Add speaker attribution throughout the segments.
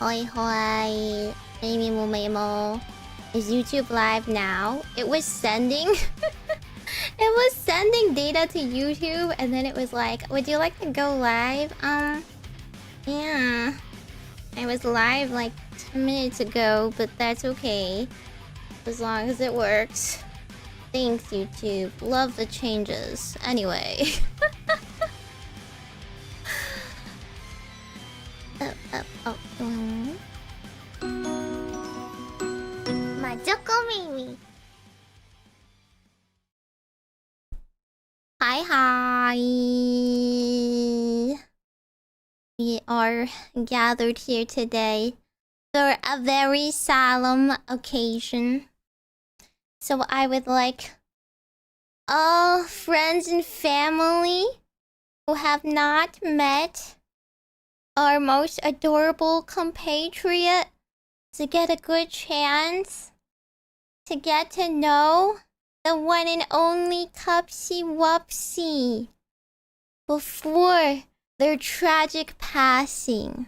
Speaker 1: Hoi hoi. Meimi Mumemo. Is YouTube live now? It was sending... it was sending data to YouTube and then it was like, would you like to go live? Yeah. I was live like 10 minutes ago, but that's okay. As long as it works. Thanks, YouTube. Love the changes. Anyway. Majokko Meimi. Hi. We are gathered here today for a very solemn occasion. So I would like all friends and family who have not met our most adorable compatriot to get a good chance to get to know the one and only Cupsy Whoopsy before their tragic passing.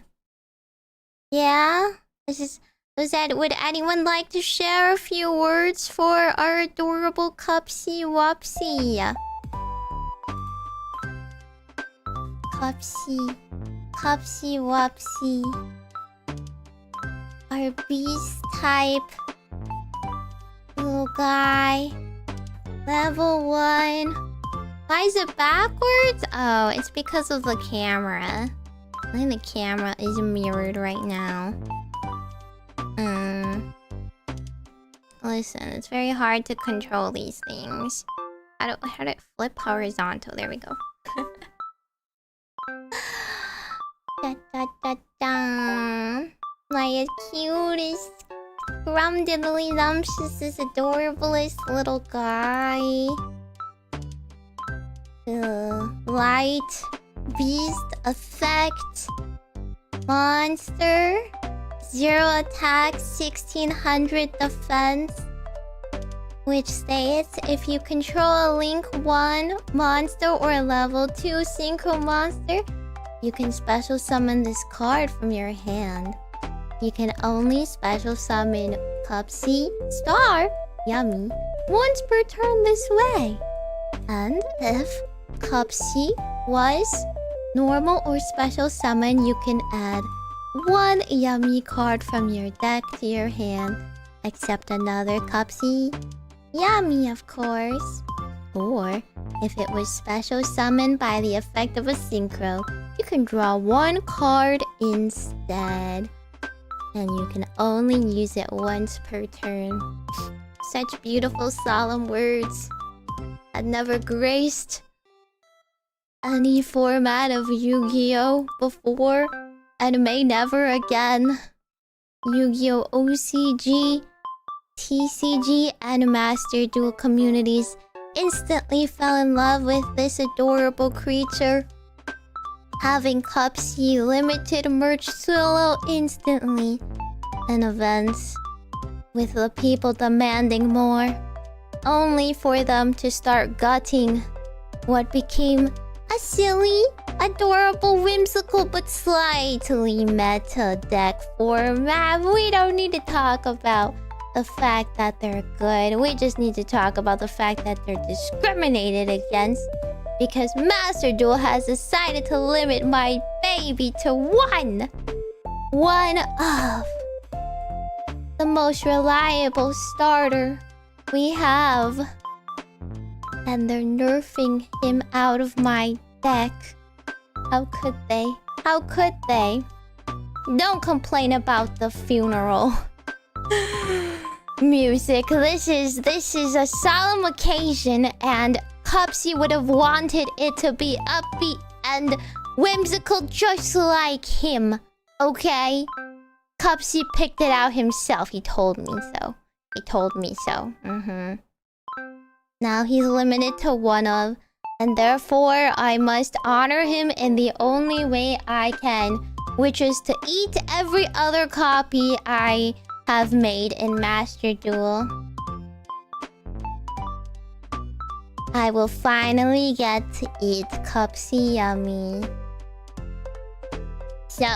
Speaker 1: Yeah? Would anyone like to share a few words for our adorable Cupsy Whoopsy? Cupsy Whoopsy. Our beast type little guy. Level 1. Why is it backwards? Oh, it's because of the camera. I think the camera is mirrored right now. Listen, it's very hard to control these things. How do I flip horizontal? There we go. My cutest, scrumdiddly lumptious, adorablest little guy. Light, beast, effect, monster, 0 attack, 1600 defense. Which states if you control a Link 1 monster or a level 2 synchro monster, you can special summon this card from your hand. You can only special summon Cupsy star, yummy, once per turn this way. And if Cupsy was normal or special summon, you can add 1 yummy card from your deck to your hand, except another Cupsy. Yummy, of course. Or, if it was special summoned by the effect of a synchro, you can draw 1 card instead. And you can only use it once per turn. Such beautiful, solemn words. I'd never graced any format of Yu-Gi-Oh! Before, and may never again. Yu-Gi-Oh! OCG, TCG, and Master Duel communities instantly fell in love with this adorable creature. Having Cupsy limited merch solo instantly, and events with the people demanding more, only for them to start gutting what became a silly, adorable, whimsical, but slightly meta deck format. We don't need to talk about the fact that they're good. We just need to talk about the fact that they're discriminated against. Because Master Duel has decided to limit my baby to one of the most reliable starter we have. And they're nerfing him out of my deck. How could they? How could they? Don't complain about the funeral music. This is a solemn occasion, and Cupsy would have wanted it to be upbeat and whimsical just like him. Okay? Cupsy picked it out himself. He told me so. Now he's limited to 1 of, and therefore I must honor him in the only way I can, which is to eat every other copy I have made in Master Duel. I will finally get to eat Cupsy Yummy. So,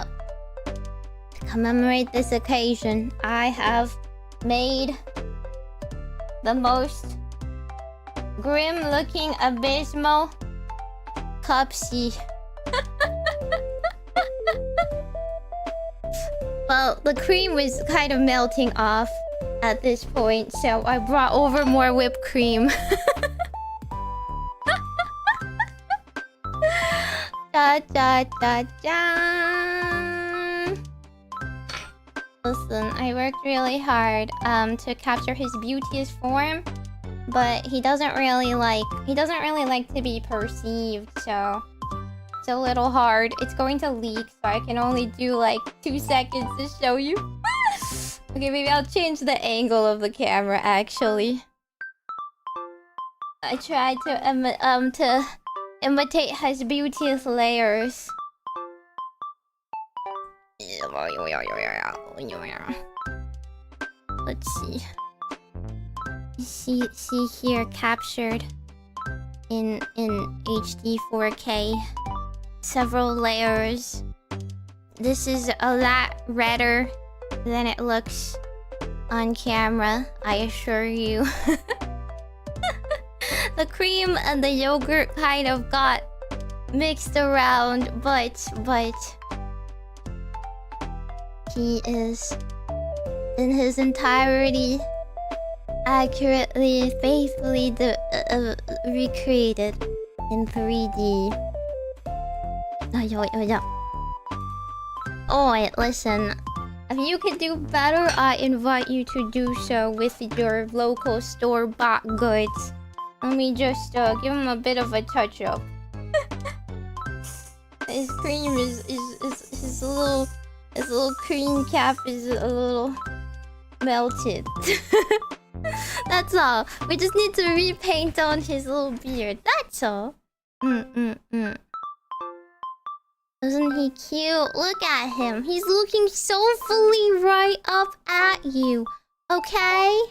Speaker 1: to commemorate this occasion, I have made the most grim-looking, abysmal Cupsy. Well, the cream was kind of melting off at this point, so I brought over more whipped cream. Da da da da. Listen, I worked really hard to capture his beauteous form, but he doesn't really like to be perceived, so it's a little hard. It's going to leak, so I can only do like 2 seconds to show you. Okay, maybe I'll change the angle of the camera actually. I tried to imitate his beauteous layers. Let's see. See here, captured in HD 4K. Several layers. This is a lot redder than it looks on camera, I assure you. The cream and the yogurt kind of got mixed around, but he is in his entirety accurately, faithfully recreated in 3D. Oh wait, listen. If you can do better, I invite you to do so with your local store-bought goods. Let me just give him a bit of a touch-up. His cream is his little cream cap is a little melted. That's all. We just need to repaint on his little beard. That's all. Isn't he cute? Look at him. He's looking soulfully right up at you. Okay?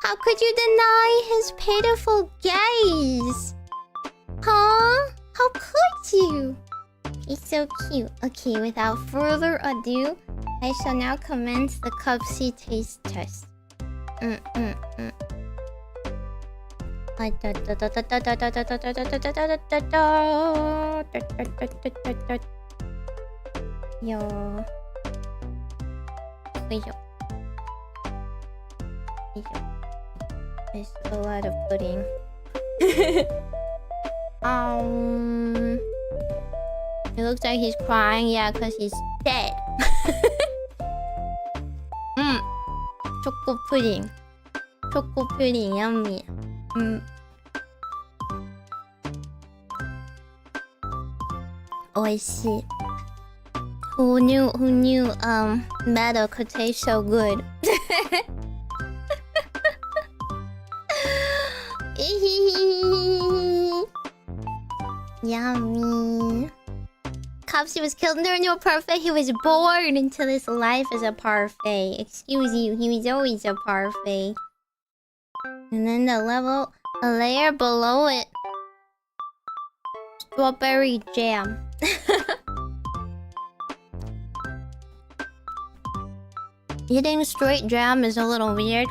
Speaker 1: How could you deny his pitiful gaze? Huh? How could you? He's so cute. Okay, without further ado, I shall now commence the Cupsy taste test. Yo. There's a lot of pudding. It looks like he's crying, yeah, because he's dead. Choco pudding. Choco pudding, yummy. Oh, I see. Who knew metal could taste so good? Yummy. Cupsy was killed during your parfait. He was born into this life as a parfait. Excuse you, he was always a parfait. And then a layer below it. Strawberry jam. Eating straight jam is a little weird,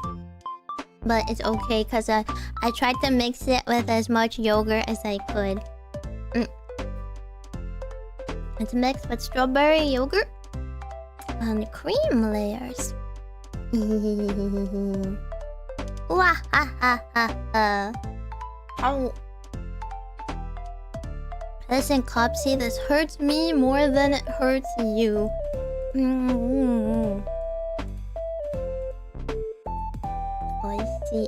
Speaker 1: but it's okay because I tried to mix it with as much yogurt as I could. It's mixed with strawberry yogurt and cream layers. Wah ha ha ha ha. Oh. Listen, Cupsy, this hurts me more than it hurts you. I see.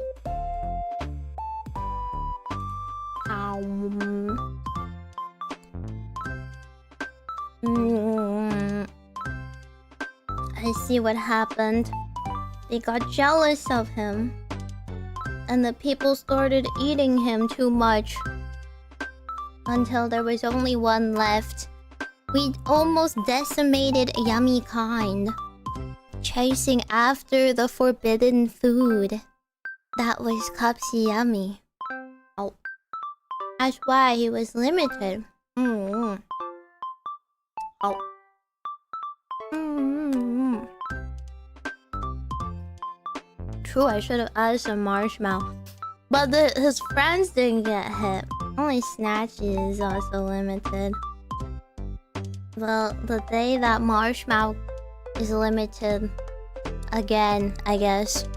Speaker 1: I see what happened. They got jealous of him. And the people started eating him too much. Until there was only one left. We almost decimated yummy kind. Chasing after the forbidden food. That was Cupsy Yummy. Oh. That's why he was limited. Oh. True, I should have added some marshmallow. But his friends didn't get hit. Only Snatchy is also limited. Well, the day that marshmallow is limited again, I guess,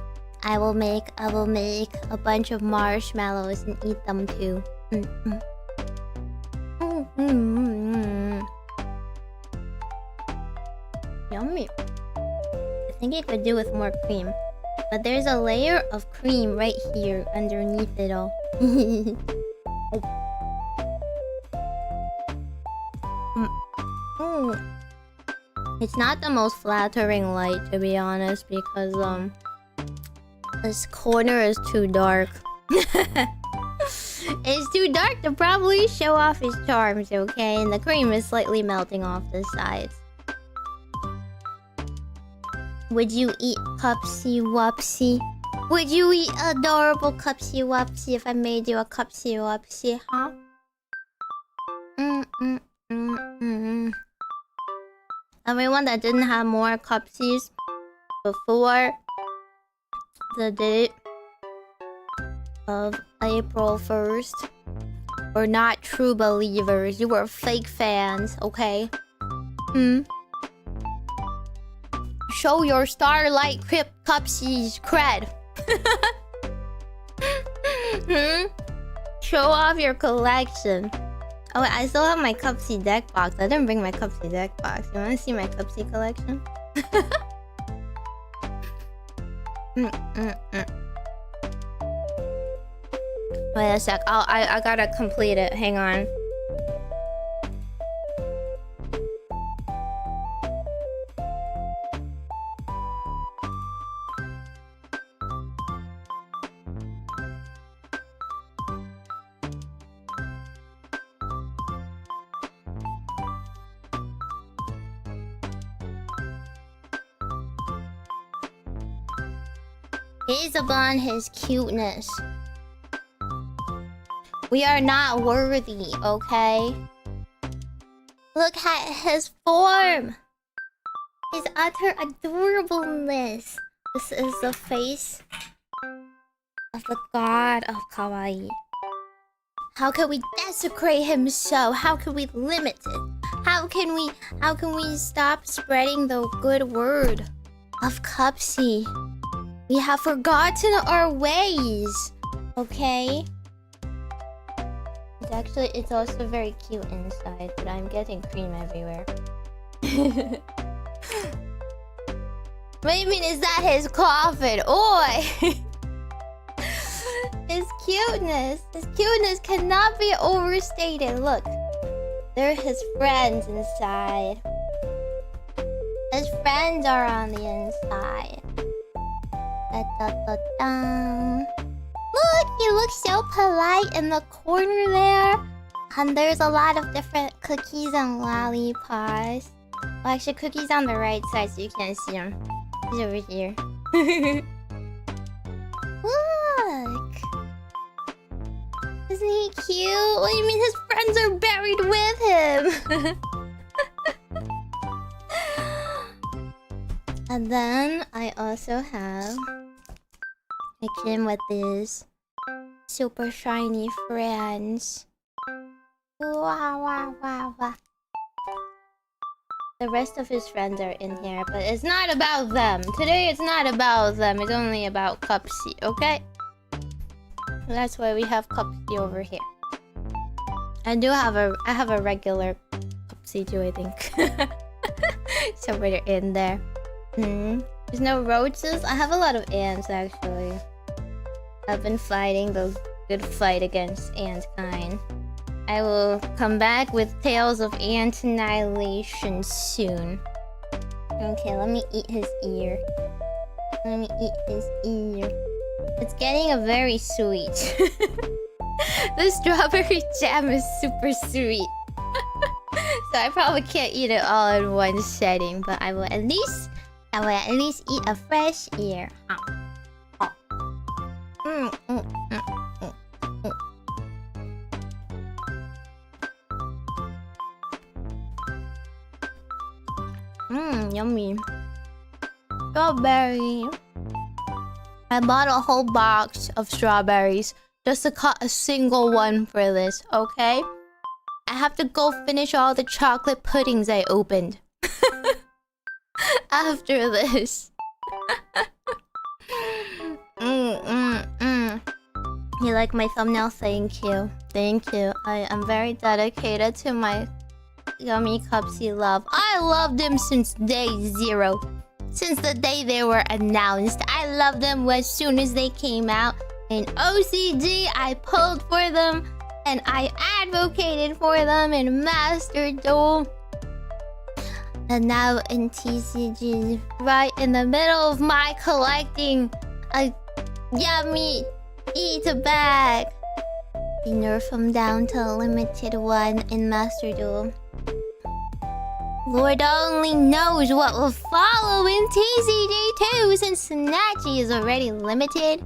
Speaker 1: I will make a bunch of marshmallows and eat them too. Yummy. I think it could do with more cream. But there's a layer of cream right here underneath it all. It's not the most flattering light, to be honest, because this corner is too dark. It's too dark to probably show off his charms, okay? And the cream is slightly melting off the sides. Would you eat Cupsy Whoopsy? Would you eat adorable Cupsy Whoopsy if I made you a Cupsy Whoopsy, huh? Everyone that didn't have more Cupsies before the date of April 1st were not true believers. You were fake fans, okay? Show your Starlight Crypt Cupsies cred. Show off your collection. Oh, I still have my Cupsy deck box. I didn't bring my Cupsy deck box. You wanna see my Cupsy collection? Wait a sec. I gotta complete it. Hang on. Based upon his cuteness, we are not worthy, okay? Look at his form! His utter adorableness. This is the face of the god of kawaii. How can we desecrate him so? How can we limit it? How can we stop spreading the good word of Cupsy? We have forgotten our ways, okay? It's also very cute inside, but I'm getting cream everywhere. What do you mean, is that his coffin? Oi! His cuteness cannot be overstated. Look, they're his friends inside. His friends are on the inside. Look, he looks so polite in the corner there. And there's a lot of different cookies and lollipops. Well, actually, cookies on the right side so you can't see him. He's over here. Look! Isn't he cute? What do you mean his friends are buried with him? And then I also have him with these super shiny friends. Wow. The rest of his friends are in here, but it's not about them. Today it's not about them. It's only about Cupsy, okay? That's why we have Cupsy over here. I have a regular Cupsy too, I think. Somewhere in there. There's no roaches. I have a lot of ants actually. I've been fighting the good fight against ant kind. I will come back with tales of ant annihilation soon. Okay, let me eat his ear. It's getting a very sweet. The strawberry jam is super sweet. So I probably can't eat it all in one setting, but I will at least eat a fresh ear. Yummy. Strawberry. I bought a whole box of strawberries just to cut a single one for this, okay? I have to go finish all the chocolate puddings I opened. After this. You like my thumbnail? Thank you. Thank you. I am very dedicated to my yummy Cupsy love. I loved them since day 0. Since the day they were announced. I loved them as soon as they came out. In OCG, I pulled for them. And I advocated for them in Master Duel. And now in TCG, right in the middle of my collecting a yummy eat a bag. We nerf them down to a limited one in Master Duel. Lord only knows what will follow in TCG2 since Snatchy is already limited.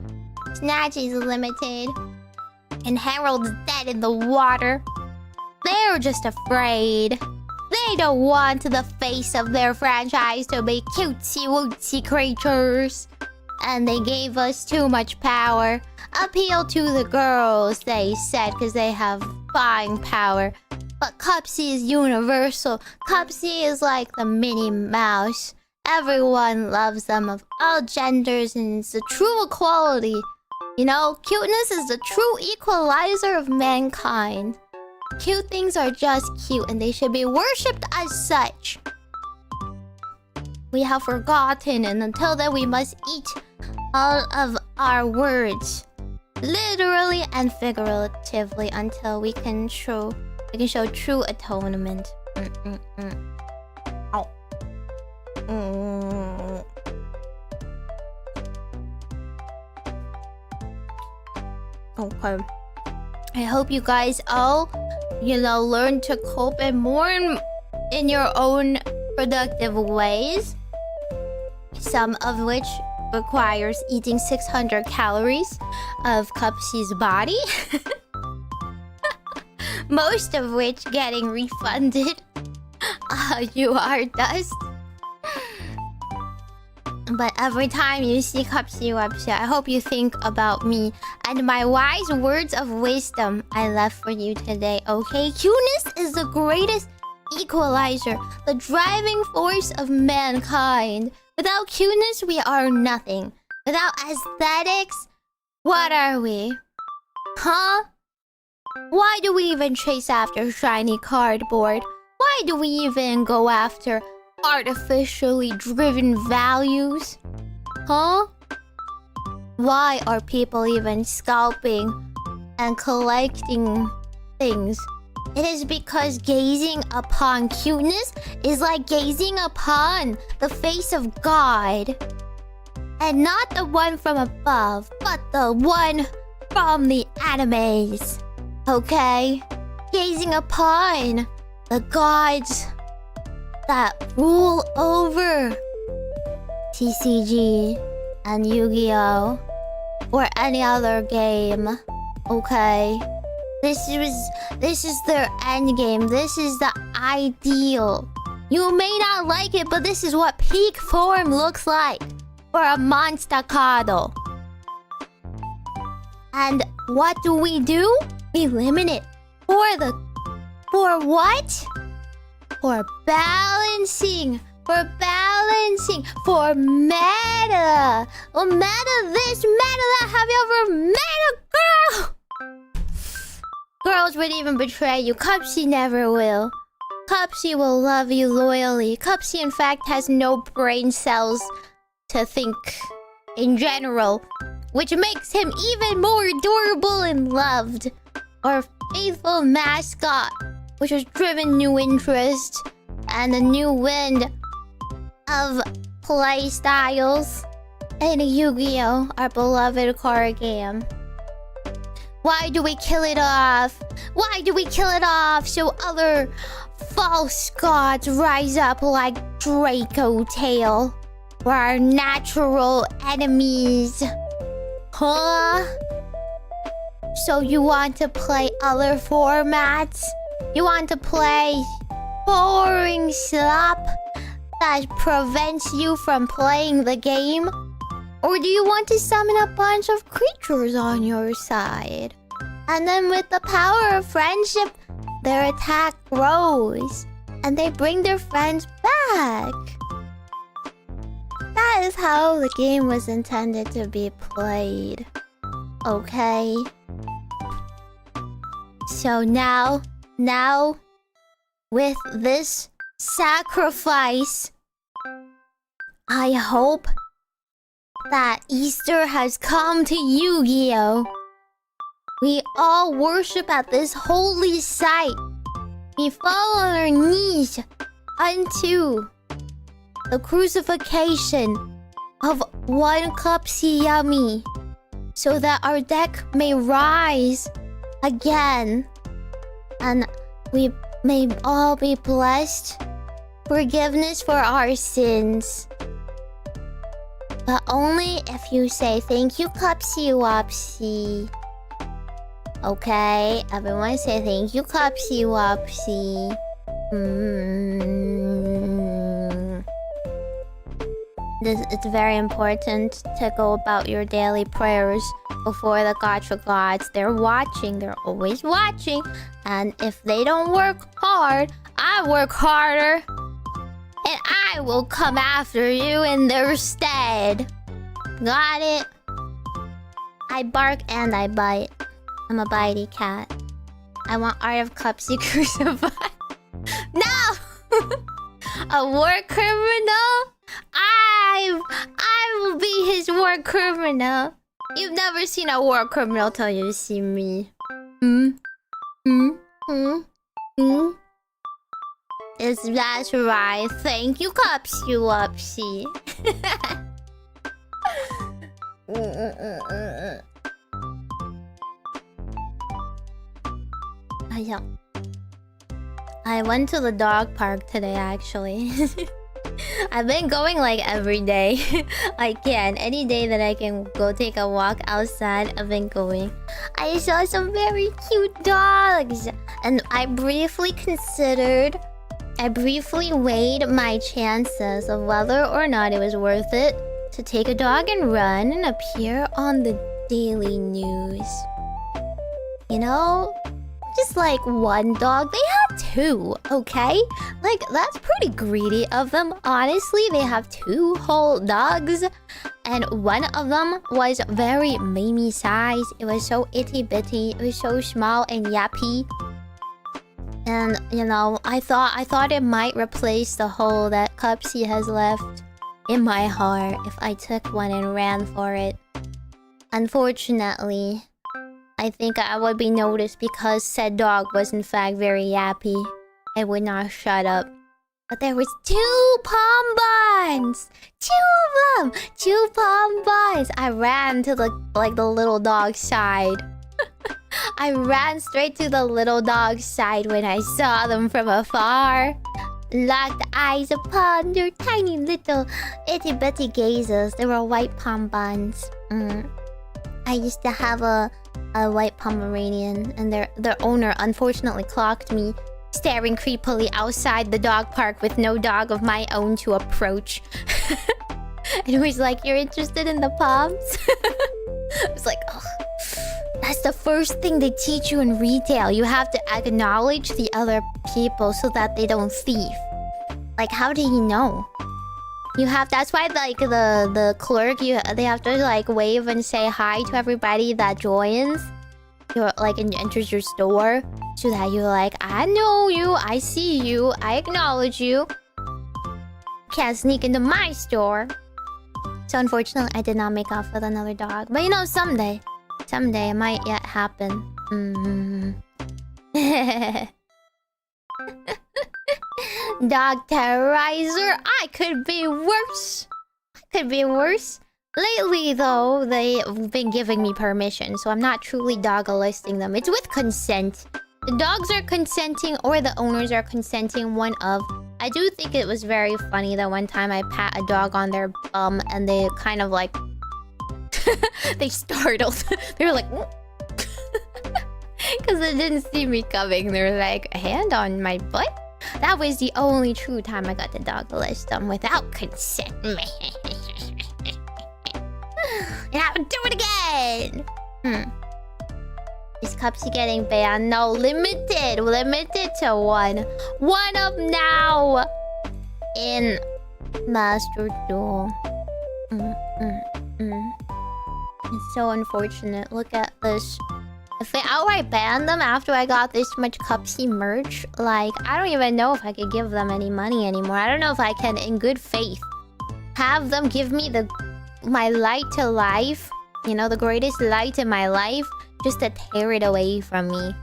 Speaker 1: Snatchy's limited. And Harold's dead in the water. They're just afraid. They don't want the face of their franchise to be cutesy wootsy creatures. And they gave us too much power. Appeal to the girls, they said, because they have buying power. But Cupsy is universal. Cupsy is like the Minnie Mouse. Everyone loves them of all genders, and it's the true equality. You know, cuteness is the true equalizer of mankind. Cute things are just cute, and they should be worshipped as such. We have forgotten, and until then we must eat all of our words. Literally and figuratively, until we can show true atonement. Ow. Okay. I hope you guys all, learn to cope and mourn in your own productive ways. Some of which requires eating 600 calories of Cupsy's body. Most of which getting refunded. You are dust. But every time you see Cupsy Whoopsy, I hope you think about me and my wise words of wisdom I left for you today, okay? Cuteness is the greatest equalizer, the driving force of mankind. Without cuteness, we are nothing. Without aesthetics, what are we? Huh? Why do we even chase after shiny cardboard? Why do we even go after artificially driven values? Huh? Why are people even scalping and collecting things? It is because gazing upon cuteness is like gazing upon the face of God. And not the one from above, but the one from the animes. Okay? Gazing upon the gods that rule over TCG and Yu-Gi-Oh! Or any other game. Okay? This is their end game. This is the ideal. You may not like it, but this is what peak form looks like for a monster cardle. And what do? We limit it. For what? For balancing. For meta. Oh, meta this, meta that. Have you ever met a girl? Girls would even betray you. Cupsy never will. Cupsy will love you loyally. Cupsy, in fact, has no brain cells to think in general, which makes him even more adorable and loved. Our faithful mascot, which has driven new interest and a new wind of play styles in Yu-Gi-Oh! Our beloved card game. Why do we kill it off? Why do we kill it off so other false gods rise up like Draco Tail? We're our natural enemies. Huh? So you want to play other formats? You want to play boring slop? that prevents you from playing the game? Or do you want to summon a bunch of creatures on your side? And then with the power of friendship, their attack grows. And they bring their friends back. That is how the game was intended to be played. Okay? So now, with this sacrifice, I hope that Easter has come to Yu-Gi-Oh! We all worship at this holy site. We fall on our knees unto the crucifixion of one Cupsy Yummy, so that our deck may rise again, and we may all be blessed. Forgiveness for our sins. But only if you say thank you, Cupsy Whoopsy. Okay, everyone say thank you, Cupsy Whoopsy. It's very important to go about your daily prayers before the Gacha gods. They're watching, they're always watching. And if they don't work hard, I work harder. And I will come after you in their stead. Got it? I bark and I bite. I'm a bitey cat. I want Art of Cupsy crucified. No! A war criminal? I will be his war criminal. You've never seen a war criminal till you see me. That's right. Thank you, Cupsy Whoopsy. I went to the dog park today, actually. I've been going like every day. I can. Any day that I can go take a walk outside, I've been going. I saw some very cute dogs. And I briefly weighed my chances of whether or not it was worth it to take a dog and run and appear on the daily news. You know? Just like one dog, they have two, okay? Like, that's pretty greedy of them. Honestly, they have two whole dogs. And one of them was very Meimi size. It was so itty bitty. It was so small and yappy. And, you know, I thought it might replace the hole that Cupsy has left in my heart if I took one and ran for it. Unfortunately, I think I would be noticed because said dog was in fact very yappy. It would not shut up. But there was two palm buns! Two of them! Two palm buns! I ran to the little dog's side. I ran straight to the little dog's side when I saw them from afar. Locked eyes upon their tiny little itty bitty gazes. They were white palm buns. I used to have a white Pomeranian, and their owner unfortunately clocked me staring creepily outside the dog park with no dog of my own to approach. And it was like, "You're interested in the palms?" I was like, oh, that's the first thing they teach you in retail. You have to acknowledge the other people so that they don't thief. Like, how do you know? You have, that's why like the clerk, they have to like wave and say hi to everybody that joins. You're like and enters your store, so that you're like, I know you, I see you, I acknowledge you. Can't sneak into my store. So unfortunately, I did not make off with another dog. But you know, someday it might yet happen. Dog terrorizer, I could be worse. Lately, though, they've been giving me permission, so I'm not truly dog-listing them. It's with consent. The dogs are consenting or the owners are consenting, one of. I do think it was very funny that one time I pat a dog on their bum and they kind of like... they startled. They were like... Because they didn't see me coming. They were like, a hand on my butt? That was the only true time I got the dog list done without consent. And I would do it again. Is Cupsy getting banned? No, limited. Limited to one. One up now. In Master Duel. It's so unfortunate. Look at this. If they outright banned them after I got this much Cupsy merch, like, I don't even know if I could give them any money anymore. I don't know if I can, in good faith, have them give me my light to life. You know, the greatest light in my life, just to tear it away from me.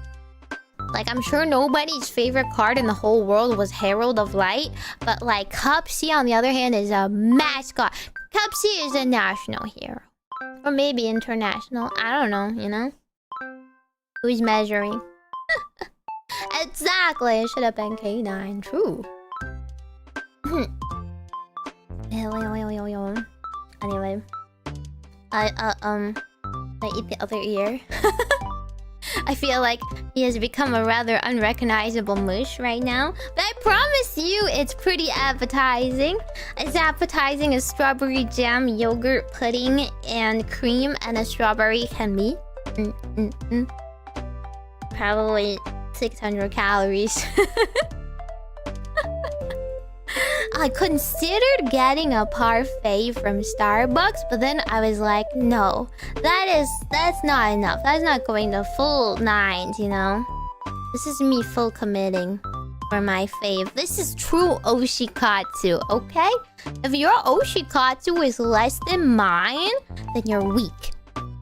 Speaker 1: Like, I'm sure nobody's favorite card in the whole world was Herald of Light, but like, Cupsy, on the other hand, is a mascot. Cupsy is a national hero. Or maybe international. I don't know, you know? Who's measuring? Exactly, it should have been K9. True. Anyway. I eat the other ear. I feel like he has become a rather unrecognizable mush right now. But I promise you, it's pretty appetizing. As appetizing as strawberry jam, yogurt, pudding, and cream and a strawberry can be. Probably 600 calories. I considered getting a parfait from Starbucks, but then I was like, no, that's not enough. That's not going to full 9s, you know? This is me full committing for my fave. This is true oshikatsu, okay? If your oshikatsu is less than mine, then you're weak.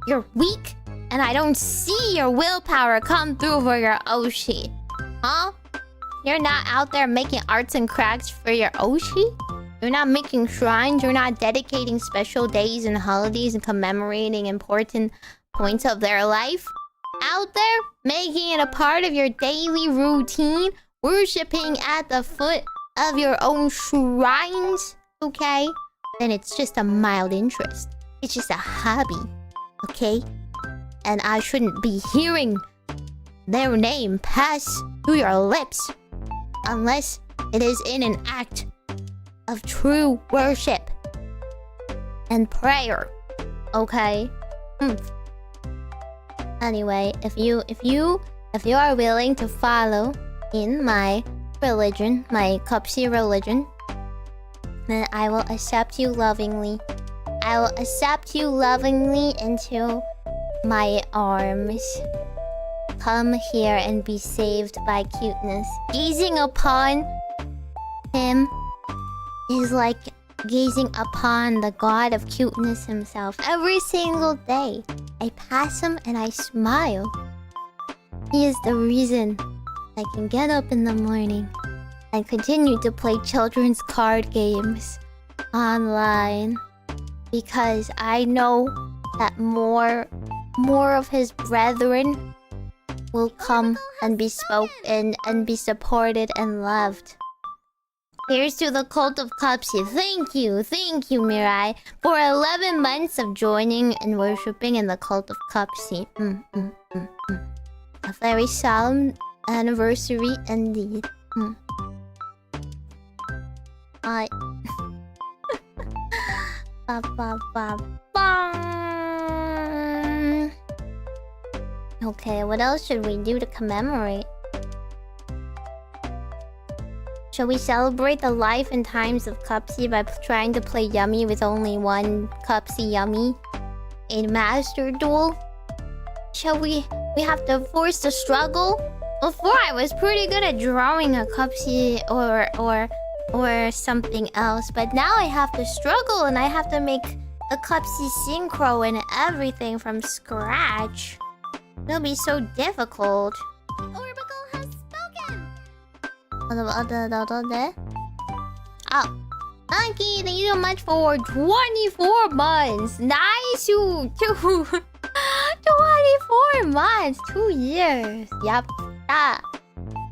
Speaker 1: You're weak, and I don't see your willpower come through for your oshi. Huh? You're not out there making arts and crafts for your oshi? You're not making shrines? You're not dedicating special days and holidays and commemorating important points of their life? Out there, making it a part of your daily routine? Worshipping at the foot of your own shrines? Okay? Then it's just a mild interest. It's just a hobby. Okay? And I shouldn't be hearing their name pass through your lips unless it is in an act of true worship and prayer. Okay? Anyway, if you are willing to follow in my religion, my Cupsy religion, then I will accept you lovingly. I will accept you lovingly into my arms. Come here and be saved by Cuteness. Gazing upon him is like gazing upon the god of cuteness himself. Every single day, I pass him and I smile. He is the reason I can get up in the morning and continue to play children's card games online. Because I know that more of his brethren will come and be spoken and be supported and loved. Here's to the cult of Cupsy. Thank you, Mirai, for 11 months of joining and worshipping in the cult of Cupsy. A very solemn anniversary indeed. Okay, what else should we do to commemorate? Shall we celebrate the life and times of Cupsy by trying to play Yummy with only one Cupsy Yummy in Master Duel? Shall we have to force the struggle? Before I was pretty good at drawing a Cupsy or something else, but now I have to struggle and I have to make a Cupsy synchro and everything from scratch. It'll be so difficult. Orbacle has spoken! Oh. Monkey, thank you so much for 24 months. Nice, you 24 months, 2 years. Yup.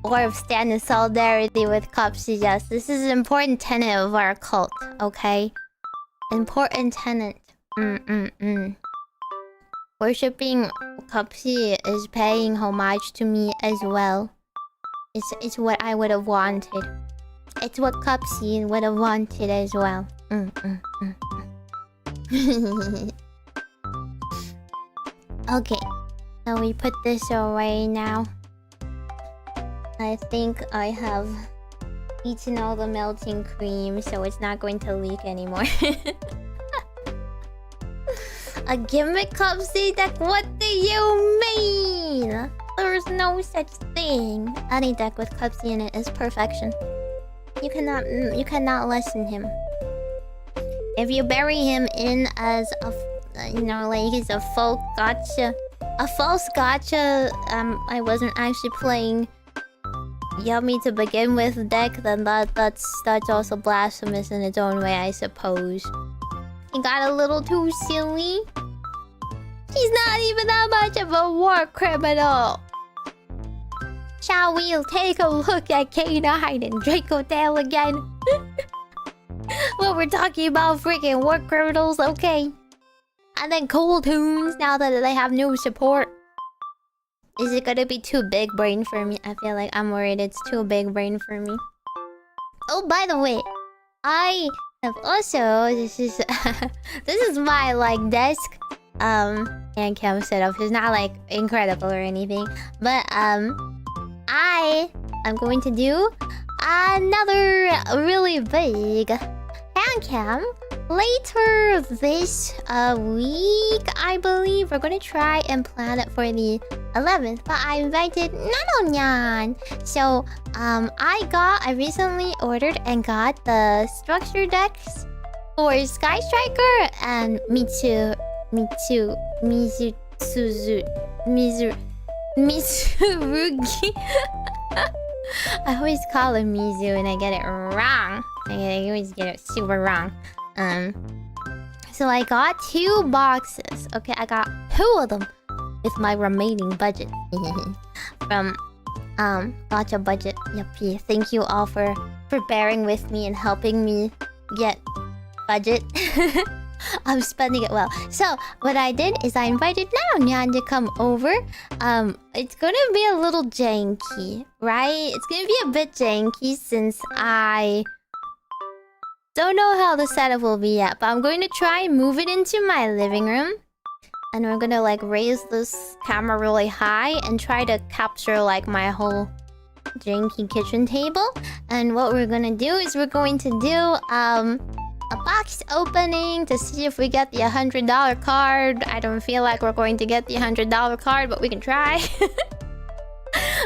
Speaker 1: Orb stand in solidarity with Cupsy. Yes, this is an important tenet of our cult, okay? Important tenet. Worshipping Cupsy is paying homage to me as well. It's what I would have wanted. It's what Cupsy would have wanted as well. Okay, so we put this away now. I think I have eaten all the melting cream, so it's not going to leak anymore. A gimmick Cupsy deck? What do you mean? There's no such thing. Any deck with Cupsy in it is perfection. You cannot lessen him. If you bury him in as a, you know, like he's a false gotcha, I wasn't actually playing Yummy to begin with deck, then that's also blasphemous in its own way, I suppose. He got a little too silly. He's not even that much of a war criminal. Shall we take a look at K9 and Draco Tail again? Well, we're talking about freaking war criminals, okay? And then Cool Tunes, now that they have new support. Is it gonna be too big brain for me? I feel like I'm worried it's too big brain for me. Oh, by the way, I have also... This is my, like, desk. And cam setup. It's not, like, incredible or anything. But, I am going to do another really big hand cam later this week, I believe. We're gonna try and plan it for the 11th, but I invited Nanonyan. So, I recently ordered and got the structure decks for Sky Striker and Mitsurugi. I always call him Mizu and I get it wrong. I always get it super wrong. So I got 2 boxes. Okay, I got 2 of them with my remaining budget. From Gacha Budget. Yuppie. Thank you all for bearing with me and helping me get budget. I'm spending it well. So, what I did is I invited Nyan to come over. It's gonna be a little janky, right? It's gonna be a bit janky since I don't know how the setup will be yet. But I'm going to try and move it into my living room. And we're gonna like raise this camera really high and try to capture like my whole janky kitchen table. And what we're gonna do is we're going to do a box opening to see if we get the $100 card. I don't feel like we're going to get the $100 card, but we can try.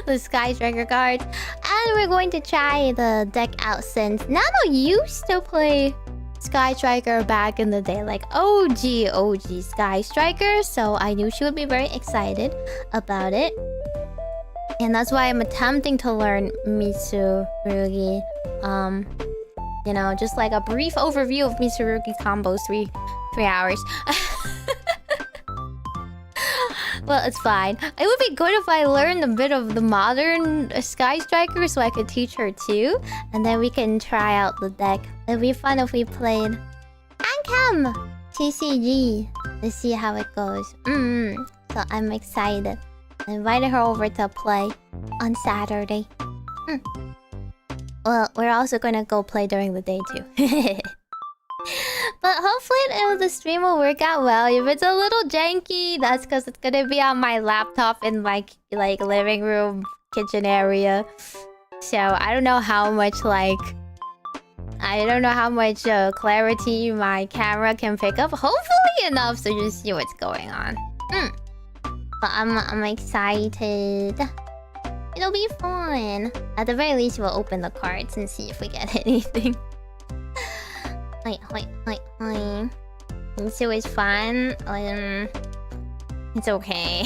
Speaker 1: The Sky Striker cards. And we're going to try the deck out since Nano used to play Sky Striker back in the day. Like OG Sky Striker. So I knew she would be very excited about it. And that's why I'm attempting to learn Mitsurugi. You know, just like a brief overview of Mitsurugi combos, 3 hours. Well, it's fine. It would be good if I learned a bit of the modern Sky Striker so I could teach her too. And then we can try out the deck. It'd be fun if we played Ankam TCG to see how it goes. So I'm excited. I invited her over to play on Saturday. Well, we're also gonna go play during the day too. But hopefully the stream will work out well. If it's a little janky, that's because it's gonna be on my laptop in my like living room, kitchen area. So I don't know how much clarity my camera can pick up. Hopefully enough so you see what's going on. But I'm excited. It'll be fun. At the very least, we'll open the cards and see if we get anything. It's always fun. It's okay.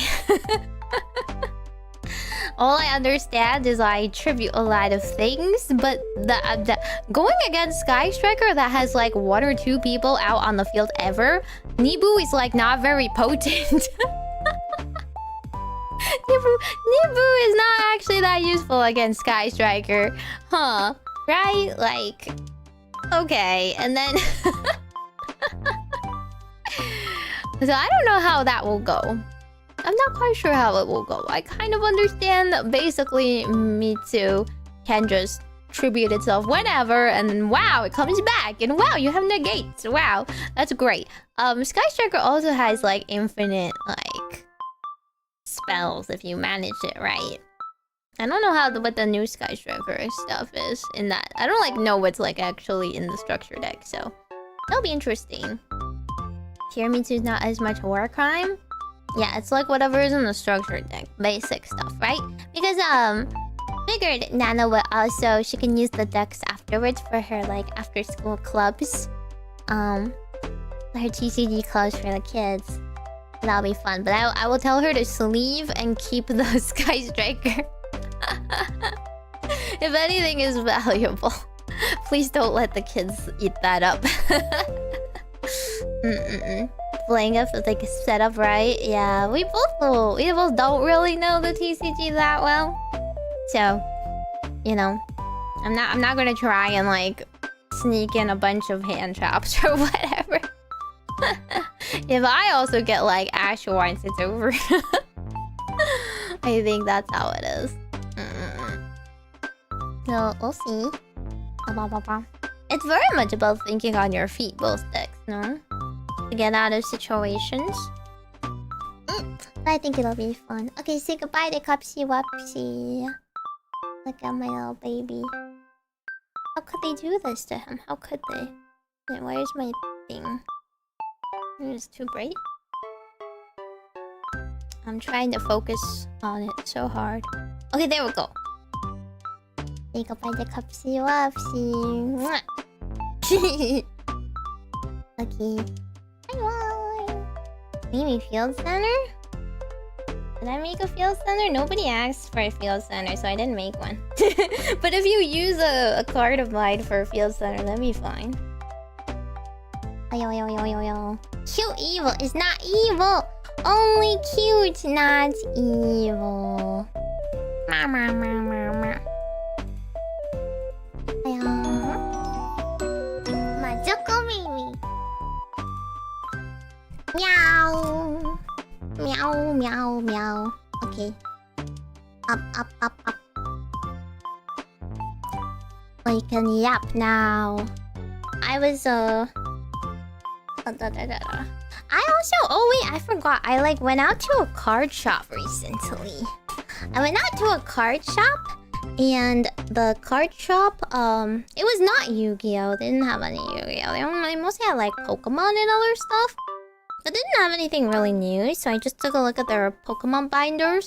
Speaker 1: All I understand is I attribute a lot of things, but the going against Sky Striker that has like 1 or 2 people out on the field ever, NOOOO is like not very potent. NOOOO is not actually that useful against Sky Striker. Huh. Right? Like... Okay, and then... So I don't know how that will go. I I'm not quite sure how it will go. I kind of understand that basically Mitsu can just tribute itself whenever, and wow, it comes back, and wow, you have negates. Wow, that's great. Sky Striker also has like infinite like spells if you manage it right. I don't know what the new Sky Striker stuff is in that. I don't like know what's like actually in the structure deck, so that'll be interesting. Tiramisu is not as much war crime. Yeah, it's like whatever is in the structure deck, basic stuff, right? Because figured Nana would also, she can use the decks afterwards for her like after school clubs, her TCG clubs for the kids. That'll be fun. But I will tell her to sleeve and keep the Sky Striker. If anything is valuable, please don't let the kids eat that up. Playing up the like setup right. Yeah, we both don't really know the TCG that well. So, you know, I'm not gonna try and like sneak in a bunch of hand traps or whatever. If I also get like Ash once, it's over. I think that's how it is. So we'll see. It's very much about thinking on your feet, both decks, no? To get out of situations. I think it'll be fun. Okay, say goodbye to Cupsy Whoopsy. Look at my little baby. How could they do this to him? How could they? Wait, where's my thing? It's too bright. I'm trying to focus on it so hard. Okay, there we go. Say goodbye to Cupsy Whoopsy. Okay. Bye. Meimi Field Center? Did I make a field center? Nobody asked for a field center, so I didn't make one. But if you use a card of mine for a field center, that'd be fine. Cute evil is not evil. Only cute, not evil. Majokko Meimi. Meow. Meow, meow, meow. Okay. Up. We can yap now. I was I also, oh wait, I forgot. I like went out to a card shop recently. I went out to a card shop, and the card shop, it was not Yu-Gi-Oh. They didn't have any Yu-Gi-Oh. They mostly had like Pokemon and other stuff. It didn't have anything really new, so I just took a look at their Pokemon binders.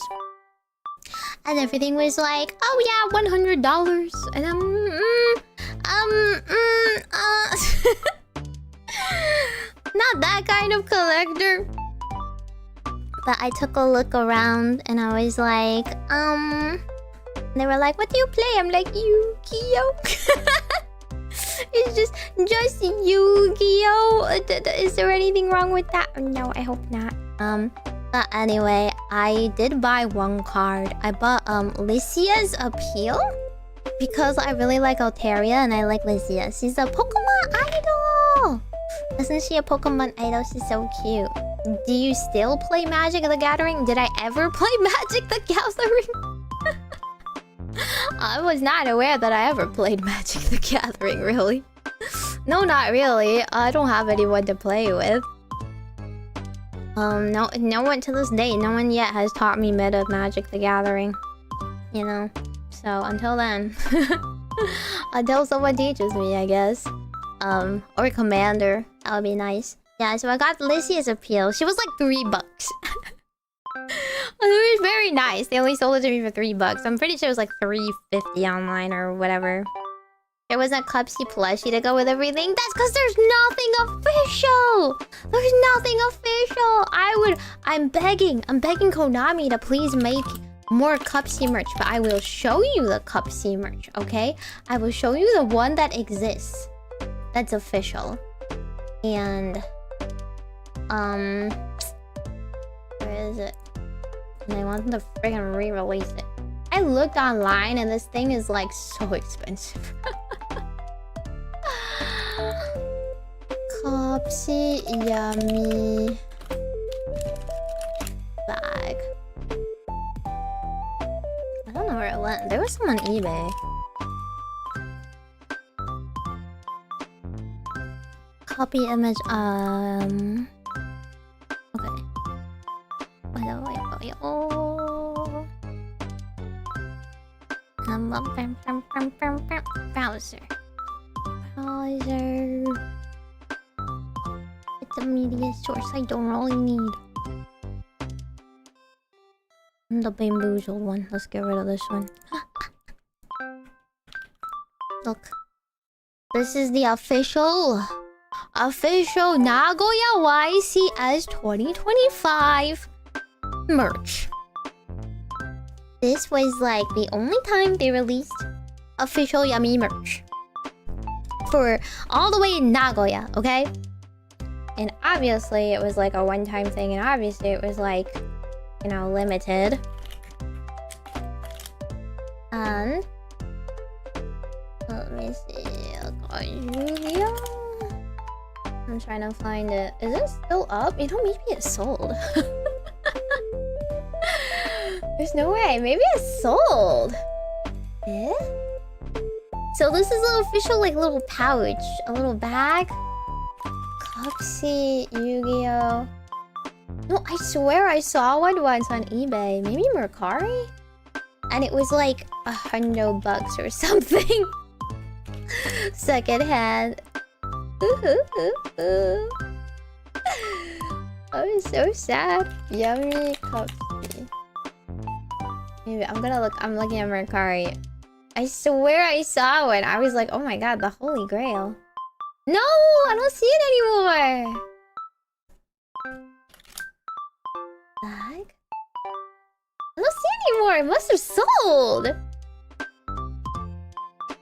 Speaker 1: And everything was like, oh yeah, $100. And not that kind of collector. But I took a look around and I was like, they were like, what do you play? I'm like, Yu-Gi-Oh! It's just Yu-Gi-Oh! Is there anything wrong with that? No, I hope not. But anyway, I did buy one card. I bought Lycia's Appeal because I really like Altaria and I like Lycia. She's a Pokemon idol! Isn't she a Pokemon idol? She's so cute. Do you still play Magic the Gathering? Did I ever play Magic the Gathering? I was not aware that I ever played Magic the Gathering, really. No, not really. I don't have anyone to play with. No one to this day, no one yet has taught me meta Magic the Gathering. You know? So, until then. Until someone teaches me, I guess. Or Commander. That would be nice. Yeah, so I got Lycia's Appeal. She was like $3. It was very nice. They only sold it to me for $3. I'm pretty sure it was like $3.50 online or whatever. There was a Cupsy plushie to go with everything. That's because there's nothing official. There's nothing official. I'm begging Konami to please make more Cupsy merch. But I will show you the Cupsy merch, okay? I will show you the one that exists. That's official. And where is it? And I want them to friggin' re-release it. I looked online and this thing is like so expensive. Cupsy yummy bag. There was some on eBay. Copy image, okay. Wait, oh. Browser. It's a media source I don't really need. The bamboozled one. Let's get rid of this one. Look. This is the official Nagoya YCS 2025 merch. This was like the only time they released official Yummy merch. For all the way in Nagoya, okay? And obviously it was like a one-time thing, and obviously it was like, you know, limited. And let me see. Yugioh. I'm trying to find it. Is it still up? You know, maybe it's sold. There's no way. Maybe it's sold. Yeah? So this is an official like little pouch, a little bag. Cupsy, Yugioh. No, I swear I saw one once on eBay. Maybe Mercari? And it was like $100 or something. Secondhand. I'm so sad. Yummy Cupsy. Maybe I'm looking at Mercari. I swear I saw one. I was like, oh my god, the holy grail. No, I don't see it anymore. Bag? I don't see it anymore. It must have sold.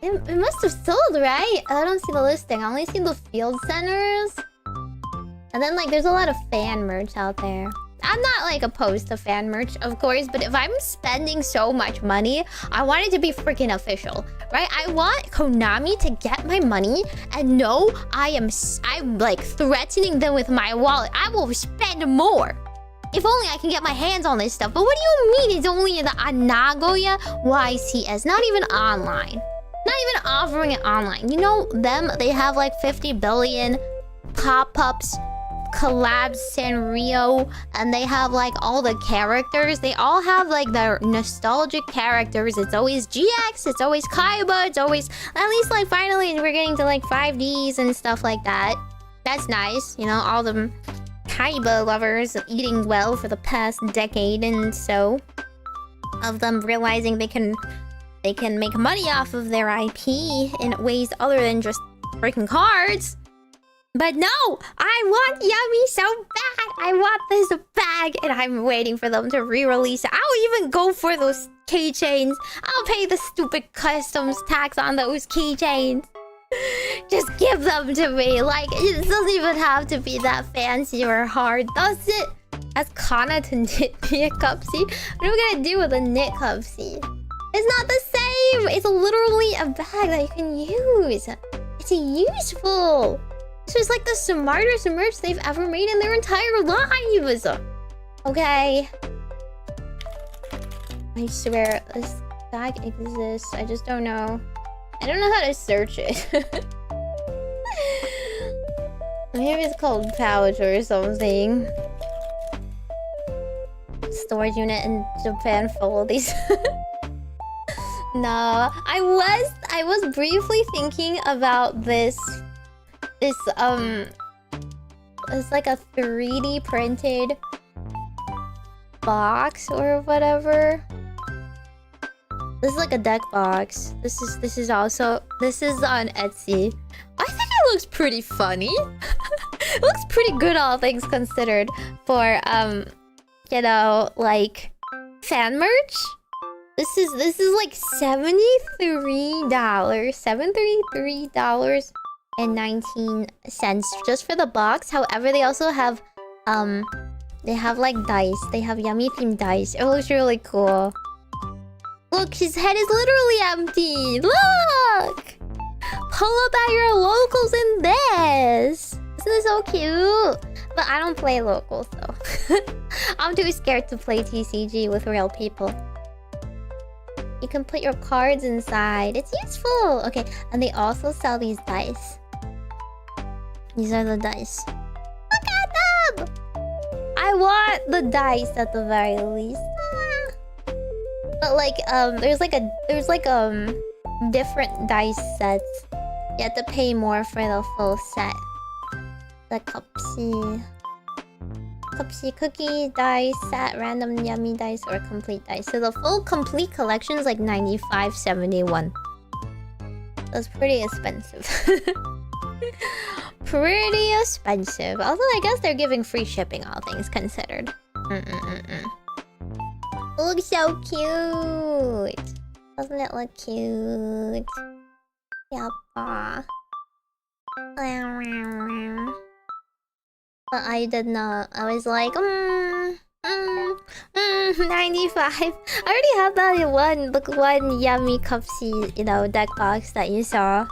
Speaker 1: It must have sold, right? I don't see the listing. I only see the field centers. And then, like, there's a lot of fan merch out there. I'm not, like, opposed to fan merch, of course, but if I'm spending so much money, I want it to be freaking official, right? I want Konami to get my money and know I'm like, threatening them with my wallet. I will spend more. If only I can get my hands on this stuff. But what do you mean it's only in the Nagoya YCS? Not even online. Not even offering it online. You know them? They have like 50 billion pop-ups, collabs, Sanrio, and they have like all the characters. They all have like their nostalgic characters. It's always GX, it's always Kaiba, it's always... At least like finally we're getting to like 5Ds and stuff like that. That's nice. You know, all the Kaiba lovers eating well for the past decade and so. Of them realizing they can make money off of their IP in ways other than just freaking cards. But no! I want Yummy so bad! I want this bag! And I'm waiting for them to re-release it. I'll even go for those keychains. I'll pay the stupid customs tax on those keychains. Just give them to me. Like, it doesn't even have to be that fancy or hard, does it? Ask Kana to knit me a Cupsy. What are we gonna do with a knit Cupsy? It's not the same! It's literally a bag that you can use. It's useful. This was like the smartest merch they've ever made in their entire lives. Okay. I swear, this bag exists. I just don't know. I don't know how to search it. Maybe it's called pouch or something. Storage unit in Japan full of these. No, I was briefly thinking about this. It's like a 3D printed box or whatever. This is like a deck box. This is on Etsy. I think it looks pretty funny. It looks pretty good, all things considered, for you know, like fan merch. This is like $73.19 just for the box. However, they also have they have like dice. They have Yummy themed dice. It looks really cool. Look, his head is literally empty. Look! Pull up at your locals in this. Isn't this so cute? But I don't play locals though. I'm too scared to play TCG with real people. You can put your cards inside. It's useful. Okay, and they also sell these dice. These are the dice. Look at them! I want the dice at the very least. But like, there's like different dice sets. You have to pay more for the full set. The Cupsy cookie dice set, random yummy dice, or complete dice. So the full complete collection is like 95.71. That's pretty expensive. Pretty expensive. Although I guess they're giving free shipping, all things considered. Looks so cute. Doesn't it look cute? Yappa. But I did not. I was like, 95. I already have that one yummy Cupsy, you know, deck box that you saw.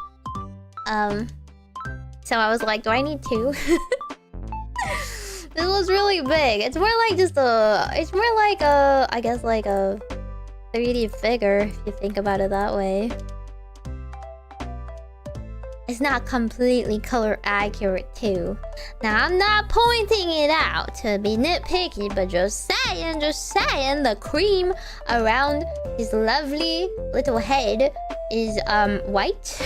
Speaker 1: So I was like, do I need two? This was really big. It's more like just a... It's more like a... I guess like a 3D figure, if you think about it that way. It's not completely color accurate too. Now I'm not pointing it out to be nitpicky, but just saying, the cream around his lovely little head is white.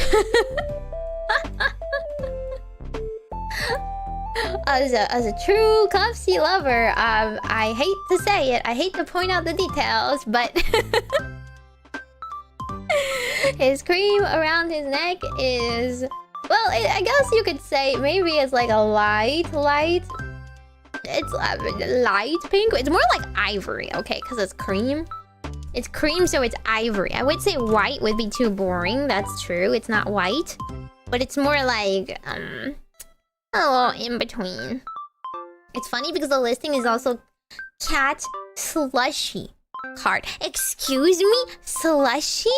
Speaker 1: As a true Cupsy lover, I hate to say it, I hate to point out the details, but his cream around his neck is, well, I guess you could say maybe it's like a light. It's light pink. It's more like ivory, okay? Because it's cream. It's cream, so it's ivory. I would say white would be too boring. That's true. It's not white, but it's more like a little in between. It's funny because the listing is also cat slushy card. Excuse me? Slushy?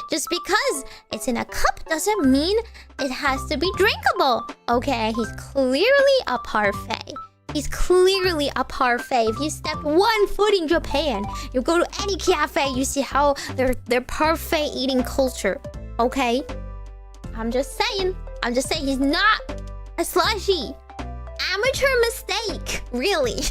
Speaker 1: Just because it's in a cup doesn't mean it has to be drinkable. Okay, he's clearly a parfait. He's clearly a parfait. If you step 1 foot in Japan, you go to any cafe, you see how their parfait eating culture. Okay? I'm just saying he's not a slushy. Amateur mistake. Really.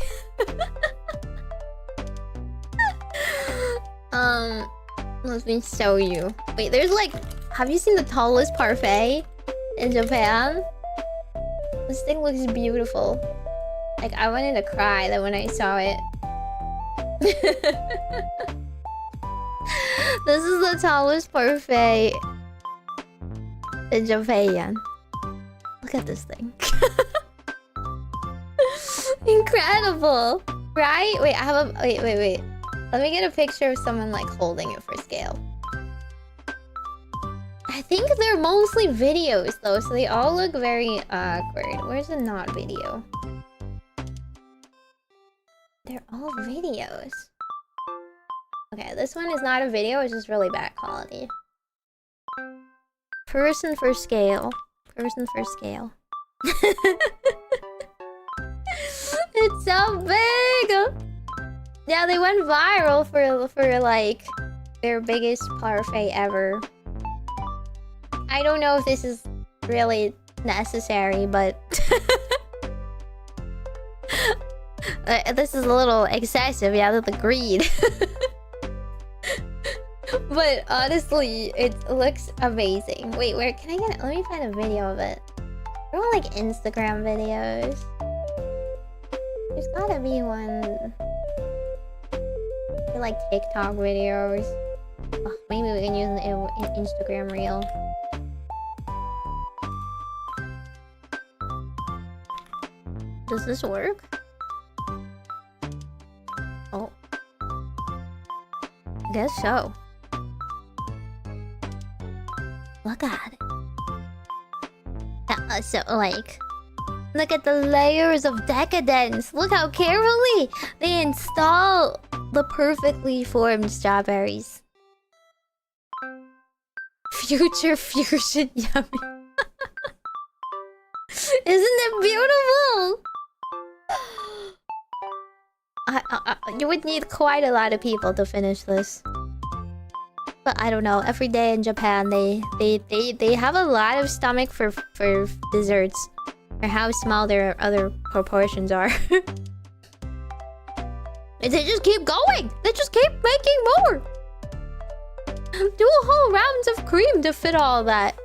Speaker 1: Let me show you. Wait, there's like... Have you seen the tallest parfait in Japan? This thing looks beautiful. Like, I wanted to cry that when I saw it. This is the tallest parfait in Japan. Look at this thing. Incredible, right? Wait, I have a... Wait. Let me get a picture of someone, like, holding it for scale. I think they're mostly videos, though, so they all look very awkward. Where's the not video? They're all videos. Okay, this one is not a video, it's just really bad quality. Person for scale. It's so big! Yeah, they went viral for like their biggest parfait ever. I don't know if this is really necessary, but this is a little excessive, yeah, the greed. But honestly, it looks amazing. Wait, where can I get it? Let me find a video of it. They're all like Instagram videos. There's gotta be one. They're like TikTok videos. Oh, maybe we can use an Instagram reel. Does this work? Oh. Guess so. Look at it. So, like... Look at the layers of decadence. Look how carefully they install the perfectly formed strawberries. Future fusion yummy. Isn't it beautiful? You would need quite a lot of people to finish this. But I don't know. Every day in Japan, they have a lot of stomach for desserts, or how small their other proportions are. And they just keep going. They just keep making more. Do a whole rounds of cream to fit all that.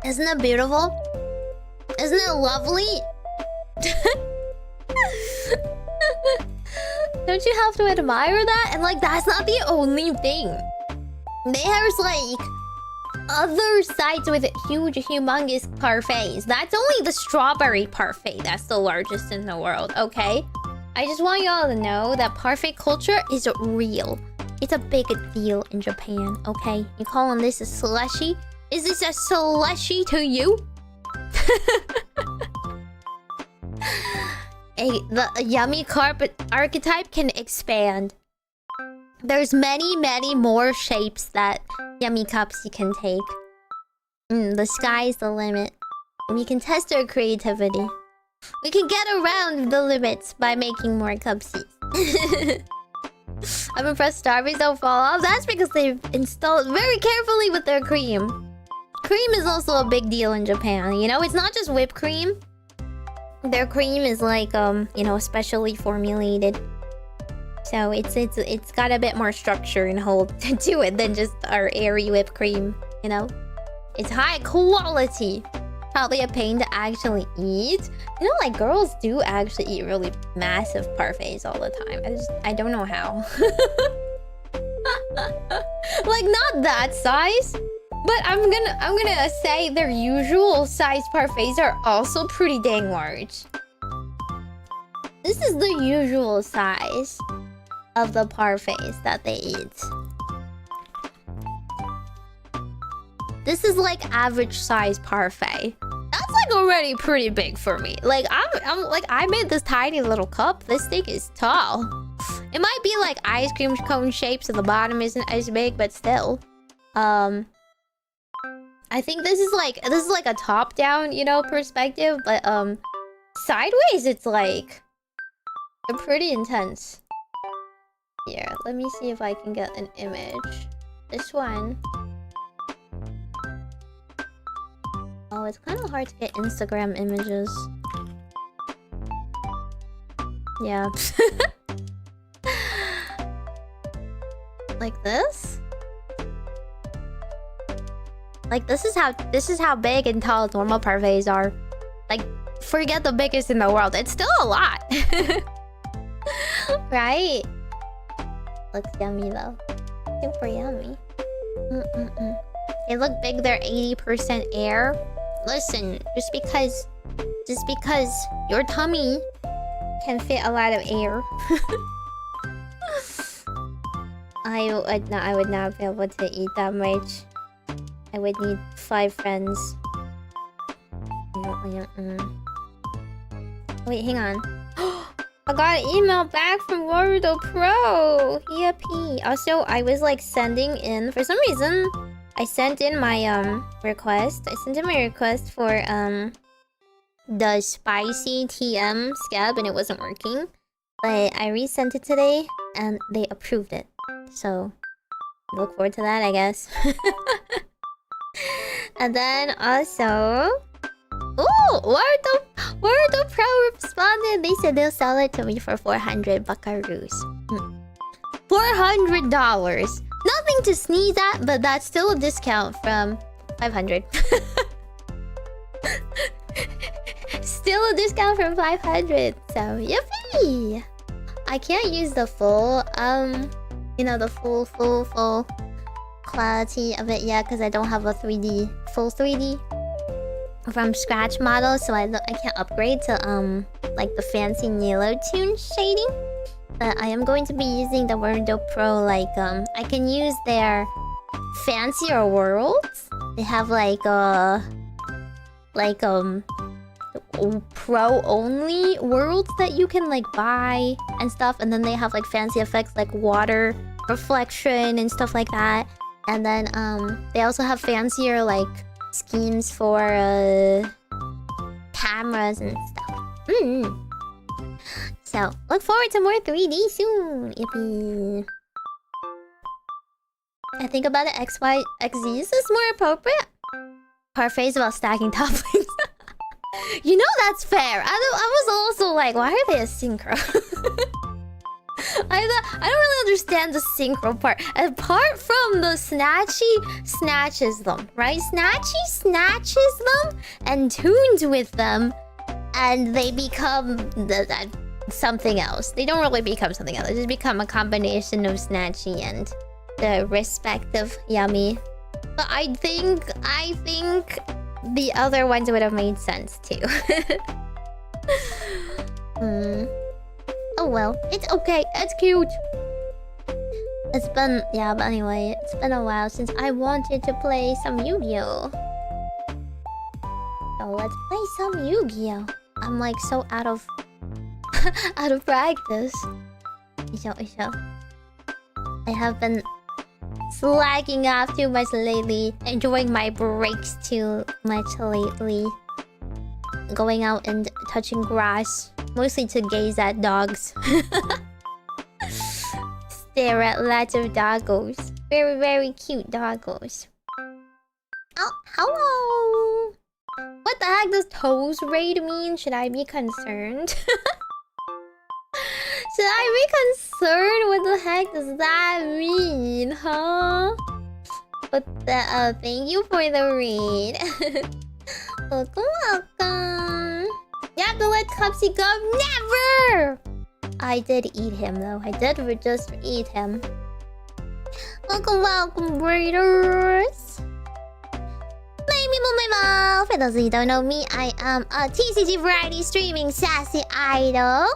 Speaker 1: Isn't it beautiful? Isn't it lovely? Don't you have to admire that? And like, that's not the only thing. There's like other sites with huge, humongous parfaits. That's only the strawberry parfait that's the largest in the world, okay? I just want y'all to know that parfait culture is real. It's a big deal in Japan, okay? You calling this a slushy? Is this a slushy to you? The yummy carpet archetype can expand. There's many, many more shapes that Yummy Cupsy can take. The sky's the limit. We can test our creativity. We can get around the limits by making more Cupsies. I'm impressed Starbucks don't fall off. That's because they've installed very carefully with their cream. Cream is also a big deal in Japan, you know? It's not just whipped cream. Their cream is like, you know, specially formulated. So it's got a bit more structure and hold to it than just our airy whipped cream, you know? It's high quality. Probably a pain to actually eat. You know, like, girls do actually eat really massive parfaits all the time. I don't know how. Like, not that size. But I'm gonna say their usual size parfaits are also pretty dang large. This is the usual size of the parfaits that they eat. This is like average size parfait. That's like already pretty big for me. Like I'm like, I made this tiny little cup. This thing is tall. It might be like ice cream cone shape, so the bottom isn't as big, but still. I think this is like a top down, you know, perspective, but sideways it's like pretty intense. Here, let me see if I can get an image. This one. Oh, it's kind of hard to get Instagram images. Yeah. Like this? Like, this is how big and tall normal parfaits are. Like, forget the biggest in the world. It's still a lot. Right? Looks yummy though. Super yummy. They look big, they're 80% air. Listen, just because your tummy can fit a lot of air. I would not be able to eat that much. I would need 5 friends. Wait, hang on. I got an email back from Orbacle Pro. R.I.P. Also, I was like sending in, for some reason, I sent in my request. I sent in my request for the spicy TM scab and it wasn't working. But I resent it today and they approved it. So look forward to that, I guess. And then also, ooh, Word Pro responded. They said they'll sell it to me for 400 buckaroos. $400. Nothing to sneeze at, but that's still a discount from 500. Still a discount from 500. So, yippee! I can't use the full, you know, the full quality of it yet because I don't have a full 3D from scratch model, so I can't upgrade to like the fancy Nilo tune shading. But I am going to be using the Word Pro. Like I can use their fancier worlds. They have like pro only worlds that you can like buy and stuff, and then they have like fancy effects like water reflection and stuff like that. And then they also have fancier like schemes for cameras and stuff. So, look forward to more 3D soon. Yippee. I think about the XY, XZ. Is this more appropriate? Parfaits about stacking toppings. You know that's fair. I was also like, why are they a synchro? I don't really understand the synchro part. Apart from the Snatchy snatches them, right? Snatchy snatches them and tunes with them, and they become something else. They don't really become something else. They just become a combination of Snatchy and the respective Yummy. But I think the other ones would have made sense too. Oh well, it's okay. It's cute. It's been, yeah, but anyway, it's been a while since I wanted to play some Yu-Gi-Oh. So let's play some Yu-Gi-Oh. I'm like so out of out of practice. I have been slacking off too much lately, enjoying my breaks too much lately. Going out and touching grass, mostly to gaze at dogs. Stare at lots of doggos. Very, very cute doggos. Oh, hello! What the heck does toes raid mean? Should I be concerned? Should I be concerned? What the heck does that mean, huh? But thank you for the read. Welcome, welcome. You have to let Cupsy go. Never! I did eat him though. I did just eat him. Welcome, welcome, breeders. Meimi. For those of you who don't know me, I am a TCG variety streaming sassy idol.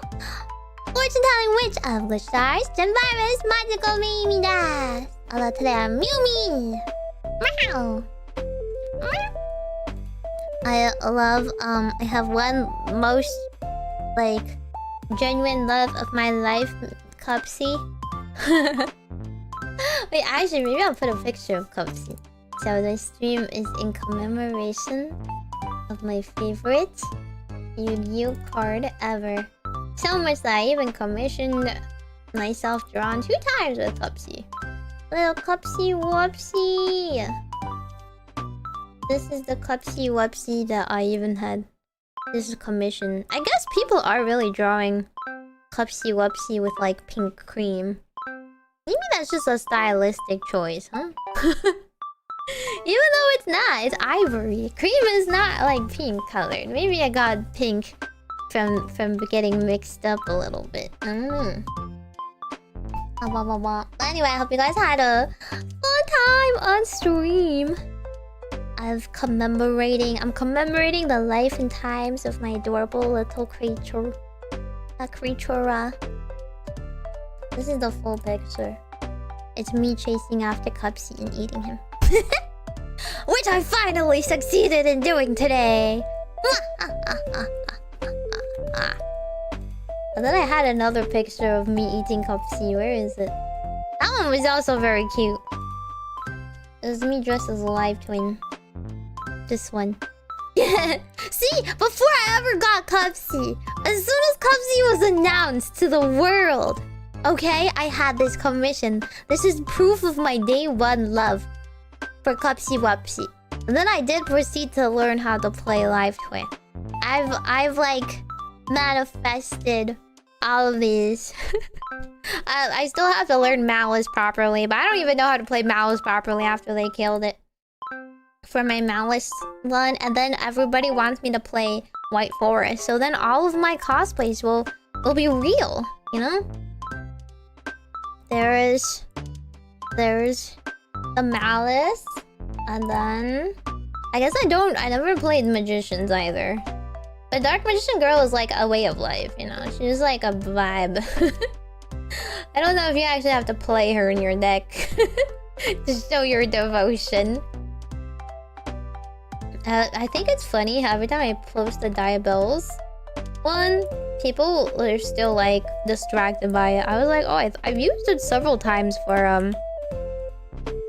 Speaker 1: Fortune telling witch of glitch stars, Gem virus, Majokko Meimi das. Although today I'm Mew. Meow. I love, I have one most, like, genuine love of my life, Cupsy. Wait, actually, maybe I'll put a picture of Cupsy. So the stream is in commemoration of my favorite Yu-Gi-Oh card ever. So much that I even commissioned myself drawn 2 times with Cupsy. Little Cupsy Whoopsy. This is the Cupsy Whoopsy that I even had. This is commission. I guess people are really drawing Cupsy Whoopsy with like pink cream. Maybe that's just a stylistic choice, huh? Even though it's not, it's ivory. Cream is not like pink colored. Maybe I got pink from getting mixed up a little bit. I don't know. Anyway, I hope you guys had a fun time on stream. I'm commemorating the life and times of my adorable little creature. This is the full picture. It's me chasing after Cupsy and eating him. Which I finally succeeded in doing today. And then I had another picture of me eating Cupsy. Where is it? That one was also very cute. It was me dressed as a live twin. This one. See, before I ever got Cupsy, as soon as Cupsy was announced to the world, okay, I had this commission. This is proof of my day one love for Cupsy Whoopsy. And then I did proceed to learn how to play live twin. I've like manifested all of these. I still have to learn Malice properly, but I don't even know how to play Malice properly after they killed it for my Malice one. And then everybody wants me to play White Forest, so then all of my cosplays will be real, you know? There's the Malice, and then I guess I never played Magicians either. But Dark Magician Girl is like a way of life, you know? She's like a vibe. I don't know if you actually have to play her in your deck to show your devotion. I think it's funny how every time I post the Diabells one, people are still like distracted by it. I was like, oh, I've used it several times for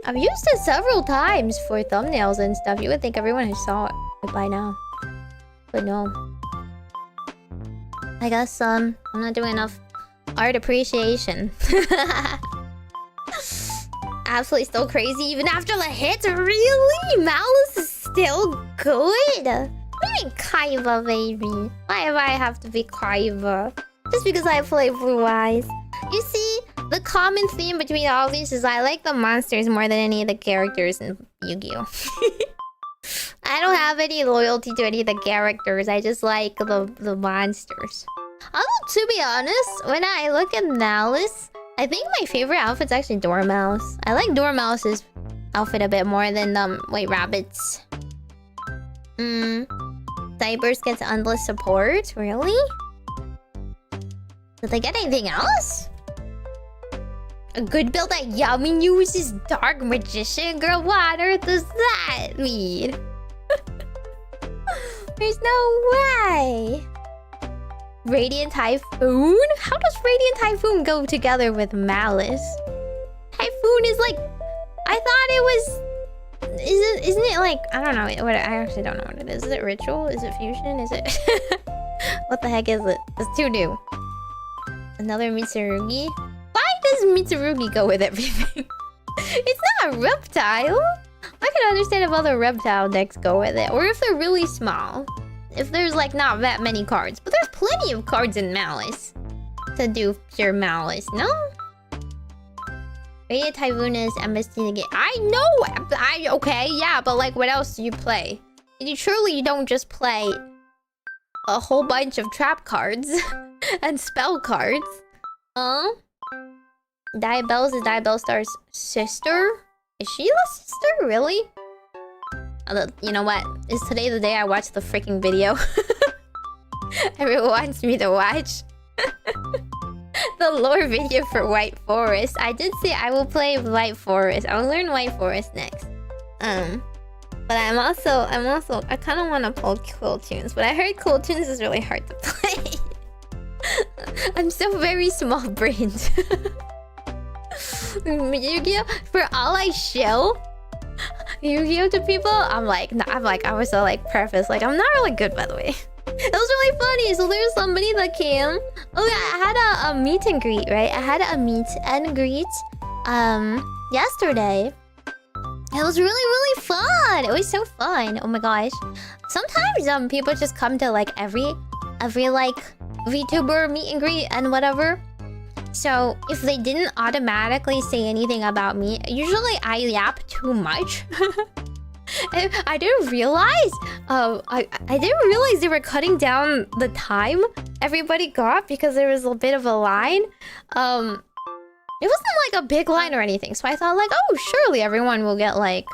Speaker 1: thumbnails and stuff. You would think everyone has saw it by now, but no. I guess I'm not doing enough art appreciation. Absolutely still crazy even after the hits. Really? Malice is still good? What do you mean Kaiba, baby? Why do I have to be Kaiba? Just because I play Blue Eyes. You see, the common theme between all these is I like the monsters more than any of the characters in Yu-Gi-Oh! I don't have any loyalty to any of the characters. I just like the monsters. Although, to be honest, when I look at Malice, I think my favorite outfit's actually Dormouse. I like Dormouse's outfit a bit more than White Rabbit's. Cybers gets endless support? Really? Did they get anything else? A good build that Yummy uses Dark Magician? Girl, what on earth does that mean? There's no way! Radiant Typhoon? How does Radiant Typhoon go together with Malice? Typhoon is like... I thought it was... Isn't it like... I don't know. I actually don't know what it is. Is it Ritual? Is it Fusion? Is it... What the heck is it? It's too new. Another Mitsurugi? Why does Mitsurugi go with everything? It's not a reptile! I can understand if other reptile decks go with it. Or if they're really small. If there's like not that many cards. But there's plenty of cards in Malice. To do pure Malice, no? Radiant Typhoon is MST in the game. I know! Okay, yeah, but like what else do you play? You truly don't just play a whole bunch of trap cards. And spell cards. Huh? Diabell's is Diabellstar's sister? Is she the sister? Really? You know what? Is today the day I watch the freaking video? Everyone wants me to watch. The lore video for White Forest. I did say I will play White Forest. I'll learn White Forest next. But I'm also I kind of want to pull Cool Tunes, but I heard Cool Tunes is really hard to play. I'm so very small-brained. Yu-Gi-Oh! For all I show Yu-Gi-Oh! To people, I was so like preface, like I'm not really good, by the way. It was really funny. So there's somebody that came. Oh yeah, I had a meet and greet, right? I had a meet and greet yesterday. It was really fun. It was so fun. Oh my gosh. Sometimes people just come to like every like VTuber meet and greet and whatever. So if they didn't automatically say anything about me, usually I yap too much. I didn't realize I didn't realize they were cutting down the time everybody got because there was a bit of a line. It wasn't like a big line or anything, so I thought like, oh, surely everyone will get like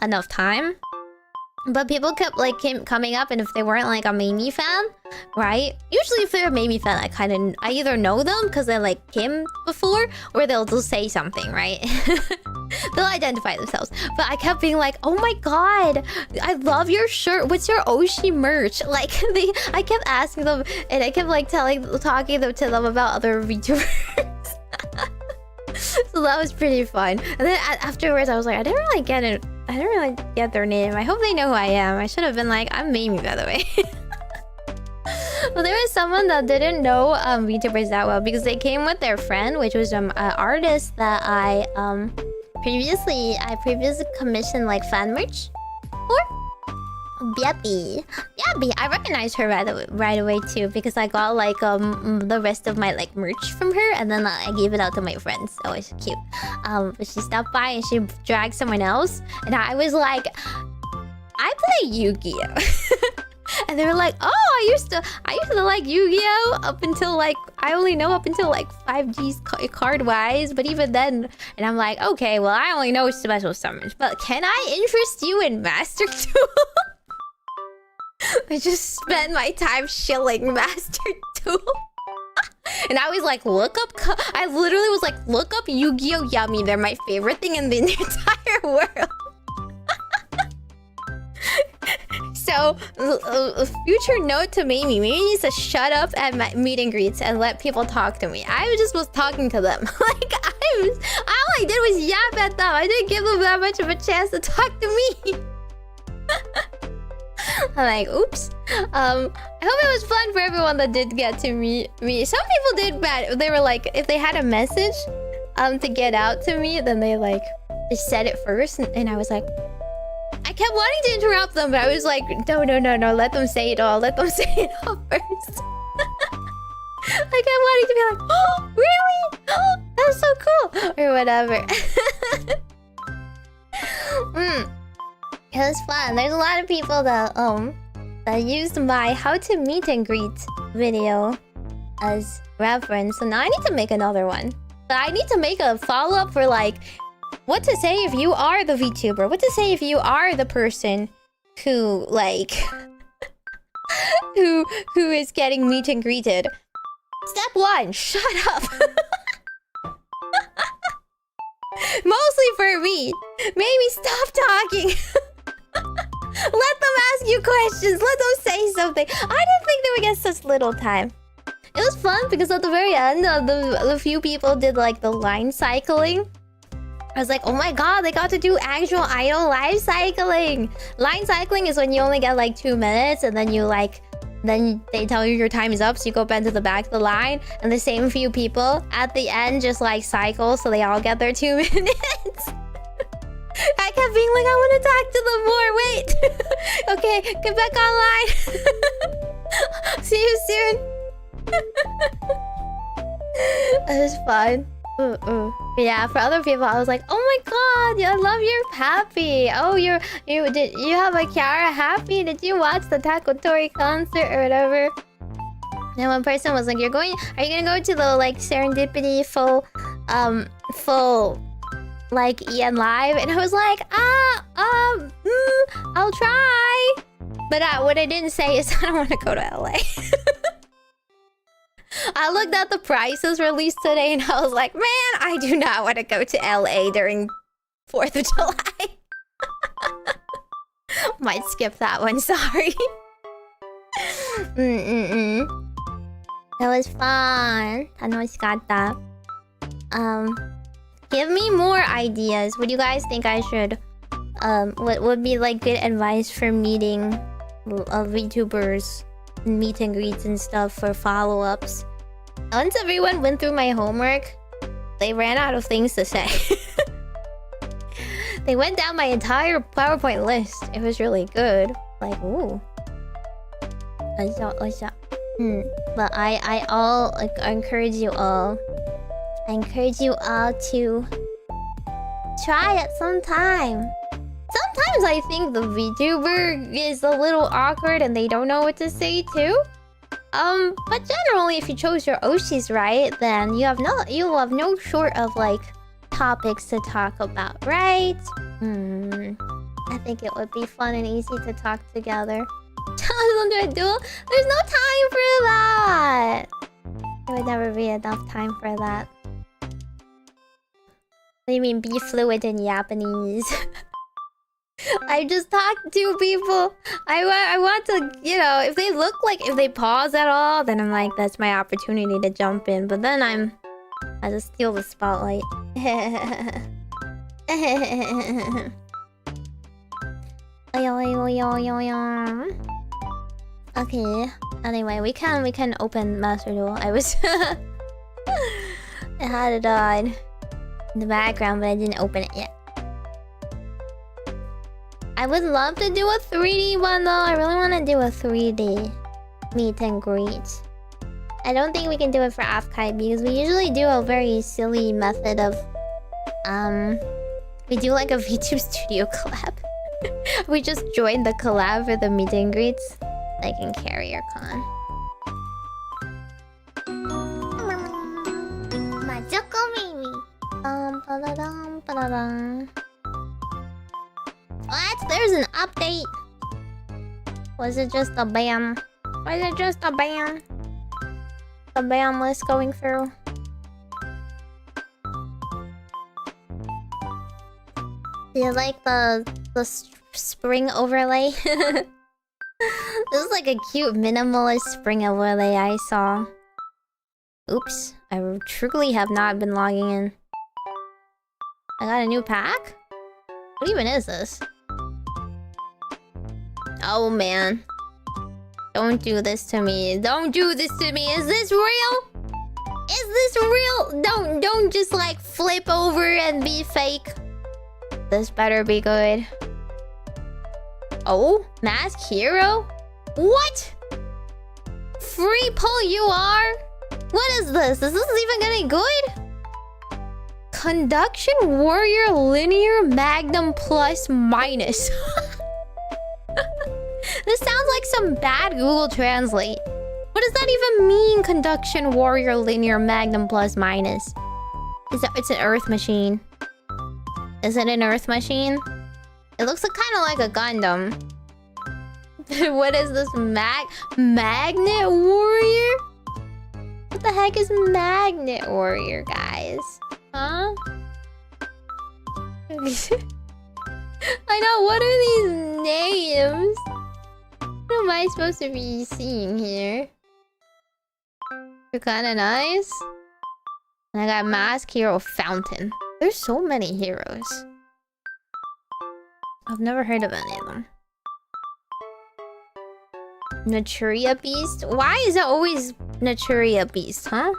Speaker 1: enough time. But people kept like coming up, and if they weren't like a Meimi fan, right? Usually if they're a Meimi fan, I either know them because they like came before, or they'll just say something, right? They'll identify themselves. But I kept being like, oh my god, I love your shirt. What's your Oshi merch? Like I kept asking them, and I kept like talking to them about other VTubers. So that was pretty fun. And then afterwards, I was like, I didn't really get it. I didn't really get their name. I hope they know who I am. I should have been like, I'm Meimi, by the way. Well, there was someone that didn't know VTubers that well because they came with their friend, which was an artist that I previously commissioned like fan merch for. Yappy. I recognized her right away too because I got like the rest of my like merch from her, and then I gave it out to my friends. So it's cute. But she stopped by and she dragged someone else, and I was like, I play Yu-Gi-Oh! And they were like, oh, I used to like Yu-Gi-Oh! Up until like I only know up until like 5G's card wise, but even then, and I'm like, okay, well I only know special summons, but can I interest you in Master Duel? I just spent my time shilling Master Duel. And I was like, I literally was like, look up Yu-Gi-Oh! Yummy. They're my favorite thing in the entire world. So, a future note to Meimi. Meimi needs to shut up at meet and greets and let people talk to me. I just was talking to them. Like, all I did was yap at them. I didn't give them that much of a chance to talk to me. I'm like, oops. I hope it was fun for everyone that did get to meet me. Some people did bad. They were like, if they had a message to get out to me, then they like just said it first, and I was like, I kept wanting to interrupt them, but I was like, no, let them say it all. Let them say it all first. I kept wanting to be like, oh, really? Oh, that's so cool, or whatever. It was fun. There's a lot of people that used my how to meet and greet video as reference, so now I need to make another one. But I need to make a follow-up for like what to say if you are the VTuber, what to say if you are the person who like who is getting meet and greeted. Step 1, shut up. Mostly for me. Maybe stop talking. Let them ask you questions. Let them say something. I didn't think they would get such little time. It was fun because at the very end, the few people did like the line cycling. I was like, oh my god, they got to do actual idol live cycling. Line cycling is when you only get like 2 minutes, and then you like, then they tell you your time is up, so you go back to the back of the line, and the same few people at the end just like cycle, so they all get their 2 minutes. I kept being like, I want to talk to them more. Wait. Okay, get back online. See you soon. It was fun. Yeah, for other people, I was like, oh my god, I love your happy. Oh, you have a Kiara happy? Did you watch the Takotori concert or whatever? And one person was like, are you gonna go to the like serendipity full like EN live? And I was like, I'll try. But what I didn't say is I don't want to go to LA. I looked at the prices released today and I was like, man, I do not want to go to LA during 4th of July. Might skip that one, sorry. It was fun. 楽しかった. Give me more ideas. What do you guys think I should... what would be like good advice for meeting VTubers, meet and greets and stuff for follow-ups? Once everyone went through my homework, they ran out of things to say. They went down my entire PowerPoint list. It was really good. Like, ooh. But I encourage you all. I encourage you all to try it sometime. Sometimes I think the VTuber is a little awkward and they don't know what to say too. But generally, if you chose your Oshis right, then you have no short of like topics to talk about, right? I think it would be fun and easy to talk together. Challenge under a duel? There's no time for that! There would never be enough time for that. What do you mean, be fluent in Japanese? I just talked to people. I want to, you know, if they pause at all, then I'm like, that's my opportunity to jump in. But then I just steal the spotlight. Okay. Anyway, we can open Master Duel. I had it on in the background, but I didn't open it yet. I would love to do a 3D one though. I really want to do a 3D meet and greet. I don't think we can do it for Afkai because we usually do a very silly method of we do like a VTube Studio collab. We just join the collab for the meet and greets, like in Carrier Con. Majokko Meimi. What? There's an update. Was it just a ban? Was it just a ban? The ban list going through. Do you like the spring overlay? This is like a cute minimalist spring overlay I saw. Oops, I truly have not been logging in. I got a new pack? What even is this? Oh man. Don't do this to me. Don't do this to me. Is this real? Is this real? Don't just like flip over and be fake. This better be good. Oh, mask hero? What? Free pull you are? What is this? Is this even getting good? Conduction warrior linear magnum plus minus. This sounds like some bad Google Translate. What does that even mean? Conduction warrior linear magnum plus minus. It's an earth machine. Is it an earth machine? It looks kind of like a Gundam. What is this magnet warrior? What the heck is magnet warrior, guys? Huh? I know, what are these names? What am I supposed to be seeing here? You're kinda nice. And I got mask hero fountain. There's so many heroes. I've never heard of any of them. Naturia beast? Why is it always Naturia beast, huh?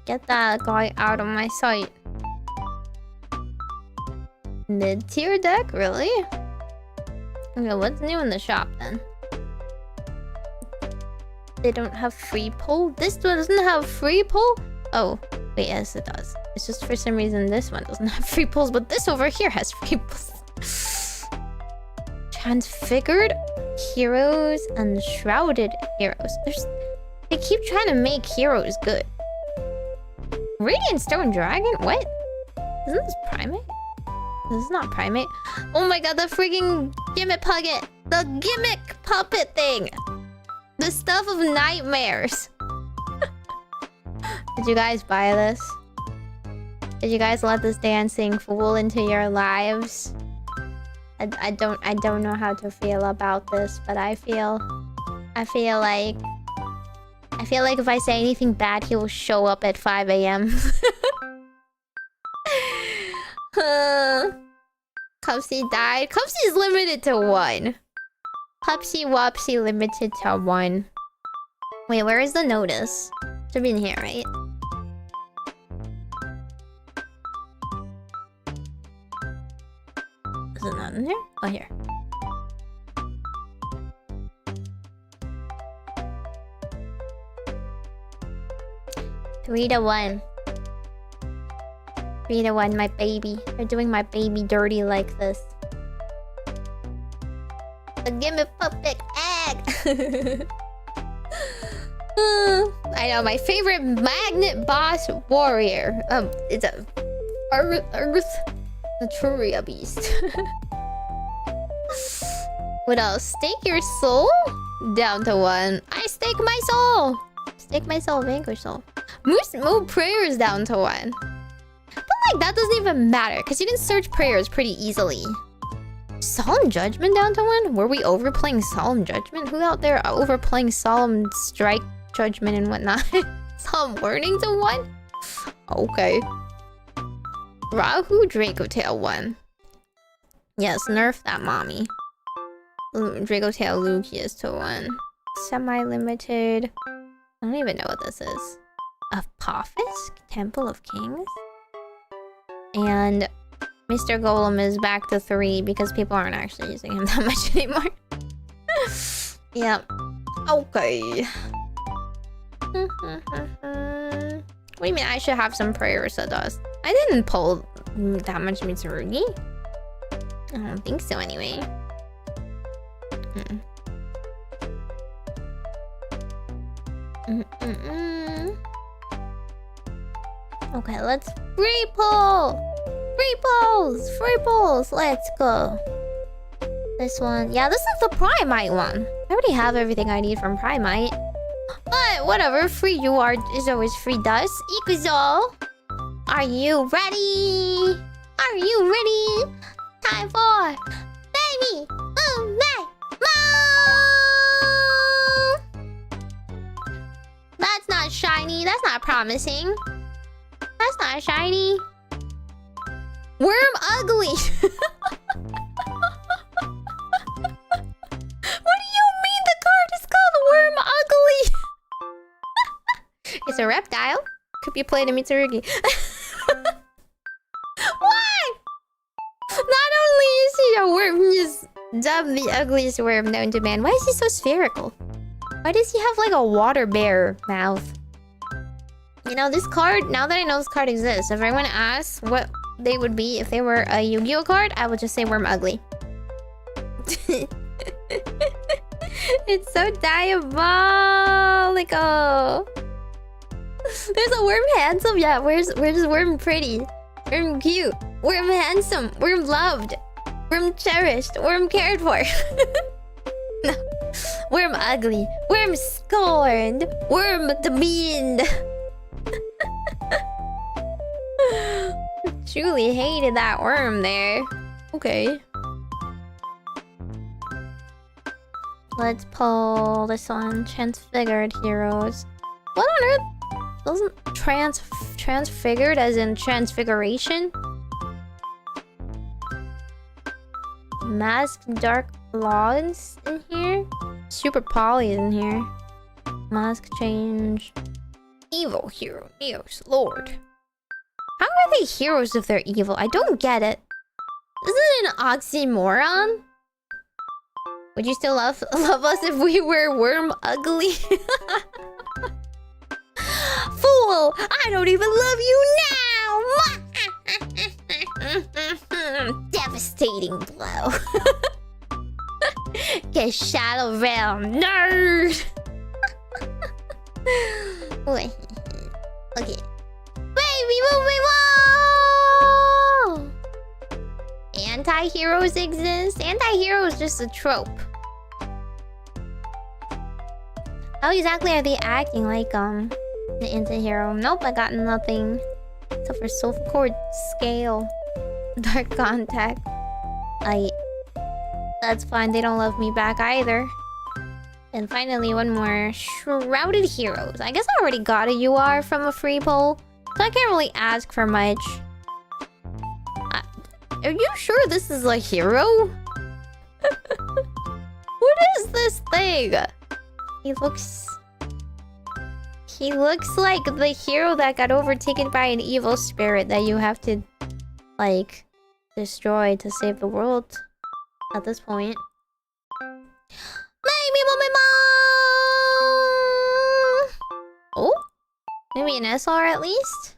Speaker 1: Get that guy out of my sight. Mid-tier deck? Really? Okay, what's new in the shop then? They don't have free pull? This doesn't have free pull? Oh, wait, yes it does. It's just for some reason this one doesn't have free pulls, but this over here has free pulls. Transfigured heroes and shrouded heroes. They keep trying to make heroes good. Radiant Stone Dragon? What? Isn't this Primate? This is not Primate. Oh my god, the freaking gimmick puppet. The gimmick puppet thing. The stuff of nightmares. Did you guys buy this? Did you guys let this dancing fool into your lives? I don't know how to feel about this, but I feel like if I say anything bad, he will show up at 5 AM. Cupsy died. Cupsy is limited to 1. Cupsy Whoopsy limited to 1. Wait, where is the notice? Should be in here, right? Is it not in here? Oh, here. Three to 1. 3 to 1, my baby. They're doing my baby dirty like this. The gimme puppet egg. I know, my favorite magnet boss warrior. It's a Earth Naturia beast. What else? Stake your soul? Down to 1. I stake my soul. Stake my soul, vanquish soul. Move prayers down to 1. But like, that doesn't even matter, because you can search prayers pretty easily. Solemn Judgment down to 1? Were we overplaying Solemn Judgment? Who out there are overplaying Solemn Strike, Judgment, and whatnot? Solemn Warning to 1? Okay. Rahu Draco Tail 1. Yes, nerf that mommy. Draco Tail Lucius to 1. Semi-limited. I don't even know what this is. Apophis? Temple of Kings? And Mr. Golem is back to 3 because people aren't actually using him that much anymore. Yep. Okay. What do you mean I should have some prayers, Dust? I didn't pull that much Mitsurugi. I don't think so anyway. Okay, let's free pull! Free pulls! Free pulls! Let's go. This one. Yeah, this is the Primite one. I already have everything I need from Primite. But whatever, free you are is always free dust. Yugioh! Are you ready? Are you ready? Time for Meimi! That's not shiny. That's not promising. That's not shiny. Worm ugly. What do you a reptile. Could be played in Mitsurugi. Why? Not only is he a worm, he's dubbed the ugliest worm known to man. Why is he so spherical? Why does he have like a water bear mouth? You know, this card, now that I know this card exists, if anyone asks what they would be if they were a Yu-Gi-Oh card, I would just say worm ugly. It's so diabolical. There's a worm handsome. Yeah, where's worm pretty? Worm cute. Worm handsome. Worm loved. Worm cherished. Worm cared for. No. Worm ugly. Worm scorned. Worm demeaned. Truly hated that worm there. Okay. Let's pull this one. Transfigured heroes. What on earth? Doesn't transfigured as in transfiguration? Masked dark blondes in here? Super poly in here. Mask change. Evil hero. Neos Lord. How are they heroes if they're evil? I don't get it. Isn't it an oxymoron? Would you still love us if we were worm ugly? Fool! I don't even love you now! Devastating blow. Get Shadow Realm, nerd! Wait. Okay. Baby, moving on! Anti-heroes exist? Anti-hero is just a trope. How exactly are they acting like, the anti-hero? Nope, I got nothing. Except for Soulful Cord, Scale, Dark Contact. That's fine, they don't love me back either. And finally, one more. Shrouded Heroes. I guess I already got a UR from a free poll, so I can't really ask for much. Are you sure this is a hero? What is this thing? He looks like the hero that got overtaken by an evil spirit that you have to, like, destroy to save the world at this point. Oh? Maybe an SR at least?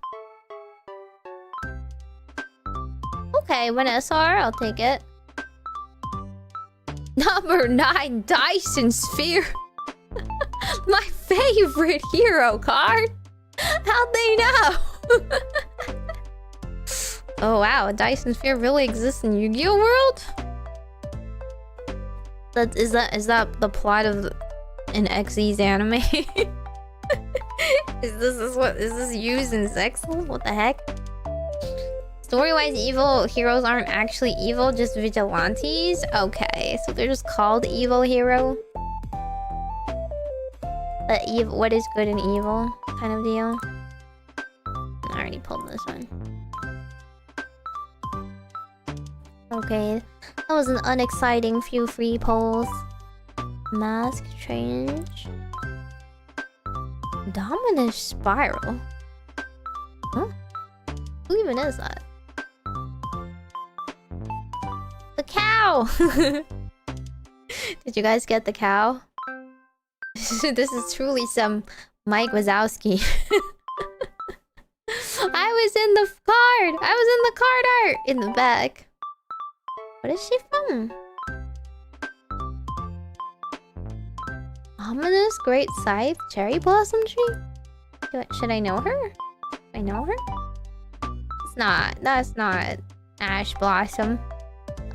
Speaker 1: Okay, one SR, I'll take it. Number 9, Dyson Sphere. My favorite hero card. How'd they know? Oh wow, a Dyson Sphere really exists in Yu-Gi-Oh world? Is that the plot of an XE's anime? Is this used in Zexal? What the heck? Story-wise, evil heroes aren't actually evil, just vigilantes? Okay, so they're just called evil hero. But evil, what is good and evil kind of deal? I already pulled this one. Okay, that was an unexciting few free polls. Mask change. Dominus Spiral? Huh? Who even is that? The cow! Did you guys get the cow? This is truly some Mike Wazowski. I was in the card! I was in the card art! In the back. What is she from? Ominous Great Scythe? Cherry Blossom Tree? Should I know her? Do I know her? It's not. That's not Ash Blossom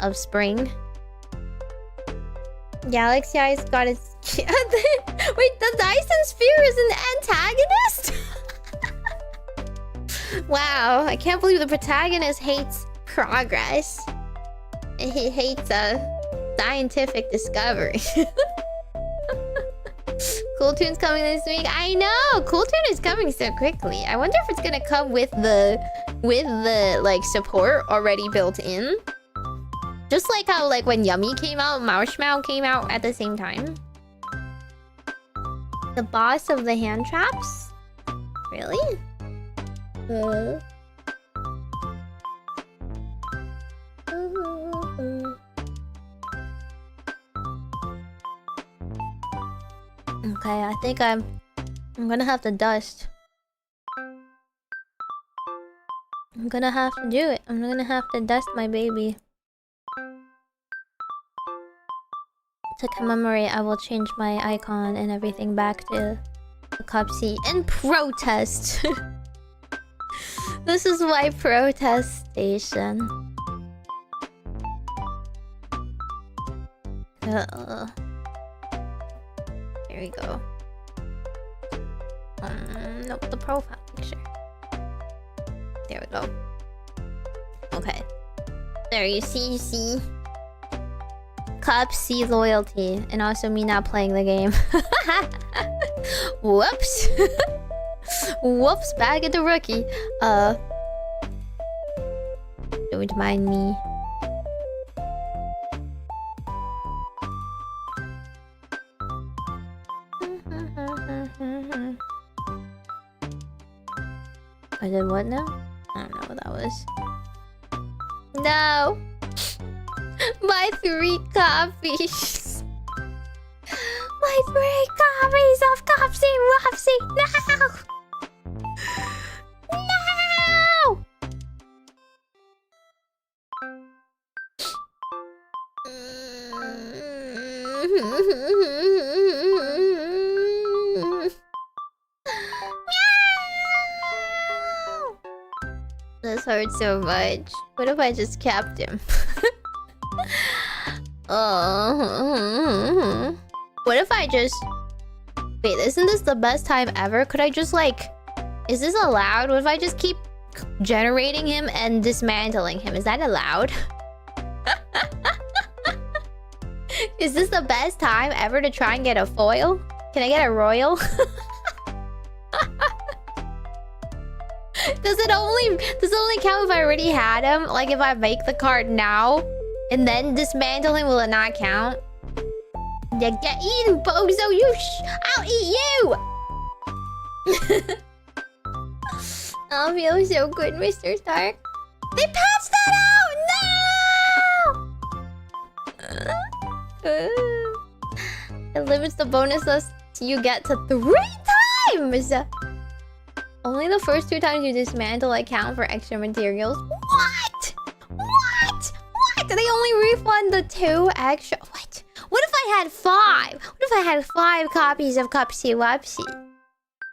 Speaker 1: of Spring. Galaxy Eyes got its... Wait, the Dyson Sphere is an antagonist? Wow, I can't believe the protagonist hates progress. He hates scientific discovery. Cool Tune's coming this week. I know! Cool Tune is coming so quickly. I wonder if it's gonna come with the like support already built in. Just like how like when Yummy came out, Marshmallow came out at the same time. The boss of the hand traps? Really? Okay, I think I'm gonna have to dust. I'm gonna have to do it. I'm gonna have to dust my baby. To commemorate, I will change my icon and everything back to the Cupsy in protest. This is my protest station. There we go. Nope, the profile picture. There we go. Okay. There, you see. Cupsy loyalty. And also me not playing the game. Whoops. Whoops, back at the rookie. Don't mind me. I did what now? I don't know what that was. No! My 3 copies! My 3 copies of Cupsy Whoopsy! No! No! This hurts so much. What if I just kept him? What if I just... Wait, isn't this the best time ever? Could I just like... Is this allowed? What if I just keep generating him and dismantling him? Is that allowed? Is this the best time ever to try and get a foil? Can I get a royal? Does it only count if I already had him? Like if I make the card now and then dismantling, will it not count? Yeah, get eaten, bozo! I'll eat you! I'll feel so good, Mr. Stark. They patched that out! No! It limits the bonuses you get to 3 times! Only the first 2 times you dismantle account for extra materials. What? What? What? They only refund the 2 extra... What? What if I had 5? What if I had 5 copies of Cupsy Whoopsy?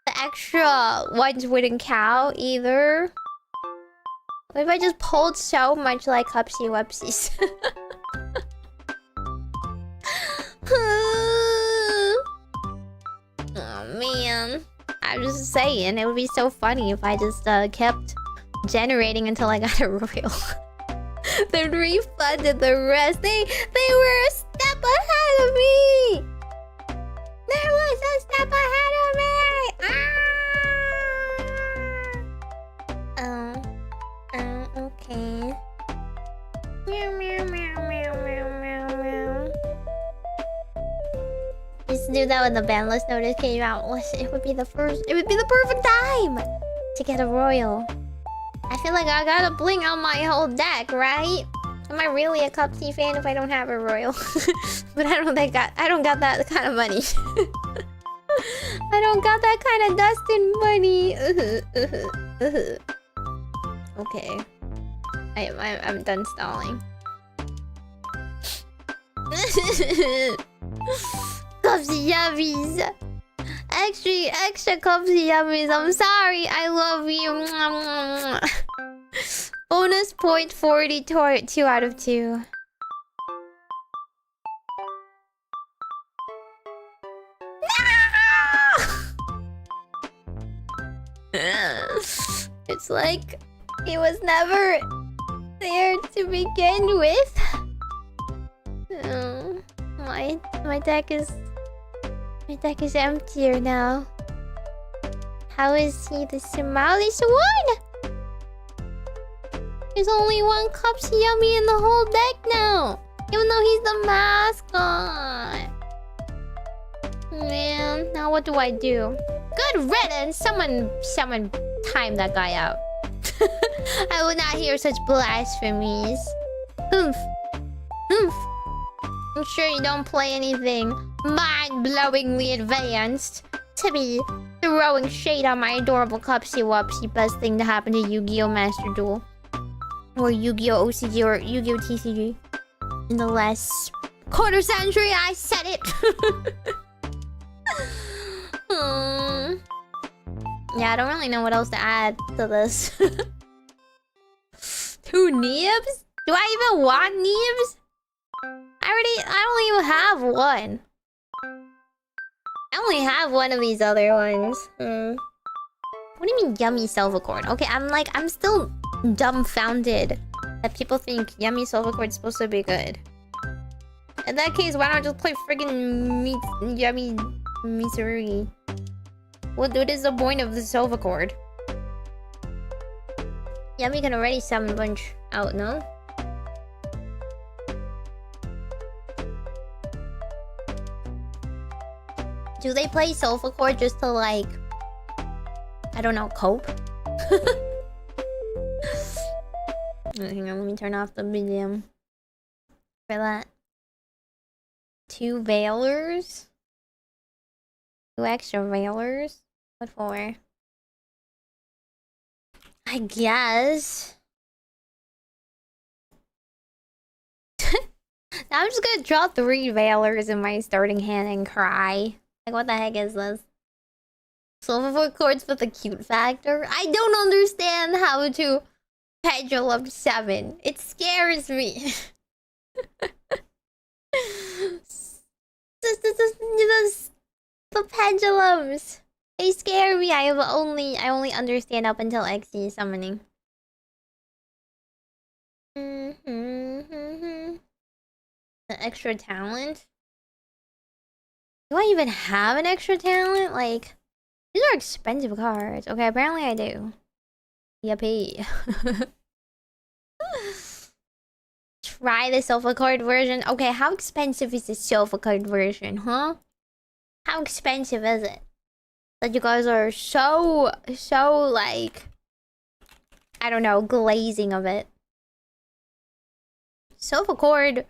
Speaker 1: The extra ones wouldn't count either. What if I just pulled so much like Cupsy Whoopsies? Oh man. I'm just saying, it would be so funny if I just kept generating until I got a royal. Then refunded the rest. They were a step ahead of me. There was a step ahead of me. Okay. Meow meow meow meow meow meow meow. Just do that when the ban list notice came out. It would be the perfect time to get a royal. I feel like I gotta bling out my whole deck, right? Am I really a Cupsy fan if I don't have a royal? But I don't got that kind of money. I don't got that kind of Dustin money. Okay. I'm done stalling. Cupsy yummies. Extra Cupsy yummies. I'm sorry. I love you. Bonus point 2 out of 2. No! It's like he was never there to begin with. Oh, my deck is emptier now. How is he the smallest one? There's only 1 Cupsy Yummy in the whole deck now. Even though he's the mascot. Man, now what do I do? Good riddance! Someone time that guy out. I would not hear such blasphemies. Oomph. Oomph. I'm sure you don't play anything mind-blowingly advanced to be throwing shade on my adorable Cupsy Whoopsy. Best thing to happen to Yu-Gi-Oh! Master Duel. Or Yu-Gi-Oh! OCG or Yu-Gi-Oh! TCG. In the last quarter century, I said it! Yeah, I don't really know what else to add to this. 2 Neebs? Do I even want Neebs? I don't even have one. I only have one of these other ones. What do you mean yummy Silvercord? Okay, I'm still dumbfounded that people think yummy Silvercord is supposed to be good. In that case, why not just play friggin' yummy Missouri? What is the point of the Silvercord? Yummy can already summon a bunch out, no? Do they play Silvercord just to, like, I don't know, cope? Hang on, let me turn off the BGM for that. 2 Veilers? 2 extra Veilers? What for? I guess. I'm just gonna draw 3 Veilers in my starting hand and cry. Like, what the heck is this? Silvercords with a cute factor? I don't understand how to pendulum 7. It scares me. The pendulums. They scare me. I only understand up until XC summoning. The extra talent? Do I even have an extra talent? Like, these are expensive cards. Okay, apparently I do. Yappy. Try the silver card version. Okay, how expensive is the silver card version, huh? How expensive is it? That you guys are so like, I don't know, glazing of it. Silver cord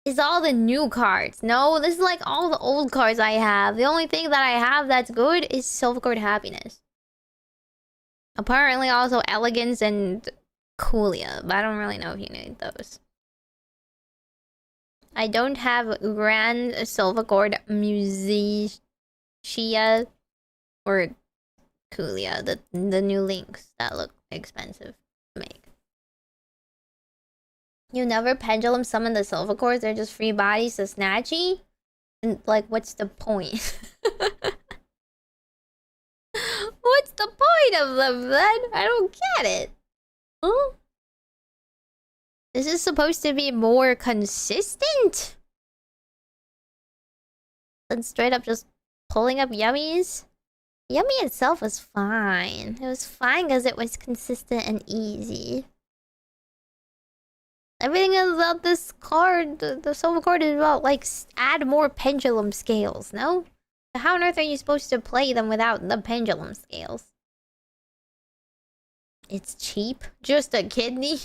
Speaker 1: is all the new cards. No, this is like all the old cards I have. The only thing that I have that's good is silver cord happiness. Apparently also elegance and coolia, but I don't really know if you need those. I don't have grand silver cord musicia or coolia, the new links that look expensive to make. You never pendulum summon the silver cords, they're just free bodies to snatchy? And like, what's the point? What's the point of them then? I don't get it. Huh? This is supposed to be more consistent than straight up just pulling up yummies. Yummy itself was fine. It was fine because it was consistent and easy. Everything about this card, the silver card, is about, like, add more pendulum scales, no? How on earth are you supposed to play them without the pendulum scales? It's cheap? Just a kidney?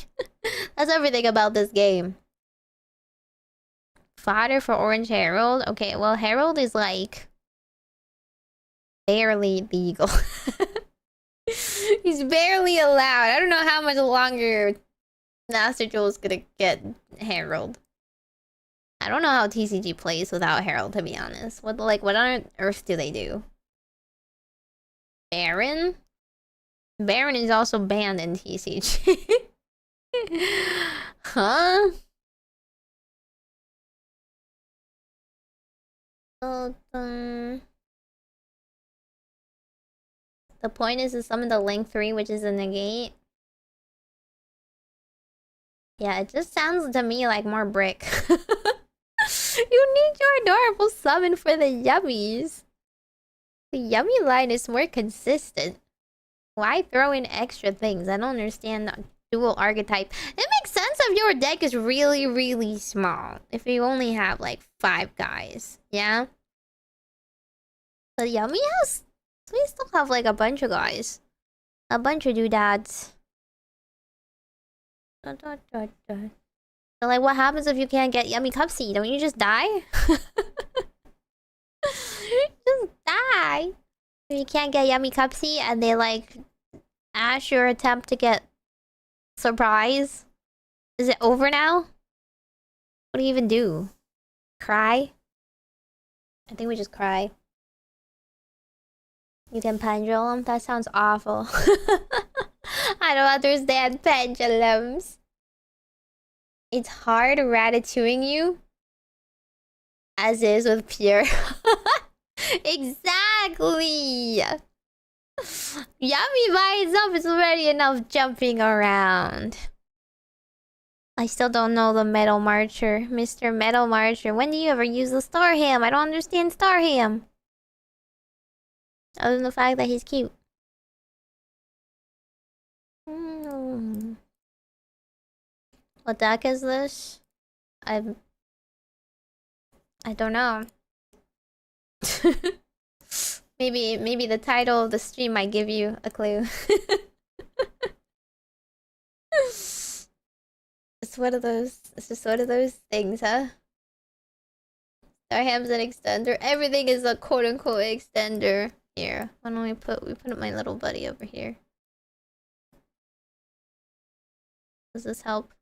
Speaker 1: That's everything about this game. Fodder for Orange Herald? Okay, well, Herald is, like, barely legal. He's barely allowed. I don't know how much longer Master Duel is gonna get Herald. I don't know how TCG plays without Herald, to be honest. What on earth do they do? Baron? Baron is also banned in TCG. Huh? The point is to summon the Link 3, which is a negate. Yeah, it just sounds to me like more brick. You need your adorable summon for the yummies. The yummy line is more consistent. Why throw in extra things? I don't understand the dual archetype. It makes sense if your deck is really, really small. If you only have like 5 guys, yeah? The yummy has We still have like a bunch of guys. A bunch of doodads. So like, what happens if you can't get Yummy Cupsy? Don't you just die? Just die. If you can't get Yummy Cupsy and they like ash your attempt to get surprise. Is it over now? What do you even do? Cry? I think we just cry. You can pendulum? That sounds awful. I don't understand pendulums. It's hard ratatouing you. As is with pure. Exactly! Yummy by itself is already enough jumping around. I still don't know the Metal Marcher. Mr. Metal Marcher. When do you ever use the Star Ham? I don't understand Star Ham. Other than the fact that he's cute. What deck is this? I don't know. Maybe the title of the stream might give you a clue. It's one of those. It's just one of those things, huh? Starham's an extender. Everything is a quote-unquote extender. Here, why don't we put my little buddy over here? Does this help?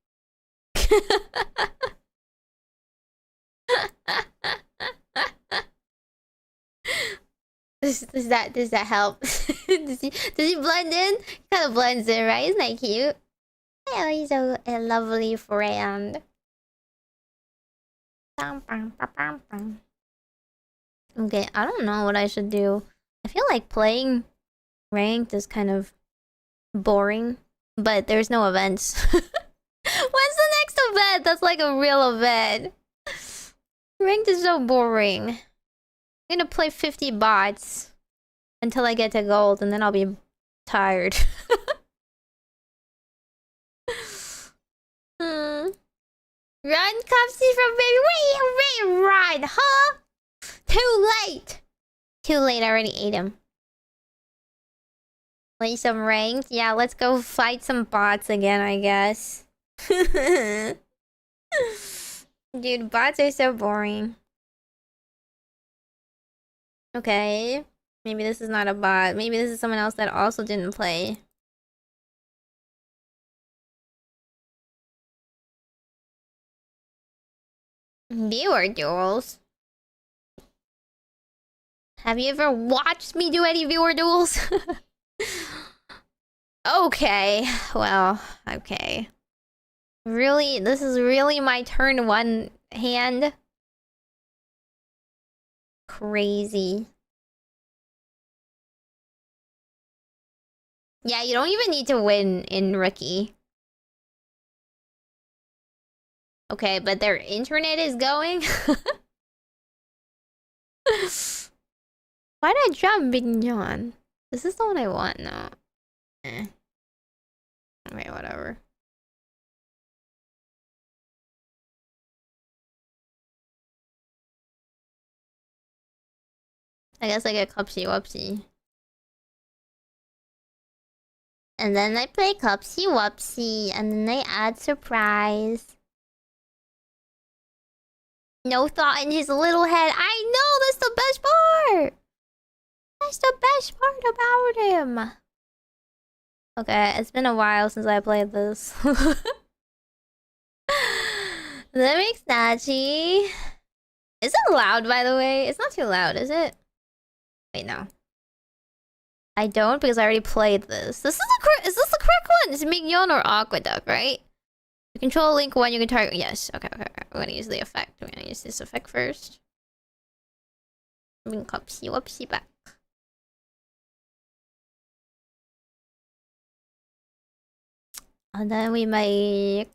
Speaker 1: Does that help? does he blend in? Kind of blends in, right? Isn't that cute? Oh, he's a lovely friend. Okay, I don't know what I should do. I feel like playing ranked is kind of boring, but there's no events. When's the next event? That's like a real event. Ranked is so boring. I'm gonna play 50 bots until I get to gold, and then I'll be tired. Run, Cupsy, from baby. Wait, run, huh? Too late. Too late, I already ate him. Play some ranked? Yeah, let's go fight some bots again, I guess. Dude, bots are so boring. Okay. Maybe this is not a bot. Maybe this is someone else that also didn't play. Viewer duels? Have you ever watched me do any viewer duels? Okay. Well, okay. Really? This is really my turn one hand? Crazy. Yeah, you don't even need to win in Rookie. Okay, but their internet is going? Why did I jump Big John? Is this the one I want? No. Eh. Okay, whatever. I guess I get Cupsy Whoopsy. And then I play Cupsy Whoopsy, and then they add surprise. No thought in his little head. I know, that's the best part! That's the best part about him! Okay, it's been a while since I played this. That makes Nachi. Is it loud, by the way? It's not too loud, is it? Wait, no. I don't, because I already played this. Is this the correct one? It's Mignon or Aqueduct, right? You control link one, you can target. Yes, okay. We're gonna use the effect. We're gonna use this effect first. Bring Cupsy Whoopsy back. And then we make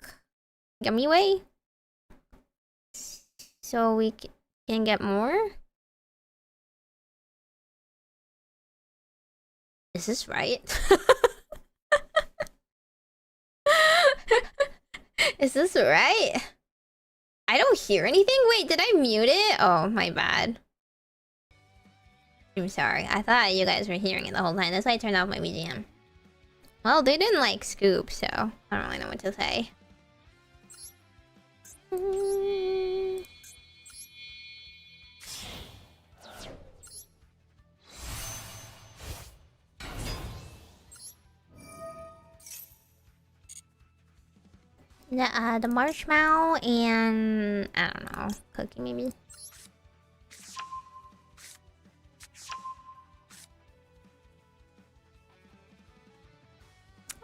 Speaker 1: Yummy Way. So we can get more. Is this right? Is this right? I don't hear anything? Wait, did I mute it? Oh, my bad. I'm sorry. I thought you guys were hearing it the whole time. That's why I turned off my BGM. Well, they didn't like Scoop, so I don't really know what to say. The marshmallow and I don't know, cookie maybe.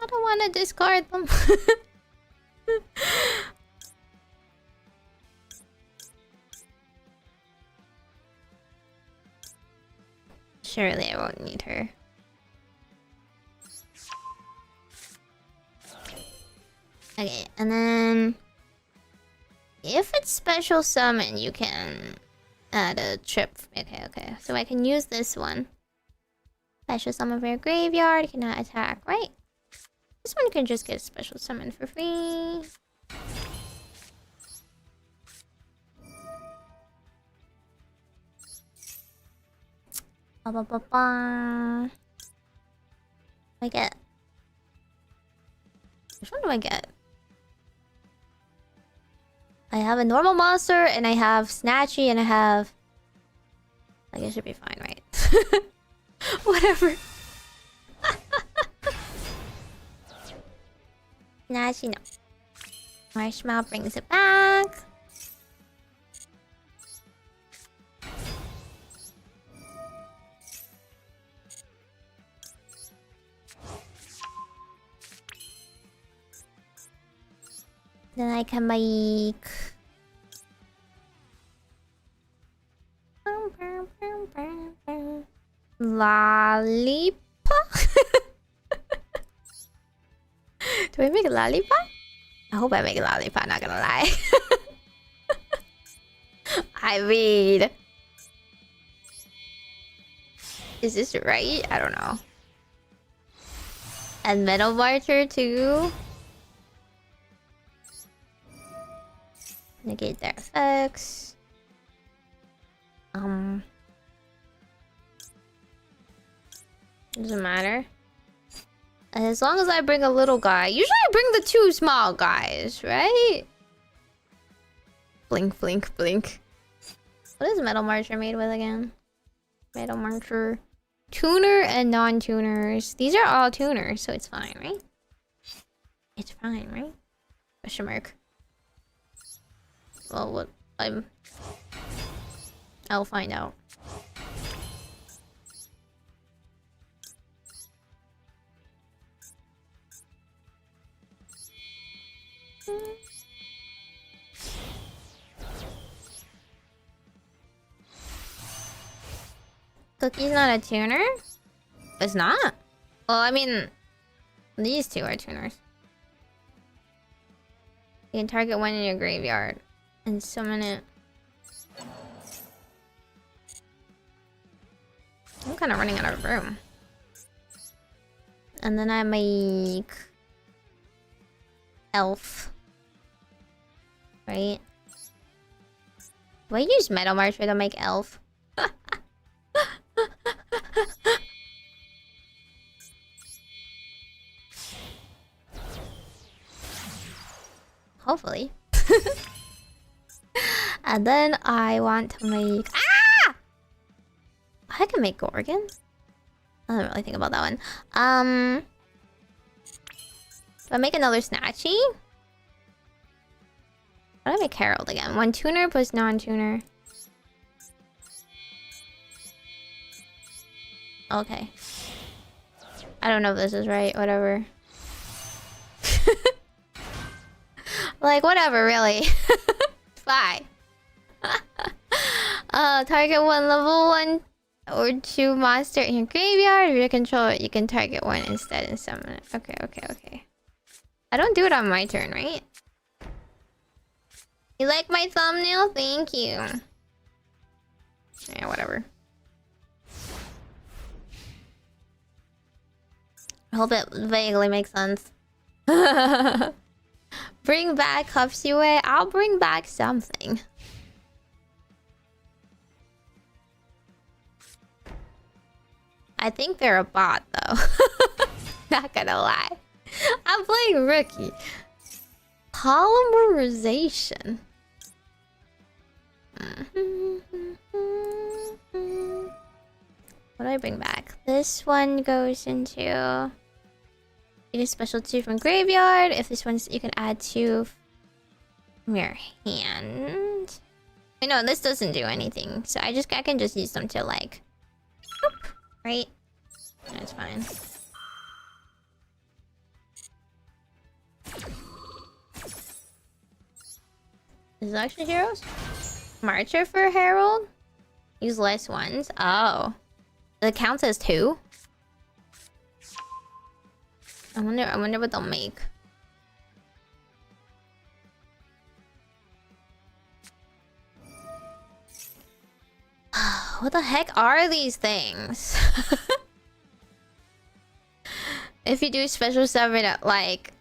Speaker 1: I don't want to discard them. Surely I won't need her. Okay, and then if it's special summon, you can add a trip. Okay. So I can use this one. Special summon for your graveyard. You cannot attack, right? This one you can just get special summon for free. What do I get? Which one do I get? I have a normal monster, and I have Snatchy, and I have... Like, it should be fine, right? Whatever. Snatchy, no. Marshmallow brings it back. Then I can make... Lollipop? Do I make a lollipop? I hope I make a lollipop, not gonna lie. I mean... Is this right? I don't know. And Metal Marcher too? Negate their effects. Doesn't matter. As long as I bring a little guy. Usually I bring the two small guys, right? Blink, blink, blink. What is Metal Marcher made with again? Metal Marcher. Tuner and non-tuners. These are all tuners, so it's fine, right? It's fine, right? Question mark. Well, what I'll find out. Cookie's not a tuner? It's not? Well, I mean, these two are tuners. You can target one in your graveyard and summon it. I'm kind of running out of room. And then I make... Elf. Right? Do I use Metal Marcher to make Elf? Hopefully. And then I want to make... Ah! I can make Gorgon. I didn't really think about that one. Do I make another Snatchy? How do I make Herald again? One tuner plus non-tuner. Okay. I don't know if this is right. Whatever. Like, whatever, really. Fine. Target one level 1 or 2 monster in your graveyard. If you control it, you can target one instead and summon it. Okay. I don't do it on my turn, right? You like my thumbnail? Thank you. Yeah, whatever. I hope it vaguely makes sense. Bring back Cupsy Way. I'll bring back something. I think they're a bot though. Not gonna lie. I'm playing rookie. Polymerization. What do I bring back? This one goes into... It is special 2 from graveyard. If this one's... You can add 2 from your hand. Wait, no, this doesn't do anything. So I can just use them to like... Whoop, right? That's fine. Is it actually heroes? Marcher for Herald? Use less ones. Oh. It counts as 2? I wonder what they'll make. What the heck are these things? If you do special summon at like...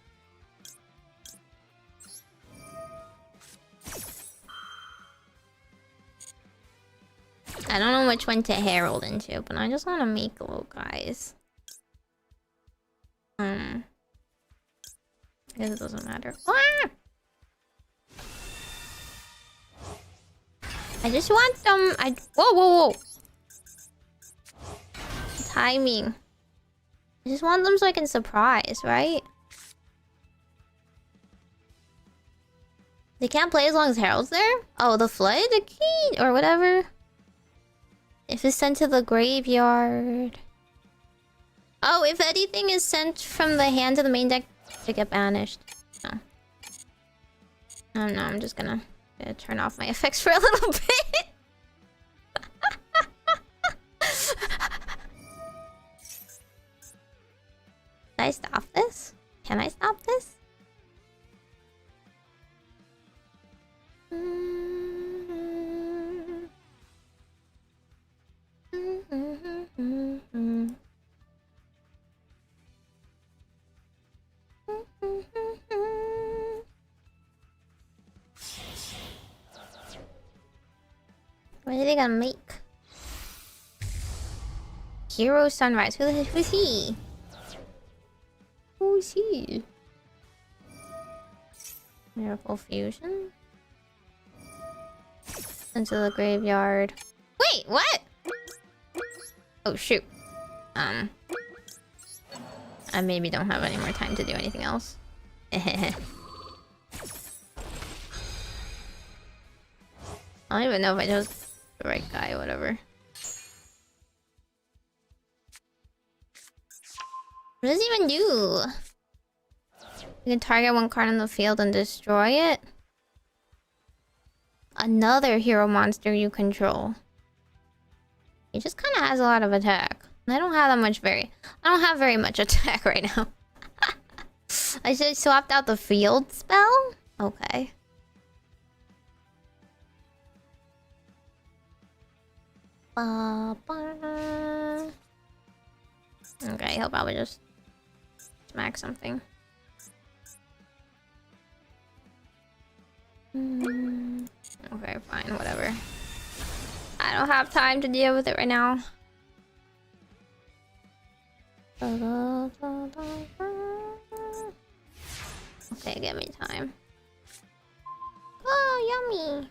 Speaker 1: I don't know which one to herald into, but I just want to make little guys. I guess it doesn't matter. Ah! I just want them. Whoa, whoa, whoa! Timing. I just want them so I can surprise, right? They can't play as long as Herald's there? Oh, the flood? The key? Or whatever. If it's sent to the graveyard. Oh, if anything is sent from the hand to the main deck, to get banished. No. Oh no, I'm just gonna turn off my effects for a little bit. Can I stop this? Can I stop this? What are they gonna make? Hero Sunrise. Who's he? Who's he? Miracle Fusion? Into the graveyard. Wait, what? Oh shoot. I maybe don't have any more time to do anything else. I don't even know if I chose the right guy, whatever. What does it even do? You can target one card on the field and destroy it. Another hero monster you control. He just kind of has a lot of attack. I don't have that much I don't have very much attack right now. I should swapped out the field spell? Okay. Okay, he'll probably just smack something. Okay, fine, whatever. I don't have time to deal with it right now. Okay, give me time. Oh, yummy!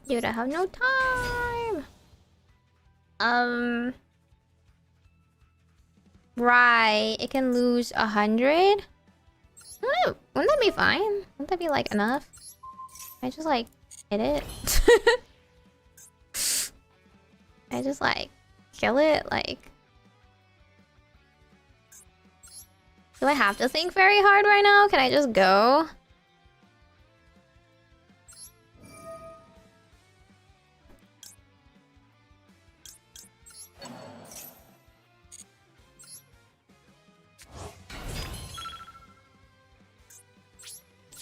Speaker 1: Dude, I have no time! Right, it can lose 100? Wouldn't that be fine? Wouldn't that be, like, enough? I just, like, hit it. I just, like, kill it, like... Do I have to think very hard right now? Can I just go?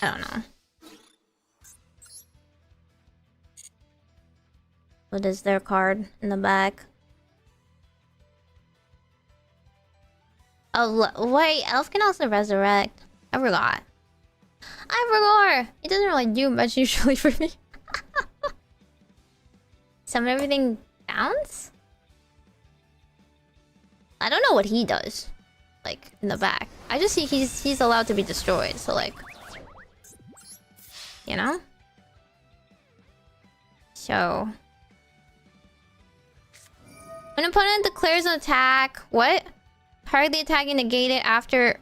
Speaker 1: I don't know. What is their card in the back? Oh, wait, Elf can also resurrect. I forgot. I forgot. It doesn't really do much usually for me. Summon everything bounce? I don't know what he does. Like, in the back. I just see he's allowed to be destroyed, so like... You know? So... When an opponent declares an attack... What? Target the attack and negate it after...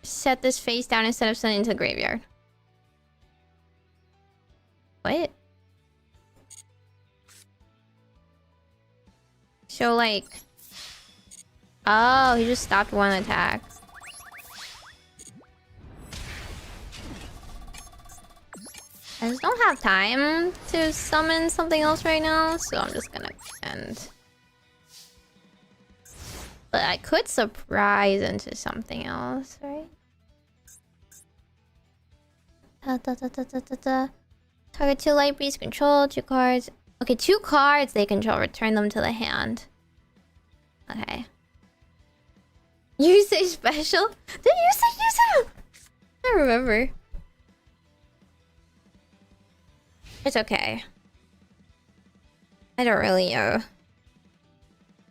Speaker 1: Set this face down instead of sending it to the graveyard. What? So like... Oh, he just stopped one attack. I just don't have time to summon something else right now, so I'm just gonna end. But I could surprise into something else, right? Target 2 light beasts, control 2 cards. Okay, 2 cards they control, return them to the hand. Okay. You say special? Did you say use him? I don't remember. It's okay. I don't really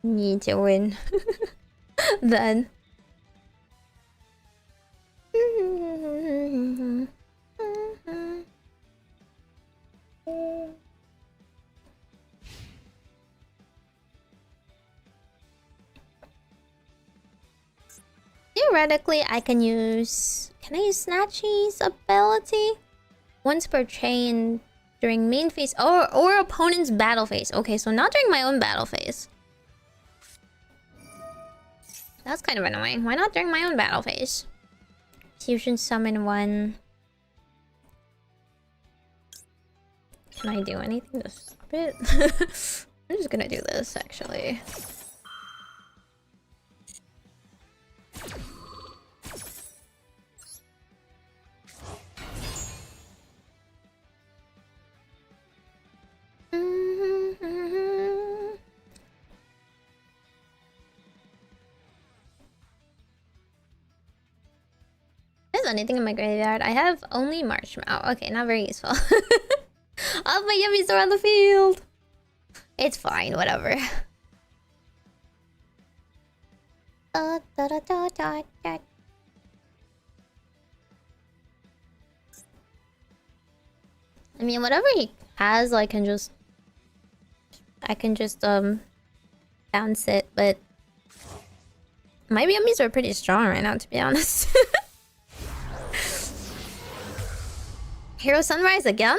Speaker 1: need to win. Then. Theoretically, I can use... Can I use Snatchy's ability? Once per chain during main phase or opponent's battle phase. Okay, so not during my own battle phase. That's kind of annoying. Why not during my own battle phase? Fusion summon 1. Can I do anything to stop it? I'm just gonna do this, actually. There's anything in my graveyard. I have only Marshmallow. Okay, not very useful. All my yummies are on the field. It's fine, whatever. I mean, whatever he has, I can just bounce it, but my yummies are pretty strong right now, to be honest. Hero Sunrise again?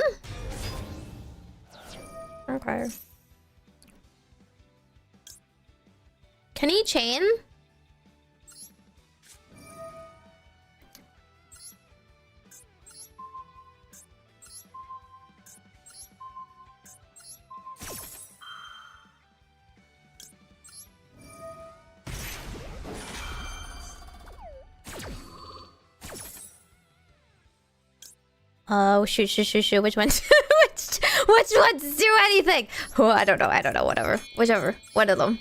Speaker 1: Okay. Can he chain? Oh, shoot. Which ones? which ones do anything? Oh, I don't know. Whatever. Whichever. One of them.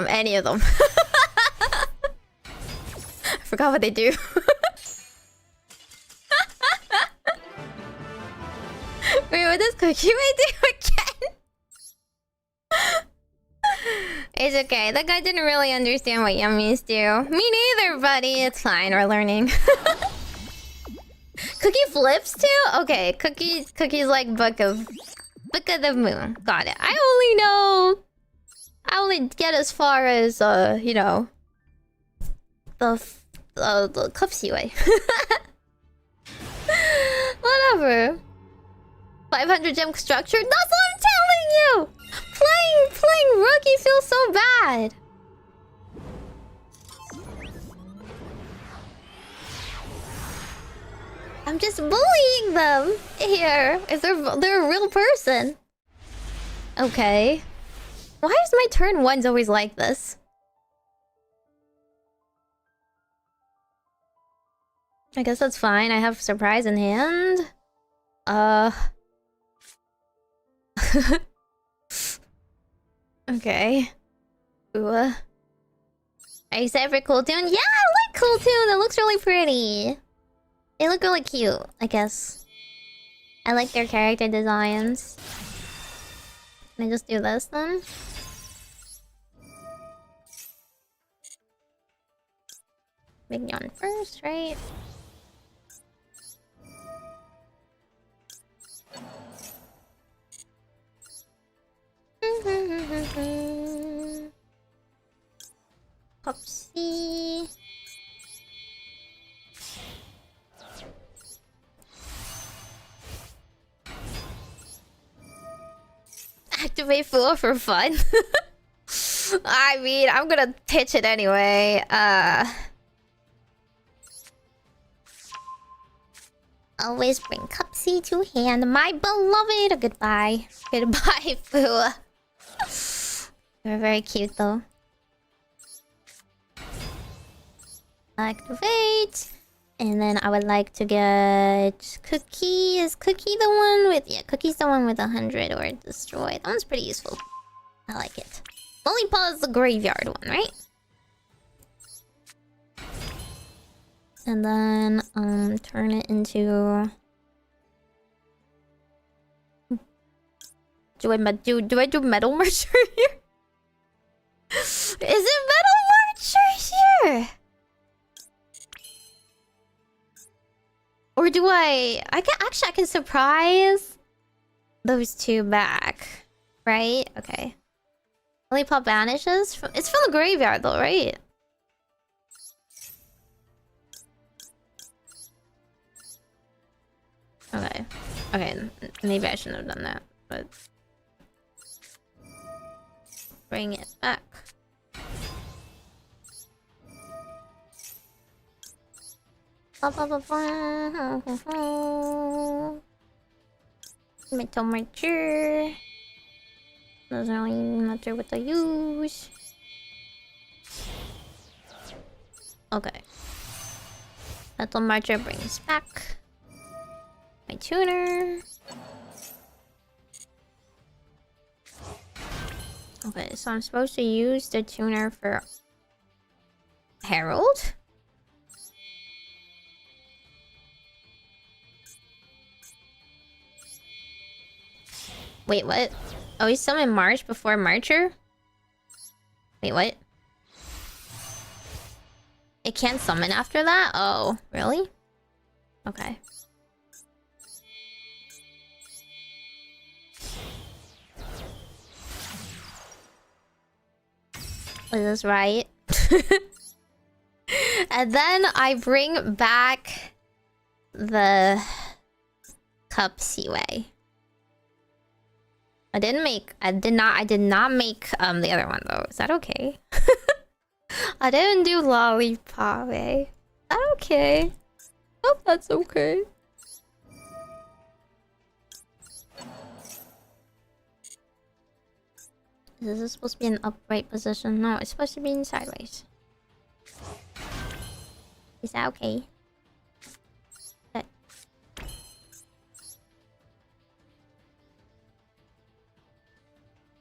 Speaker 1: Any of them. I forgot what they do. Wait, what does Cookie Way do again? It's okay. That guy didn't really understand what yummies do. Me neither, buddy. It's fine. We're learning. Cookie flips too? Okay, Cookie's like Book of the Moon. Got it. I only get as far as you know, the Cupsy Way. Whatever. 500 gem structure? That's what I'm telling you! Playing rookie feels so bad. I'm just bullying them here. If they're a real person. Okay. Why is my turn 1's always like this? I guess that's fine. I have surprise in hand. Okay. Ooh. Are you excited for cool tune? Yeah, I like cool too. That looks really pretty. They look really cute, I guess. I like their character designs. Can I just do this then? Big yawn first, right? Cupsy. Activate Fool for fun. I mean, I'm gonna pitch it anyway. Always bring Cupsy to hand, my beloved. Goodbye. Goodbye, Fool. You're very cute, though. Activate. And then I would like to get Cookie. Is Cookie the one with... Yeah, Cookie's the one with 100 or destroy. That one's pretty useful. I like it. Lollipop is the graveyard one, right? And then, turn it into... Do I do Metal Mercher here? Is it Metal Mercher here? Or do I can surprise those two back. Right? Okay. Lollipop vanishes? It's from the graveyard though, right? Okay. Okay, maybe I shouldn't have done that, but... Bring it back. Metal Marcher. Doesn't really matter what I use. Okay. Metal Marcher brings back my tuner. Okay, so I'm supposed to use the tuner for Herald? Wait, what? Oh, he summoned March before Marcher? Wait, what? It can't summon after that? Oh, really? Okay. Is this right? And then I bring back the Cupsy way. I did not make the other one though. Is that okay? I didn't do Lollipop way. Is that okay? Oh, that's okay. Is this supposed to be an upright position? No, it's supposed to be in sideways. Is that okay? Okay.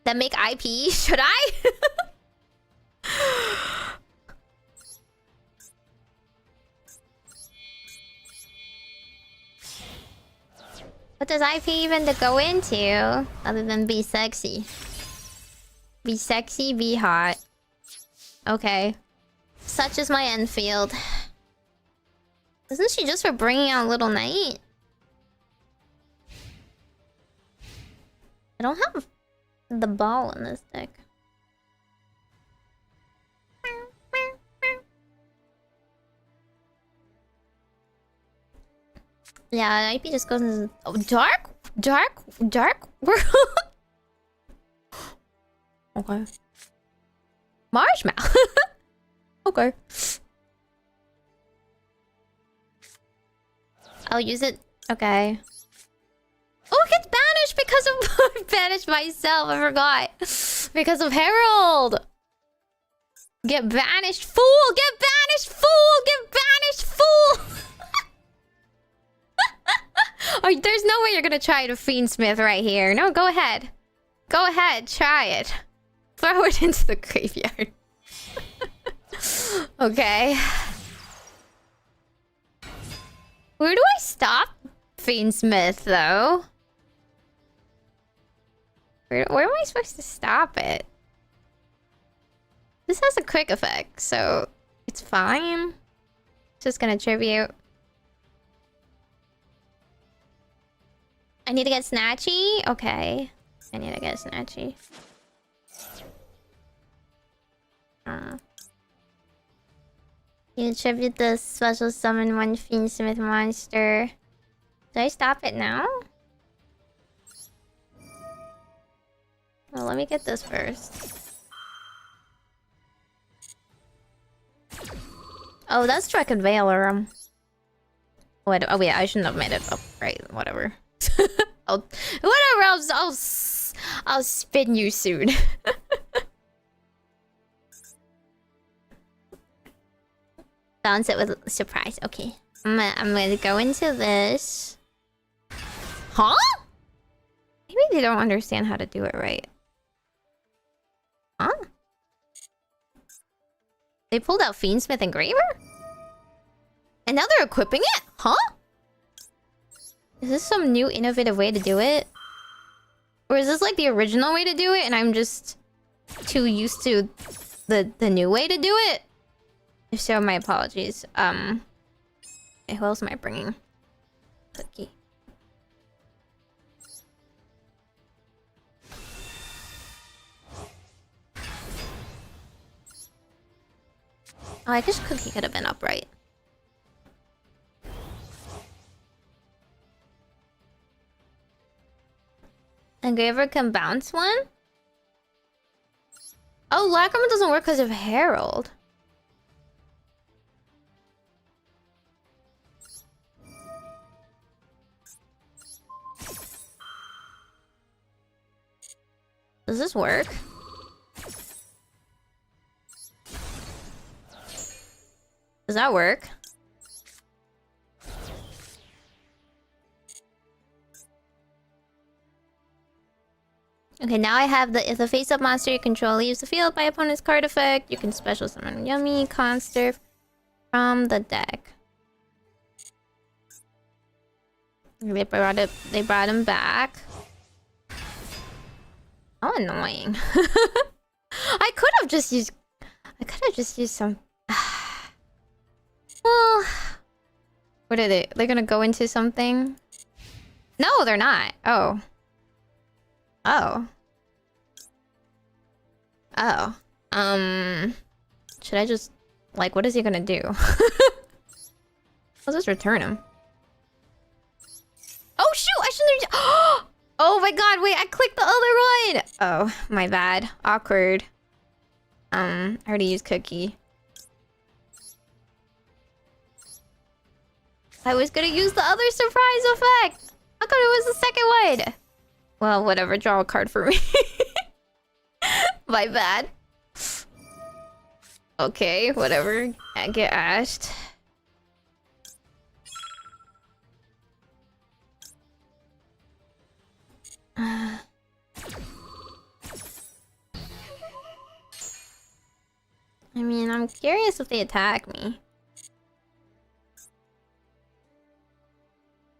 Speaker 1: Then make IP? Should I? What does IP even to go into? Other than be sexy. Be sexy, be hot. Okay. Such is my Enfield. Isn't she just for bringing out Little Knight? I don't have the ball in this deck. Yeah, IP just goes into... Oh, dark world? Okay. Marshmallow. Okay. I'll use it. Okay. Oh, it gets banished because of... I banished myself. I forgot. Because of Herald. Get banished, fool! Get banished, fool! Get banished, fool! Oh, there's no way you're gonna try to Fiendsmith right here. No, go ahead. Go ahead, try it. Throw it into the graveyard. Okay. Where do I stop Fiendsmith, though? Where am I supposed to stop it? This has a quick effect, so it's fine. Just gonna tribute. I need to get Snatchy? Okay. I need to get Snatchy. You tribute the special summon one Fiendsmith monster. Do I stop it now? Well, let me get this first. Oh, that's Draken Veiler. What? Oh yeah, I shouldn't have made it up. Right, whatever. Whatever. I'll spin you soon. Balance it with surprise. Okay, I'm gonna go into this. Huh? Maybe they don't understand how to do it right. Huh? They pulled out Fiendsmith Engraver? And now they're equipping it? Huh? Is this some new innovative way to do it? Or is this like the original way to do it and I'm just too used to the new way to do it? If so, my apologies. Okay, who else am I bringing? Cookie. Oh, I guess Cookie could have been upright. Engraver can bounce one? Oh, Lackerman doesn't work because of Herald. Does this work? Does that work? Okay, now I have the... If the face-up monster you control leaves the field by opponent's card effect, you can special summon Yummy Conster from the deck. They brought him back. How annoying. I could have just used some... Well... What are they? They're gonna go into something? No, they're not. Oh. Oh. Oh. Should I just... Like, what is he gonna do? I'll just return him. Oh, shoot! I shouldn't have... Oh my god, wait, I clicked the other one! Oh, my bad. Awkward. I already used Cookie. I was gonna use the other surprise effect! How come it was the second one? Well, whatever, draw a card for me. My bad. Okay, whatever. Get ashed. I mean, I'm curious if they attack me.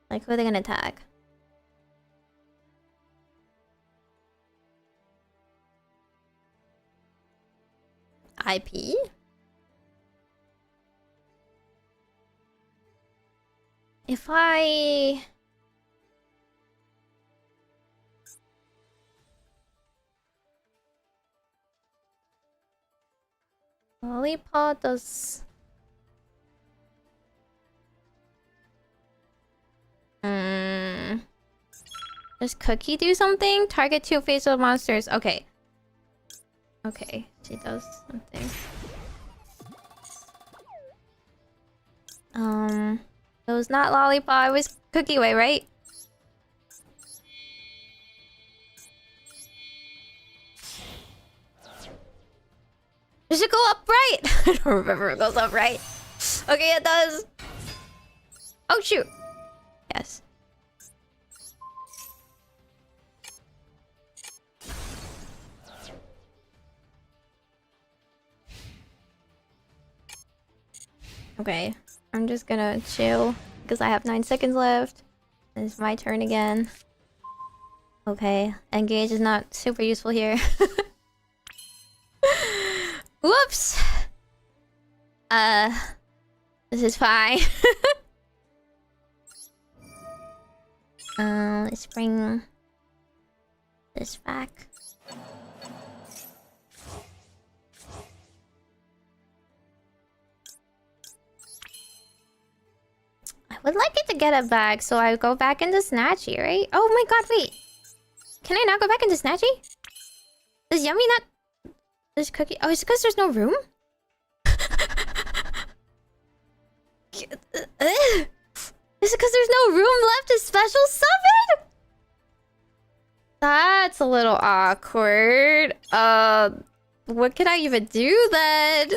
Speaker 1: Like, who are they gonna attack? R.I.P? If I... Lollipop does... Does Cookie do something? Target 2 facial monsters. Okay. Okay, she does something. It was not Lollipop, it was Cookie Way, right? Does it go up right? I don't remember if it goes up right. Okay, it does. Oh, shoot. Yes. Okay. I'm just gonna chill because I have 9 seconds left. It's my turn again. Okay, engage is not super useful here. Whoops! This is fine. Let's bring this back. I would like it to get it back, so I go back into Snatchy, right? Oh my god, wait! Can I not go back into Snatchy? Does Yummy not... This cookie... Oh, is it because there's no room? Is it because there's no room left to special summon? That's a little awkward. What can I even do then?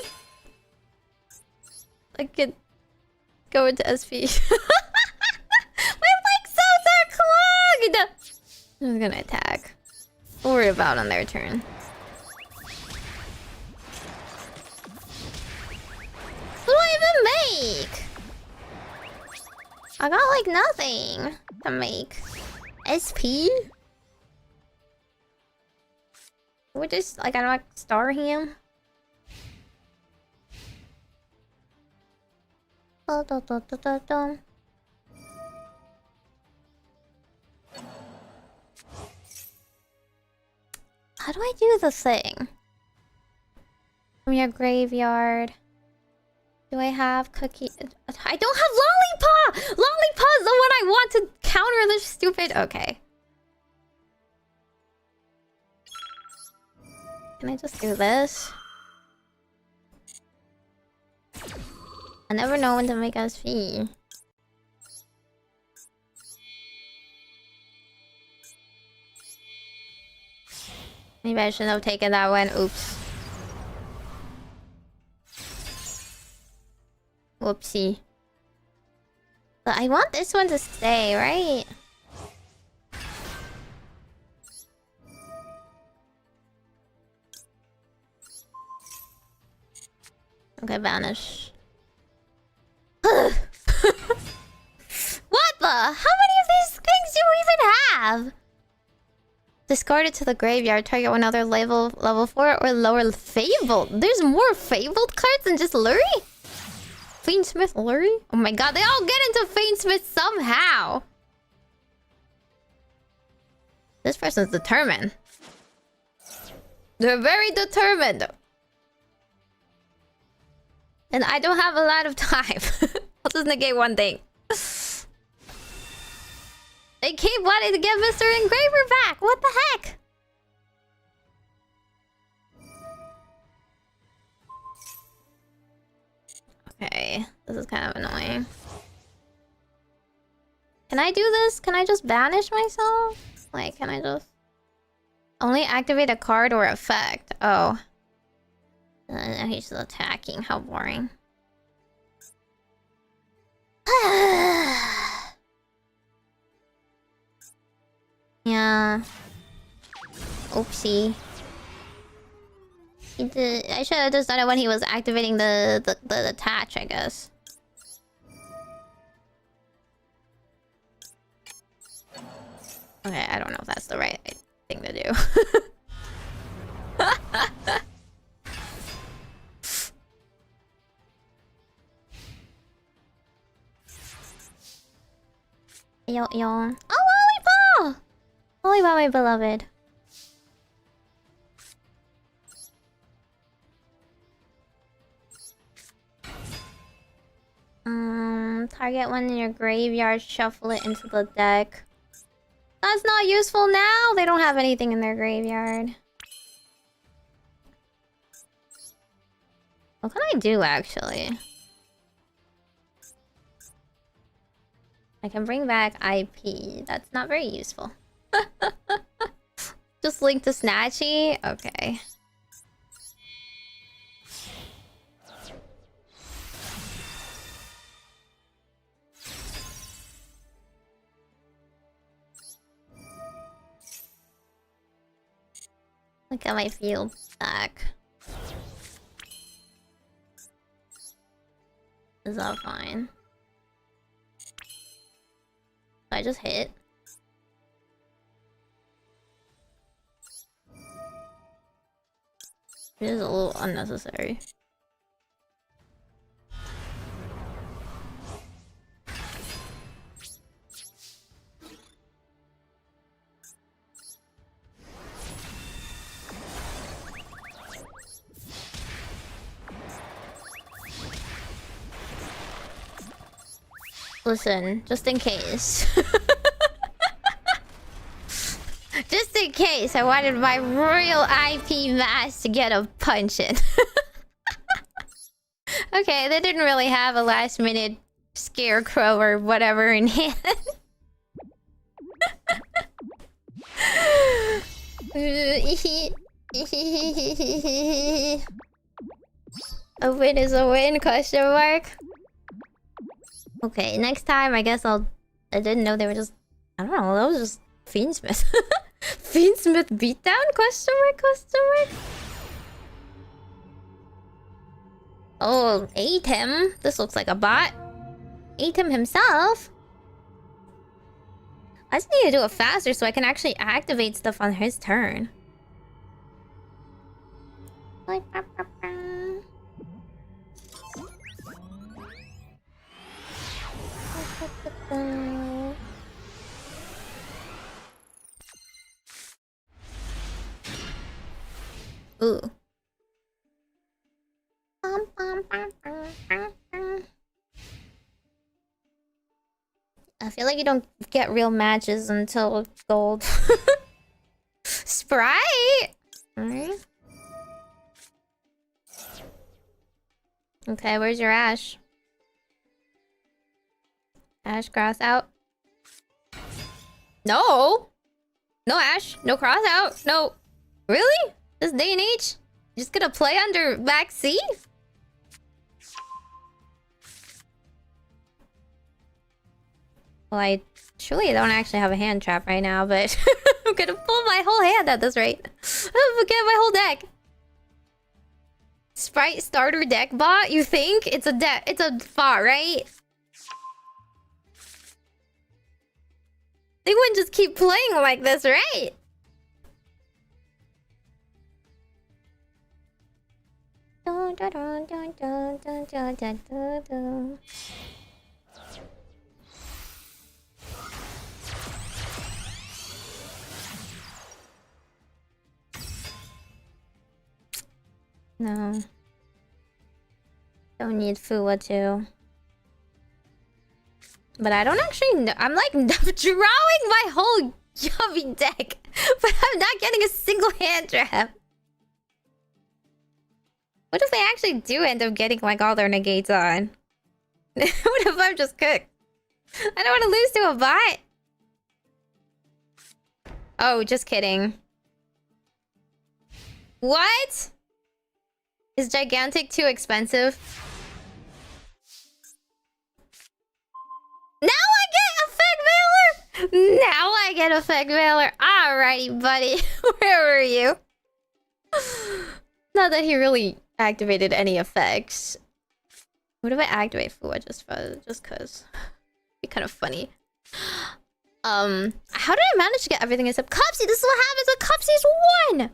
Speaker 1: I could go into SP. My legs are clogged! I'm gonna attack. We'll worry about on their turn. What do I even make? I got like nothing to make. SP? We're just like, I don't like star him. How do I do the thing? From your graveyard. Do I have cookie? I don't have Lollipop! Lollipop's the one I want to counter this stupid... Okay. Can I just do this? I never know when to make SP. Maybe I shouldn't have taken that one. Oops. Whoopsie. But I want this one to stay, right? Okay, banish. What the? How many of these things do you even have? Discard it to the graveyard. Target one other level 4 or lower fabled. There's more fabled cards than just Lurie? Fainsmith Lurie? Oh my god, they all get into Fainsmith somehow. This person's determined. They're very determined. And I don't have a lot of time. I'll just negate one thing. They keep wanting to get Mr. Engraver back. What the heck? Okay, this is kind of annoying. Can I do this? Can I just banish myself? Like, can I just... Only activate a card or effect. Oh. He's just attacking. How boring. Yeah. Oopsie. I should have just done it when he was activating the attach, I guess. Okay, I don't know if that's the right thing to do. Yo. Oh, Lollipop! Lollipop, my beloved. Target one in your graveyard, shuffle it into the deck. That's not useful now! They don't have anything in their graveyard. What can I do, actually? I can bring back IP. That's not very useful. Just link to Snatchy? Okay. Look at my field stack. Is that fine? I just hit. It is a little unnecessary. Listen, just in case. Just in case, I wanted my royal R.I.P mask to get a punch in. Okay, they didn't really have a last minute scarecrow or whatever in hand. A win is a win, question mark. Okay, next time I guess I didn't know they were just... I don't know, that was just Fiendsmith. Fiendsmith beatdown? Question mark, question mark? Oh, ate him. This looks like a bot. Ate him himself? I just need to do it faster so I can actually activate stuff on his turn. Ooh. I feel like you don't get real matches until gold. Sprite! Alright. Okay, where's your Ash? Ash, cross out. No! No Ash, no cross out, no. Really? This day and age? You're just gonna play under backseat? Well, I truly don't actually have a hand trap right now, but I'm gonna pull my whole hand at this rate. I'll forget my whole deck. Sprite starter deck bot? You think? It's a deck. It's a bot, right? They wouldn't just keep playing like this, right? Dun, dun, dun, dun, dun, dun, dun, dun, dun, dun. No. Don't need Fuwa too. But I don't actually know. I'm like drawing my whole Yummy deck, but I'm not getting a single hand trap. What if they actually do end up getting like all their negates on? What if I'm just cooked? I don't want to lose to a bot. Oh, just kidding. What? Is gigantic too expensive? Now I get effect mailer! Now I get effect mailer. Alrighty, buddy. Where were you? Not that he really activated any effects. What if I activate Fuwa just cause? Be kind of funny. How did I manage to get everything except Cupsy? This is what happens when Cupsy's won!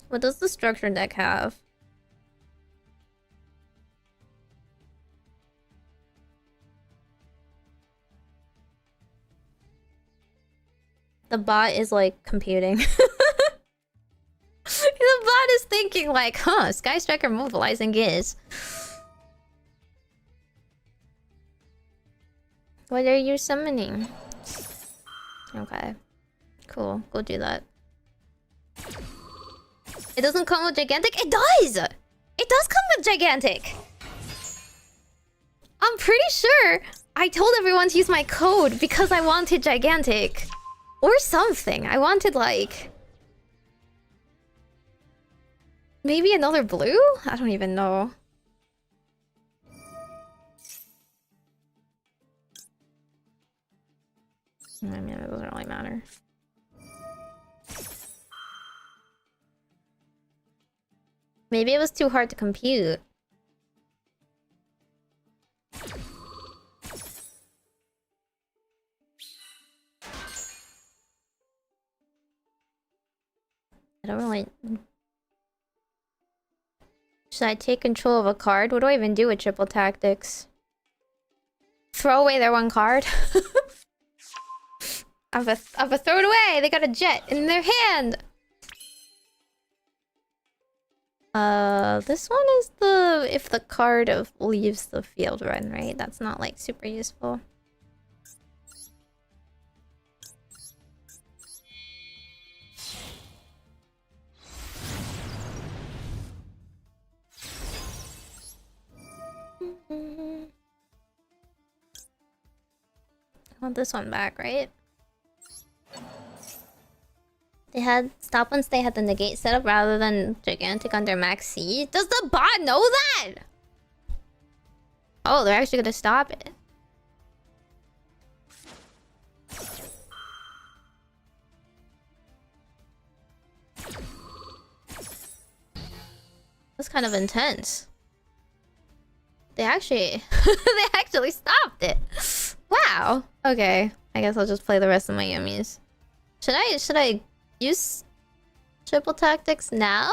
Speaker 1: What does the structure deck have? The bot is like computing. The bot is thinking like, huh, Sky Striker mobilizing is. What are you summoning? Okay. Cool. Go do that. It doesn't come with gigantic? It does! It does come with gigantic! I'm pretty sure I told everyone to use my code because I wanted gigantic. Or something. I wanted like... maybe another blue? I don't even know. I mean, it doesn't really matter. Maybe it was too hard to compute. I don't really... Should I take control of a card? What do I even do with triple tactics? Throw away their one card? I've throw it away! They got a jet in their hand! This one is the... if the card leaves the field run, right? That's not, like, super useful. I want this one back, right? They had stop once they had the negate setup rather than gigantic under max C. Does the bot know that? Oh, they're actually gonna stop it. That's kind of intense. They actually they actually stopped it. Wow. Okay. I guess I'll just play the rest of my yummies. Should I use triple tactics now?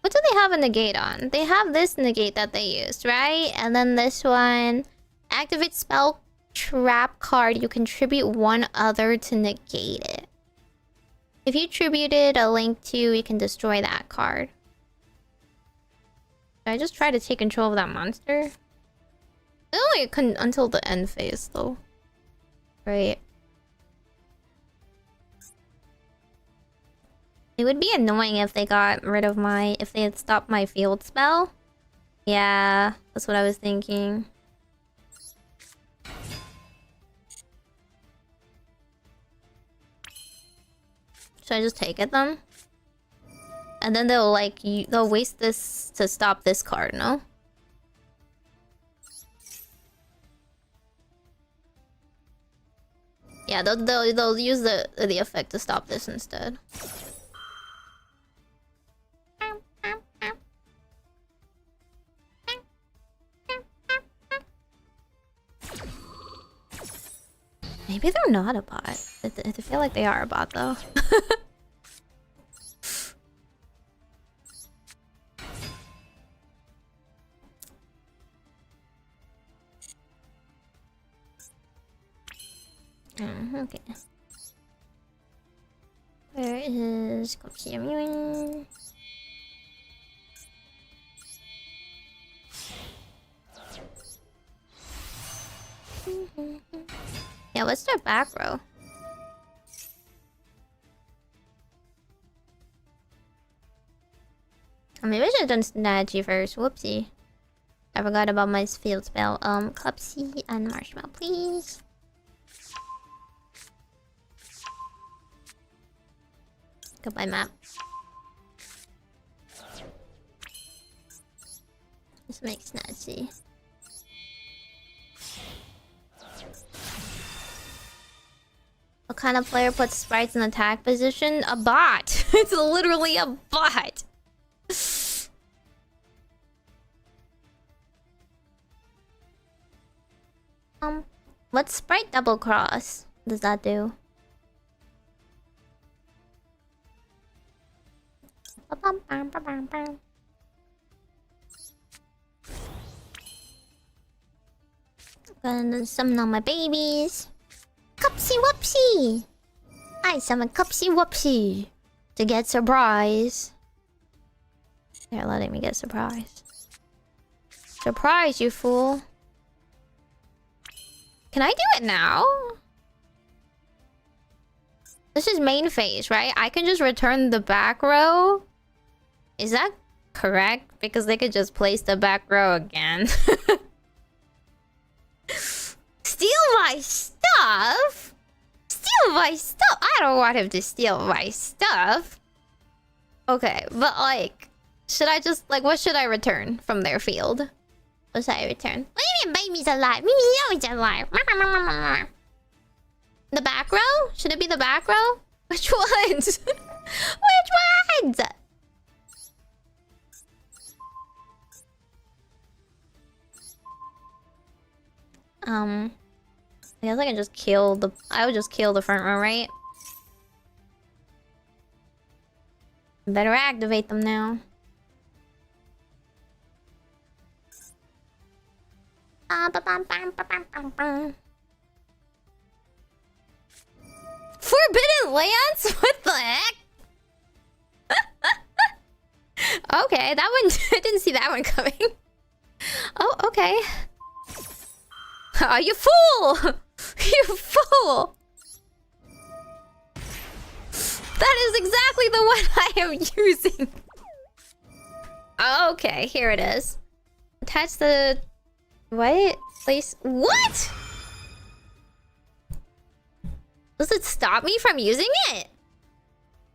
Speaker 1: What do they have a negate on? They have this negate that they used, right? And then this one. Activate spell trap card. You contribute one other to negate it. If you tributed a link to, you can destroy that card. Should I just try to take control of that monster? I only couldn't until the end phase, though. Right. It would be annoying if they got rid of my... if they had stopped my field spell. Yeah, that's what I was thinking. Should I just take it then? And then they'll like... they'll waste this to stop this card, no? Yeah, they'll use the effect to stop this instead. Maybe they're not a bot. I feel like they are a bot though. Okay. Where is Cupsy? Yeah, let's start back row. Maybe I should have done strategy first. Whoopsie. I forgot about my field spell. Cupsy and Marshmallow, please. Goodbye, map. This makes snazzy. What kind of player puts sprites in attack position? A bot! It's literally a bot! What sprite double cross does that do? Gonna summon all my babies. Cupsy Whoopsy! I summon Cupsy Whoopsy to get surprise. They're letting me get surprised. Surprise, you fool. Can I do it now? This is main phase, right? I can just return the back row? Is that correct? Because they could just place the back row again. Steal my stuff? Steal my stuff? I don't want him to steal my stuff. Okay, but like... should I just... like, what should I return from their field? What should I return? What do you mean baby's alive? Baby's always alive. The back row? Should it be the back row? Which ones? Which ones? I guess I can just kill the... I would just kill the front row, right? Better activate them now. Forbidden Lands? What the heck? Okay, that one... I didn't see that one coming. Oh, okay. Oh, you fool! You fool! That is exactly the one I am using. Okay, here it is. Attach the... What? Place... What? Does it stop me from using it?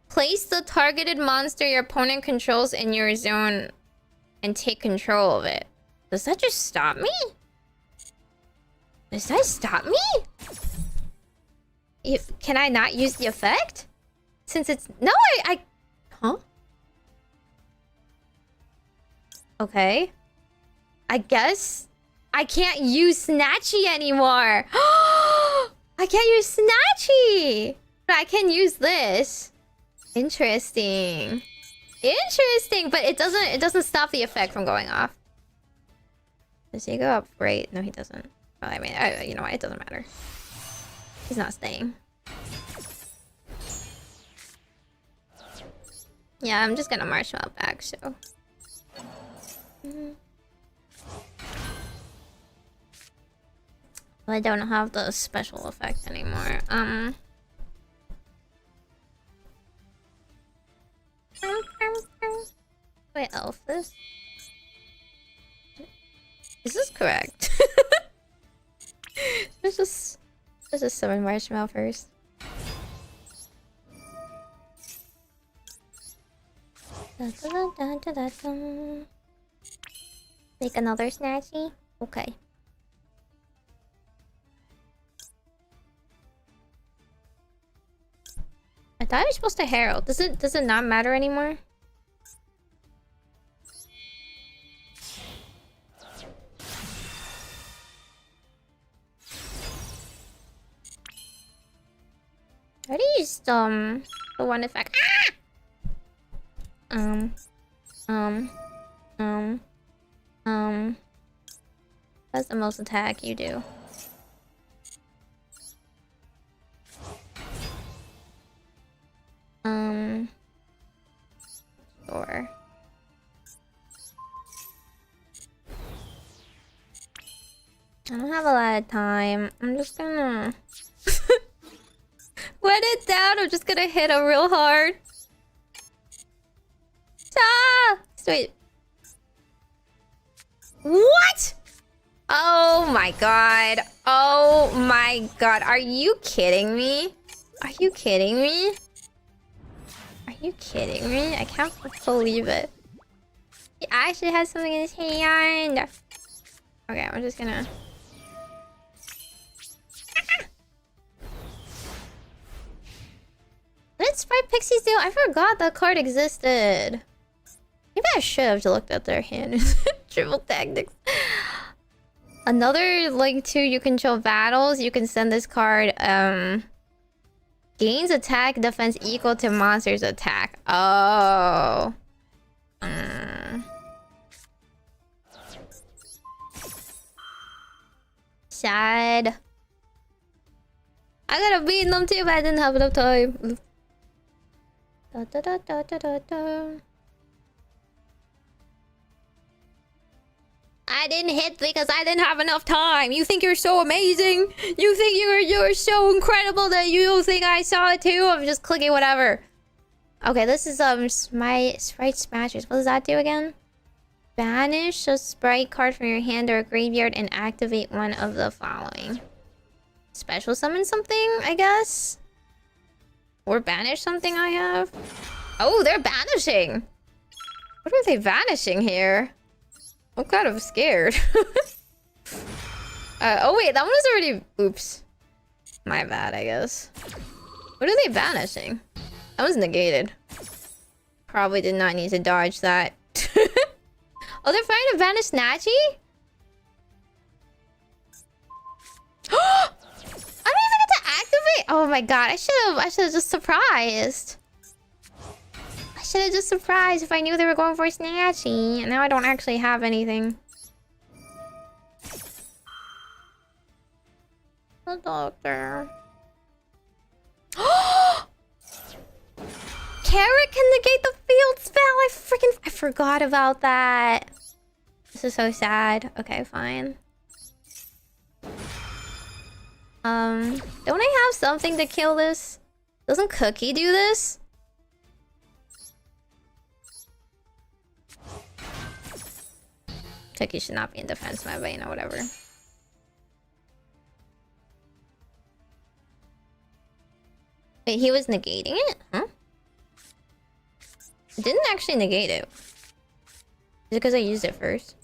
Speaker 1: Place the targeted monster your opponent controls in your zone and take control of it. Does that just stop me? Does that stop me? Can I not use the effect? Since it's... No, I... Huh? Okay. I guess I can't use Snatchy anymore. I can't use Snatchy. But I can use this. Interesting. Interesting, but it doesn't stop the effect from going off. Does he go up? Right? No, he doesn't. Well, I mean, you know what? It doesn't matter. He's not staying. Yeah, I'm just gonna marshmallow back, so... Well, I don't have the special effect anymore. Wait, elf this? Is this correct? Let's just summon marshmallow first. Make another Snatchy? Okay. I thought I was supposed to herald. Does it not matter anymore? I already used the one effect. That's the most attack you do. Sure. I don't have a lot of time. I'm just gonna wet it down. I'm just gonna hit her real hard. Ah! Wait. What? Oh my god. Oh my god. Are you kidding me? Are you kidding me? Are you kidding me? I can't believe it. He actually has something in his hand. Okay, I'm just gonna... What did Sprite Pixies do? I forgot that card existed. Maybe I should have looked at their hand. Triple tactics. Another link to you control battles. You can send this card. Gains attack defense equal to monster's attack. Oh. Sad. I could have beaten them too, but I didn't have enough time. Da, da, da, da, da, da, da. I didn't hit because I didn't have enough time. You think you're so amazing? You think you're so incredible that you don't think I saw it too? I'm just clicking whatever. Okay, this is my Sprite Smashers. What does that do again? Banish a Sprite card from your hand or graveyard and activate one of the following. Special summon something, I guess? Or banish something I have? Oh, they're banishing! What are they banishing here? I'm kind of scared. Oh wait, that one was already... Oops. My bad, I guess. What are they banishing?
Speaker 2: That was negated. Probably did not need to dodge that. Oh, they're fighting a vanished Nachi? I don't even get to activate. Oh my god, I should have just surprised. I should have just surprised if I knew they were going for a Snatchy. And now I don't actually have anything. The doctor. Carrot can negate the field spell. I forgot about that. This is so sad. Okay, fine. Don't I have something to kill this? Doesn't Cookie do this? Cookie should not be in defense mode, but you know, whatever. Wait, he was negating it? Huh? It didn't actually negate it. Is it because I used it first?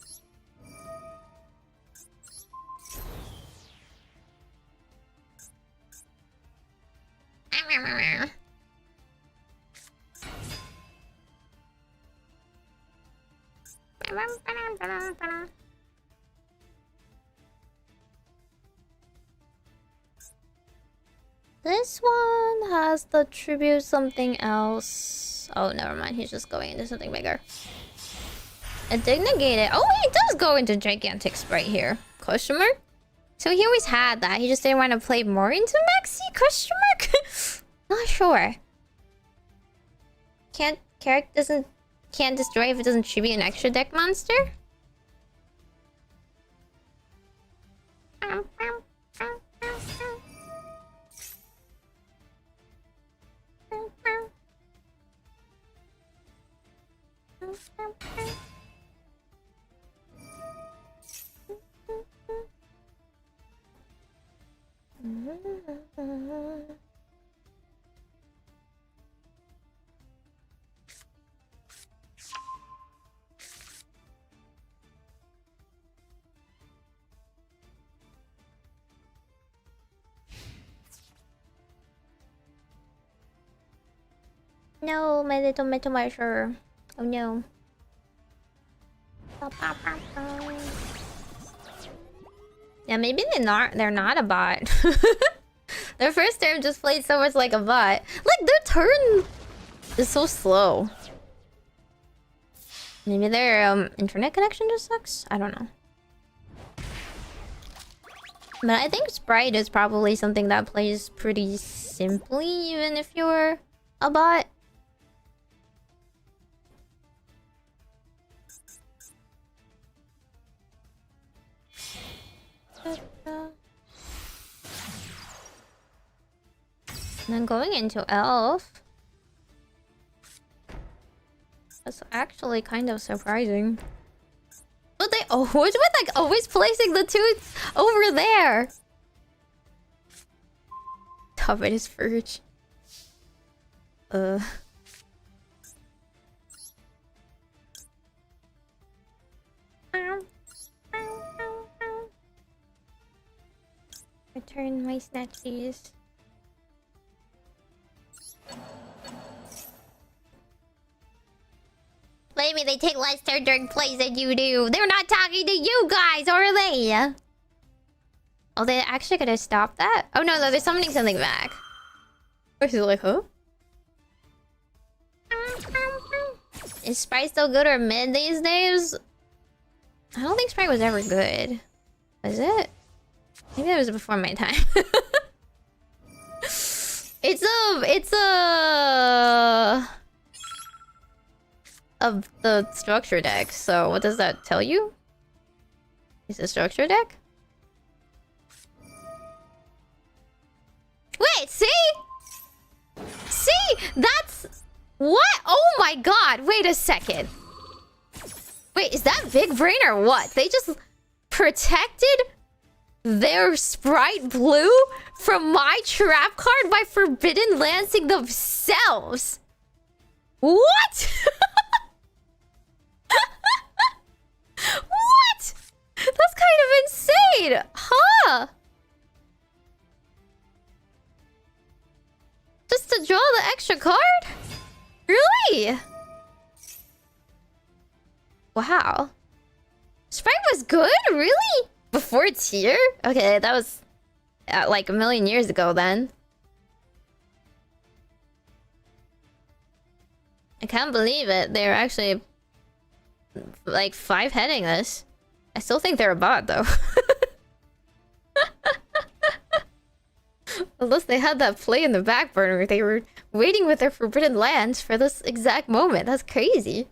Speaker 2: This one has the tribute something else. Oh, never mind. He's just going into something bigger. It did negate it. Oh, he does go into gigantic sprite here. Question mark? So he always had that. He just didn't want to play more into Maxi? Question mark? Not sure. Can't destroy if it doesn't tribute an extra deck monster? No, my little metal marcher. Oh no. Yeah, maybe they're not a bot. Their first turn just played so much like a bot. Like, their turn is so slow. Maybe their internet connection just sucks? I don't know. But I think Sprite is probably something that plays pretty simply, even if you're a bot. And then going into Elf. That's actually kind of surprising. But they always always placing the two over there. Top it is Verge. Return my snatchies. Maybe they take less turn during plays than you do. They're not talking to you guys, are they? Oh, they actually could have stopped that? Oh no, they're summoning something back. Or she's like, huh? Is Sprite still good or mid these days? I don't think Sprite was ever good. Was it? Maybe it was before my time. It's of the structure deck. So what does that tell you? It's a structure deck? Wait, see? See? That's... What? Oh my god, wait a second. Wait, is that big brain or what? They just protected their Sprite Blue from my trap card by forbidden lancing themselves. What? What? That's kind of insane. Huh? Just to draw the extra card? Really? Wow. Sprite was good? Really? Before tier? Okay, that was like a million years ago then. I can't believe it. They're actually like 5-heading this. I still think they're a bot though. Unless they had that play in the back burner. They were waiting with their forbidden lands for this exact moment. That's crazy.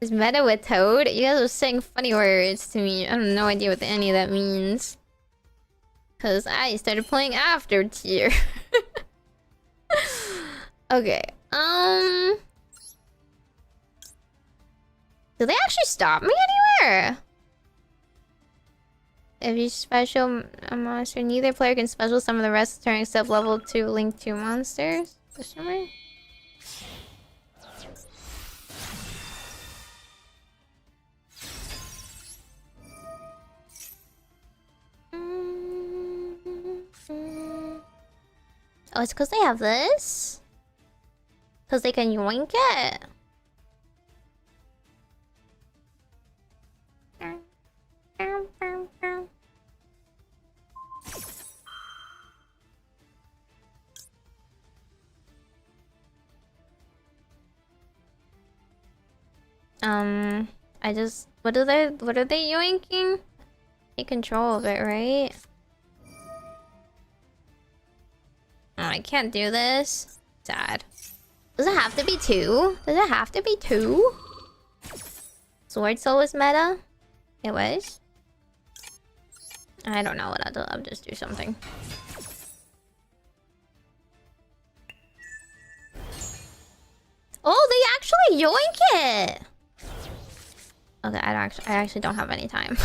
Speaker 2: Is meta with Toad? You guys are saying funny words to me. I have no idea what any of that means. Cause I started playing after tier. Okay. Do they actually stop me anywhere? If you special a monster, neither player can special summon the rest turning except level 2 link 2 monsters. Oh, it's because they have this? Because they can yoink it? I just... What are they yoinking? Take control of it, right? Oh, I can't do this. Sad. Does it have to be 2? Does it have to be 2? Sword Soul was meta? It was? I don't know what I'll do. I'll just do something. Oh, they actually yoink it! Okay, I actually don't have any time.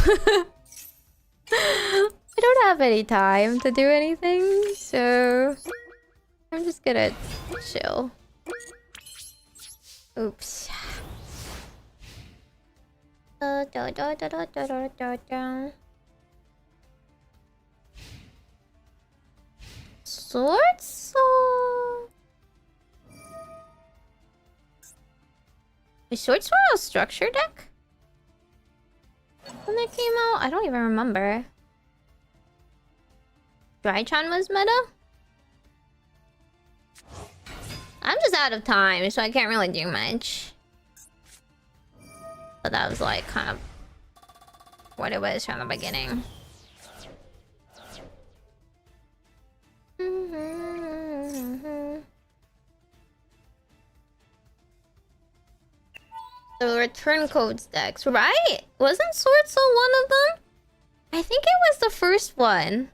Speaker 2: I don't have any time to do anything, so... I'm just gonna chill. Oops. Sword Soul? Is Sword Soul a structure deck? When that came out? I don't even remember. Drytron was meta? I'm just out of time, so I can't really do much. But that was like kind of what it was from the beginning. The return codes decks, right? Wasn't Sword Soul one of them? I think it was the first one.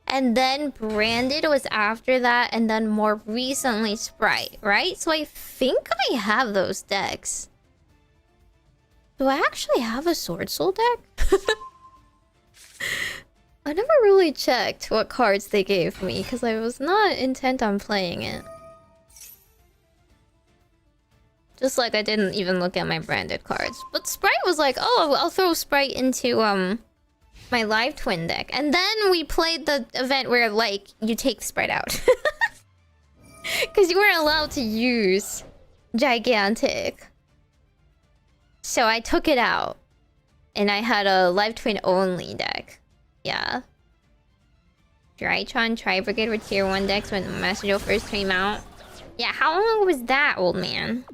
Speaker 2: And then Branded was after that, and then more recently Sprite, right? So I think I have those decks. Do I actually have a Sword Soul deck? I never really checked what cards they gave me, because I was not intent on playing it. Just like I didn't even look at my Branded cards. But Sprite was like, oh, I'll throw Sprite into, my live twin deck. And then we played the event where, like, you take the Sprite out. Because you weren't allowed to use Gigantic. So I took it out. And I had a live twin only deck. Yeah. Drytron, Tri-Brigade were tier 1 decks when Majokko first came out. Yeah, how long was that, old man?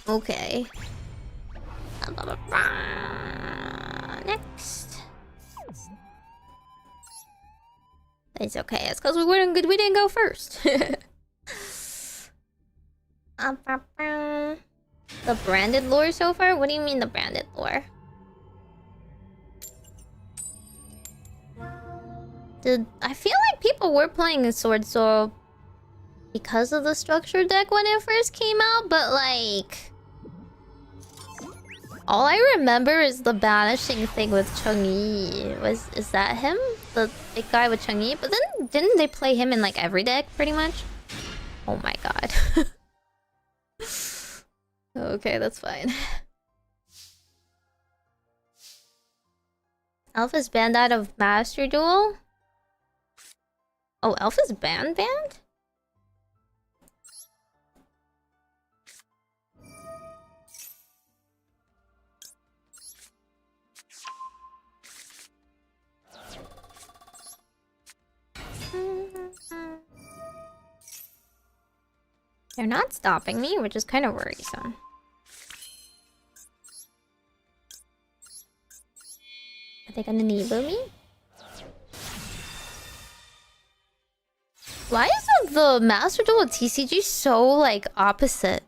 Speaker 2: Okay. Next. It's okay. It's because we didn't go first. The branded lore so far? What do you mean the branded lore? I feel like people were playing a Sword Soul because of the structure deck when it first came out, but like... all I remember is the banishing thing with Chang'e. Is that him? The big guy with Chang'e? But then didn't they play him in like every deck pretty much? Oh my god. Okay, that's fine. Alpha's banned out of Master Duel? Oh, Alpha's banned? They're not stopping me, which is kind of worrisome. Are they gonna Neebo me? Why is the Master Duel TCG so, like, opposite?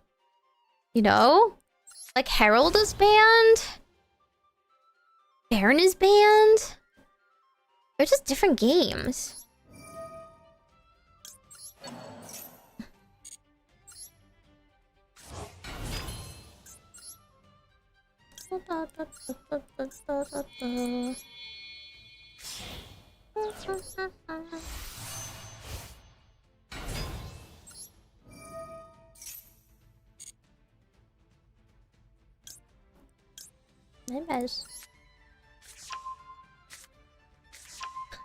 Speaker 2: You know? Like, Herald is banned. Baron is banned. They're just different games.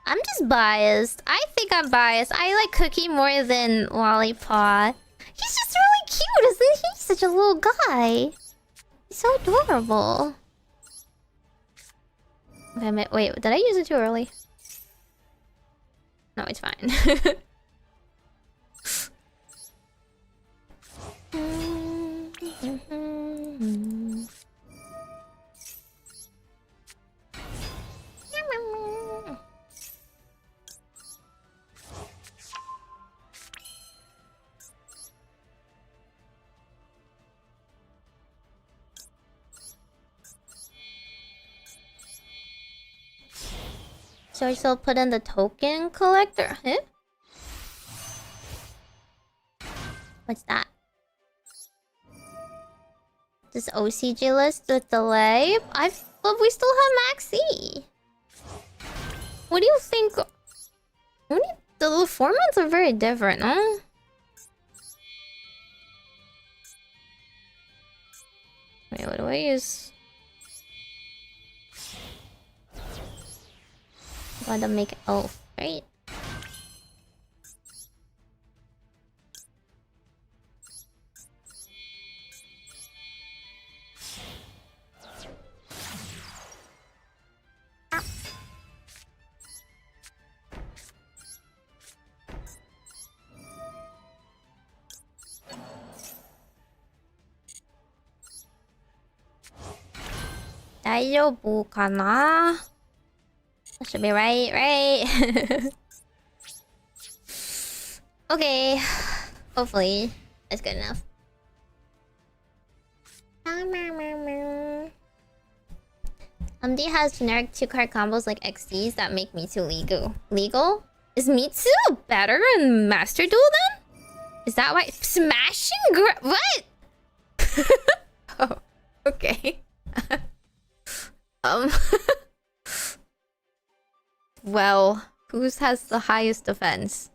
Speaker 2: I'm just biased. I think I'm biased. I like Cookie more than Lollipop. He's just really cute, isn't he? Such a little guy. He's so adorable. Okay, wait, did I use it too early? No, it's fine. So I still put in the token collector? Huh? What's that? This OCG list with delay? But we still have Max E. What do you think? The formats are very different, huh? Wait, what do I use? Gotta make elf, right? Daijoubu kana? That should be right? Okay. Hopefully, it's good enough. D has generic 2-card combos like XDs that make Mitsu legal. Is Mitsu better in Master Duel then? Is that why? What? Oh, okay. Well, whose has the highest defense?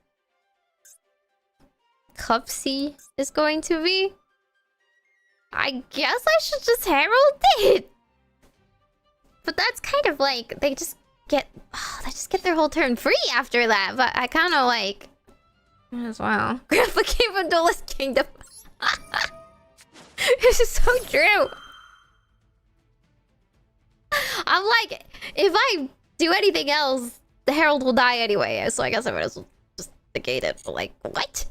Speaker 2: Cupsy is going to be? I guess I should just herald it. But that's kind of like they just get their whole turn free after that. But I kind of like as well. Grandpa came from Duelist Kingdom. This is so true. I'm like, if I do anything else, the herald will die anyway. So I guess I might as well just negate it. But like, what?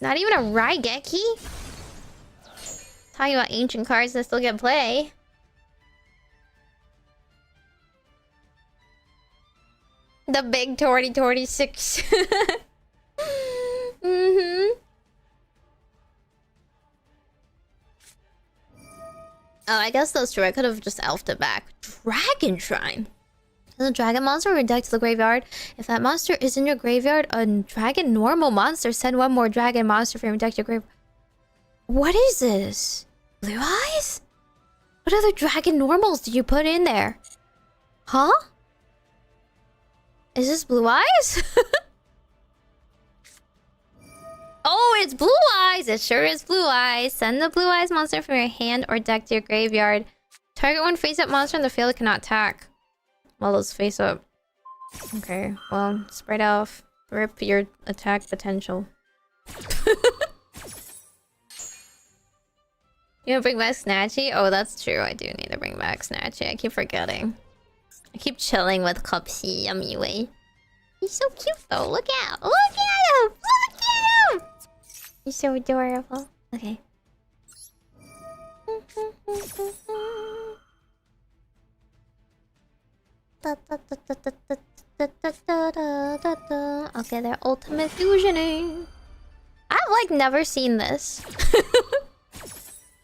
Speaker 2: Not even a Raigeki? Talking about ancient cards that still get play. The big 2026. Oh, I guess that's true. I could have just elfed it back. Dragon Shrine. Does a dragon monster or deck to the graveyard? If that monster is in your graveyard, a dragon normal monster, send one more dragon monster from your deck to your graveyard. What is this? Blue eyes? What other dragon normals did you put in there? Huh? Is this blue eyes? Oh, it's blue eyes! It sure is blue eyes. Send the blue eyes monster from your hand or deck to your graveyard Target one face-up monster in the field cannot attack. Well, let's face up. Okay, well, spread off. Rip your attack potential. You gonna bring back Snatchy? Oh, that's true. I do need to bring back Snatchy. I keep forgetting. I keep chilling with Cupsy anyway. He's so cute though. Look out! Look at him! Look at him! He's so adorable. Okay. Okay, they're ultimate fusioning. I've like never seen this.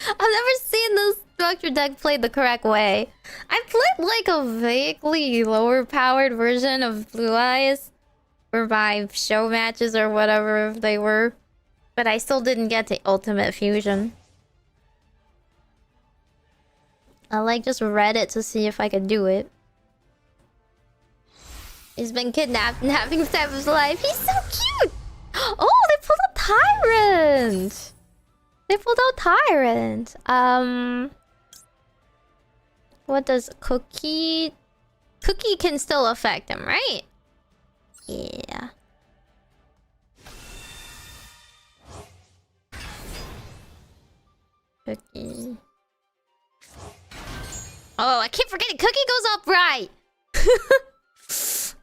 Speaker 2: I've never seen this structure deck played the correct way. I played like a vaguely lower powered version of Blue Eyes for my show matches or whatever they were, but I still didn't get to ultimate fusion. I like just read it to see if I could do it. He's been kidnapped and having the time of his life. He's so cute! Oh, they pulled a Tyrant! They pulled out Tyrant. What does Cookie... Cookie can still affect him, right? Yeah. Cookie. Oh, I keep forgetting Cookie goes up right!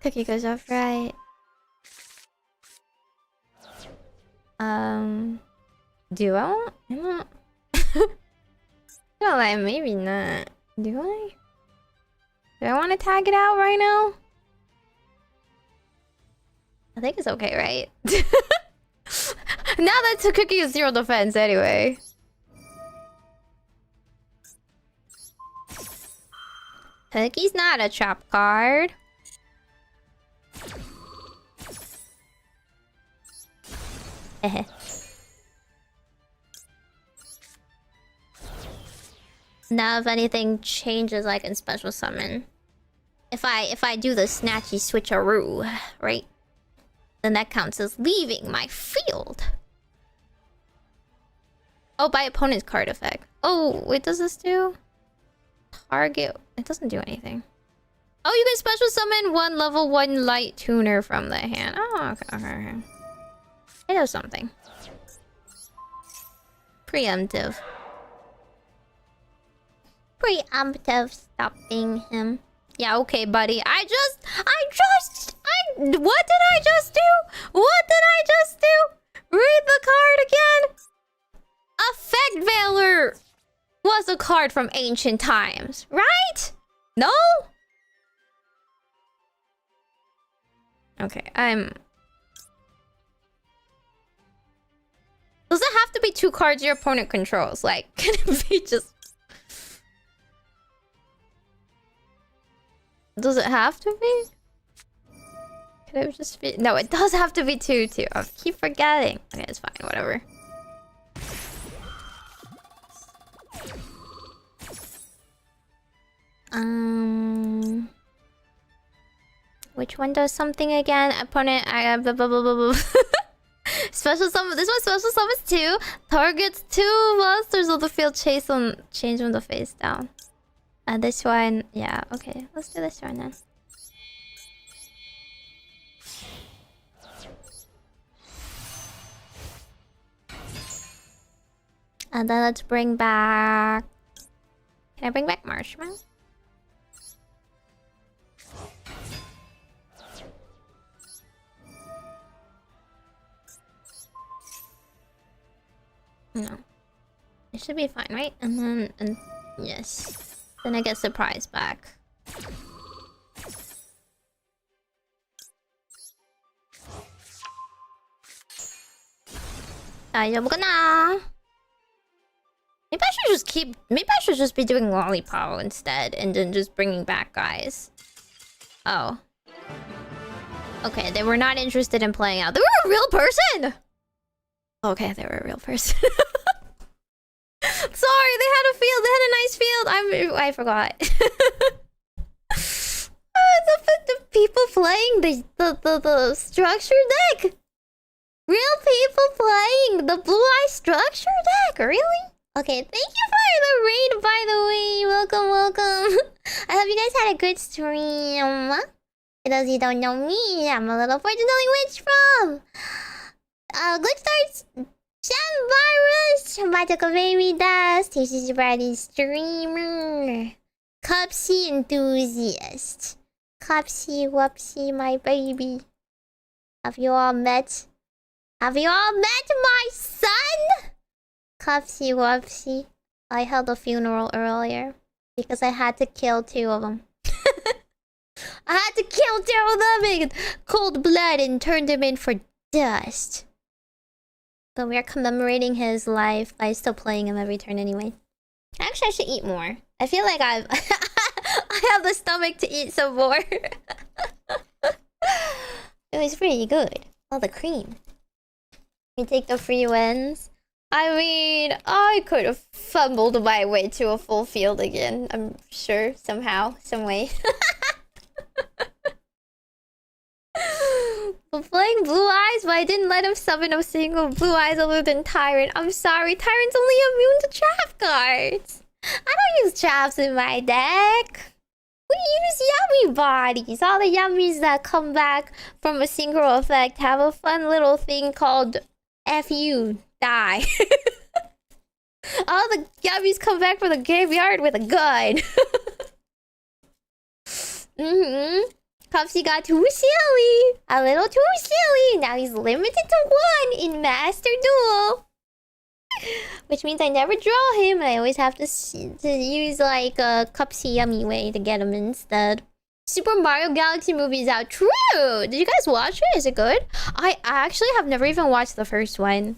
Speaker 2: Cookie goes up right. Duel? I don't... No, like, maybe not. Do I? Do I want to tag it out right now? I think it's okay, right? Now that Cookie is 0 defense anyway. Cookie's not a trap card. Now if anything changes, I can special summon. If I do the snatchy switcheroo, right? Then that counts as leaving my field. Oh, by opponent's card effect. Oh, wait, does this do? Target... It doesn't do anything. Oh, you can special summon one level 1 light tuner from the hand. Oh, okay. It does something. Preemptive. Preemptive stopping him. Yeah, okay, buddy. What did I just do? What did I just do? Read the card again. Effect Veiler was a card from ancient times, right? No? Okay, Does it have to be 2 cards your opponent controls? Like, can it be just... Does it have to be? Can it just be... No, it does have to be 2 too. I keep forgetting. Okay, it's fine, whatever. Which one does something again? Opponent... blah, blah, blah, blah, blah. Special summon. This one special summons 2. Targets 2 monsters of the field. Change them the face down. This one, yeah, okay. Let's do this one then. And then let's bring back... Can I bring back Marshmallow? No. It should be fine, right? And then... yes. Then I get surprise back. Maybe I should just be doing Lollipop instead, and then just bringing back guys. Oh. Okay, they were not interested in playing out. They were a real person! Okay, they were a real person. Sorry, they had a field. They had a nice field. I forgot. The people playing the structure deck. Real people playing the Blue Eye structure deck. Really?
Speaker 1: Okay, thank you for the raid, by the way. Welcome, welcome. I hope you guys had a good stream. For those who don't know me, I'm a little fortune-telling witch from... Good starts... Gem Virus! Majokko Baby Dust. This is Bradley Streamer. Cupsy Enthusiast. Cupsy Whoopsy, my baby. Have you all met my son? Cupsy Whoopsy. I held a funeral earlier because I had to kill 2 of them. I had to kill 2 of them in cold blood and turn them in for dust. But we're commemorating his life by still playing him every turn anyway. Actually, I should eat more. I feel like I have the stomach to eat some more. It was pretty good. All the cream. We take the free wins. I mean, I could have fumbled my way to a full field again. I'm sure, somehow, some way. But playing Blue Eyes, but I didn't let him summon a single Blue Eyes other than Tyrant. I'm sorry, Tyrant's only immune to trap cards. I don't use traps in my deck. We use yummy bodies. All the yummies that come back from a single effect have a fun little thing called FU, die. All the yummies come back from the graveyard with a gun. Cupsy got too silly. A little too silly. Now he's limited to 1 in Master Duel. Which means I never draw him, and I always have to use like a Cupsy yummy way to get him instead. Super Mario Galaxy movie is out. True! Did you guys watch it? Is it good? I actually have never even watched the first one.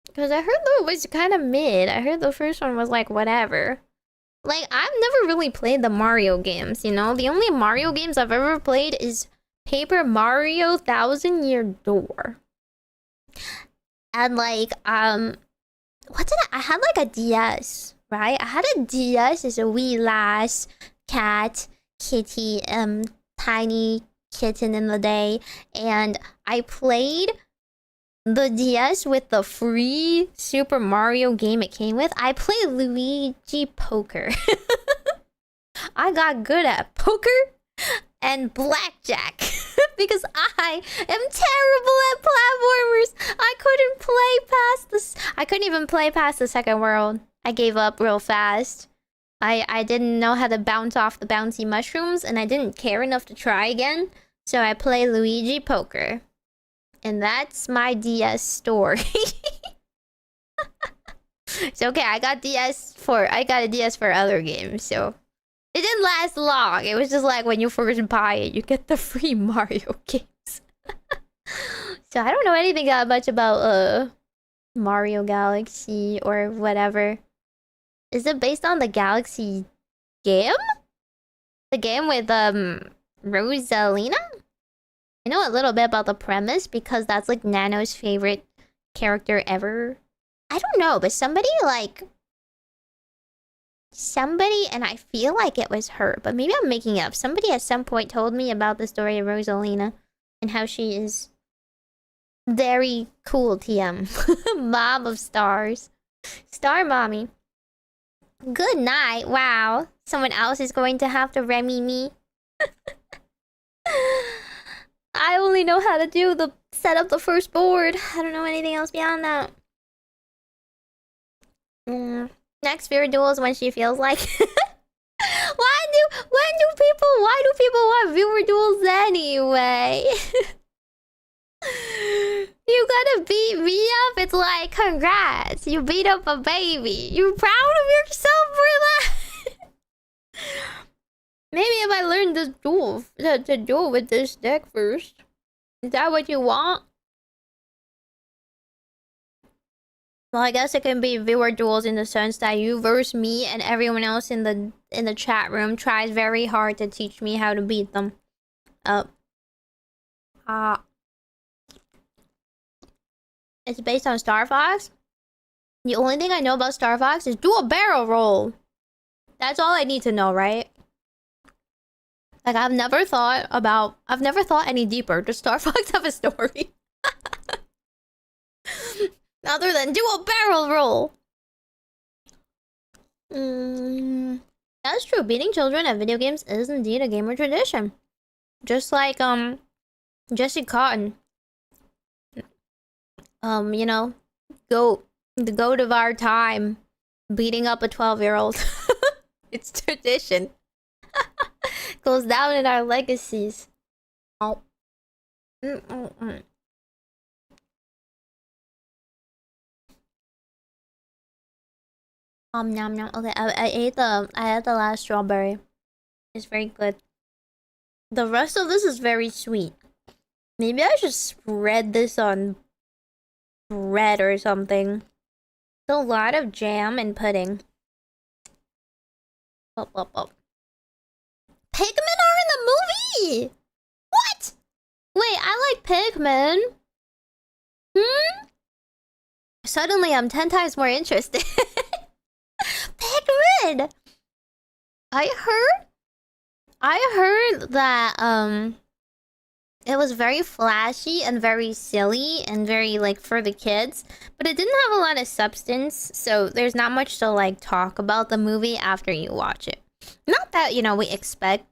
Speaker 1: Because I heard it was kind of mid. I heard the first one was like whatever. Like, I've never really played the Mario games, you know? The only Mario games I've ever played is Paper Mario Thousand Year Door. And like, what did I had like a DS, right? I had a DS as a wee lass, cat, kitty, tiny kitten in the day. And I played the DS with the free Super Mario game it came with. I played Luigi Poker. I got good at poker and blackjack because I am terrible at platformers. I couldn't even play past the second world. I gave up real fast. I didn't know how to bounce off the bouncy mushrooms, and I didn't care enough to try again. So I play Luigi Poker. And that's my DS story. It's okay, I got a DS for other games, so it didn't last long. It was just like when you first buy it, you get the free Mario games. So I don't know anything that much about Mario Galaxy or whatever. Is it based on the Galaxy game? The game with Rosalina? I know a little bit about the premise because that's like Nano's favorite character ever. I don't know, but somebody, and I feel like it was her, but maybe I'm making it up. Somebody at some point told me about the story of Rosalina and how she is very cool TM. Mom of stars. Star mommy. Good night. Wow. Someone else is going to have to Remy me. I only know how to set up the first board. I don't know anything else beyond that. Next Spirit Duel is when she feels like. Why do people want viewer duels anyway? You gotta beat me up. It's like, congrats, you beat up a baby. You proud of yourself for that? Maybe if I learn this duel, to duel with this deck first. Is that what you want? Well, I guess it can be viewer duels in the sense that you versus me and everyone else in the chat room tries very hard to teach me how to beat them. It's based on Star Fox. The only thing I know about Star Fox is do a barrel roll. That's all I need to know, right? Like, I've never thought any deeper. Does Star Fox have a story? Other than do a barrel roll.
Speaker 2: That's true. Beating children at video games is indeed a gamer tradition. Just like Jesse Cotton. You know, the goat of our time, beating up a 12-year-old. It's tradition. Goes down in our legacies. Oh. Nom nom. Okay, I ate the last strawberry. It's very good. The rest of this is very sweet. Maybe I should spread this on bread or something. It's a lot of jam and pudding. Up. Pigmen are in the movie! What? Wait, I like Pigmen. Suddenly I'm 10 times more interested. Pigmen! I heard that it was very flashy and very silly and very like for the kids, but it didn't have a lot of substance, so there's not much to like talk about the movie after you watch it. Not that, you know, we expect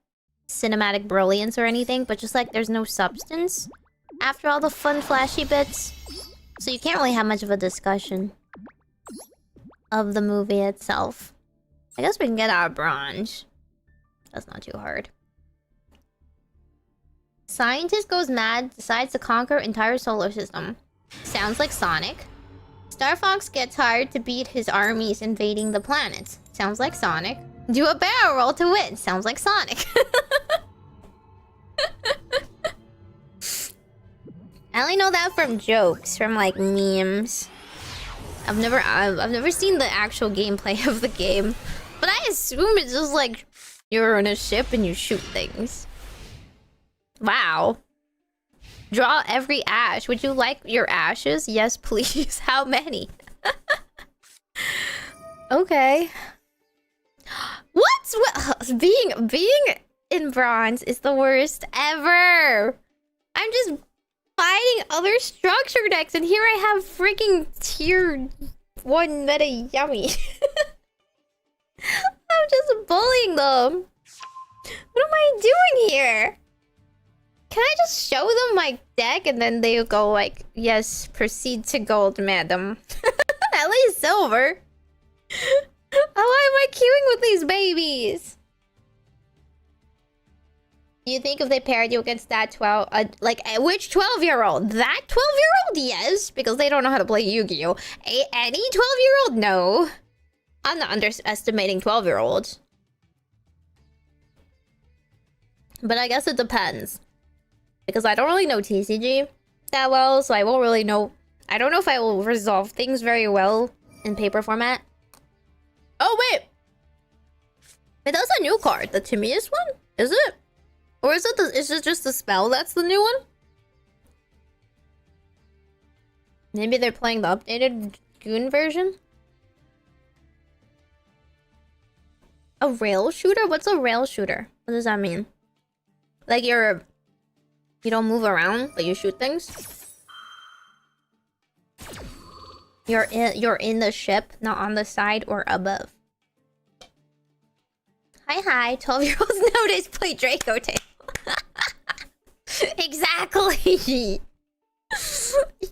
Speaker 2: cinematic brilliance or anything, but just like there's no substance after all the fun flashy bits. So you can't really have much of a discussion of the movie itself. I guess we can get our bronze. That's not too hard. Scientist goes mad, decides to conquer entire solar system. Sounds like Sonic. Star Fox gets hired to beat his armies invading the planets. Sounds like Sonic. Do a barrel roll to win. Sounds like Sonic. I only know that from jokes, from like memes. I've never seen the actual gameplay of the game, but I assume it's just like you're on a ship and you shoot things. Wow. Draw every ash. Would you like your ashes? Yes, please. How many? Okay. What? Being in bronze is the worst ever. I'm just fighting other structure decks, and here I have freaking tier 1 meta yummy. I'm just bullying them. What am I doing here? Can I just show them my deck and then they'll go like, yes, proceed to gold, madam. At least silver. Why am I queuing with these babies? Do you think if they paired you against that 12... which 12-year-old? That 12-year-old? Yes, because they don't know how to play Yu-Gi-Oh! Any 12-year-old? No. I'm not underestimating 12-year-olds. But I guess it depends. Because I don't really know TCG that well, so I won't really know... I don't know if I will resolve things very well in paper format. Oh, wait! Wait, that's a new card. The Timaeus one? Is it? Or is it just the spell that's the new one? Maybe they're playing the updated June version? A rail shooter? What's a rail shooter? What does that mean? Like you don't move around, but you shoot things? You're in the ship, not on the side or above. Hi, 12-year-olds nowadays play Draco Tail. Exactly!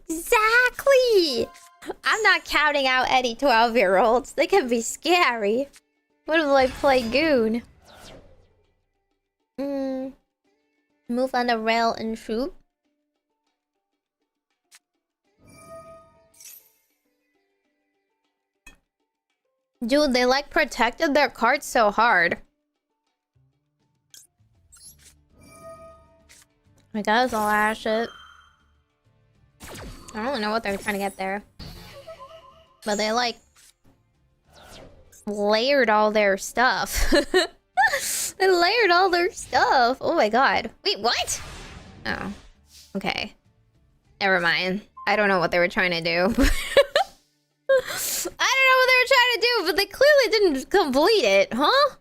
Speaker 2: Exactly! I'm not counting out any 12-year-olds. They can be scary. What if I play Goon? Move on the rail and shoot. Dude, they like protected their cards so hard. I guess I'll ash it. I don't really know what they're trying to get there. But they like layered all their stuff. They layered all their stuff. Oh my god. Wait, what? Oh. Okay. Never mind. I don't know what they were trying to do. I don't know what they were trying to do, but they clearly didn't complete it, huh?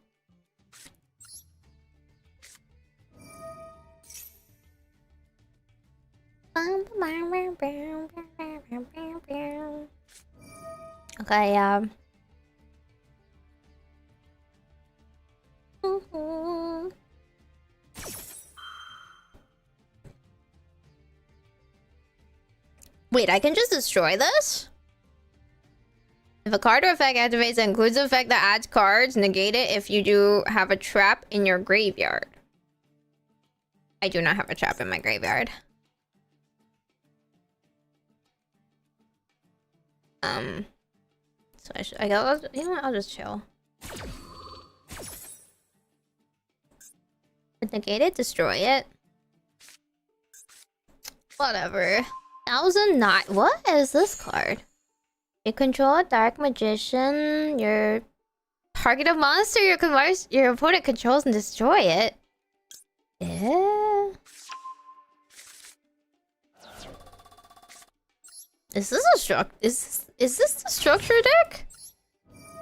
Speaker 2: Okay, Wait, I can just destroy this? If a card or effect activates that includes an effect that adds cards, negate it if you do have a trap in your graveyard. I do not have a trap in my graveyard. So I guess, you know what, I'll just chill. Negate it, destroy it. Whatever. 1,000 not. What is this card? You control a dark magician. Your target a monster your opponent controls and destroy it. Yeah. Is this a is this the structure deck?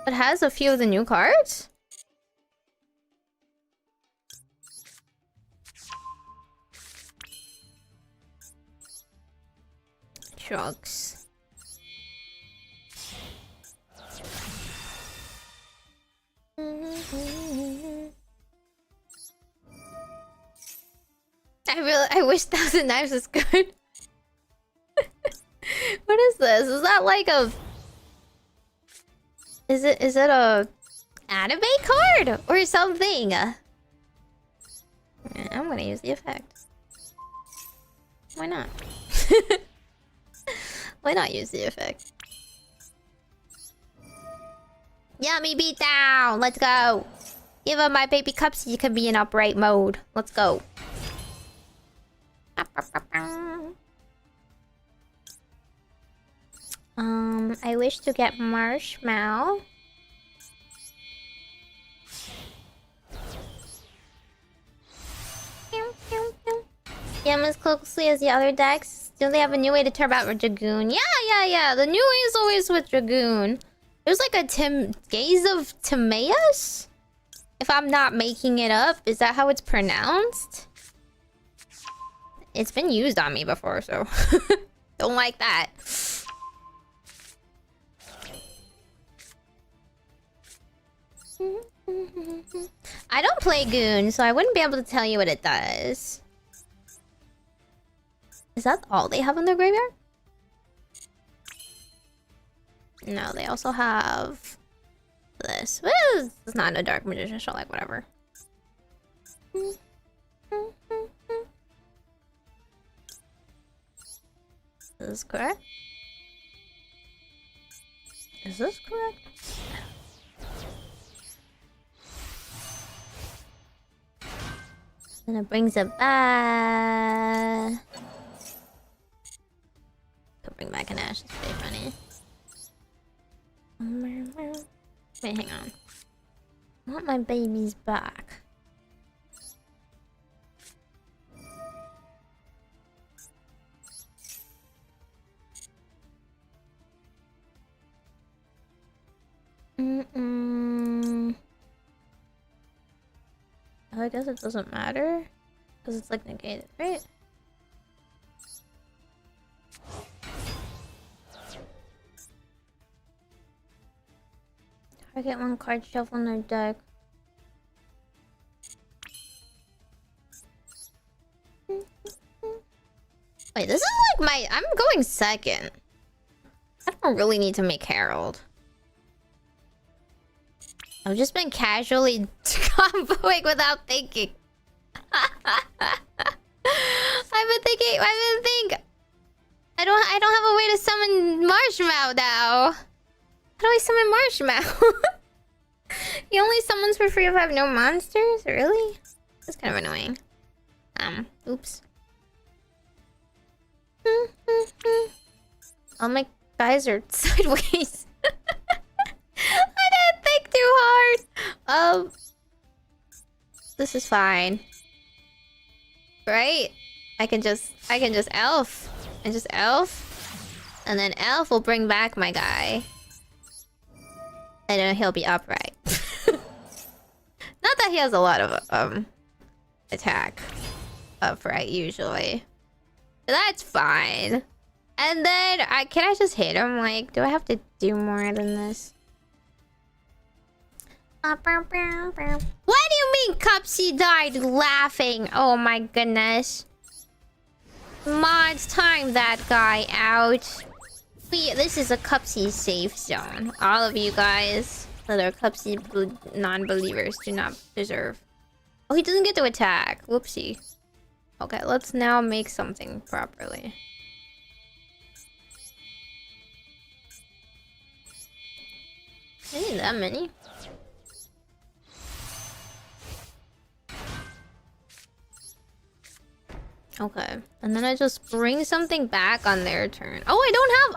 Speaker 2: It has a few of the new cards? Trucks. I wish 1,000 Knives was good. What is this? Is that like a... Is it a anime card or something? I'm gonna use the effect. Why not? Why not use the effect? Yummy beat down! Let's go! Give up my baby Cupsy, you can be in upright mode. Let's go. I wish to get Marshmallow. Game as closely as the other decks. Do they have a new way to turn out with Dragoon? Yeah. The new way is always with Dragoon. There's like a Gaze of Timaeus? If I'm not making it up, is that how it's pronounced? It's been used on me before, so don't like that. I don't play Goon, so I wouldn't be able to tell you what it does. Is that all they have in their graveyard? No, they also have this. Well, it's not a dark magician, so like whatever. Is this correct? Is this correct? And it brings it back. Could bring back an Ash, it's pretty funny. Wait, hang on. I want my babies back. I guess it doesn't matter because it's like negated, right? Target one card shuffle in their deck. Wait, this is like I'm going second. I don't really need to make Herald. I've just been casually comboing without thinking. I've been thinking. I don't have a way to summon Marshmallow now. How do I summon Marshmallow? He only summons for free if I have no monsters? Really? That's kind of annoying. Oops. All my guys are sideways. I didn't think too hard. This is fine. Right? I can just elf. And just elf. And then elf will bring back my guy. And then he'll be upright. Not that he has a lot of attack upright usually. But that's fine. And then can I just hit him? Like, do I have to do more than this? What do you mean Cupsy died laughing? Oh my goodness. Mods, time that guy out. This is a Cupsy safe zone. All of you guys that are Cupsy non-believers do not deserve. Oh, he doesn't get to attack. Whoopsie. Okay, let's now make something properly. I need that many. Okay, and then I just bring something back on their turn. Oh,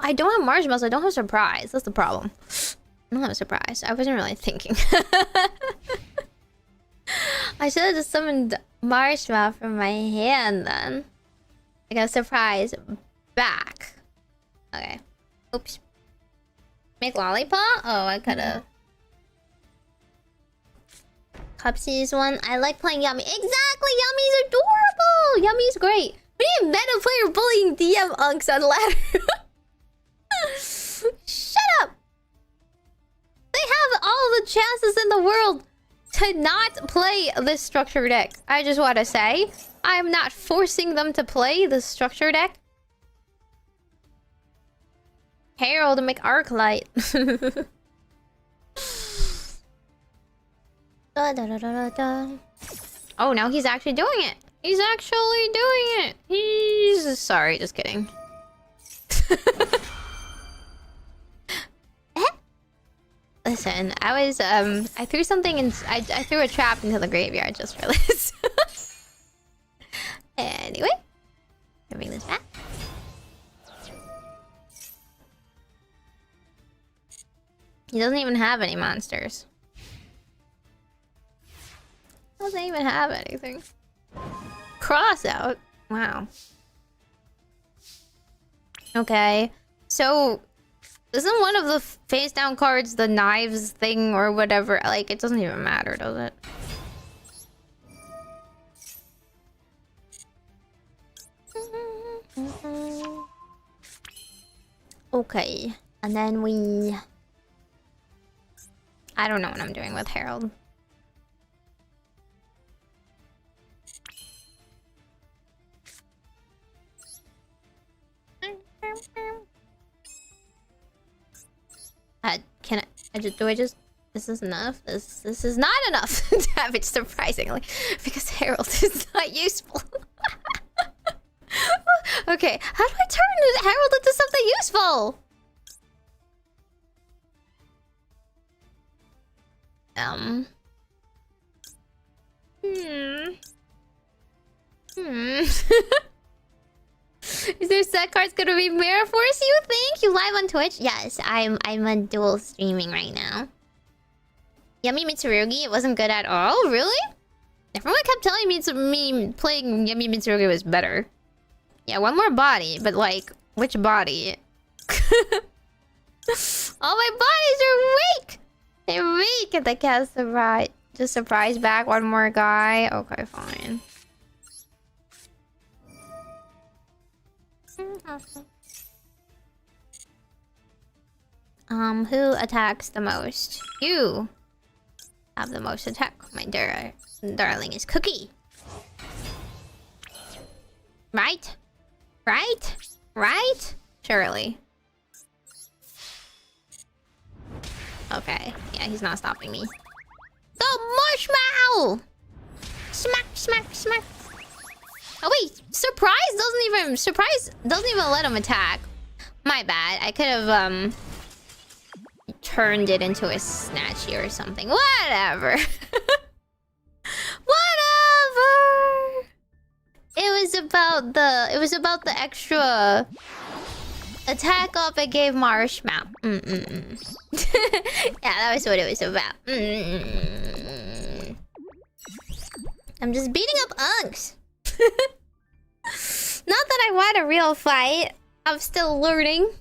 Speaker 2: I don't have marshmallows. I don't have surprise. That's the problem. I don't have a surprise. I wasn't really thinking. I should have just summoned marshmallow from my hand then. I got a surprise back. Okay. Oops. Make lollipop? Oh, I could've. Cupsy's one. I like playing Yummy. Exactly! Yummy's adorable! Yummy's great. We need a meta player bullying DM unks on ladder. Shut up! They have all the chances in the world to not play this structure deck. I just want to say, I'm not forcing them to play this structure deck. Herald to make Arclight. Oh, now he's actually doing it. He's actually doing it. He's sorry, just kidding. Listen, I threw something in. I threw a trap into the graveyard just for this. Anyway, bring this back. He doesn't even have any monsters. Doesn't even have anything. Cross out. Wow. Okay. So, isn't one of the face down cards the knives thing or whatever? Like, it doesn't even matter, does it? Okay. And then we... I don't know what I'm doing with Herald. This is enough? This is not enough damage, surprisingly. Because Herald is not useful. Okay, how do I turn Herald into something useful? Is there set cards gonna be Mirror Force, you think? You live on Twitch? Yes, I'm on dual streaming right now. Yummy Mitsurugi, it wasn't good at all? Really? Everyone kept telling me playing Yummy Mitsurugi was better. Yeah, one more body, but like, which body? All my bodies are weak! They're weak and they can't surprise. Just surprise back one more guy. Okay, fine. Who attacks the most? You have the most attack. My darling is Cookie. Right? Right? Right? Surely. Okay. Yeah, he's not stopping me. The marshmallow! Smack, smack, smack. Oh wait, surprise doesn't even let him attack. My bad. I could have turned it into a snatchy or something. Whatever. Whatever. It was about the extra attack up I gave Marshmallow. Yeah, that was what it was about. I'm just beating up unks. Not that I want a real fight. I'm still learning.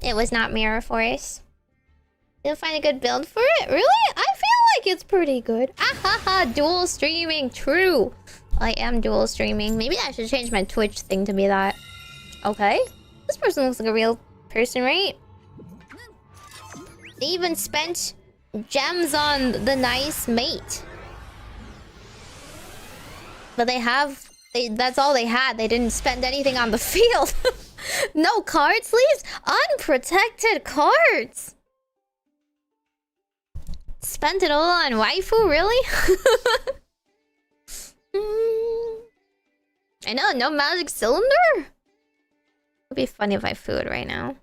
Speaker 2: It was not Mirror Force. You'll find a good build for it? Really? I feel like it's pretty good. Ah ha ha, dual streaming. True. I am dual streaming. Maybe I should change my Twitch thing to be that. Okay. This person looks like a real person, right? They even spent gems on the nice mate. But they have That's all they had. They didn't spend anything on the field. No card sleeves? Unprotected cards! Spent it all on waifu, really? I know, no magic cylinder? It'd be funny if I food right now.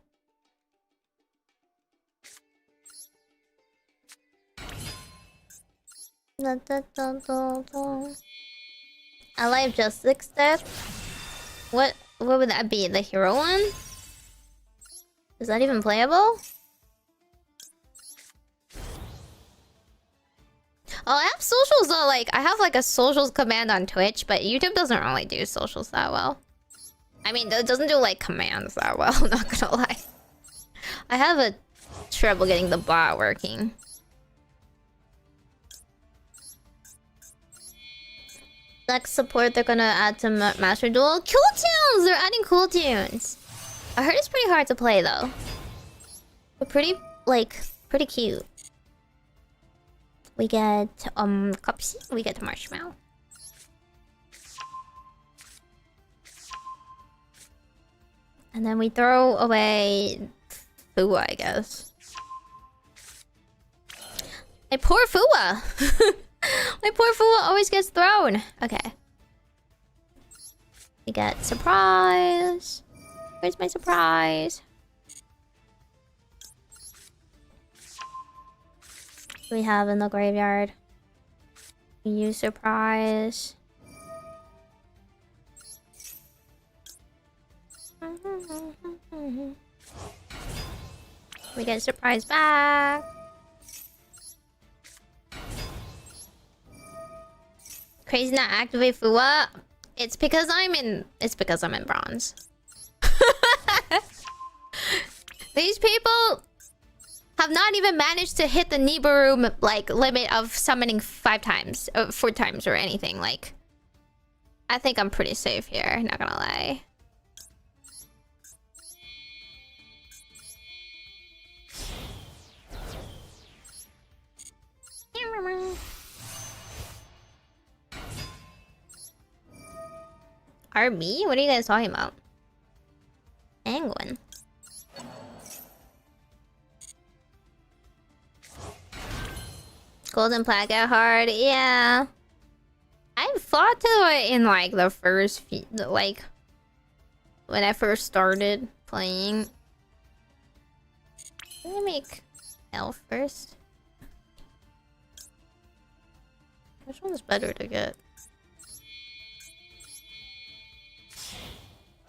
Speaker 2: I like just 6 death. What would that be? The hero one? Is that even playable? Oh, I have socials though. Like, I have like a socials command on Twitch, but YouTube doesn't really do socials that well. I mean, it doesn't do like commands that well, I'm not gonna lie. I have a trouble getting the bot working. Next support they're gonna add to Master Duel. Cool tunes! They're adding cool tunes. I heard it's pretty hard to play though. But pretty cute. We get Cupsy, we get Marshmallow. And then we throw away Fua, I guess. My poor Fua! My poor Fua always gets thrown. Okay. We get surprise. Where's my surprise? We have in the graveyard. We use surprise. We get surprise back. Crazy not activate Fua. It's because I'm in bronze. These people have not even managed to hit the Nibiru like limit of summoning 5 times, 4 times or anything. Like, I think I'm pretty safe here, not gonna lie. R.I.P? What are you guys talking about? Penguin. Golden Placket hard, yeah. I fought to it in like the first few, like when I first started playing. Let me make elf first. Which one's better to get?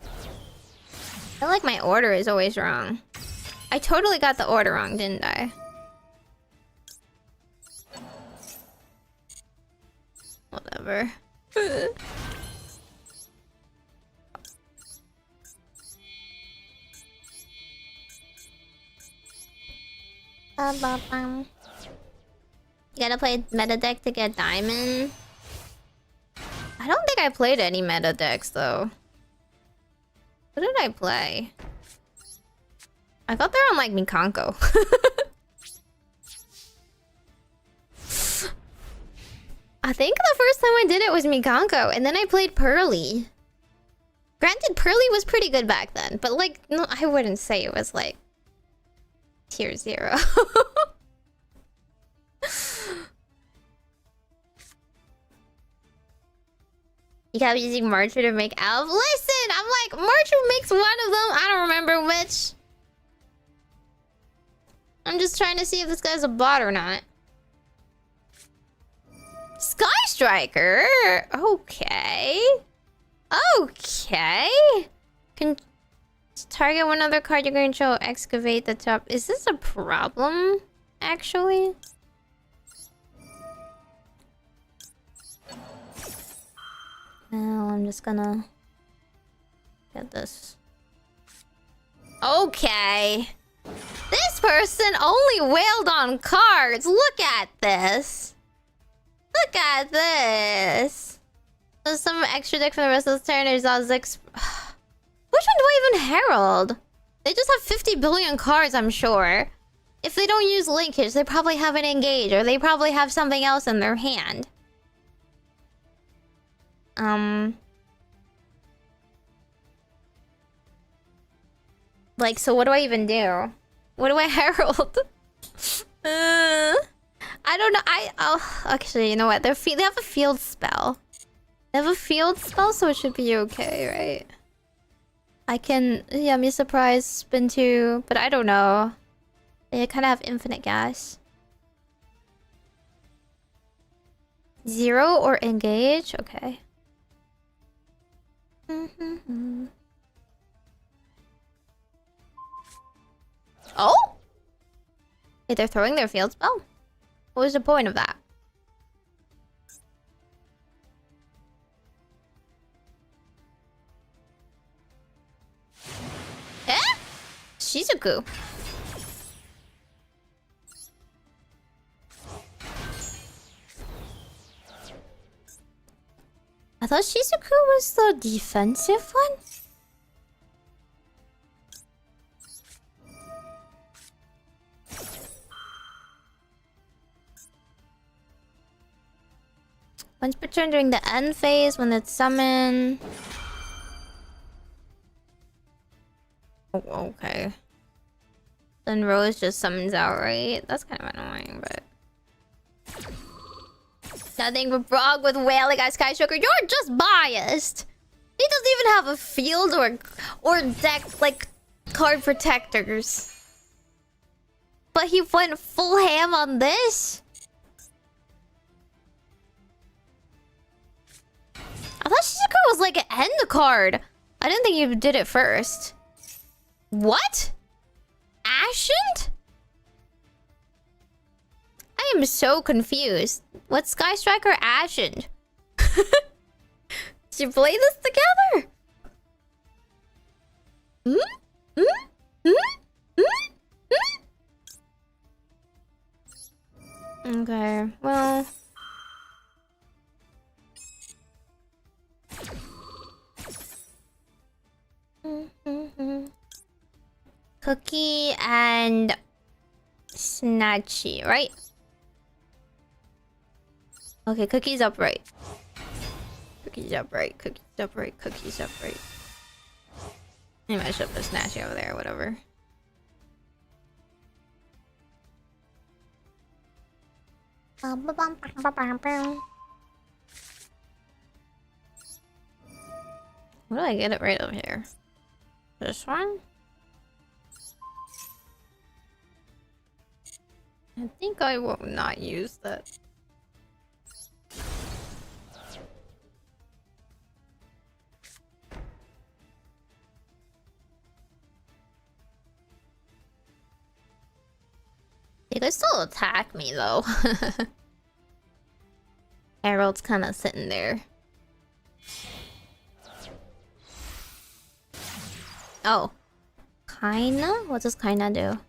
Speaker 2: I feel like my order is always wrong. I totally got the order wrong, didn't I? Whatever. You gotta play meta deck to get diamond. I don't think I played any meta decks though. What did I play? I thought they were on like Mikanko. I think the first time I did it was Mikanko, and then I played Pearly. Granted, Pearly was pretty good back then, but like, no, I wouldn't say it was like tier 0. You kept using Marcher to make Elf. Listen, I'm like, Marcher makes one of them. I don't remember which. I'm just trying to see if this guy's a bot or not. Sky Striker? Okay. Okay. Can target one other card you're going to show. Excavate the top. Is this a problem, actually? Well, I'm just gonna get this. Okay. This person only wailed on cards. Look at this. Look at this. There's some extra deck for the rest of the turn. There's all 6. Which one do I even herald? They just have 50 billion cards, I'm sure. If they don't use linkage, they probably have an engage, or they probably have something else in their hand. Like, so what do I even do? What do I herald? I don't know. Actually, you know what? They have a field spell. They have a field spell, so it should be okay, right? I can... Yeah, me surprise, spin 2, but I don't know. They kind of have infinite gas. 0 or engage? Okay. Oh? Wait, they're throwing their field spell? What was the point of that? Eh? Shizuku. I thought Shizuku was the defensive one? Once per turn during the end phase, when it's summoned... Oh, okay. Then Rose just summons outright. That's kind of annoying, but... Nothing but Brog with Wailing Eye Skystroker. You're just biased! He doesn't even have a field or deck, like, card protectors. But he went full ham on this? I thought Shizuku was like an end card. I didn't think you did it first. What? Ashened? I am so confused. What's Sky Striker Ashened? Did you play this together? Okay, well... Cookie and Snatchy, right? Okay, Cookie's upright. Cookie's upright, Cookie's upright, Cookie's upright. Maybe I should put Snatchy over there, whatever. What do I get it right over here? This one? I think I will not use that. They could still attack me though. Harold's kind of sitting there. Oh. Kinda? What does kinda do?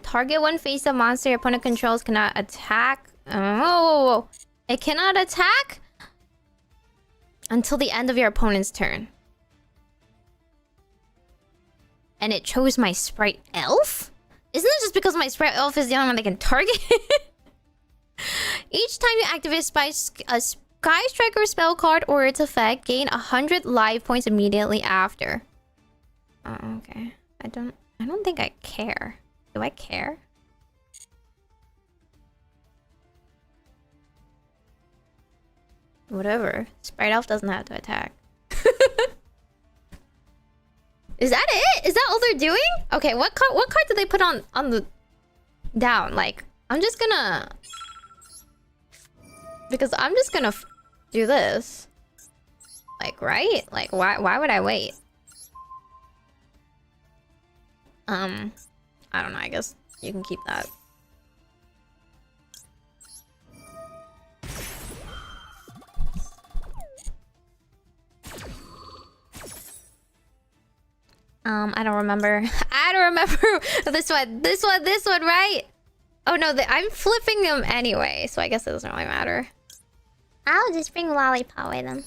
Speaker 2: Target one face-up monster your opponent controls cannot attack. Whoa. It cannot attack until the end of your opponent's turn. And it chose my Sprite Elf? Isn't it just because my Sprite Elf is the only one that can target? Each time you activate a Sky Striker spell card or its effect, gain 100 life points immediately after. Oh, okay. I don't think I care. Do I care? Whatever. Sprite Elf doesn't have to attack. Is that it? Is that all they're doing? Okay, what card did they put on the down? Like, I'm just gonna... Because I'm just gonna do this. Like, right? Like, why would I wait? I don't know, I guess you can keep that. I don't remember. I don't remember this one, right? Oh no, I'm flipping them anyway, so I guess it doesn't really matter. I'll just bring Lollipop with them.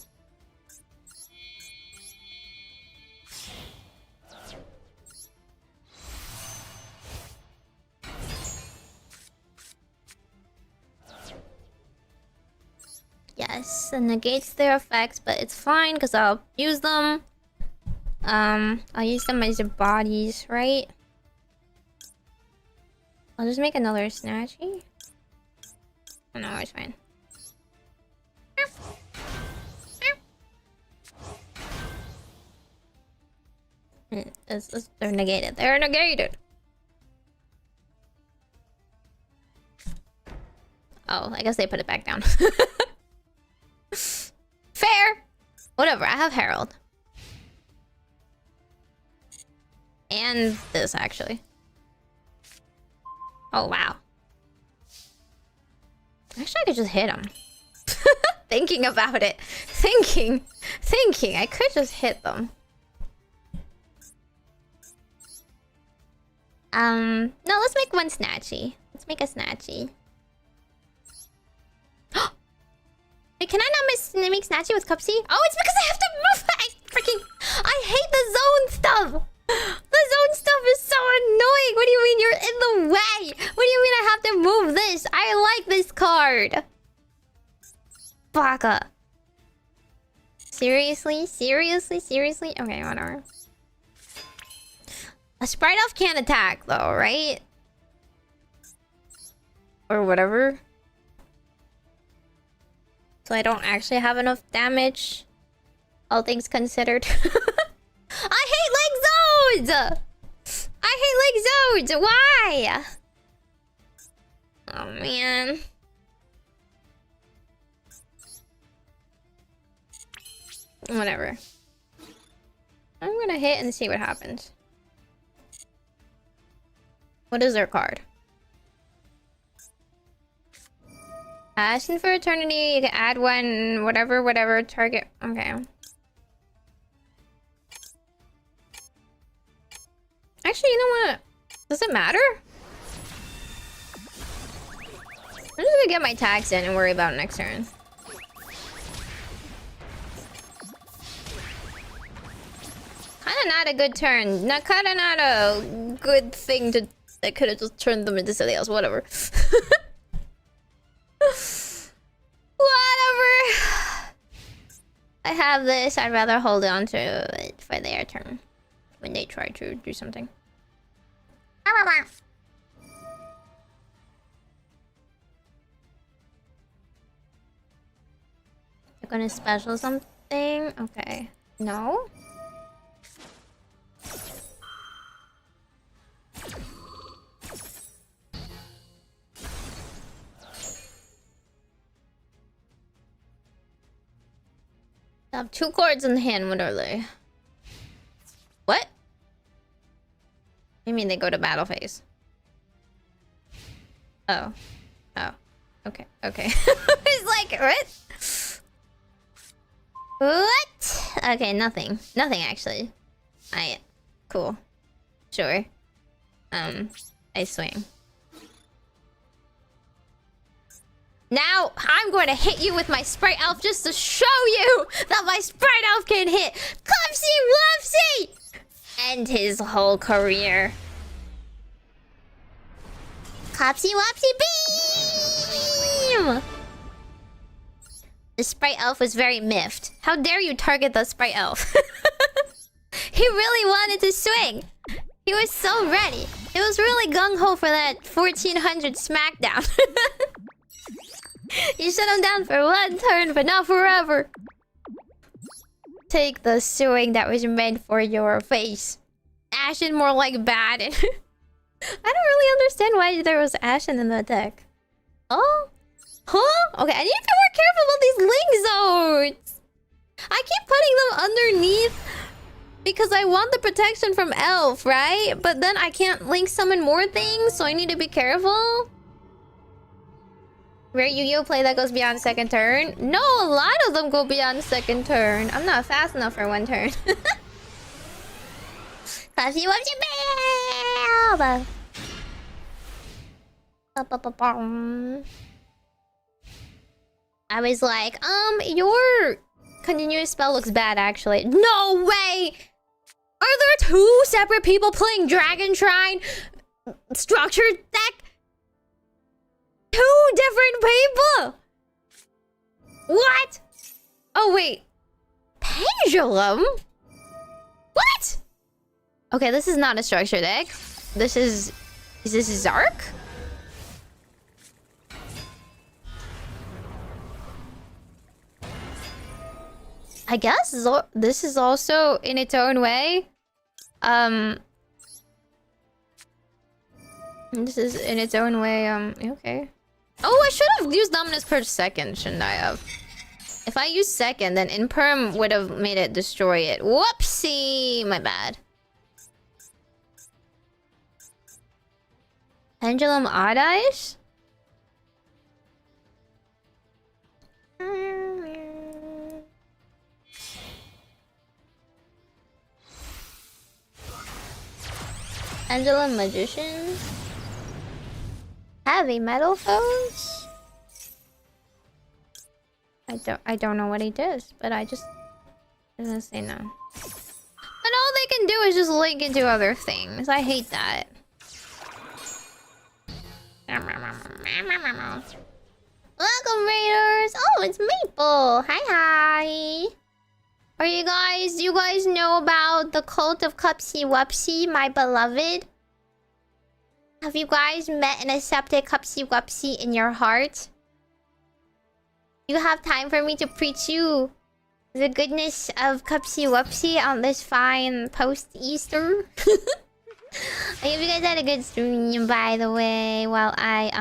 Speaker 2: Yes, it negates their effects, but it's fine because I'll use them. I'll use them as bodies, right? I'll just make another snatchy. Oh, no, it's fine. They're negated. They're negated. Oh, I guess they put it back down. Fair. Whatever. I have Herald. And this, actually. Oh, wow. Actually, I could just hit him. Thinking about it. Thinking. I could just hit them. No, let's make one snatchy. Let's make a snatchy. Wait, can I not make snatchy with Cupsy? Oh, it's because I have to move. I hate the zone stuff. The zone stuff is so annoying. What do you mean you're in the way? What do you mean I have to move this? I like this card. Baka. Seriously? Okay, whatever. A sprite elf can't attack though, right? Or whatever. So I don't actually have enough damage. All things considered. I hate leg zones! I hate leg zones! Why? Oh man. Whatever. I'm gonna hit and see what happens. What is their card? Ashen for Eternity, you can add one, whatever, target. Okay. Actually, you know what? Does it matter? I'm just gonna get my tags in and worry about it next turn. Kinda not a good turn. Kinda not a good thing to... I could have just turned them into something else. Whatever. Whatever. I have this. I'd rather hold on to it for their turn. When they try to do something. They're gonna special something? Okay. No? I have 2 cards in the hand. What are they? What? You mean they go to battle phase? Oh. Oh. Okay. It's like, what? What? Okay, nothing. Nothing, actually. Cool. Sure. I swing. Now, I'm going to hit you with my Sprite Elf just to show you that my Sprite Elf can hit Cupsy Whoopsy! End his whole career. Cupsy Whoopsy beam! The Sprite Elf was very miffed. How dare you target the Sprite Elf? He really wanted to swing. He was so ready. It was really gung-ho for that 1400 smackdown. You shut him down for 1 turn, but not forever. Take the swing that was meant for your face. Ashen more like bad. I don't really understand why there was Ashen in the deck. Oh? Huh? Okay, I need to be more careful about these link zones. I keep putting them underneath because I want the protection from Elf, right? But then I can't link summon more things, so I need to be careful. Rare Yu-Gi-Oh play that goes beyond 2nd turn? No, a lot of them go beyond 2nd turn. I'm not fast enough for 1 turn. Cupsy Whoopsy bam! I was like, your continuous spell looks bad, actually. No way! Are there 2 separate people playing Dragon Shrine structured deck? 2 different people! What? Oh, wait. Pendulum? What? Okay, this is not a structure deck. This is... Is this Zark? I guess this is also in its own way. This is in its own way, okay. Oh, I should have used Dominus per second, shouldn't I have? If I used second, then Imperm would have made it destroy it. Whoopsie! My bad. Pendulum Odd Eyes? Pendulum Magician? Heavy Metal Foes? I don't know what he does, but I'm gonna say no. But all they can do is just link into other things. I hate that. Welcome, Raiders! Oh, it's Maple! Hi! Do you guys know about the cult of Cupsy Whoopsy, my beloved? Have you guys met and accepted Cupsy Whoopsy in your heart? You have time for me to preach you the goodness of Cupsy Whoopsy on this fine post-Easter? I hope you guys had a good stream, by the way, while I,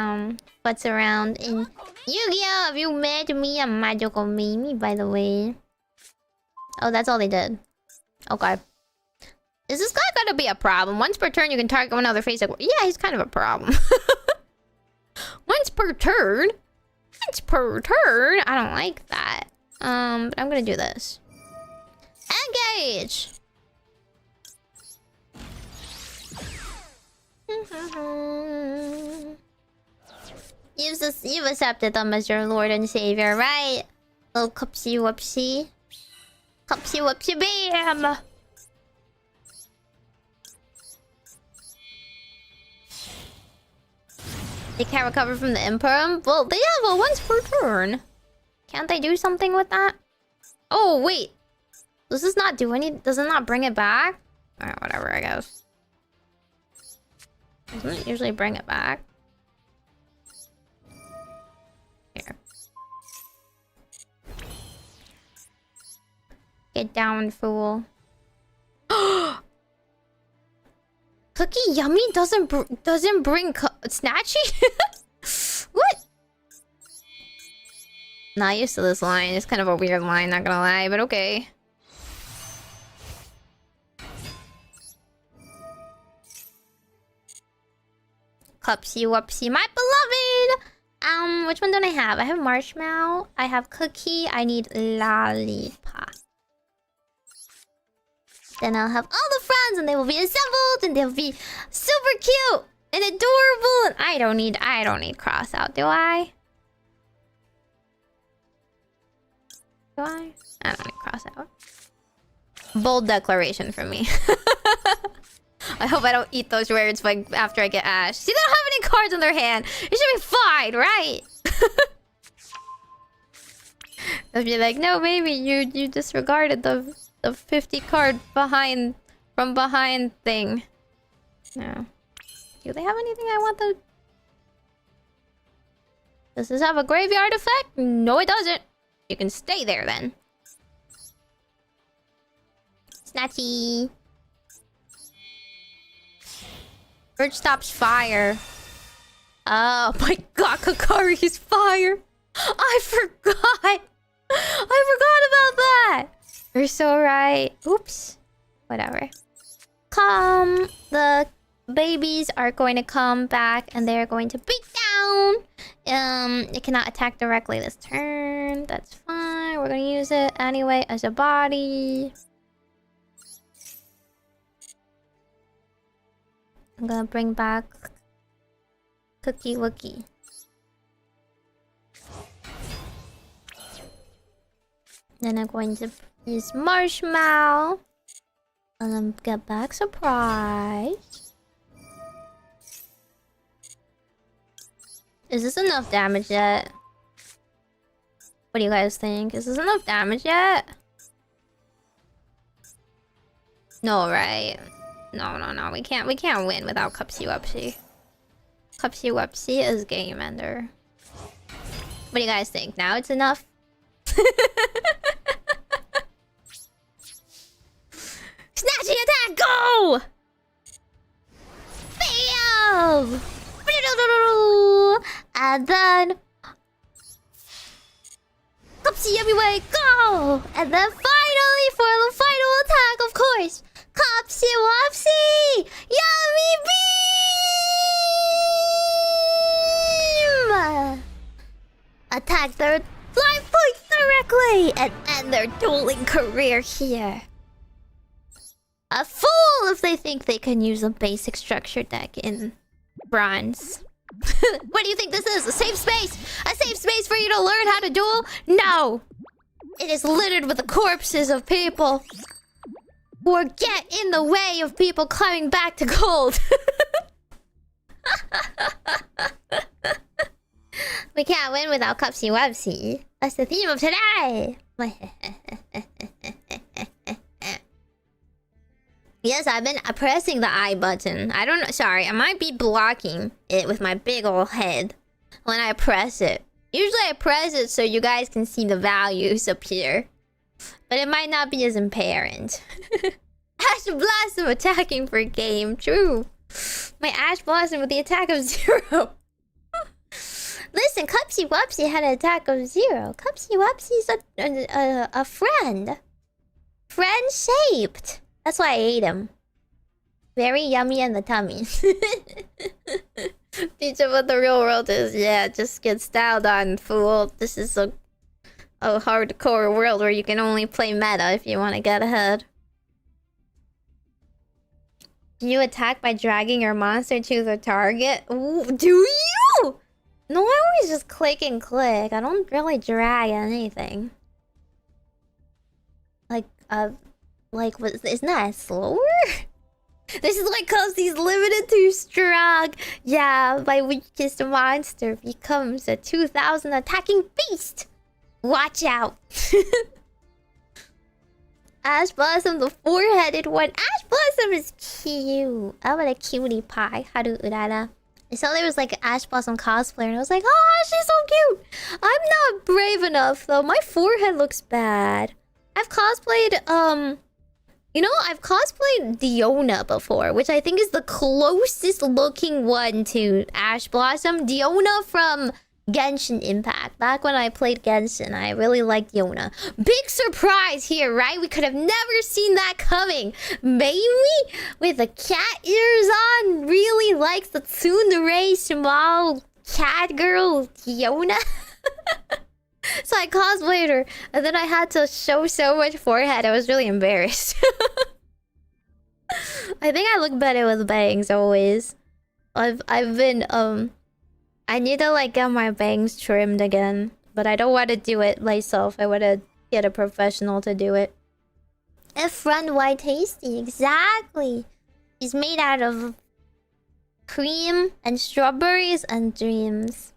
Speaker 2: futz around in Yu-Gi-Oh! Have you met me? I'm Majokko Meimi, by the way. Oh, that's all they did. Okay. Is this guy gonna be a problem? Once per turn, you can target one other face. Yeah, he's kind of a problem. Once per turn? Once per turn? I don't like that. But I'm gonna do this. Engage! You've accepted them as your lord and savior, right? Little Cupsy Whoopsy. Cupsy Whoopsy bam! They can't recover from the Imperm? Well, they have a once per turn. Can't they do something with that? Oh, wait. Does this not do any... Does it not bring it back? Alright, whatever, I guess. Doesn't it usually bring it back? Here. Get down, fool. Cookie Yummy doesn't bring Snatchy? What? Not used to this line. It's kind of a weird line, not gonna lie, but okay. Cupsy Whoopsy, my beloved! Which one don't I have? I have Marshmallow. I have Cookie. I need Lollipop. Then I'll have all the friends and they will be assembled and they'll be super cute and adorable. And I don't need cross out, do I? Do I? I don't need cross out. Bold declaration from me. I hope I don't eat those words like after I get Ash. See, they don't have any cards in their hand. It should be fine, right? They'll be like, no, maybe you disregarded the 50 card from behind thing. No. Do they have anything I want to... Does this have a graveyard effect? No, it doesn't. You can stay there then. Snatchy. Bird stops fire. Oh my god, Kakari's fire. I forgot. I forgot about that. You're so right. Oops. Whatever. The babies are going to come back and they're going to beat down. It cannot attack directly this turn. That's fine. We're going to use it anyway as a body. I'm gonna bring back Cookie Wookie. Then I'm going to use Marshmallow. And then get back Surprise. Is this enough damage yet? What do you guys think? Is this enough damage yet? No, right? No. We can't win without Cupsy Whoopsy. Cupsy Whoopsy is game ender. What do you guys think? Now it's enough? Snatching attack, go! Bam! And then Cupsy everywhere, go! And then finally for the final attack, of course, Cupsy Whoopsy! Yummy beam! Attack their life point directly and end their dueling career here. A fool if they think they can use a basic structure deck in bronze. What do you think this is? A safe space? A safe space for you to learn how to duel? No! It is littered with the corpses of people who get in the way of people coming back to gold. We can't win without Cupsy Whoopsy. That's the theme of today. Yes, I've been pressing the I button. I don't know. Sorry, I might be blocking it with my big ol' head when I press it. Usually I press it so you guys can see the values appear. But it might not be as apparent. Ash Blossom attacking for game. True. My Ash Blossom with the attack of 0. Listen, Cupsy Whoopsy had an attack of 0. Cupsy Whoopsy's a friend. Friend-shaped. That's why I ate him. Very yummy in the tummy. Teach him what the real world is. Yeah, just get styled on, fool. This is a hardcore world where you can only play meta if you want to get ahead. Do you attack by dragging your monster to the target? Ooh, do you? No, I always just click and click. I don't really drag anything. Isn't that slower? This is why Cupsy's limited to strong. Yeah, my weakest monster becomes a 2000 attacking beast. Watch out. Ash Blossom, the four-headed one. Ash Blossom is cute. I want a cutie pie. Haru urara. I saw there was like an Ash Blossom cosplayer and I was like, oh, she's so cute. I'm not brave enough though. My forehead looks bad. I've cosplayed, you know, I've cosplayed Diona before, which I think is the closest looking one to Ash Blossom. Diona from Genshin Impact. Back when I played Genshin, I really liked Diona. Big surprise here, right? We could have never seen that coming. Meimi with the cat ears on really likes the tsundere small cat girl Diona. So I cosplayed her, and then I had to show so much forehead. I was really embarrassed. I think I look better with bangs always. I've been I need to like get my bangs trimmed again, but I don't want to do it myself. I want to get a professional to do it. A friend white tasty, exactly. He's made out of cream and strawberries and dreams.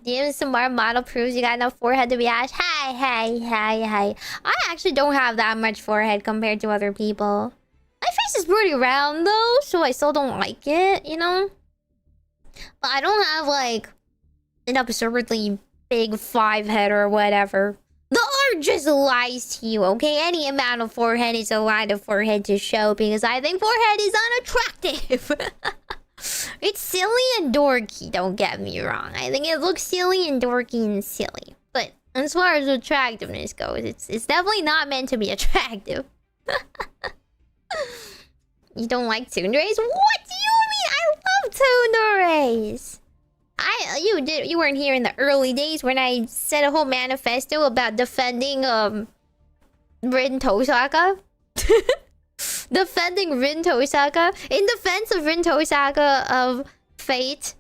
Speaker 2: Give some more model proves you got enough forehead to be Ash. Hey. I actually don't have that much forehead compared to other people. My face is pretty round though, so I still don't like it, you know? But I don't have like an absurdly big 5-head or whatever. The art just lies to you, okay? Any amount of forehead is a lot of forehead to show because I think forehead is unattractive. It's silly and dorky, don't get me wrong. I think it looks silly and dorky and silly. But as far as attractiveness goes, it's definitely not meant to be attractive. You don't like tsunderes? What do you mean? I love tsunderes! You weren't here in the early days when I said a whole manifesto about defending Rin Tosaka? Defending Rin Tosaka in defense of Rin Tosaka of Fate,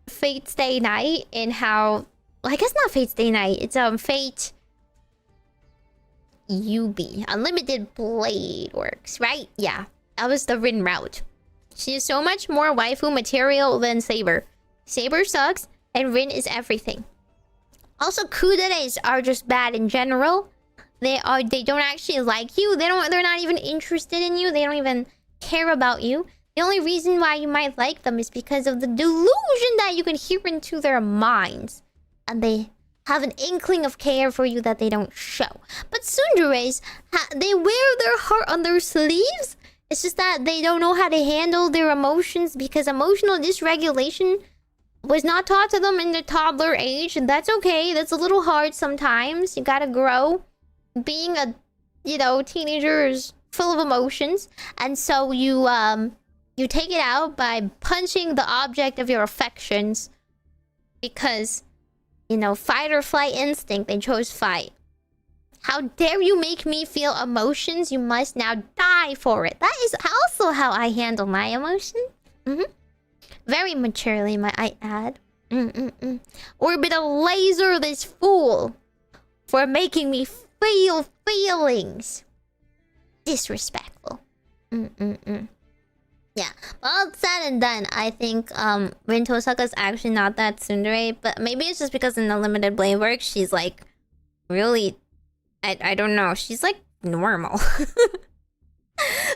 Speaker 2: Fate Stay Night, and how, well, I guess not Fate Stay Night. It's Fate Yubi Unlimited Blade works, right? Yeah, that was the Rin route. She is so much more waifu material than Saber. Saber sucks, and Rin is everything. Also, Cuteness are just bad in general.
Speaker 1: They don't actually like you. They're not even interested in you. They don't even care about you. The only reason why you might like them is because of the delusion that you can hear into their minds. And they have an inkling of care for you that they don't show. But tsunderes, they wear their heart on their sleeves. It's just that they don't know how to handle their emotions because emotional dysregulation was not taught to them in the toddler age. And that's okay. That's a little hard sometimes. You gotta grow. Being a, teenager is full of emotions. And so you take it out by punching the object of your affections. Because, fight or flight instinct, they chose fight. How dare you make me feel emotions? You must now die for it. That is also how I handle my emotions. Very maturely, might I add. Orbital laser this fool for making me feel feelings. Disrespectful. Yeah, all said and done, I think Rin Tosaka's actually not that tsundere, but maybe it's just because in the limited blade work, she's like really, I don't know, she's like normal.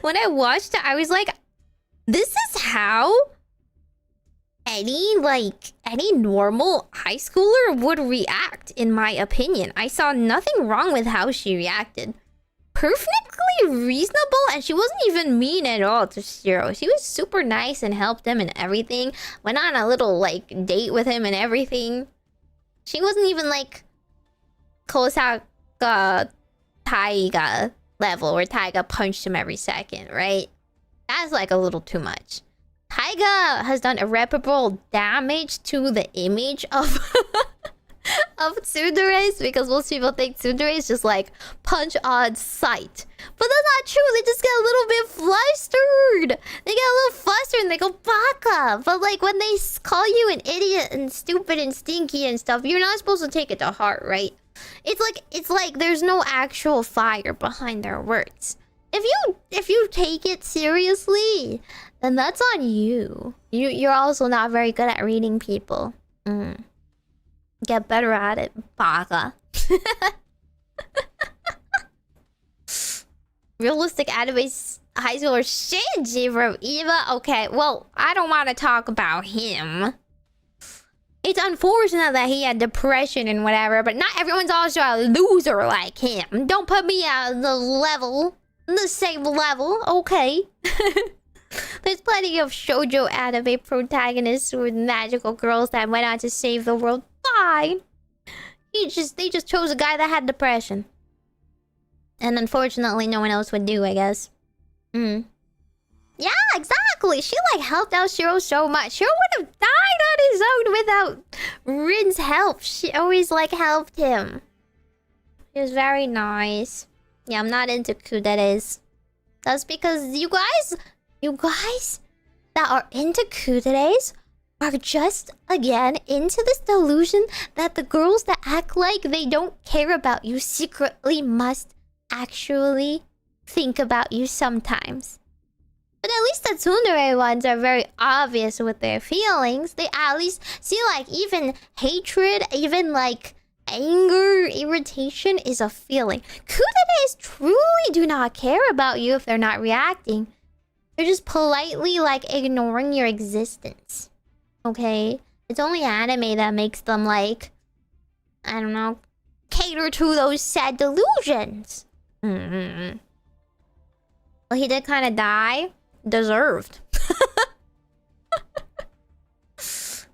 Speaker 1: When I watched it, I was like, this is how any normal high schooler would react, in my opinion. I saw nothing wrong with how she reacted. Perfectly reasonable, and she wasn't even mean at all to Shiro. She was super nice and helped him and everything. Went on a little date with him and everything. She wasn't even like Kosaka Taiga level where Taiga punched him every second, right? That's like a little too much. Taiga has done irreparable damage to the image of of tsunderes because most people think tsunderes just like punch on sight. But that's not true. They just get a little bit flustered. They get a little flustered and they go baka. But like when they call you an idiot and stupid and stinky and stuff, you're not supposed to take it to heart, right? It's like there's no actual fire behind their words. If you take it seriously, then that's on you. You're also not very good at reading people. Get better at it, baka. Realistic anime high schooler Shinji from Eva. Okay, well, I don't want to talk about him. It's unfortunate that he had depression and whatever, but not everyone's also a loser like him. Don't put me on the same level, okay? There's plenty of shoujo anime protagonists with magical girls that went on to save the world. Fine. They just chose a guy that had depression. And unfortunately, no one else would do, I guess. Yeah, exactly. She helped out Shiro so much. Shiro would have died on his own without Rin's help. She always helped him. He was very nice. Yeah, I'm not into kuderes. That's because you guys that are into kuderes are just, again, into this delusion that the girls that act like they don't care about you secretly must actually think about you sometimes. But at least the tsundere ones are very obvious with their feelings. They at least see even hatred, even anger, irritation is a feeling. Kuderes truly do not care about you if they're not reacting. They're just politely ignoring your existence. Okay? It's only anime that makes them I don't know, cater to those sad delusions. Well, he did kind of die. Deserved.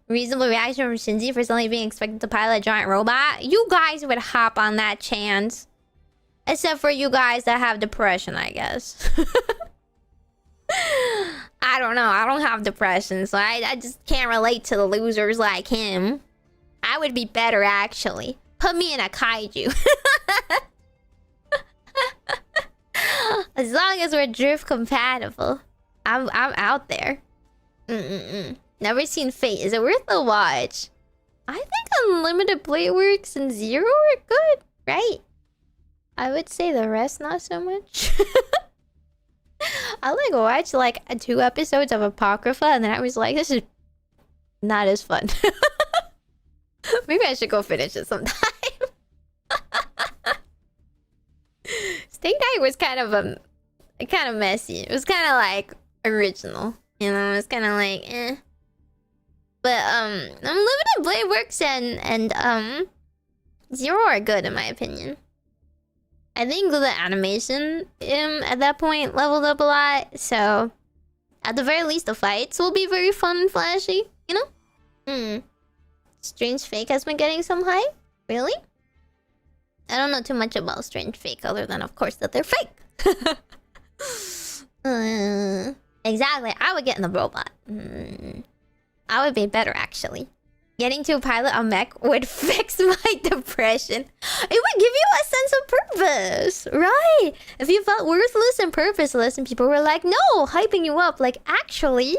Speaker 1: Reasonable reaction from Shinji for suddenly being expected to pilot a giant robot. You guys would hop on that chance. Except for you guys that have depression, I guess. I don't know. I don't have depression, so I just can't relate to the losers like him. I would be better, actually. Put me in a kaiju. As long as we're drift compatible, I'm out there. Never seen Fate. Is it worth the watch? I think Unlimited Blade Works and Zero are good, right? I would say the rest not so much. I watched 2 episodes of Apocrypha and then I was like, this is not as fun. Maybe I should go finish it sometime.
Speaker 2: Date night was kind of messy. It was kind of like original, you know. It's kind of like eh. But Unlimited Blade works and Zero are good in my opinion. I think the animation at that point leveled up a lot, so at the very least the fights will be very fun and flashy, you know? Strange Fake has been getting some hype? Really? I don't know too much about Strange Fake other than of course that they're fake. Exactly, I would get in the robot. I would be better actually. Getting to pilot a mech would fix my depression. It would give you a sense of purpose, right? If you felt worthless and purposeless and people were like, no, hyping you up, like, actually,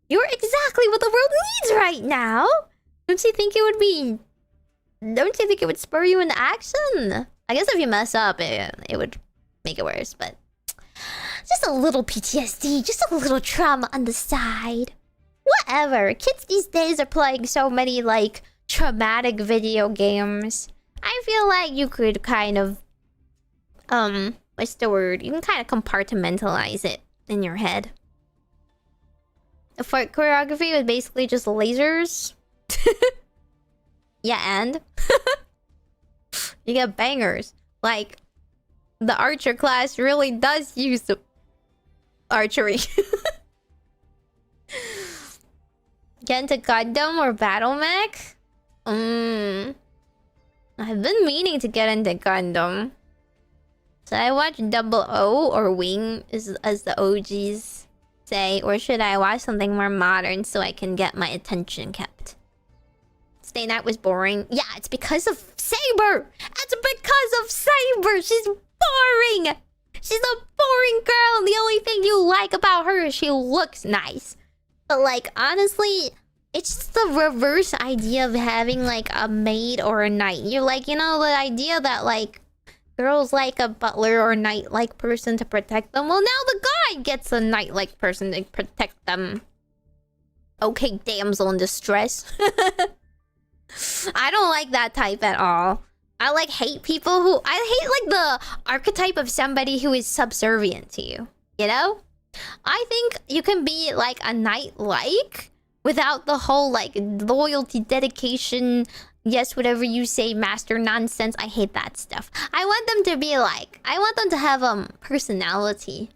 Speaker 2: you're exactly what the world needs right now. Don't you think it would spur you into action? I guess if you mess up, it would make it worse, but just a little PTSD, just a little trauma on the side. Whatever. Kids these days are playing so many, like, traumatic video games. I feel like you could kind of... what's the word? You can kind of compartmentalize it in your head. The fart choreography was basically just lasers. Yeah, and? You get bangers. Like, the archer class really does use the archery. Get into Gundam or Battle Mech? I've been meaning to get into Gundam. Should I watch Double O or Wing as the OGs say? Or should I watch something more modern so I can get my attention kept? Stay Night was boring. Yeah, it's because of Saber! It's because of Saber! She's boring! She's a boring girl! The only thing you like about her is she looks nice. But, like, honestly, it's just the reverse idea of having, like, a maid or a knight. You're like, you know, the idea that, like, girls like a butler or knight-like person to protect them. Well, now the guy gets a knight-like person to protect them. Okay, damsel in distress. I don't like that type at all. I, like, hate people who... I hate, like, the archetype of somebody who is subservient to you. You know? I think you can be, like, a knight-like without the whole, like, loyalty, dedication, yes, whatever you say, master nonsense. I hate that stuff. I want them to be, like... I want them to have, personality.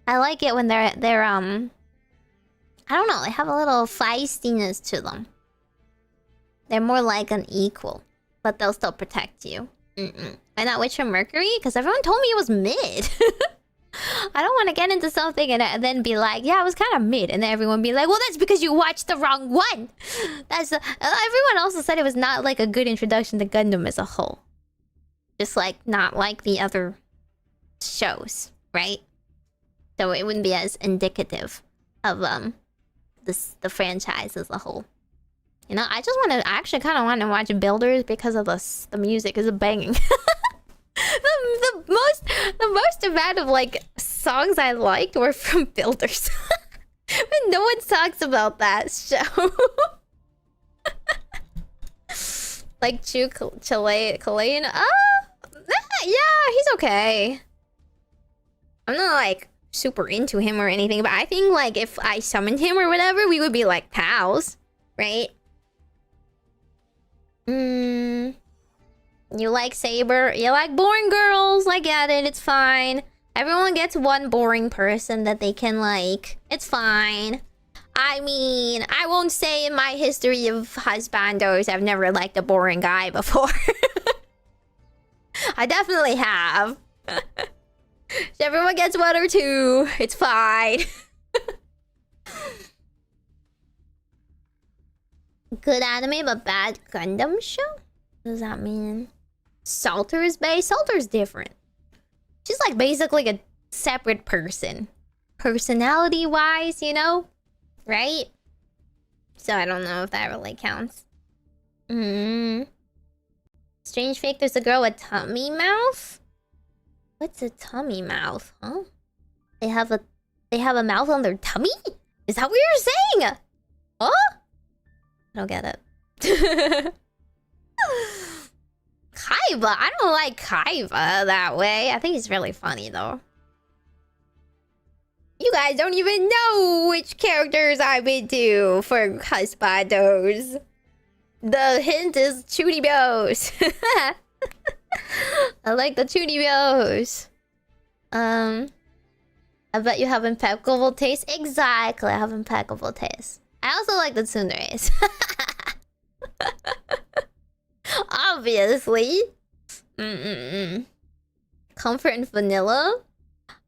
Speaker 2: I like it when they're, I don't know, they have a little feistiness to them. They're more like an equal, but they'll still protect you. And not Witcher Mercury? Because everyone told me it was mid. I don't want to get into something and then be like, yeah, it was kind of mid. And then everyone be like, well, that's because you watched the wrong one. Everyone also said it was not like a good introduction to Gundam as a whole. Just like not like the other shows, right? So it wouldn't be as indicative of the franchise as a whole. You know, I actually kind of want to watch Builders because of the music is banging. the most amount of, like, songs I liked were from Builders. But no one talks about that show. Like, Chilean. Yeah, he's okay. I'm not, like, super into him or anything, but I think, like, if I summoned him or whatever, we would be, like, pals. Right? You like Saber. You like boring girls. I get it. It's fine. Everyone gets one boring person that they can like. It's fine. I mean, I won't say in my history of husbandos I've never liked a boring guy before. I definitely have. So everyone gets one or two. It's fine. Good anime but bad Gundam show? What does that mean? Salter's Bay? Salter's different. She's like basically a separate person. Personality-wise, you know? Right? So I don't know if that really counts. Strange Fake, there's a girl with tummy mouth? What's a tummy mouth, huh? They have a mouth on their tummy? Is that what you're saying? Huh? I don't get it. Kaiba, I don't like Kaiba that way. I think he's really funny though. You guys don't even know which characters I've been to for husbandos. The hint is Chunibios. I like the Chunibios. I bet you have impeccable taste. Exactly, I have impeccable taste. I also like the tsunderes. Obviously. Comfort and vanilla.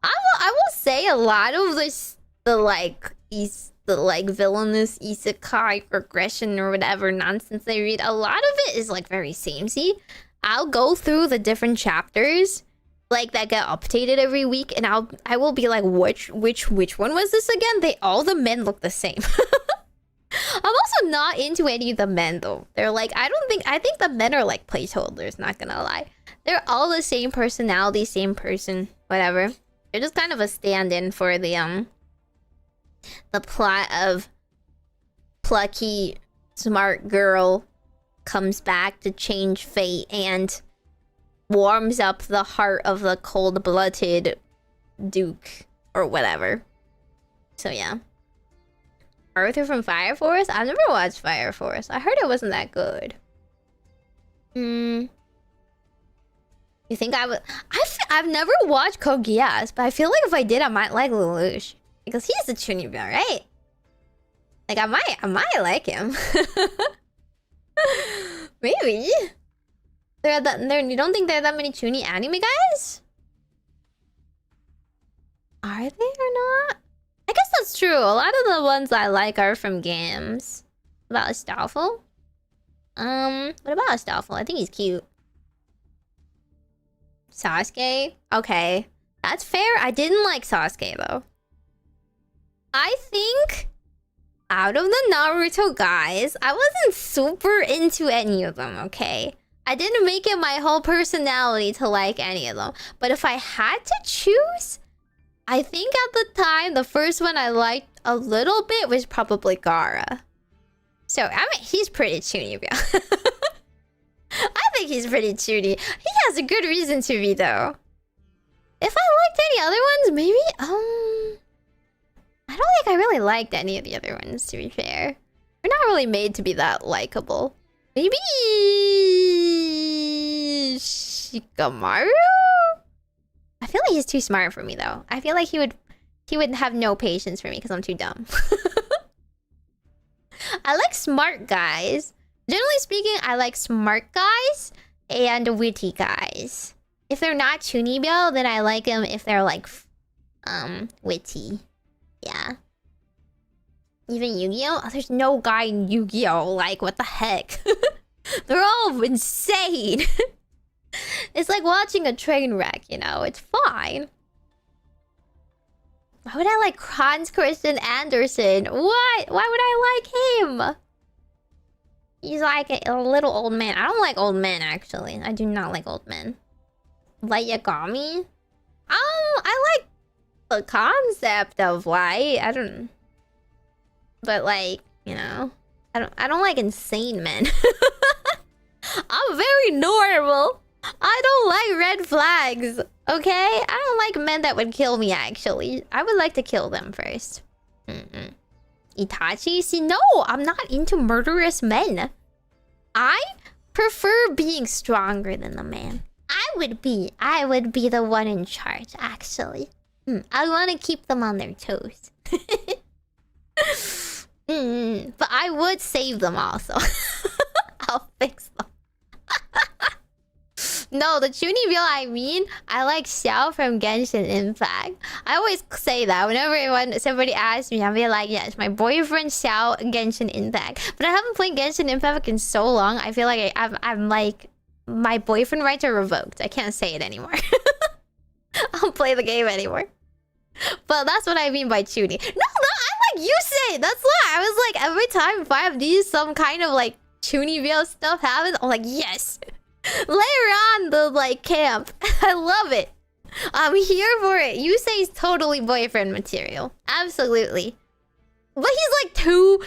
Speaker 2: I will say a lot of the villainous isekai regression or whatever nonsense they read. A lot of it is like very samey. I'll go through the different chapters like that get updated every week, and I will be like, which one was this again? All the men look the same. I'm also not into any of the men though. They're like, I think the men are like placeholders, not gonna lie. They're all the same personality, same person, whatever. They're just kind of a stand-in for the plot of plucky, smart girl comes back to change fate and warms up the heart of the cold-blooded duke or whatever. So yeah. Arthur from Fire Force? I've never watched Fire Force. I heard it wasn't that good. You think I would? I've never watched Code Geass, but I feel like if I did, I might like Lelouch because he's a Chunibyo, right? Like I might like him. Maybe. You don't think there are that many Chuni anime guys? Are they or not? I guess that's true. A lot of the ones I like are from games. What about Astolfo? What about Astolfo? I think he's cute. Sasuke? Okay. That's fair. I didn't like Sasuke though. I think out of the Naruto guys, I wasn't super into any of them, okay? I didn't make it my whole personality to like any of them. But if I had to choose, I think at the time, the first one I liked a little bit was probably Gaara. So, I mean, he's pretty Chunibyo. I think he's pretty Chuny. He has a good reason to be, though. If I liked any other ones, maybe, I don't think I really liked any of the other ones, to be fair. We're not really made to be that likable. Maybe... Shikamaru? I feel like he's too smart for me, though. I feel like he would have no patience for me because I'm too dumb. I like smart guys. Generally speaking, I like smart guys and witty guys. If they're not Chunibyo, then I like them if they're like, witty. Yeah. Even Yugioh? Oh, there's no guy in Yugioh. Like, what the heck? They're all insane. It's like watching a train wreck, you know? It's fine. Why would I like Hans Christian Andersen? What? Why would I like him? He's like a little old man. I don't like old men, actually. I do not like old men. Light Yagami? I like the concept of light. I don't... But like, you know... I don't like insane men. I'm very normal. I don't like red flags, okay? I don't like men that would kill me, actually. I would like to kill them first. Itachi? See, no, I'm not into murderous men. I prefer being stronger than the man. I would be the one in charge, actually. I want to keep them on their toes. But I would save them also. I'll fix them. No, the Chunibyo I mean, I like Xiao from Genshin Impact. I always say that whenever somebody asks me, I'll be like, yes, my boyfriend Xiao, Genshin Impact. But I haven't played Genshin Impact in so long, I feel like I'm like, my boyfriend rights are revoked. I can't say it anymore. I don't play the game anymore. But that's what I mean by Chuni. No, I like Yusei. That's why I was like, every time 5D some kind of like Chunibyo stuff happens, I'm like, yes. Later on the like camp. I love it. I'm here for it. Yusei's totally boyfriend material. Absolutely. But he's like too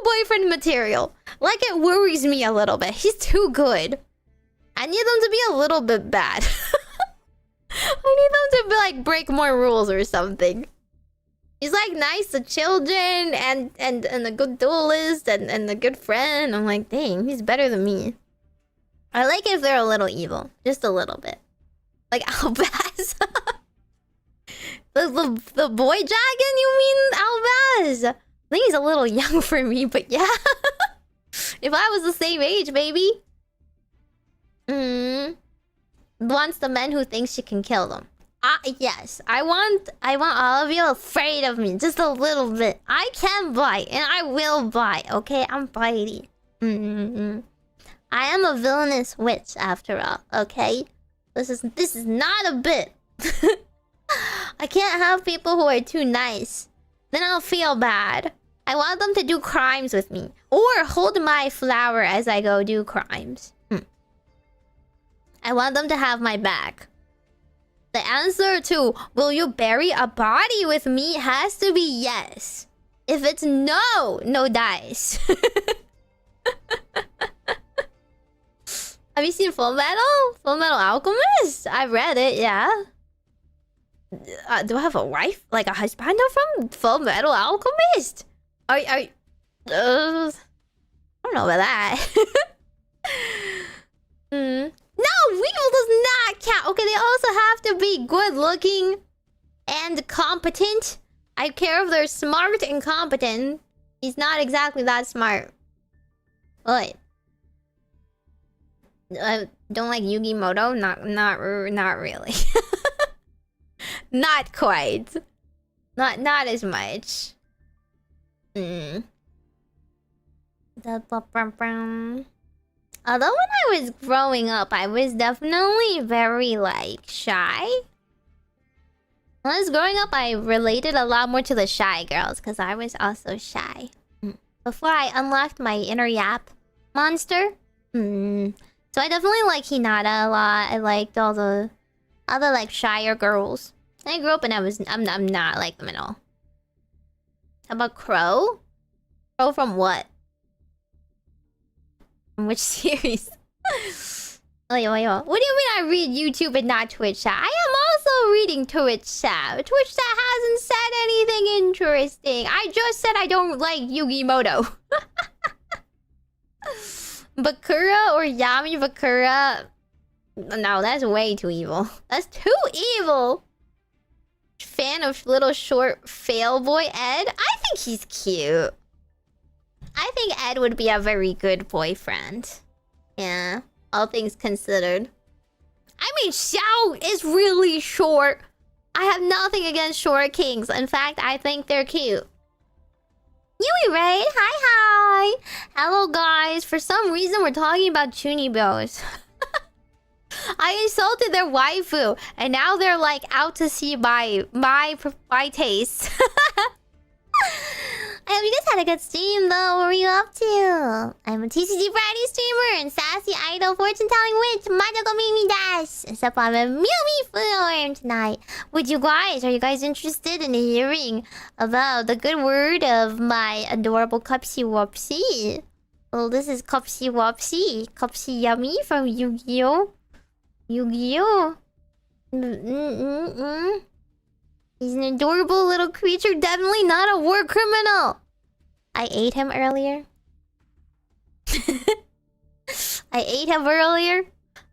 Speaker 2: boyfriend material. Like it worries me a little bit. He's too good. I need them to be a little bit bad. I need them to be like break more rules or something. He's like nice to children and a good duelist and a good friend. I'm like, dang, he's better than me. I like it if they're a little evil, just a little bit, like Albaz. the boy dragon, you mean Albaz? I think he's a little young for me, but yeah. If I was the same age, baby. Wants the men who think she can kill them. Yes, I want all of you afraid of me just a little bit. I can bite and I will bite. Okay, I'm bitey. I am a villainous witch after all. Okay, this is not a bit. I can't have people who are too nice. Then I'll feel bad. I want them to do crimes with me or hold my flower as I go do crimes. I want them to have my back. The answer to will you bury a body with me has to be yes. If it's no, no dice. Have you seen Full Metal? Full Metal Alchemist? I read it, yeah. Do I have a wife? Like a husband from Full Metal Alchemist? I don't know about that. No, weevil does not count. Okay, they also have to be good looking and competent. I care if they're smart and competent. He's not exactly that smart. What? Don't like Yugimoto? Not really. Not quite. Not as much. Although when I was growing up, I was definitely very, like, shy. When I was growing up, I related a lot more to the shy girls, because I was also shy. Before I unlocked my inner yap monster. So I definitely like Hinata a lot. I liked all the other, like, shyer girls. I grew up and I'm not like them at all. How about Crow? Crow from what? From which series? What do you mean I read YouTube and not Twitch chat? I am also reading Twitch chat. Twitch chat hasn't said anything interesting. I just said I don't like Yugimoto. Bakura or Yami Bakura? No, that's way too evil. That's too evil. Fan of little short fail boy Ed? I think he's cute. I think Ed would be a very good boyfriend. Yeah, all things considered. I mean, Xiao is really short. I have nothing against short kings. In fact, I think they're cute. Yui Raid, hi. Hello, guys. For some reason, we're talking about chunibos. I insulted their waifu, and now they're like out to see my taste. I hope you guys had a good stream though. What were you up to? I'm a TCG Friday streamer and sassy idol fortune-telling witch Majokko Meimi Dash. Except I'm a Meimi form tonight. Are you guys interested in hearing about the good word of my adorable Cupsy Whoopsy? Well, this is Cupsy Whoopsy. Cupsy Yummy from Yugioh. Yugioh. He's an adorable little creature, definitely not a war criminal. I ate him earlier.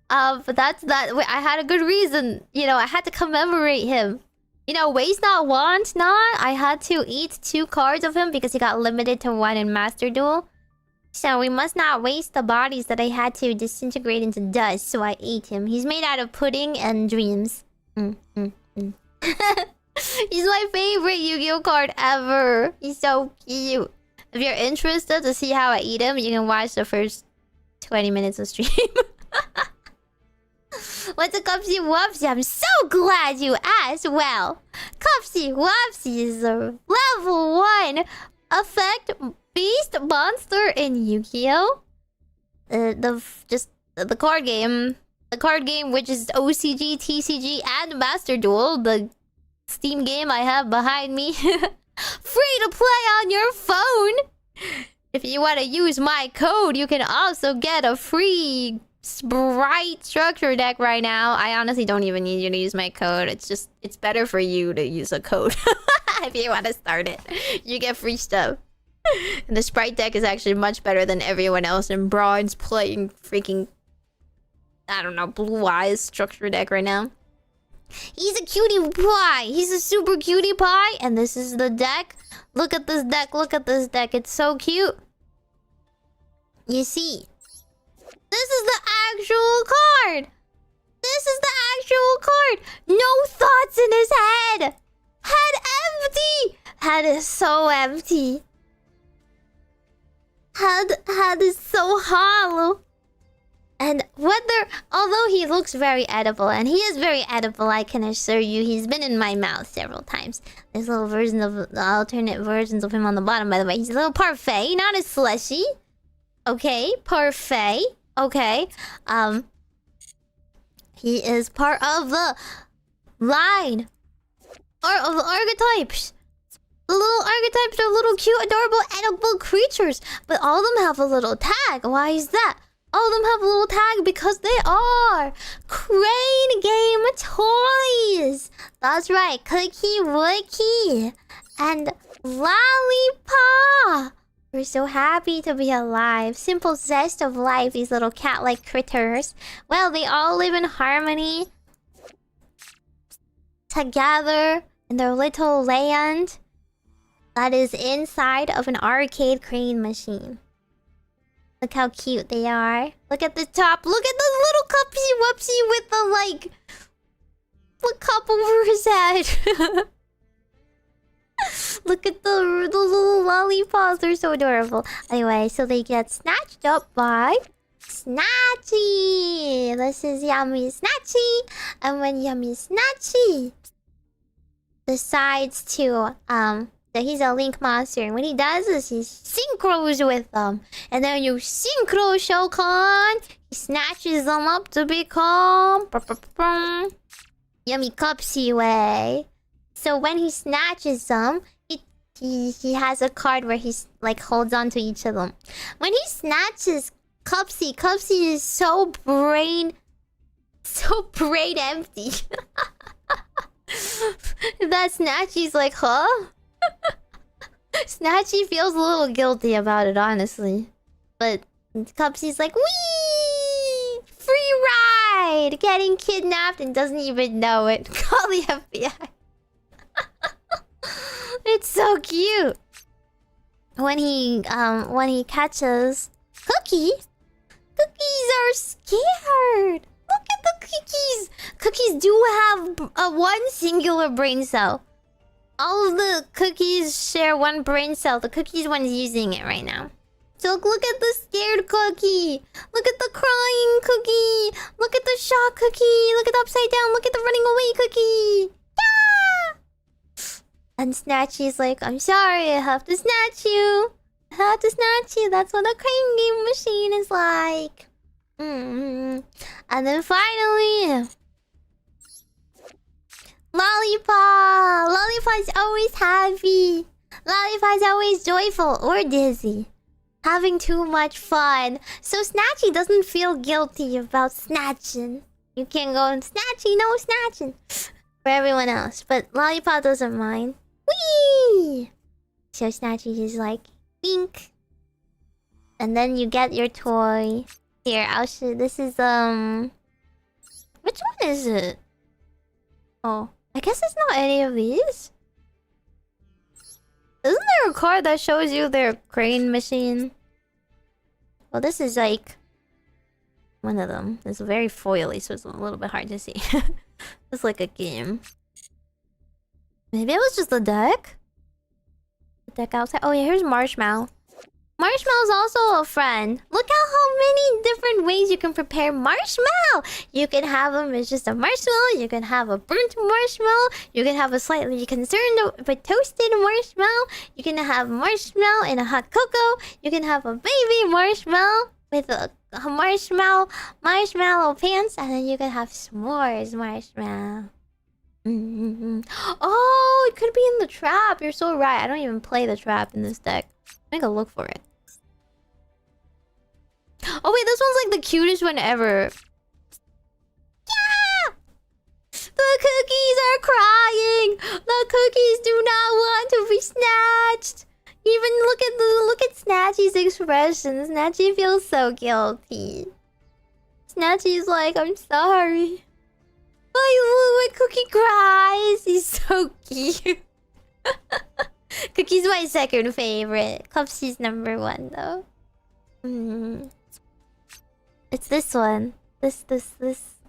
Speaker 2: But that's that. I had a good reason. You know, I had to commemorate him. You know, waste not, want not. I had to eat 2 cards of him because he got limited to 1 in Master Duel. So we must not waste the bodies that I had to disintegrate into dust. So I ate him. He's made out of pudding and dreams. He's my favorite Yu-Gi-Oh card ever. He's so cute. If you're interested to see how I eat him, you can watch the first 20 minutes of stream. What's a Cupsy Whoopsy? I'm so glad you asked. Well, Cupsy Whoopsy is a level 1 effect beast monster in Yu-Gi-Oh. The card game. The card game which is OCG, TCG, and Master Duel. The Steam game I have behind me. Free to play on your phone. If you want to use my code, you can also get a free Sprite structure deck right now. I honestly don't even need you to use my code. It's better for you to use a code. If you want to start it, you get free stuff. And the Sprite deck is actually much better than everyone else in Bronze playing freaking, I don't know, Blue Eyes structure deck right now. He's a cutie pie. He's a super cutie pie. And this is the deck. Look at this deck. Look at this deck. It's so cute. You see, this is the actual card. This is the actual card. No thoughts in his head. Head empty. Head is so empty. Head is so hollow. And although he looks very edible, and he is very edible, I can assure you, he's been in my mouth several times. There's little versions of the alternate versions of him on the bottom, by the way. He's a little parfait, not a slushy. Okay, parfait. Okay. He is part of the line. Or of the archetypes. The little archetypes are little cute, adorable, edible creatures. But all of them have a little tag. Why is that? All of them have a little tag because they are Crane Game toys. That's right, Cookie Wookie and Lollipop. We're so happy to be alive. Simple zest of life, these little cat-like critters. Well, they all live in harmony together in their little land that is inside of an arcade crane machine. Look how cute they are. Look at the top. Look at the little Cupsy Whoopsy with the, like, the cup over his head. Look at the little lollipops. They're so adorable. Anyway, so they get snatched up by Snatchy. This is Yummy Snatchy. And when Yummy Snatchy decides to, that he's a Link monster, and what he does is he synchros with them. And then you synchro Shokan, he snatches them up to become Yummy Cupsy way. So when he snatches them, he has a card where he's like holds on to each of them. When he snatches Cupsy, Cupsy is so brain empty. That Snatchy's like, huh? Snatchy feels a little guilty about it, honestly. But Cupsy's like, wee! Free ride! Getting kidnapped and doesn't even know it. Call the FBI. It's so cute. When he catches Cookie, cookies are scared. Look at the cookies. Cookies do have one singular brain cell. All of the cookies share one brain cell. The cookie's one's using it right now. So look at the scared cookie. Look at the crying cookie. Look at the shocked cookie. Look at the upside down. Look at the running away cookie. Yeah! And Snatchy's like, I'm sorry, I have to snatch you. I have to snatch you. That's what a crane game machine is like. And then finally, Lollipop! Lollipop's always happy. Lollipop's always joyful or dizzy. Having too much fun. So Snatchy doesn't feel guilty about snatching. You can't go and snatchy, no snatching. For everyone else. But Lollipop doesn't mind. Whee! So Snatchy is like, bink. And then you get your toy. Here, I'll show. This is, which one is it? Oh, I guess it's not any of these. Isn't there a card that shows you their crane machine? Well, this is like one of them. It's very foily, so it's a little bit hard to see. It's like a game. Maybe it was just the deck? The deck outside. Oh yeah, here's Marshmallow. Marshmallow's also a friend. Look at how many different ways you can prepare marshmallow. You can have them as just a marshmallow. You can have a burnt marshmallow. You can have a slightly concerned but toasted marshmallow. You can have marshmallow in a hot cocoa. You can have a baby marshmallow with a marshmallow pants. And then you can have s'mores marshmallow. Oh, it could be in the trap. You're so right. I don't even play the trap in this deck. I'm gonna go look for it. Oh wait, this one's like the cutest one ever. Yeah! The cookies are crying. The cookies do not want to be snatched. Even look at Snatchy's expression. Snatchy feels so guilty. Snatchy's like, I'm sorry. My cookie cries. He's so cute. Cookie's my second favorite. Cupsy's number one though. It's this one. This.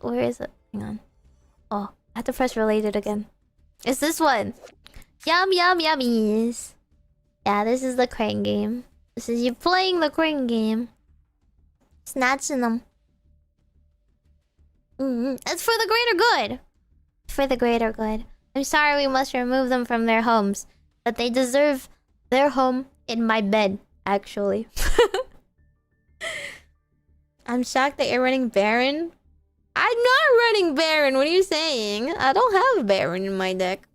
Speaker 2: Where is it? Hang on. Oh, I have to press related again. It's this one. Yum yum yummies. Yeah, this is the crane game. This is you playing the crane game. Snatching them. It's for the greater good. For the greater good. I'm sorry we must remove them from their homes. But they deserve their home in my bed, actually. I'm shocked that you're running Baron. I'm not running Baron. What are you saying? I don't have Baron in my deck.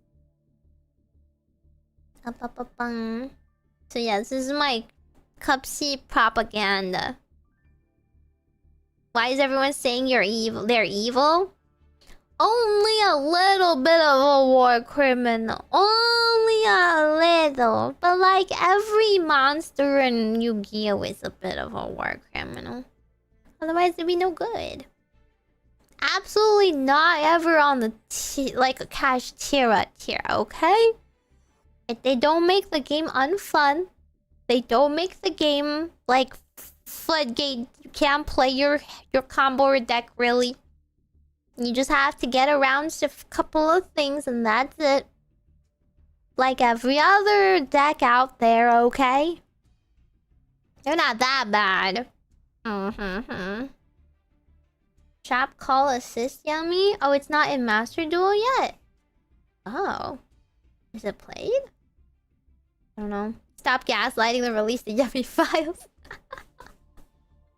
Speaker 2: So yeah, this is my Cupsy propaganda. Why is everyone saying you're evil? They're evil? Only a little bit of a war criminal. Only a little. But like every monster in Yu-Gi-Oh is a bit of a war criminal. Otherwise it'd be no good. Absolutely not ever on the like a cash tier, okay? If they don't make the game unfun, they don't make the game like floodgate. You can't play your combo deck really. You just have to get around to a couple of things and that's it. Like every other deck out there, okay? They're not that bad. Trap call assist yummy? Oh, it's not in Master Duel yet? Oh. Is it played? I don't know. Stop gaslighting the release the yummy files.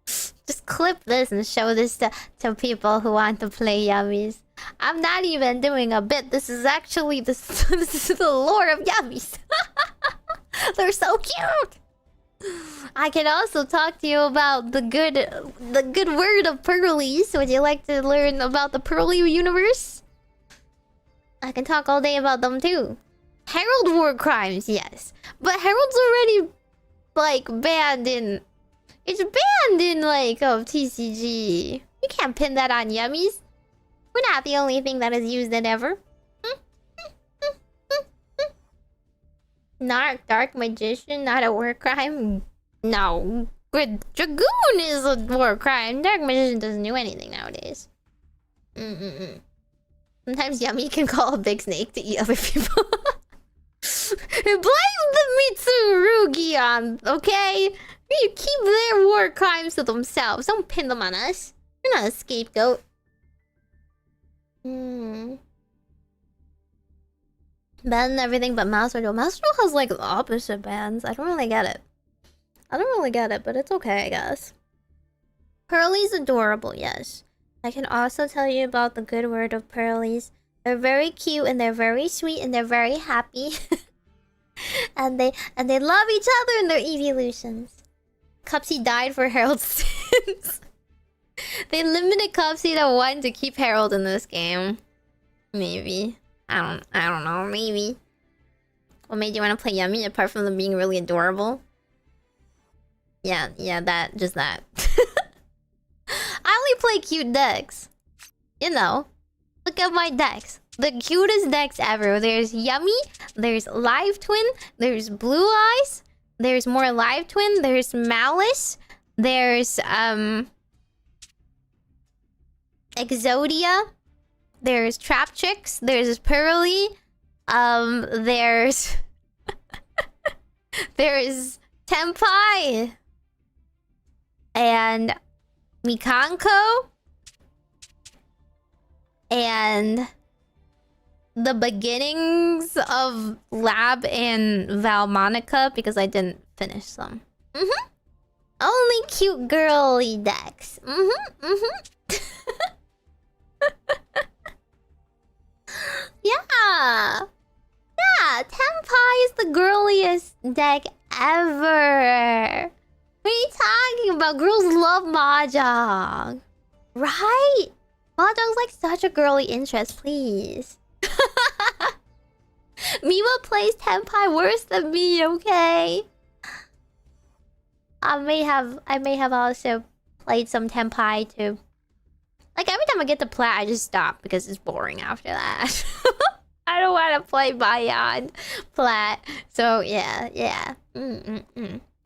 Speaker 2: Just clip this and show this to people who want to play yummies. I'm not even doing a bit. This is actually this is the lore of yummies. They're so cute. I can also talk to you about the good word of Pearlies. Would you like to learn about the Pearly universe? I can talk all day about them too. Herald war crimes, yes. But Herald's already like banned in... It's banned in like TCG. You can't pin that on yummies. We're not the only thing that has used it ever. Not Dark Magician, not a war crime. No. Good Dragoon is a war crime. Dark Magician doesn't do anything nowadays. Sometimes Yummy can call a big snake to eat other people. Blame the Mitsurugi on, okay? You keep their war crimes to themselves. Don't pin them on us. You're not a scapegoat. Ban everything but Master Duel. Master Duel has like the opposite bans. I don't really get it. But it's okay, I guess. Pearly's adorable, yes. I can also tell you about the good word of Pearlies. They're very cute and they're very sweet and they're very happy. and they love each other in their evolutions. Cupsy died for Herald's sins. They limited Cupsy to 1 to keep Herald in this game. Maybe. I don't know, maybe. What made you want to play Yummy apart from them being really adorable? Yeah, just that. I only play cute decks. You know. Look at my decks. The cutest decks ever. There's Yummy, there's Live Twin, there's Blue Eyes, there's more Live Twin, there's Malice, there's Exodia, there's Trap Chicks, there's Pearly, there's there's Tenpai and Mikanko and the beginnings of Lab and Valmonica because I didn't finish them. Only cute girly decks. Yeah. Yeah, Tenpai is the girliest deck ever. What are you talking about? Girls love mahjong. Right? Mahjong's like such a girly interest, please. Miwa plays Tenpai worse than me, okay? I may have also played some Tenpai too. Like every time I get to plat, I just stop because it's boring after that. I don't want to play Bayan plat. So yeah. You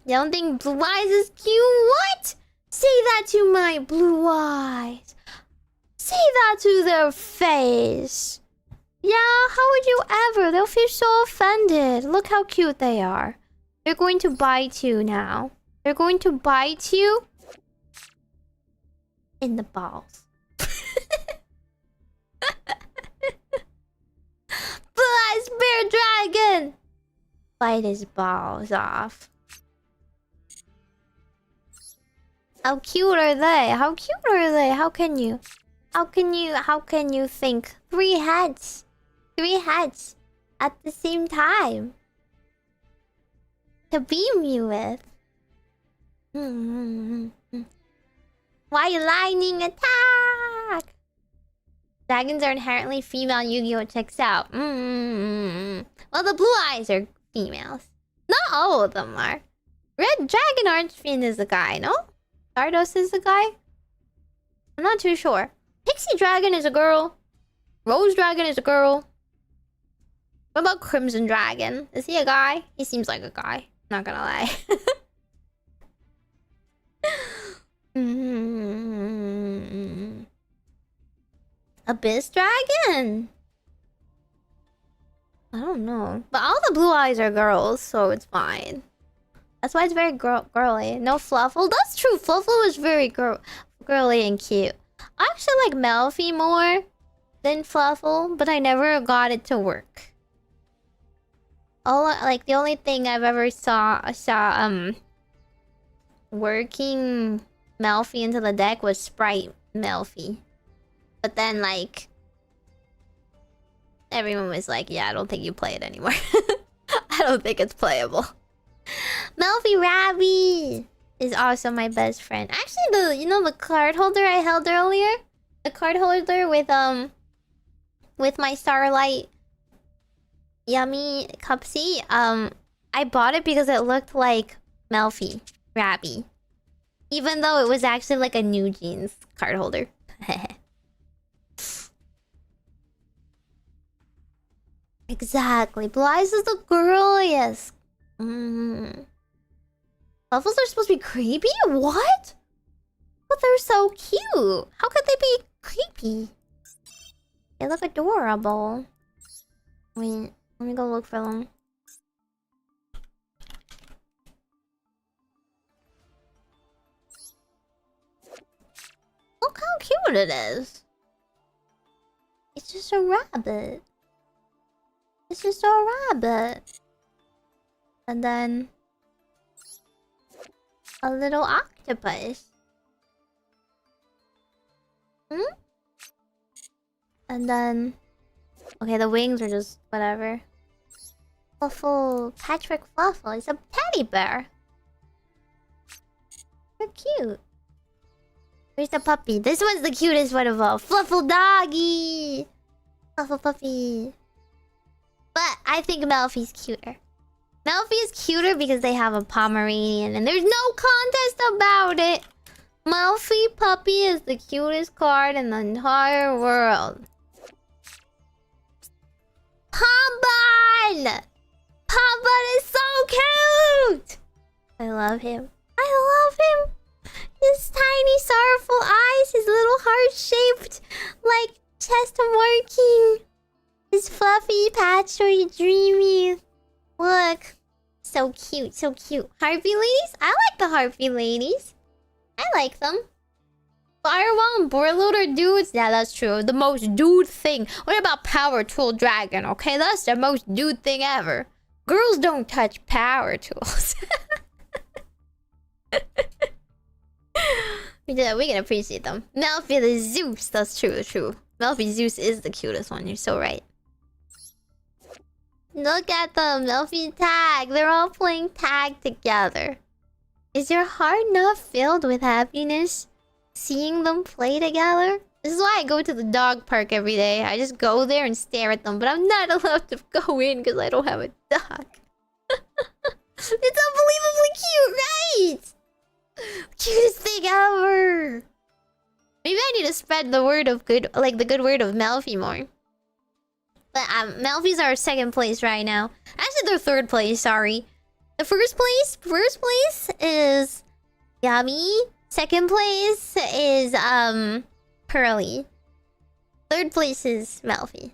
Speaker 2: don't think Blue Eyes is cute? What? Say that to my Blue Eyes. Say that to their face. Yeah, how would you ever? They'll feel so offended. Look how cute they are. They're going to bite you now. They're going to bite you in the balls. Blue Eyes Bear Dragon! Bite his balls off. How cute are they? How cute are they? How can you think? Three heads at the same time to beam you with. Why lightning attack? Dragons are inherently female. Yu-Gi-Oh! Checks out. Well, the Blue Eyes are females. Not all of them are. Red Dragon Archfiend is a guy, no? Zardos is a guy? I'm not too sure. Pixie Dragon is a girl. Rose Dragon is a girl. What about Crimson Dragon? Is he a guy? He seems like a guy. Not gonna lie. Abyss Dragon? I don't know. But all the Blue Eyes are girls, so it's fine. That's why it's very girly. No Fluffle. That's true. Fluffle was very girly and cute. I actually like Melfi more than Fluffle, but I never got it to work. The only thing I've ever saw working Melfi into the deck was Sprite Melfi. But then like everyone was like, yeah, I don't think you play it anymore. I don't think it's playable. Melfi Rabby is also my best friend. Actually, the card holder I held earlier, the card holder with my Starlight Yummy Cupsy, I bought it because it looked like Melfi Rabby, even though it was actually like a New Jeans card holder. Exactly. Blue Eyes is the girliest. Fluffles are supposed to be creepy? What? But they're so cute. How could they be creepy? They look adorable. Wait, let me go look for them. Look how cute it is. It's just a rabbit. It's just a rabbit. And then a little octopus. And then okay, the wings are just whatever. Fluffle, Patrick Fluffle. It's a teddy bear. They're cute. Where's the puppy? This one's the cutest one of all. Fluffle doggy. Fluffle puppy. But I think Melfi's cuter. Melfi is cuter because they have a Pomeranian and there's no contest about it. Melfi puppy is the cutest card in the entire world. Pomban! Pomban is so cute! I love him. I love him! His tiny sorrowful eyes, his little heart-shaped, like, chest working. His fluffy, patchy, dreamy. Look. So cute, so cute. Harpy ladies? I like the Harpy ladies. I like them. Firewall and Boarloader dudes? Yeah, that's true. The most dude thing. What about Power Tool Dragon? Okay, that's the most dude thing ever. Girls don't touch power tools. We can appreciate them. Melfi the Zeus. That's true, true. Melfi Zeus is the cutest one. You're so right. Look at them. Melfi tag. They're all playing tag together.
Speaker 1: Is your heart not filled with happiness seeing them play together? This is why I go to the dog park every day. I just go there and stare at them, but I'm not allowed to go in because I don't have a dog. It's unbelievably cute, right? Cutest thing ever. Maybe I need to spread the word of good, like the good word of Melfi more. But Melfi's our second place right now. Actually, they're third place. Sorry. The first place is Yummy. Second place is Pearly. Third place is Melfi.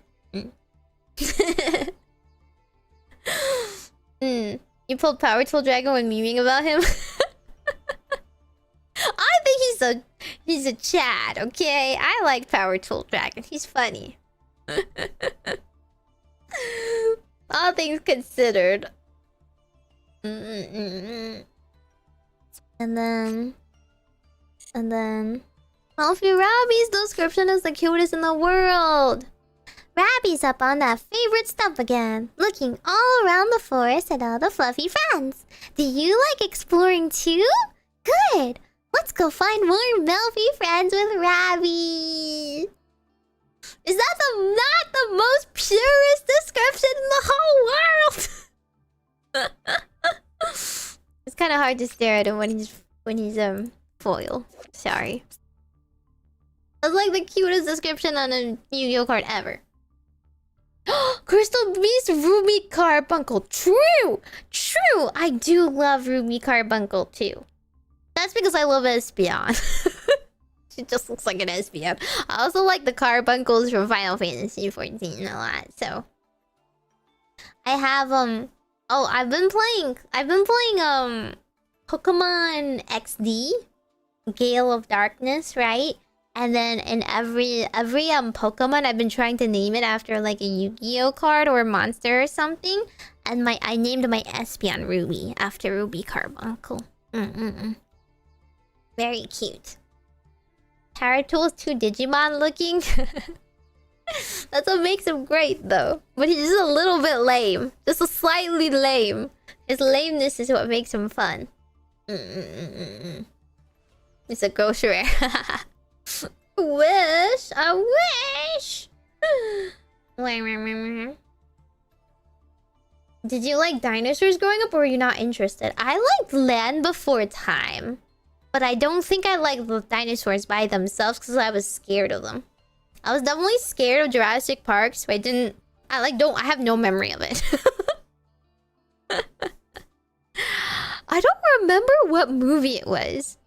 Speaker 1: You pulled Power Tool Dragon when memeing about him. I think he's a Chad, okay? I like Power Tool Dragon. He's funny. All things considered. And then Melfi Robbie's description is the cutest in the world. Rabbie's up on that favorite stump again, looking all around the forest at all the fluffy friends. Do you like exploring too? Good! Let's go find more Melfi friends with Rabbie! Is that not the most purest description in the whole world? It's kind of hard to stare at him when he's foil. Sorry. That's like the cutest description on a Yu-Gi-Oh card ever. Crystal Beast Ruby Carbuncle. True! True! I do love Ruby Carbuncle too. That's because I love Espeon. She just looks like an Espeon. I also like the Carbuncles from Final Fantasy 14 a lot, so. I have oh, I've been playing Pokemon XD, Gale of Darkness, right? And then in every Pokemon, I've been trying to name it after like a Yu-Gi-Oh card or monster or something. And I named my Espeon Ruby after Ruby Carbuncle. Very cute. Paratool's too Digimon looking. That's what makes him great though. But he's just a little bit lame. Just a slightly lame. His lameness is what makes him fun. It's a ghost rare. I wish. Did you like dinosaurs growing up or were you not interested? I liked Land Before Time. But I don't think I liked the dinosaurs by themselves because I was scared of them. I was definitely scared of Jurassic Park, so I have no memory of it. I don't remember what movie it was.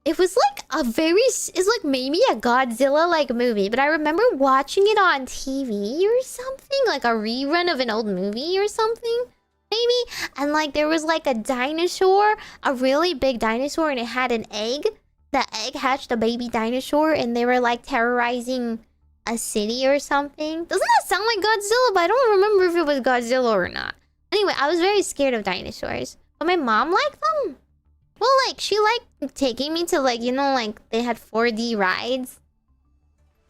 Speaker 1: It was like it's like maybe a Godzilla-like movie, but I remember watching it on TV or something, like a rerun of an old movie or something, maybe. And like there was like a dinosaur, a really big dinosaur, and it had an egg. The egg hatched a baby dinosaur, and they were like terrorizing a city or something. Doesn't that sound like Godzilla? But I don't remember if it was Godzilla or not. Anyway, I was very scared of dinosaurs, but my mom liked them. Well, like, she liked taking me to, like, you know, like, they had 4D rides.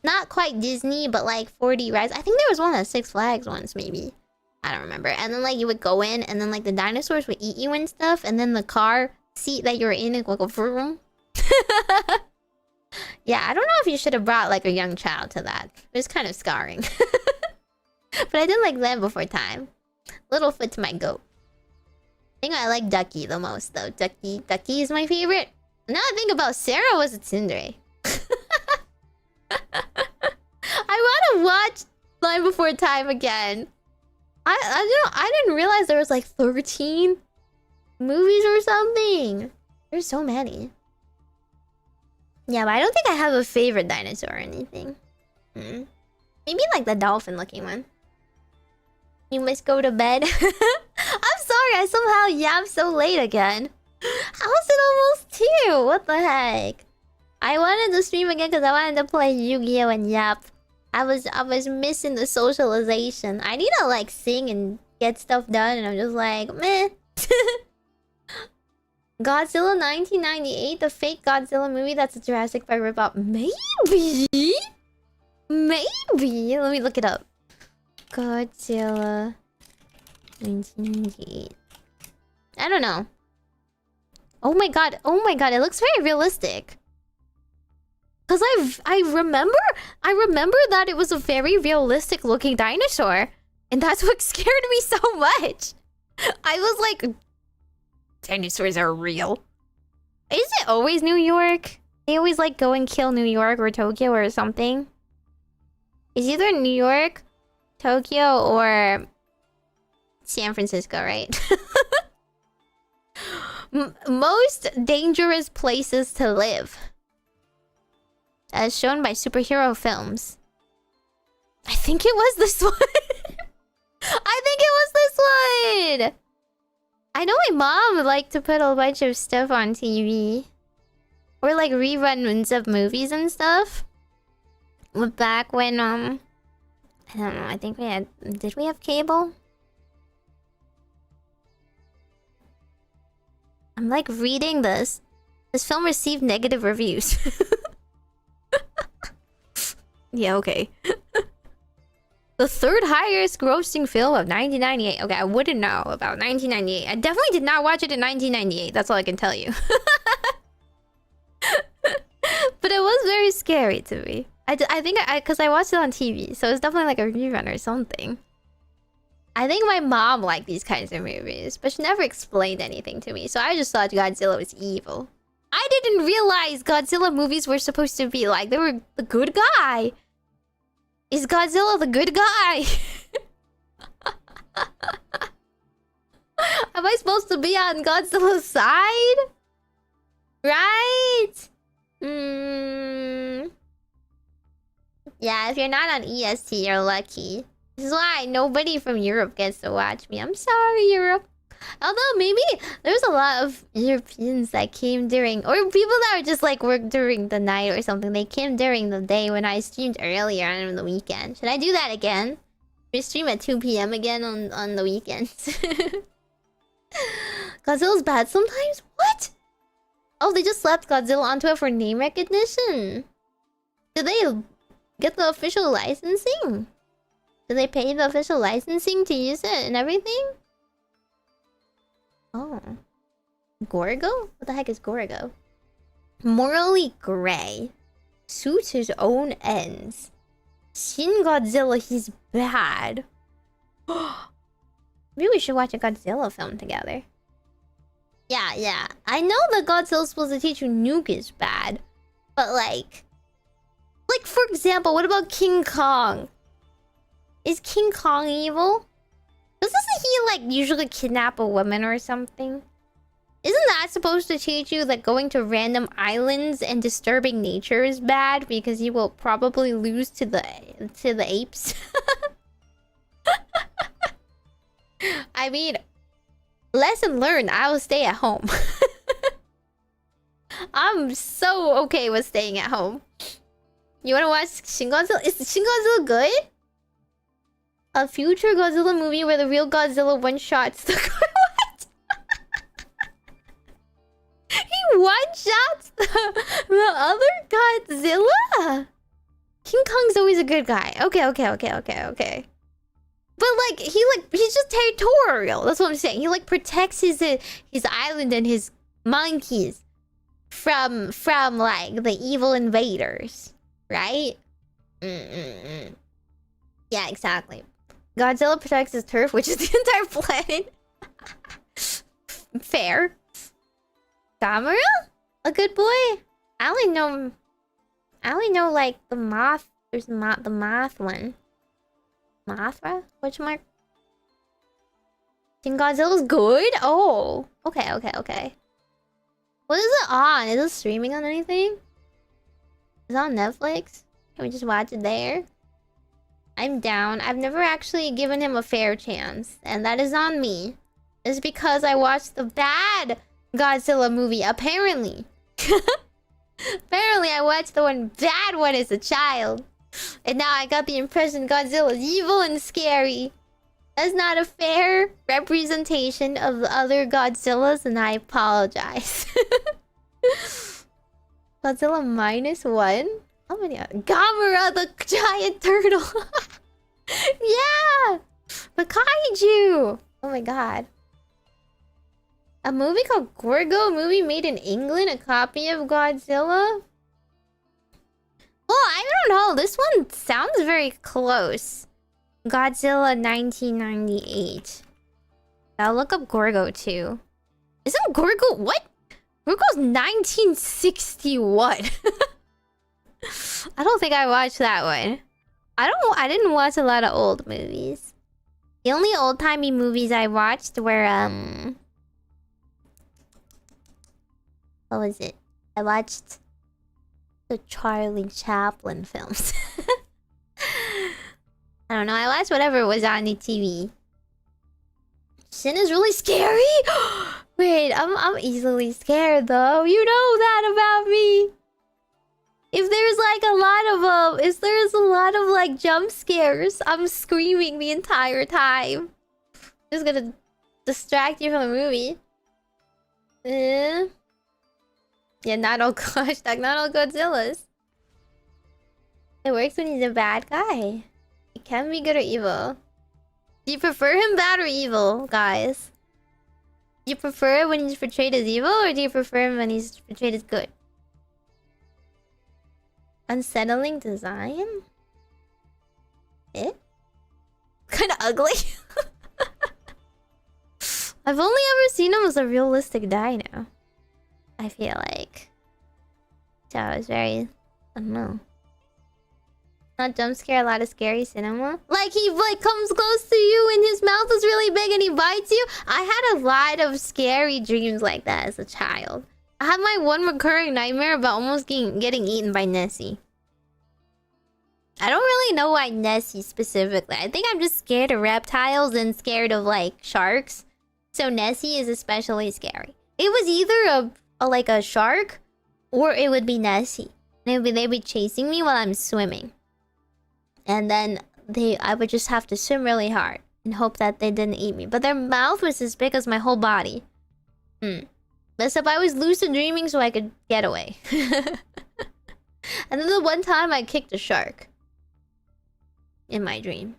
Speaker 1: Not quite Disney, but, like, 4D rides. I think there was one at Six Flags once, maybe. I don't remember. And then, like, you would go in, and then, like, the dinosaurs would eat you and stuff. And then the car seat that you were in, it would go vroom. Yeah, I don't know if you should have brought, like, a young child to that. It was kind of scarring. But I did like Land Before Time. Littlefoot's my goat. I think I like Ducky the most though. Ducky is my favorite. Now I think about Sarah was a tsundere. I want to watch Line Before Time again. I didn't realize there was like 13 movies or something. There's so many. Yeah, but I don't think I have a favorite dinosaur or anything. Maybe like the dolphin looking one. You must go to bed. I'm sorry, I somehow yapped so late again. How is it almost 2? What the heck? I wanted to stream again because I wanted to play Yu-Gi-Oh and yap. I was missing the socialization. I need to like sing and get stuff done, and I'm just like, meh. Godzilla 1998, the fake Godzilla movie that's a Jurassic Park ripoff. Maybe? Maybe? Let me look it up. Godzilla 1998. I don't know.
Speaker 2: Oh my god, it looks very realistic. Cause I remember that it was a very realistic looking dinosaur. And that's what scared me so much. I was like, dinosaurs are real. Is it always New York? They always like go and kill New York or Tokyo or something. It's either New York, Tokyo, or San Francisco, right? Most dangerous places to live. As shown by superhero films. I think it was this one. I think it was this one. I know my mom would like to put a bunch of stuff on TV. Or like reruns of movies and stuff. Back when, I don't know, I think we had... Did we have cable? I'm like reading this. This film received negative reviews. Yeah, okay. The third highest grossing film of 1998. Okay, I wouldn't know about 1998. I definitely did not watch it in 1998. That's all I can tell you. But it was very scary to me. I think because I watched it on TV, so it's definitely like a rerun or something. I think my mom liked these kinds of movies, but she never explained anything to me, so I just thought Godzilla was evil. I didn't realize Godzilla movies were supposed to be like, they were the good guy. Is Godzilla the good guy? Am I supposed to be on Godzilla's side? Right? Yeah, if you're not on EST, you're lucky. This is why nobody from Europe gets to watch me. I'm sorry, Europe. Although maybe there's a lot of Europeans that came during, or people that were just like work during the night or something. They came during the day when I streamed earlier on the weekend. Should I do that again? We stream at 2 PM again on the weekends. Godzilla's bad sometimes? What? Oh, they just slapped Godzilla onto it for name recognition. Did they get the official licensing? Did they pay the official licensing to use it and everything? Oh. Gorgo? What the heck is Gorgo? Morally gray. Suits his own ends. Shin Godzilla, he's bad. Maybe we should watch a Godzilla film together. Yeah. I know that Godzilla's supposed to teach you Nuke is bad. But like, for example, what about King Kong? Is King Kong evil? Doesn't he like usually kidnap a woman or something? Isn't that supposed to teach you that going to random islands and disturbing nature is bad because you will probably lose to the apes? I mean, lesson learned, I will stay at home. I'm so okay with staying at home. You wanna watch Shin Godzilla? Is Shin Godzilla good? A future Godzilla movie where the real Godzilla one-shots the... What? He one-shots the other Godzilla? King Kong's always a good guy. Okay. But like, he's just territorial. That's what I'm saying. He like protects his island and his monkeys from like the evil invaders, right? Yeah, exactly. Godzilla protects his turf, which is the entire planet. Fair. Gamera? A good boy? I only know like the moth. There's the moth one. Mothra? Which mark? Shin Godzilla's good? Oh. Okay. What is it on? Is it streaming on anything? Is it on Netflix? Can we just watch it there? I'm down. I've never actually given him a fair chance. And that is on me. It's because I watched the bad Godzilla movie, apparently. Apparently I watched the bad one as a child. And now I got the impression Godzilla is evil and scary. That's not a fair representation of the other Godzillas, and I apologize. Godzilla -1? How many? Gamera, the giant turtle. Yeah! The kaiju! Oh my god. A movie called Gorgo, a movie made in England, a copy of Godzilla? Well, I don't know. This one sounds very close. Godzilla 1998. I'll look up Gorgo too. Isn't Gorgo... What? Gorgo's 1961. I don't think I watched that one. I didn't watch a lot of old movies. The only old-timey movies I watched were, what was it? I watched the Charlie Chaplin films. I don't know, I watched whatever was on the TV. Sin is really scary? Wait, I'm easily scared though. You know that about me. If there's like a lot of like jump scares, I'm screaming the entire time. Just gonna distract you from the movie. Yeah, not all hashtag not all Godzillas. It works when he's a bad guy. It can be good or evil. Do you prefer him bad or evil, guys? Do you prefer it when he's portrayed as evil, or do you prefer him when he's portrayed as good? Unsettling design? Eh? Kinda ugly. I've only ever seen him as a realistic dino. I feel like. So I was very... I don't know. Not jump scare, a lot of scary cinema. Like he like comes close to you and his mouth is really big and he bites you. I had a lot of scary dreams like that as a child. I had my one recurring nightmare about almost getting eaten by Nessie. I don't really know why Nessie specifically. I think I'm just scared of reptiles and scared of like sharks. So Nessie is especially scary. It was either like a shark or it would be Nessie. They'd be chasing me while I'm swimming. And then I would just have to swim really hard and hope that they didn't eat me. But their mouth was as big as my whole body. That's if I was lucid dreaming so I could get away. And then the one time I kicked a shark. In my dream.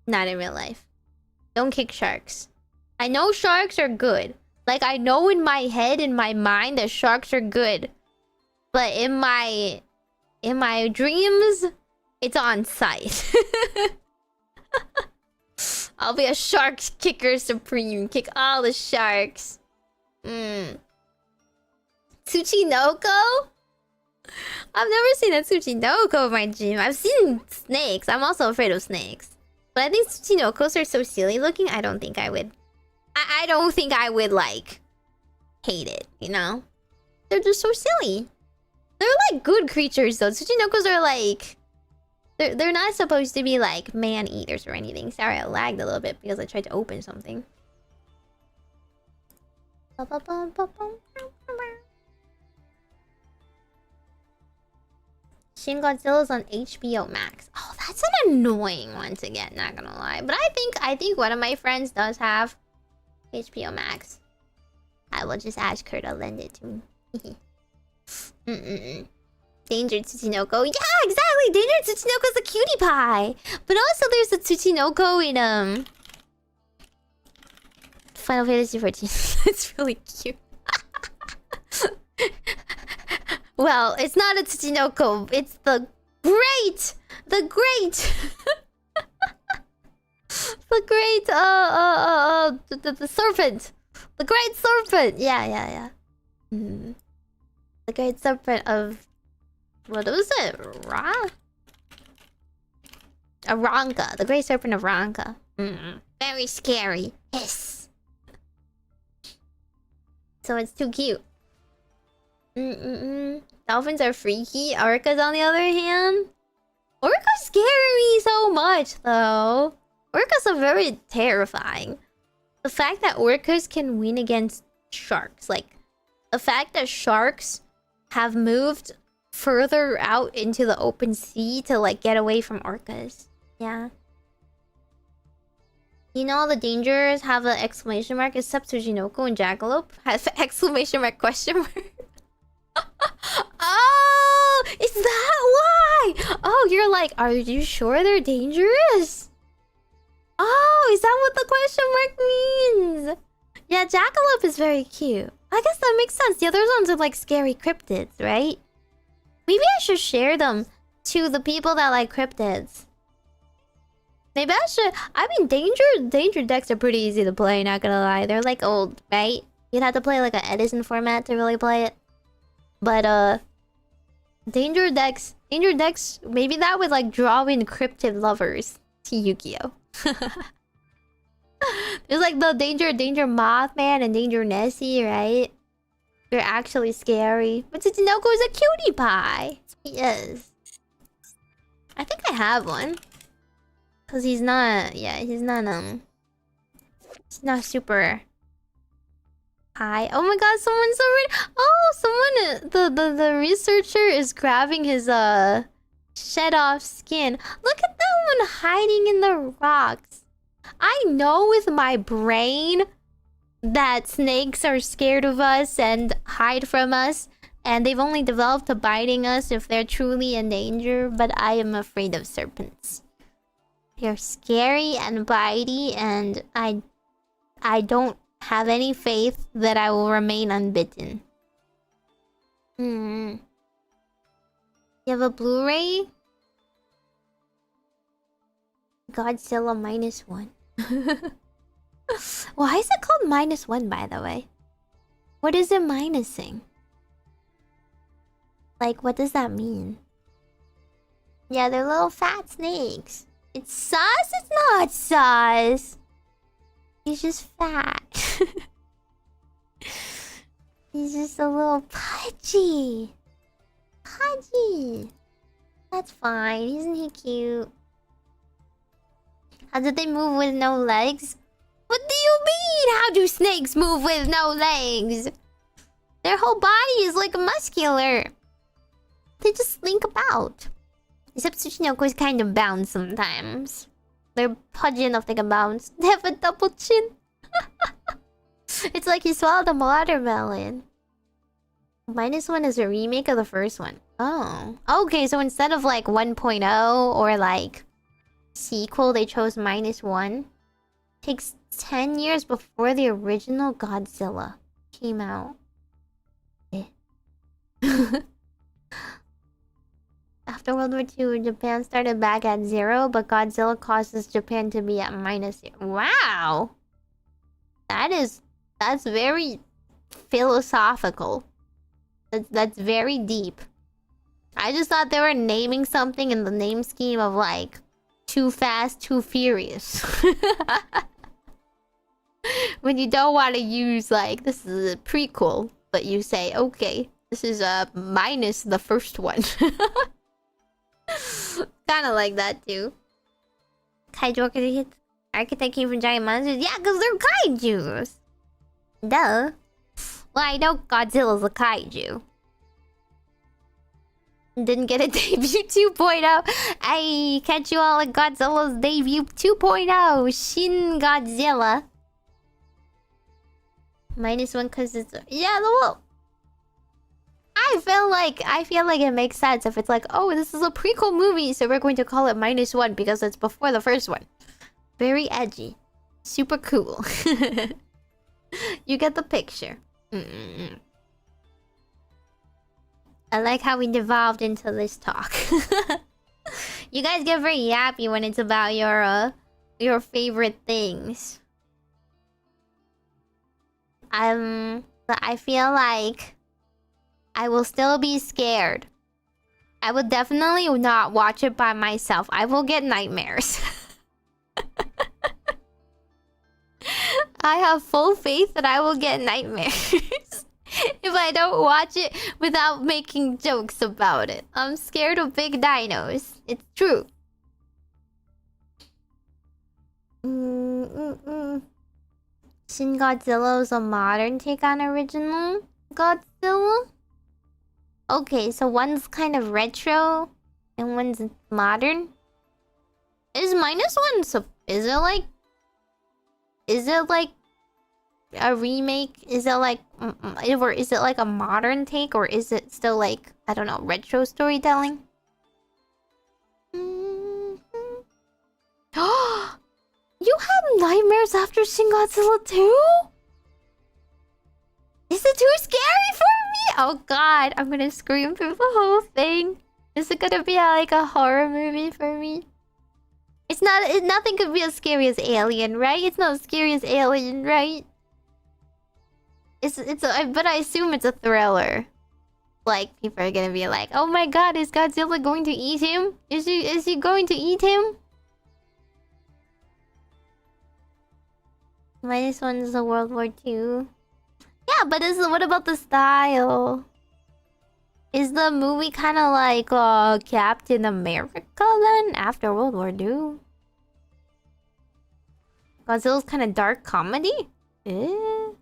Speaker 2: Not in real life. Don't kick sharks. I know sharks are good. Like I know in my head, in my mind, that sharks are good. But in my dreams, it's on site. I'll be a shark kicker supreme. Kick all the sharks. Tsuchinoko? I've never seen a Tsuchinoko in my dream. I've seen snakes. I'm also afraid of snakes. But I think Tsuchinokos are so silly looking, I don't think I would... I don't think I would, like, hate it, you know? They're just so silly. They're, like, good creatures, though. Tsuchinokos are, like... They're not supposed to be, like, man-eaters or anything. Sorry, I lagged a little bit because I tried to open something. Shin Godzilla's on HBO Max. Oh, that's an annoying one to get, not gonna lie. But I think one of my friends does have HBO Max. I will just ask her to lend it to me. Danger Tsuchinoko. Yeah, exactly! Danger Tsuchinoko's a cutie pie! But also there's a Tsuchinoko in Final Fantasy XIV. It's really cute. Well, it's not a Tsuchinoko. It's the great, the serpent, the great serpent. Yeah. The great serpent of what was it? Aranka, the great serpent of Ranka. Very scary. Hiss. So it's too cute. Dolphins are freaky. Orcas, on the other hand, orcas scare me so much, though. Orcas are very terrifying. The fact that orcas can win against sharks, like the fact that sharks have moved further out into the open sea to like get away from orcas. Yeah. You know all the dangers have an exclamation mark except Tsuchinoko and Jackalope has an exclamation mark question mark. Oh, is that why? Oh, you're like, are you sure they're dangerous? Oh, is that what the question mark means? Yeah, Jackalope is very cute. I guess that makes sense. The other ones are like scary cryptids, right? Maybe I should share them to the people that like cryptids. Maybe I should. I mean, danger decks are pretty easy to play, not gonna lie. They're like old, right? You'd have to play like an Edison format to really play it. But danger decks, maybe that would like draw in cryptid lovers to Yu-Gi-Oh. There's like the danger Mothman and danger Nessie, right? They're actually scary. But Tsunoko's a cutie pie. He is. I think I have one. Cause he's not, yeah, he's not super high. Oh my god, someone's already. Oh, someone, the researcher is grabbing his shed off skin. Look at that one hiding in the rocks. I know with my brain that snakes are scared of us and hide from us, and they've only developed to biting us if they're truly in danger. But I am afraid of serpents. They're scary and bitey, and I don't have any faith that I will remain unbitten. You have a Blu-ray? Godzilla -1. Why is it called -1, by the way? What is it minusing? Like, what does that mean? Yeah, they're little fat snakes. It's sus? It's not sus. He's just fat. He's just a little pudgy. Pudgy. That's fine. Isn't he cute? How did they move with no legs? What do you mean? How do snakes move with no legs? Their whole body is like muscular. They just slink about. Except Tsuchinoko is kind of bound sometimes. They're pudgy enough they can bounce. They have a double chin. It's like he swallowed a watermelon. -1 is a remake of the first one. Oh. Okay, so instead of like 1.0 or like sequel, they chose -1. Takes 10 years before the original Godzilla came out. After World War II, Japan started back at 0, but Godzilla causes Japan to be at -0. Wow! That's very philosophical. That's very deep. I just thought they were naming something in the name scheme of like Too Fast, Too Furious. When you don't want to use like, this is a prequel, but you say, okay, this is minus the first one. Kinda like that too. Kaiju architect came from giant monsters? Yeah, because they're kaijus. Duh. Well, I know Godzilla's a kaiju. Didn't get a debut 2.0. I catch you all at Godzilla's debut 2.0. Shin Godzilla. -1 because it's... Yeah, well... I feel like it makes sense if it's like, oh, this is a prequel movie, so we're going to call it -1 because it's before the first one. Very edgy. Super cool. You get the picture. I like how we devolved into this talk. You guys get very yappy when it's about your favorite things. But I feel like I will still be scared. I would definitely not watch it by myself. I will get nightmares. I have full faith that I will get nightmares if I don't watch it without making jokes about it. I'm scared of big dinos. It's true. Shin Godzilla is a modern take on original Godzilla? Okay, so one's kind of retro and one's modern. Is -1 so is it like a remake? Is it like or is it like a modern take, or is it still like, I don't know, retro storytelling? You have nightmares after Shin Godzilla 2? Is it too scary for me? Oh god, I'm gonna scream through the whole thing. Is it gonna be like a horror movie for me? It's not. Nothing could be as scary as Alien, right? It's not as scary as Alien, right? But I assume it's a thriller. Like people are gonna be like, "Oh my god, is Godzilla going to eat him? Is he going to eat him?" Minus one is a World War II. Yeah, but what about the style? Is the movie kind of like Captain America then after World War II? Godzilla's kind of dark comedy? Eh?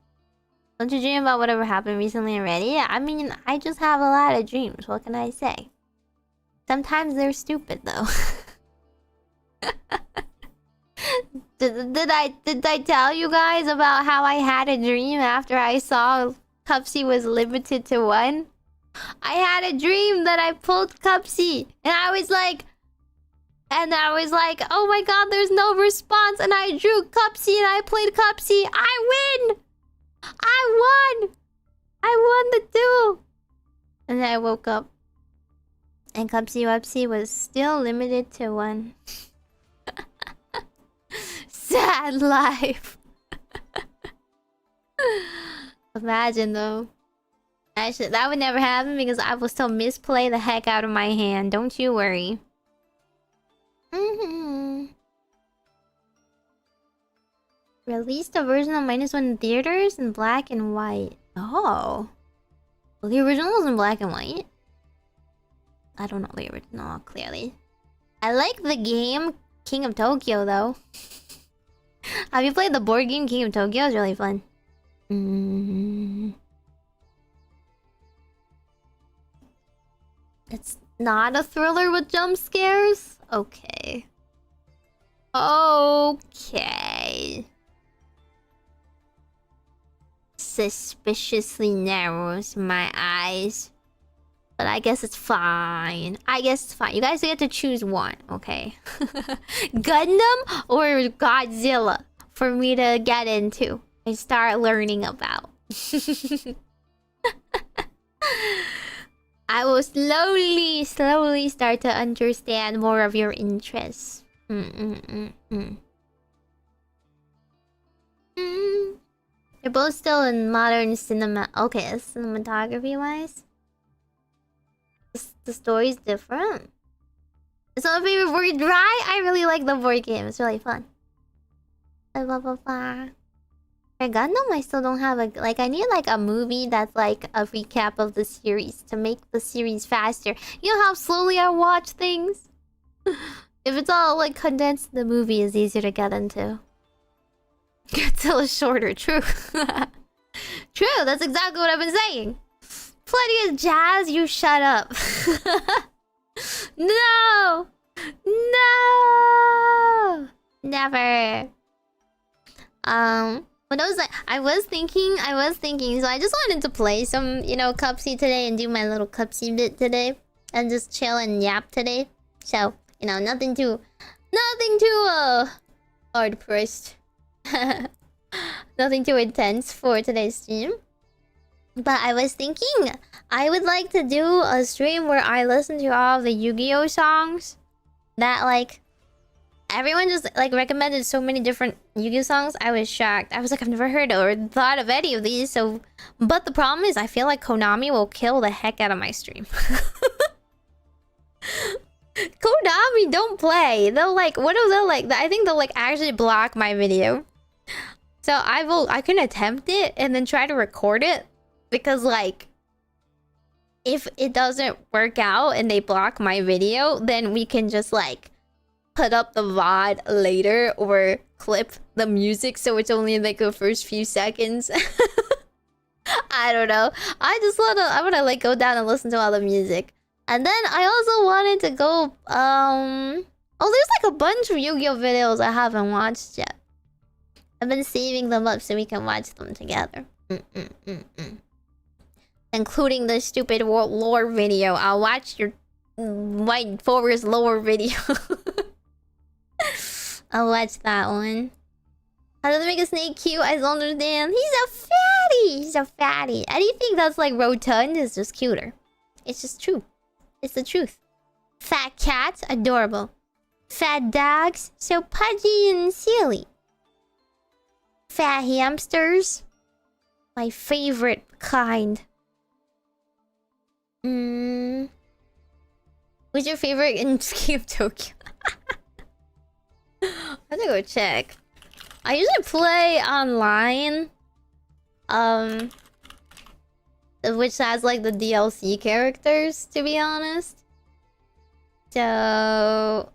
Speaker 2: Don't you dream about whatever happened recently already? Yeah, I mean, I just have a lot of dreams. What can I say? Sometimes they're stupid though. Did I tell you guys about how I had a dream after I saw Cupsy was limited to 1? I had a dream that I pulled Cupsy, and I was like, oh my god, there's no response, and I drew Cupsy and I played Cupsy. I win! I won! I won the duel! And then I woke up, and Cupsy Whoopsy was still limited to 1. Sad life. Imagine though. Actually, that would never happen because I will still misplay the heck out of my hand. Don't you worry. Released a version of -1 in theaters in black and white. Oh. Well, the original was in black and white. I don't know the original clearly. I like the game King of Tokyo though. Have you played the board game King of Tokyo? It's really fun. It's not a thriller with jump scares? Okay. Okay. Suspiciously narrows my eyes. But I guess it's fine. I guess it's fine. You guys get to choose one, okay? Gundam or Godzilla for me to get into and start learning about. I will slowly start to understand more of your interests. They're both still in modern cinema. Okay, cinematography-wise. The story's different. It's my favorite board, right? I really like the board game. It's really fun. Blah, blah, blah. For Gundam, I still don't have a... Like, I need, like, a movie that's, like, a recap of the series to make the series faster. You know how slowly I watch things? If it's all, like, condensed, the movie is easier to get into. Godzilla's shorter, true. True, that's exactly what I've been saying. Plenty of jazz, you shut up. No! No! Never. What was I was thinking, so I just wanted to play some, you know, Cupsy today and do my little Cupsy bit today. And just chill and yap today. So, you know, nothing too hard-pressed. Nothing too intense for today's stream. But I was thinking I would like to do a stream where I listen to all the Yu-Gi-Oh songs that, like, everyone just, like, recommended so many different Yu-Gi-Oh songs. I was shocked. I was like, I've never heard or thought of any of these. So, but the problem is I feel like Konami will kill the heck out of my stream. Konami, don't play. They'll, like, what are they like? I think they'll, like, actually block my video. So I can attempt it and then try to record it. Because, like, if it doesn't work out and they block my video, then we can just, like, put up the VOD later or clip the music so it's only in, like, the first few seconds. I don't know. I wanna, like, go down and listen to all the music. And then I also wanted to go, oh, there's, like, a bunch of Yu-Gi-Oh videos I haven't watched yet. I've been saving them up so we can watch them together. Including the stupid lore video. I'll watch your White Forest lore video. I'll watch that one.
Speaker 1: How does it make a snake cute? I don't understand. He's a fatty. He's a fatty. Anything that's like rotund is just cuter. It's just true. It's the truth. Fat cats, adorable. Fat dogs, so pudgy and silly. Fat hamsters, my favorite kind. What's your favorite in Scheme Tokyo? I have to go check. I usually play online. Which has like the DLC characters, to be honest. So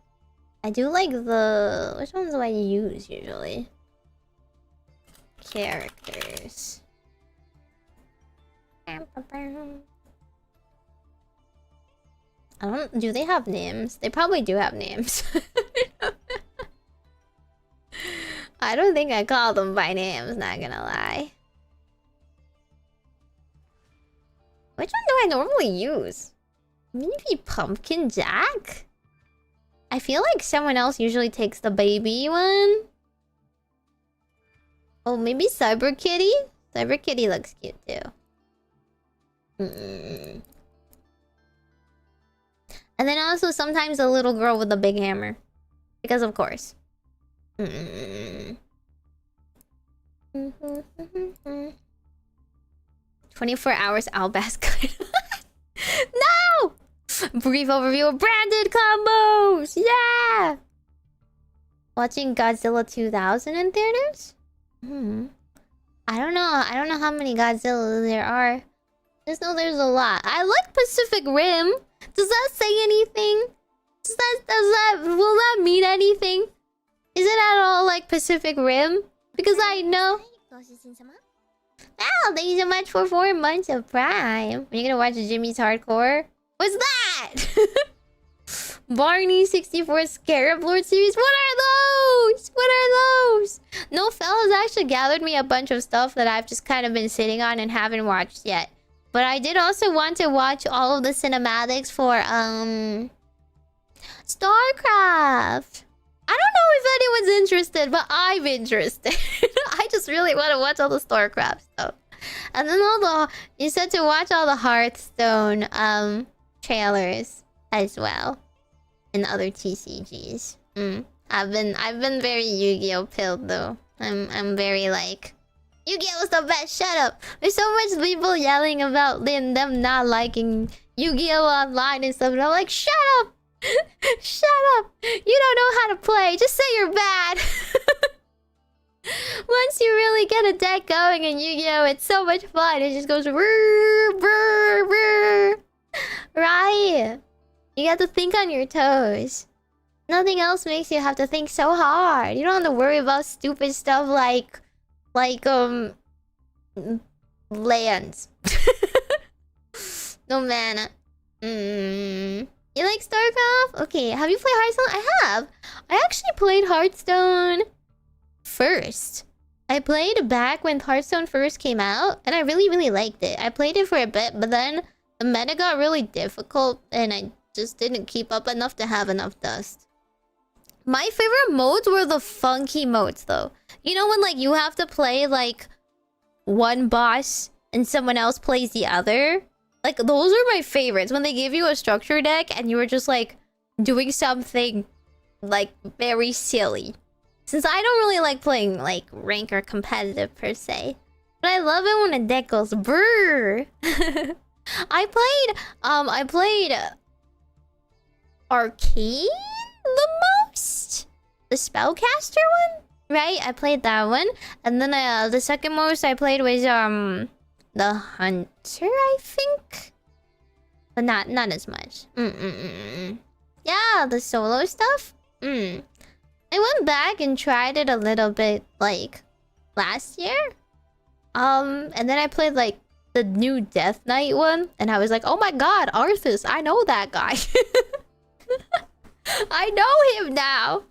Speaker 1: I do like the... Which ones do I use usually? Characters. I don't... Do they have names? They probably do have names. I don't think I call them by names, not gonna lie. Which one do I normally use? Maybe Pumpkin Jack? I feel like someone else usually takes the baby one. Oh, maybe Cyber Kitty? Cyber Kitty looks cute too. And then also sometimes a little girl with a big hammer. Because of course. 24 hours Albas Guide. No! Brief overview of branded combos! Yeah! Watching Godzilla 2000 in theaters? I don't know how many Godzillas there are. Just know there's a lot. I like Pacific Rim. Does that say anything? Will that mean anything? Is it at all like Pacific Rim? Because I know... Oh, thank you so much for 4 months of Prime. Are you gonna watch Jimmy's Hardcore? What's that? Barney 64 Scarab Lord series? What are those? What are those? No, fellas actually gathered me a bunch of stuff that I've just kind of been sitting on and haven't watched yet. But I did also want to watch all of the cinematics for, StarCraft. I don't know if anyone's interested, but I'm interested. I just really want to watch all the StarCraft stuff. And then all the... You said to watch all the Hearthstone, trailers as well. And other TCGs. I've been very Yu-Gi-Oh pilled though. I'm very like... Yu-Gi-Oh is the best, shut up! There's so much people yelling about them not liking Yu-Gi-Oh online and stuff, and I'm like, shut up! Shut up! You don't know how to play, just say you're bad! Once you really get a deck going in Yu-Gi-Oh, it's so much fun, it just goes brrr, brrr, brrr. Right? You got to think on your toes. Nothing else makes you have to think so hard. You don't have to worry about stupid stuff like lands. No mana. You like StarCraft? Okay, have you played Hearthstone? I have. I actually played Hearthstone first. I played back when Hearthstone first came out, and I really liked it. I played it for a bit, but then the meta got really difficult, and I just didn't keep up enough to have enough dust. My favorite modes were the funky modes, though. You know when, like, you have to play, like, one boss and someone else plays the other? Like, those are my favorites. When they give you a structure deck and you were just, like, doing something, like, very silly. Since I don't really like playing, like, rank or competitive, per se. But I love it when a deck goes brrr. I played Arcane the most? The Spellcaster one? Right? I played that one. And then the second most I played was the Hunter, I think? But not as much. Yeah, the solo stuff? I went back and tried it a little bit, like, last year. And then I played, like, the new Death Knight one. And I was like, oh my god, Arthas, I know that guy. I know him now.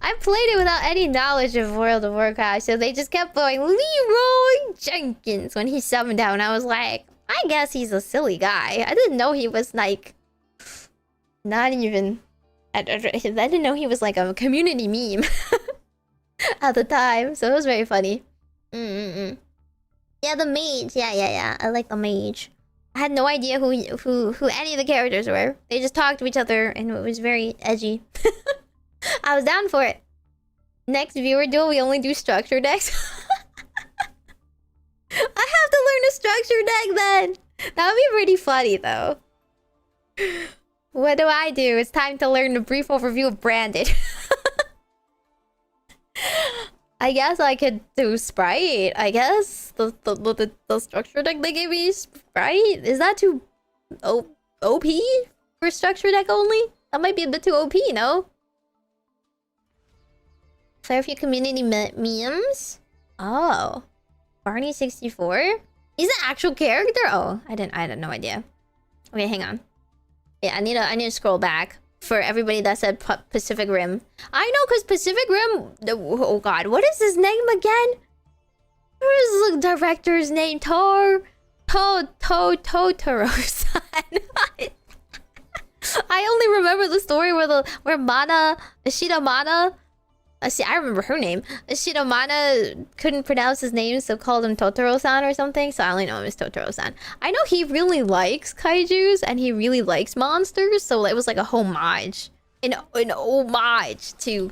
Speaker 1: I played it without any knowledge of World of Warcraft, so they just kept going Leroy Jenkins when he summoned down. I was like, I guess he's a silly guy. I didn't know he was like... Not even... I didn't know he was like a community meme.
Speaker 2: at the time, so it was very funny. Yeah, the mage. Yeah. I like the mage. I had no idea who any of the characters were. They just talked to each other, and it was very edgy. I was down for it. Next viewer duel, we only do structure decks. I have to learn a structure deck then. That would be pretty funny though. What do? It's time to learn a brief overview of Branded. I guess I could do Sprite. I guess the structure deck they gave me Sprite. Is that too OP for structure deck only? That might be a bit too OP, no? Fair few community memes. Oh, Barney64. He's an actual character. Oh, I had no idea. Okay, hang on. Yeah, I need to scroll back for everybody that said Pacific Rim. I know, cause Pacific Rim. Oh God, what is his name again? What is the director's name? Totoro-san. I only remember the story where Mana Ashita Mana. See, I remember her name. Ashita Mana couldn't pronounce his name, so called him Totoro-san or something. So I only know him as Totoro-san. I know he really likes kaijus and he really likes monsters, so it was like a homage, an homage to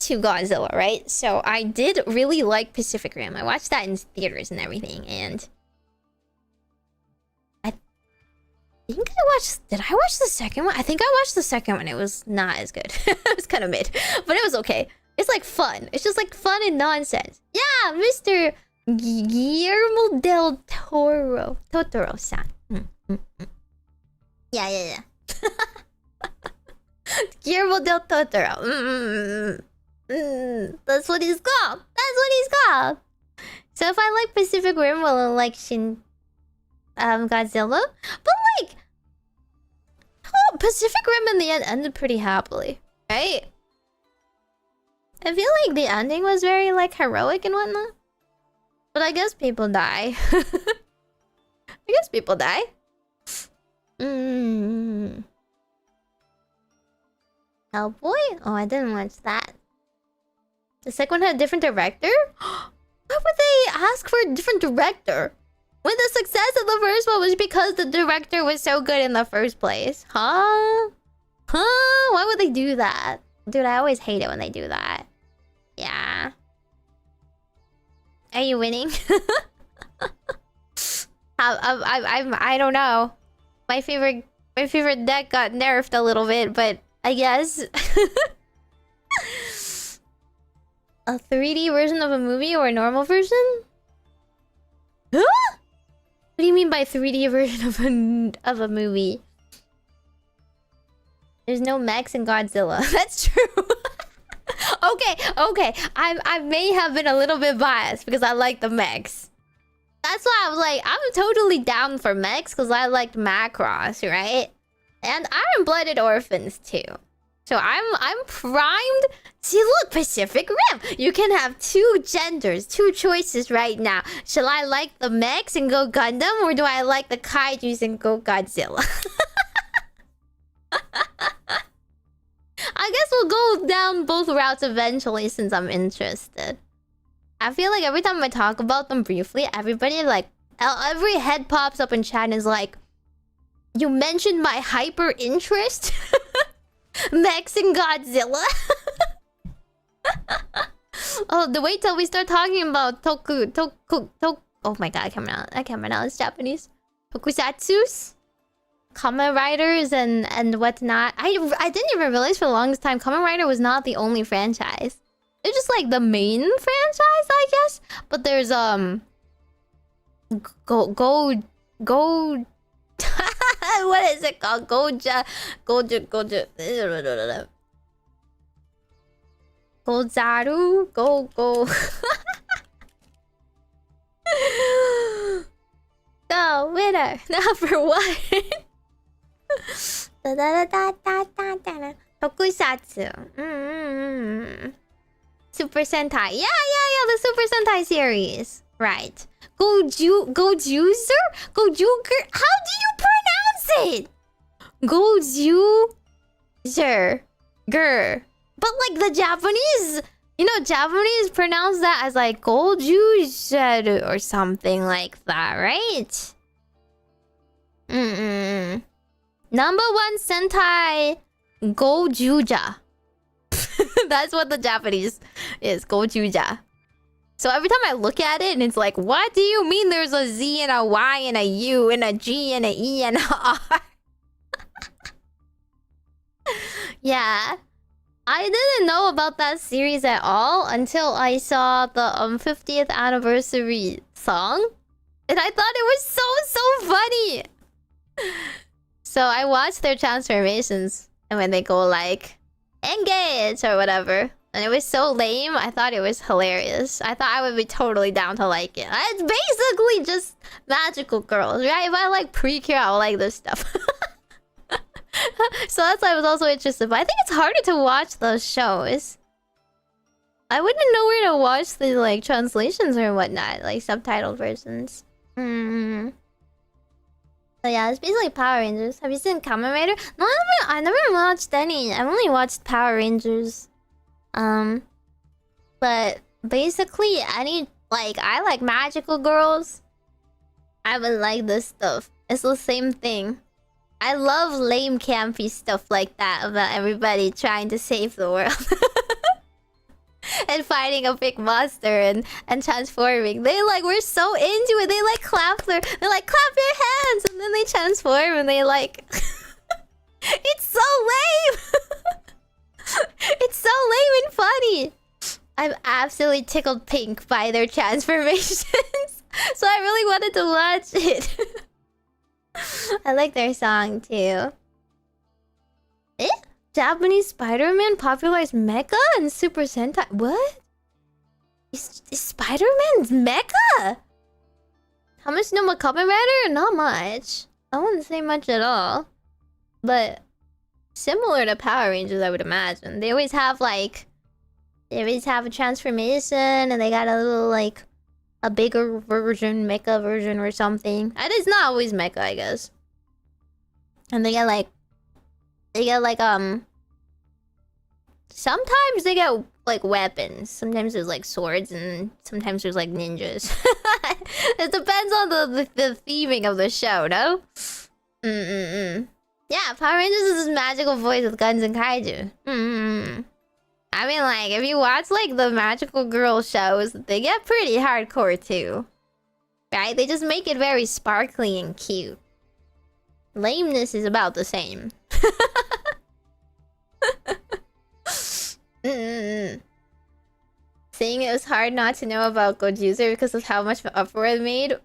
Speaker 2: Godzilla, right? So I did really like Pacific Rim. I watched that in theaters and everything, and I think did I watch the second one? I think I watched the second one. It was not as good. It was kind of mid, but it was okay. It's like fun. It's just like fun and nonsense. Yeah, Mr. Guillermo del Toro. Totoro-san. Yeah. Guillermo del Totoro. That's what he's called. So if I like Pacific Rim, well, I like Godzilla. But like, Pacific Rim in the end ended pretty happily, right? I feel like the ending was very like heroic and whatnot. But I guess people die. Hellboy? Oh, I didn't watch that. The second one had a different director? Why would they ask for a different director? When the success of the first one was because the director was so good in the first place. Huh? Why would they do that? Dude, I always hate it when they do that. Yeah. Are you winning? I don't know. My favorite deck got nerfed a little bit, but I guess a 3D version of a movie or a normal version? Huh? What do you mean by 3D version of a movie? There's no mechs in Godzilla. That's true. Okay. I may have been a little bit biased because I like the mechs. That's why I was like, I'm totally down for mechs because I liked Macross, right? And Iron-Blooded Orphans too. So I'm primed. See, look, Pacific Rim. You can have two genders, two choices right now. Shall I like the mechs and go Gundam, or do I like the kaijus and go Godzilla? I guess we'll go down both routes eventually since I'm interested. I feel like every time I talk about them briefly, everybody like every head pops up in chat and is like, you mentioned my hyper interest. Mechs and Godzilla. Oh, the wait till we start talking about oh my god, I can't pronounce Japanese. Tokusatsus, Kamen Riders and whatnot. I didn't even realize for the longest time Kamen Rider was not the only franchise. They're just like the main franchise, I guess. But there's go what is it called? Goju. Gozaru? Go. Go, winner. Number one. Tokusatsu. Super Sentai. Yeah, the Super Sentai series. Right. Gojuzer? How do you pronounce it? Gojuzer. But like the Japanese You know, Japanese pronounce that as like gojuseru or something like that, right? Number 1 Sentai Gojuja. That's what the Japanese is, Gojuja. So every time I look at it and it's like, what do you mean there's a Z and a Y and a U and a G and a E and a R? Yeah. I didn't know about that series at all until I saw the 50th anniversary song. And I thought it was so funny. So I watched their transformations. And when they go like, engage or whatever. And it was so lame, I thought it was hilarious. I thought I would be totally down to like it. It's basically just magical girls, right? If I like Precure, I'll like this stuff. So that's why I was also interested. But I think it's harder to watch those shows. I wouldn't know where to watch the like translations or whatnot, like subtitled versions. So yeah, it's basically Power Rangers. Have you seen Commemorative? No, I never watched any. I've only watched Power Rangers. But basically any like I like magical girls. I would like this stuff. It's the same thing. I love lame campy stuff like that about everybody trying to save the world. And fighting a big monster and transforming. They like we're so into it. They like clap their hands and then they transform and they like it's so lame. It's so lame and funny. I'm absolutely tickled pink by their transformations. So I really wanted to watch it. I like their song too. Japanese Spider-Man popularized Mecha and Super Sentai. What? Is Spider-Man's Mecha? How much know about Commemorative? Not much. I wouldn't say much at all. But similar to Power Rangers, I would imagine. They always have like... They always have a transformation and they got a little like... A bigger version, mecha version or something. And it's not always mecha, I guess. And they get like... Sometimes they get like weapons. Sometimes there's like swords and sometimes there's like ninjas. It depends on the theming of the show, no? Yeah, Power Rangers is this magical voice with guns and kaiju. I mean, like, if you watch, like, the magical girl shows, they get pretty hardcore, too. Right? They just make it very sparkly and cute. Lameness is about the same. Saying it was hard not to know about Gojuser because of how much uproar it made.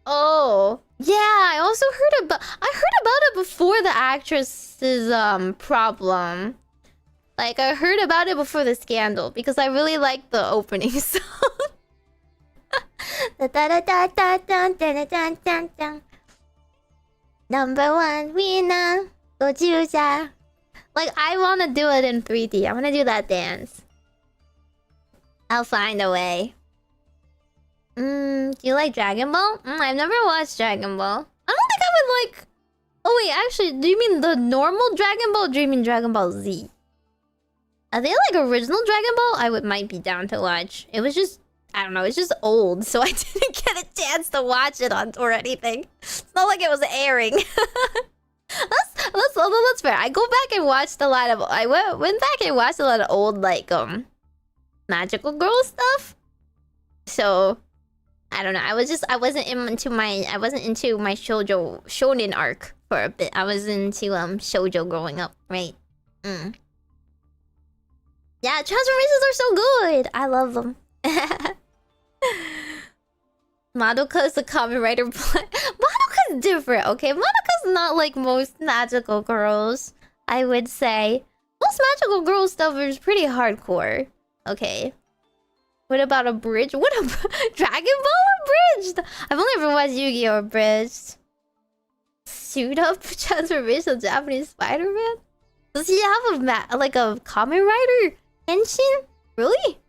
Speaker 2: Oh. Yeah, I also heard about it before the actress's, problem. Like, I heard about it before the scandal because I really liked the opening song. Number 1 winner, Gojuja. Like, I want to do it in 3D. I want to do that dance. I'll find a way. Do you like Dragon Ball? I've never watched Dragon Ball. I don't think I would like... Oh wait, actually, do you mean the normal Dragon Ball or do you mean Dragon Ball Z? Are they like original Dragon Ball? I might be down to watch. It was just, I don't know, it's just old, so I didn't get a chance to watch it on or anything. It's not like it was airing. That's fair. I go back and watched a lot of, I went back and watched a lot of old like magical girl stuff. So I don't know. I wasn't into my shoujo shonen arc for a bit. I was into shoujo growing up, right? Yeah, transformations are so good. I love them. Madoka is the common writer. Madoka's different, okay? Madoka's not like most magical girls, I would say. Most magical girl stuff is pretty hardcore. Okay. What about Abridged? What a Dragon Ball Abridged? I've only ever watched Yu-Gi-Oh! Abridged. Suit up transformation of Japanese Spider-Man? Does he have a common writer henshin? Really?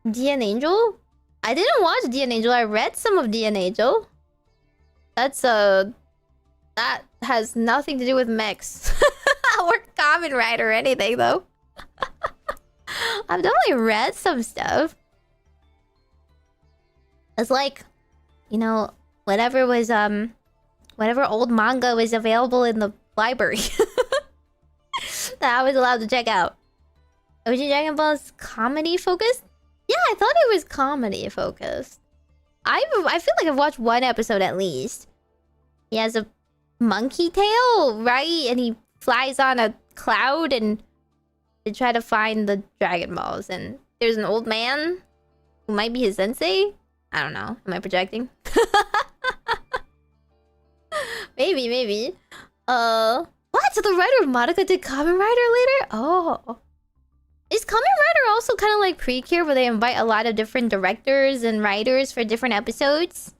Speaker 2: DN Angel? I didn't watch DN Angel. I read some of DN Angel. That's that has nothing to do with mechs or common writer or anything though. I've definitely read some stuff. It's like, you know, whatever old manga was available in the library that I was allowed to check out. OG Dragon Ball's comedy focused? Yeah, I thought it was comedy focused. I feel like I've watched one episode at least. He has a monkey tail, right? And he flies on a cloud and they try to find the Dragon Balls. And there's an old man who might be his sensei. I don't know. Am I projecting? Maybe. What? So the writer of Madoka did Kamen Rider later? Oh. Is Kamen Rider also kind of like Precure, where they invite a lot of different directors and writers for different episodes?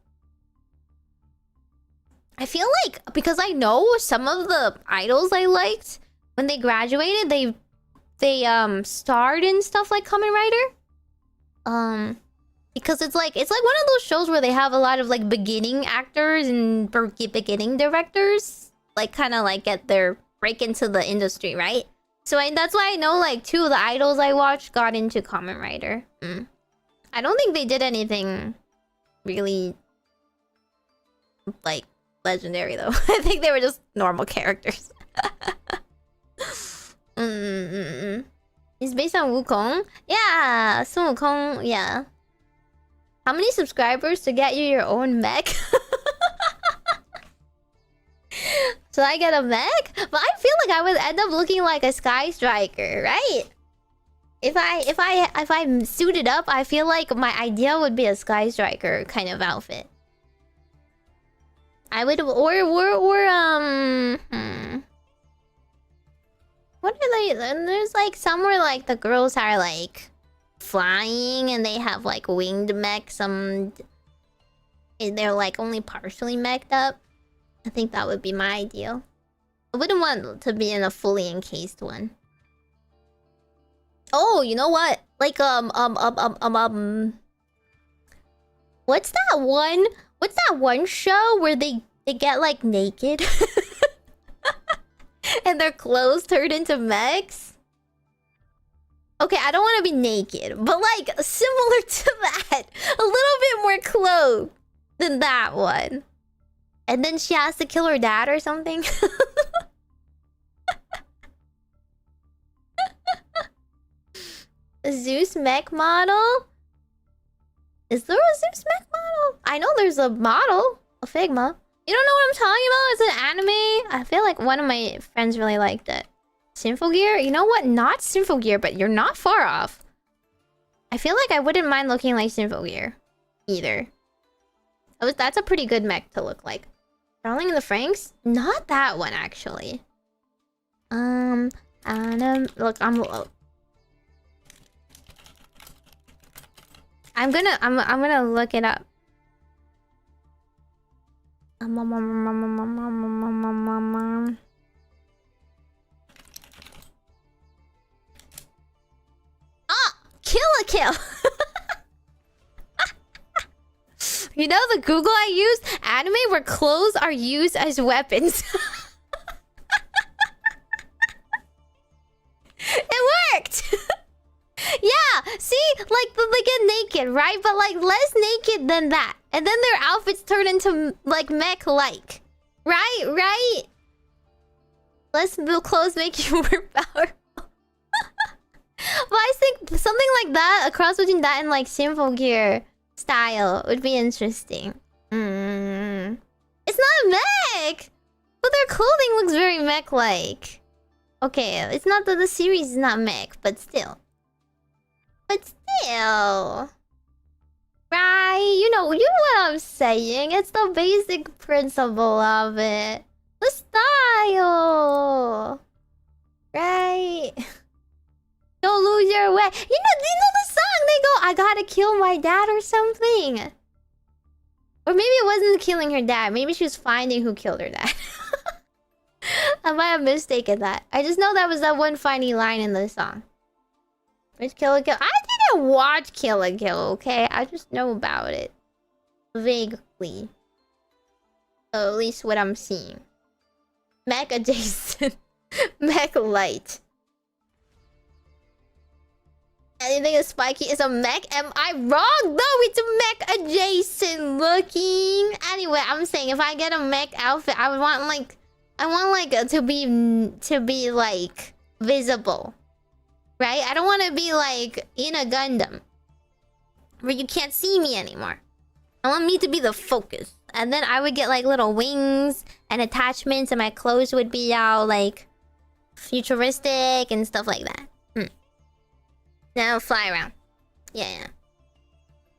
Speaker 2: I feel like, because I know some of the idols I liked, when they graduated, they starred in stuff like Kamen Rider. Because it's like one of those shows where they have a lot of like beginning actors and beginning directors, like kind of like get their break into the industry, right? So that's why I know like 2 of the idols I watched got into Kamen Rider. I don't think they did anything really like legendary though. I think they were just normal characters. It's based on Wukong? Yeah, Sun Wukong, yeah. How many subscribers to get you your own mech? So I get a mech? But I feel like I would end up looking like a Sky Striker, right? If I'm suited up, I feel like my idea would be a Sky Striker kind of outfit. I would what are they? There's like somewhere like the girls are like flying and they have like winged mech. They're like only partially meched up. I think that would be my ideal. I wouldn't want to be in a fully encased one. Oh, you know what? Like what's that one show where they get like naked and their clothes turned into mechs? Okay, I don't want to be naked, but like similar to that. A little bit more clothed than that one. And then she has to kill her dad or something. A Zeus mech model? Is there a Zeus mech model? I know there's a model. A Figma. You don't know what I'm talking about? It's an anime. I feel like one of my friends really liked it. Sinful Gear? You know what? Not Sinful Gear, but you're not far off. I feel like I wouldn't mind looking like Sinful Gear. Either. That's a pretty good mech to look like. Darling in the Franxx? Not that one, actually. Look, I'm gonna look it up. Ah! Kill a kill! You know the Google I use? Anime where clothes are used as weapons. It worked! Yeah, see? Like, they get naked, right? But, like, less naked than that. And then their outfits turn into, like, mech-like. Right? Less clothes make you more powerful. But I think something like that, a cross between that and, like, Sinful Gear style would be interesting. It's not a mech! But their clothing looks very mech-like. Okay, it's not that the series is not mech, but still. Right? You know what I'm saying. It's the basic principle of it. The style. Right? Don't lose your way. You know the song? They go, I gotta kill my dad or something. Or maybe it wasn't killing her dad. Maybe she was finding who killed her dad. I might have mistaken that. I just know that was that one funny line in the song. Which Kill la Kill? I didn't watch Kill la Kill, okay? I just know about it. Vaguely. So at least what I'm seeing. Mech adjacent. Mech light. Anything is spiky is a mech? Am I wrong? No, it's a mech adjacent looking. Anyway, I'm saying if I get a mech outfit, I would want like... I want like to be like visible. Right? I don't want to be like in a Gundam where you can't see me anymore. I want me to be the focus. And then I would get like little wings and attachments and my clothes would be all like futuristic and stuff like that. Then I'll fly around. Yeah.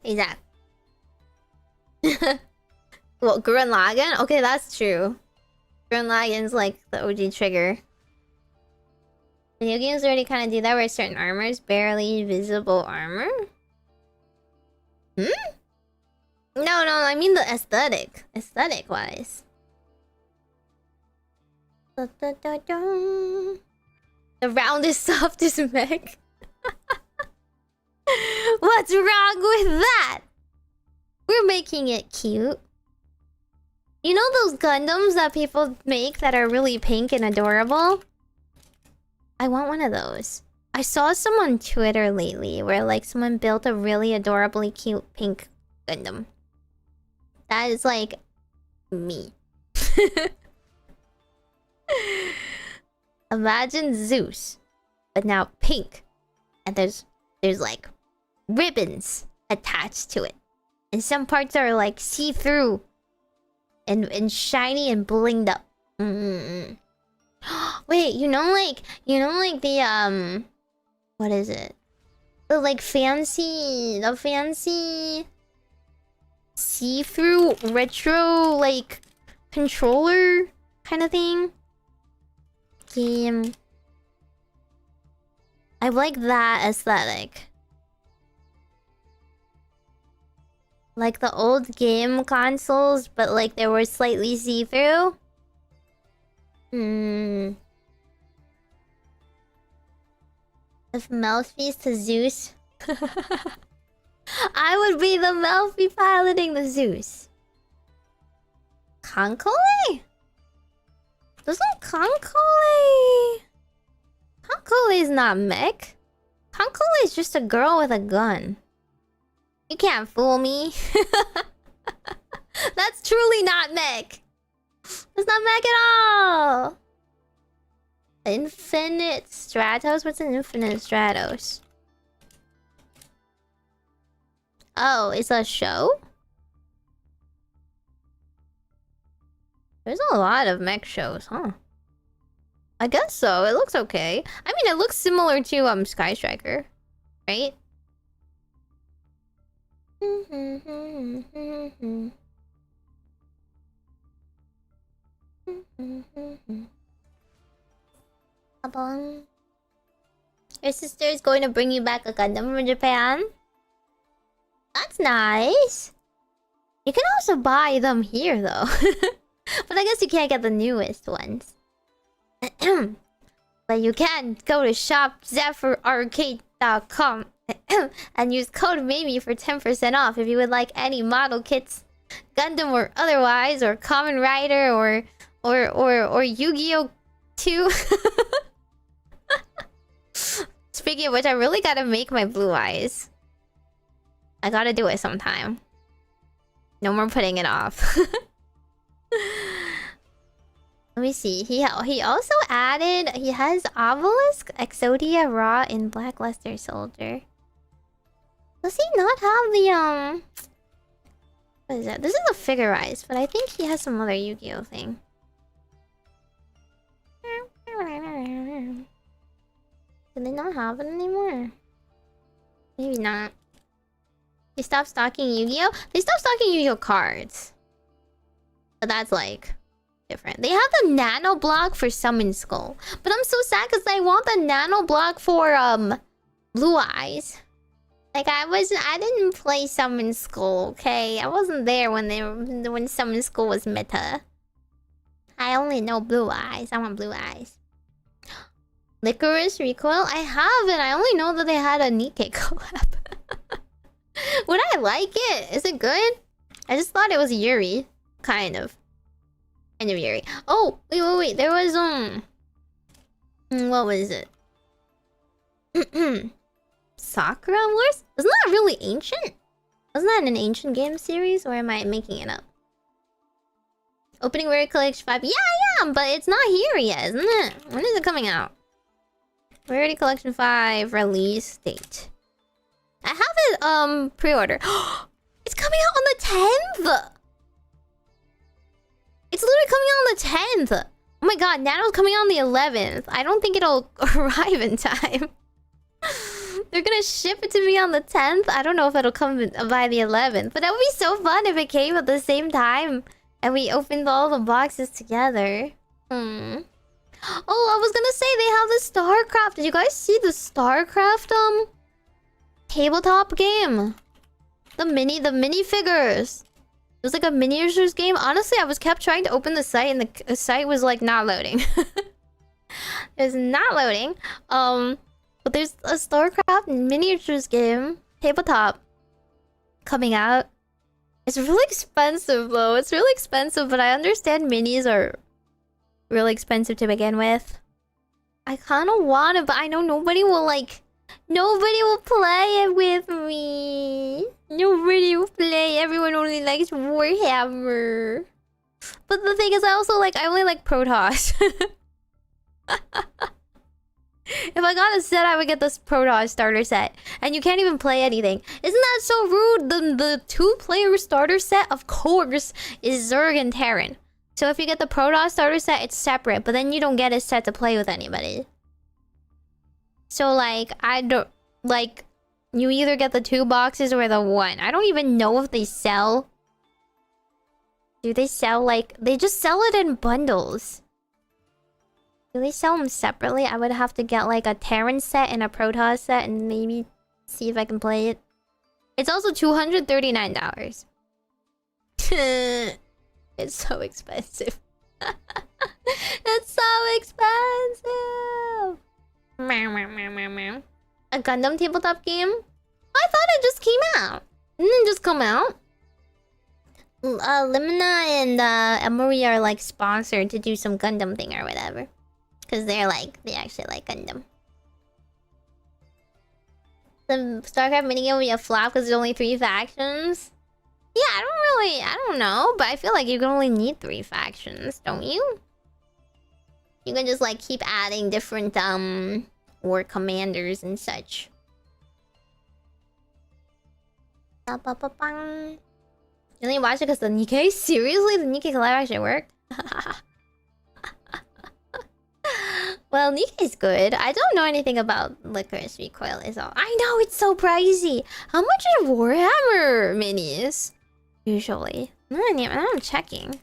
Speaker 2: Exactly. Well, Gurren Lagann? Okay, that's true. Gurren Lagann's like the OG trigger. Video games already kind of do that where certain armors barely visible armor. No, I mean the aesthetic. Aesthetic-wise. The roundest, softest mech. What's wrong with that? We're making it cute. You know those Gundams that people make that are really pink and adorable? I want one of those. I saw some on Twitter lately where like someone built a really adorably cute pink Gundam. That is like me. Imagine Zeus, but now pink. And there's like ribbons attached to it. And some parts are like see-through and shiny and blinged up. Wait, you know like the what is it? The like fancy see-through retro like controller kind of thing. Game. I like that aesthetic. Like the old game consoles, but like they were slightly see-through. If mouthpiece to Zeus. I would be the mouthpiece piloting the Zeus. Konkole? Doesn't Konkole... Konkole is not mech. Konkole is just a girl with a gun. You can't fool me. That's truly not mech. It's not mech at all. Infinite Stratos? What's an Infinite Stratos? Oh, it's a show? There's a lot of mech shows, huh? I guess so. It looks okay. I mean, it looks similar to Sky Striker, right? Abong. Your sister is going to bring you back a Gundam from Japan? That's nice. You can also buy them here, though. But I guess you can't get the newest ones. But you can go to shopzephyrarcade.com and use code Meimi for 10% off if you would like any model kits, Gundam or otherwise, or Kamen Rider or Yu-Gi-Oh 2. Speaking of which, I really gotta make my blue eyes. I gotta do it sometime. No more putting it off. Let me see. He also added... He has Obelisk, Exodia, Raw, and Black Luster Soldier. Does he not have the what is that? This is a figurized, but I think he has some other Yu-Gi-Oh thing. Do they not have it anymore? Maybe not. They stopped stocking Yu-Gi-Oh? They stopped stocking Yu-Gi-Oh cards. But that's like... different. They have the nano block for Summon Skull. But I'm so sad because I want the nano block for Blue Eyes. Like I didn't play Summon Skull, okay? I wasn't there when Summon Skull was meta. I only know Blue Eyes. I want Blue Eyes. Licorice Recoil? I haven't. I only know that they had a Nikkei collab. Would I like it? Is it good? I just thought it was Yuri. Kind of. Kind of Yuri. Oh, wait. There was, what was it? Sakura Wars? Isn't that really ancient? Wasn't that an ancient game series, or am I making it up? Opening Rare Collection 5. Yeah, but it's not here yet, isn't it? When is it coming out? Rarity Collection 5 release date. I have it pre-order. It's coming out on the 10th! It's literally coming out on the 10th! Oh my god, Nano's coming out on the 11th. I don't think it'll arrive in time. They're gonna ship it to me on the 10th. I don't know if it'll come by the 11th. But that would be so fun if it came at the same time. And we opened all the boxes together. Oh, I was gonna say they have the StarCraft. Did you guys see the StarCraft tabletop game? The minifigures. It was like a miniatures game. Honestly, I was kept trying to open the site and the site was like not loading. It was not loading. But there's a StarCraft miniatures game, tabletop, coming out. It's really expensive though. It's really expensive, but I understand minis are really expensive to begin with. I kind of want it, but I know nobody will play it with me. Nobody will play. Everyone only likes Warhammer. But the thing is, I only like Protoss. If I got a set, I would get this Protoss starter set. And you can't even play anything. Isn't that so rude? The two-player starter set, of course, is Zerg and Terran. So if you get the Protoss starter set, it's separate. But then you don't get a set to play with anybody. So, I don't... you either get the 2 boxes or the 1. I don't even know if they sell... Do they sell, they just sell it in bundles. Do they sell them separately? I would have to get, a Terran set and a Protoss set and maybe see if I can play it. It's also $239. It's so expensive. It's so expensive! A Gundam tabletop game? I thought it just came out. Didn't it just come out? Limina and Emory are sponsored to do some Gundam thing or whatever. Because they actually like Gundam. The StarCraft minigame will be a flop because there's only 3 factions? Yeah, I don't know. But I feel like you can only need 3 factions, don't you? You can just keep adding different war commanders and such. You only watch it because the Nikkei? Seriously? The Nikkei collab actually worked? Well, Nikkei's good. I don't know anything about Licorice Recoil is all. I know, it's so pricey. How much are Warhammer minis? Usually. I'm checking.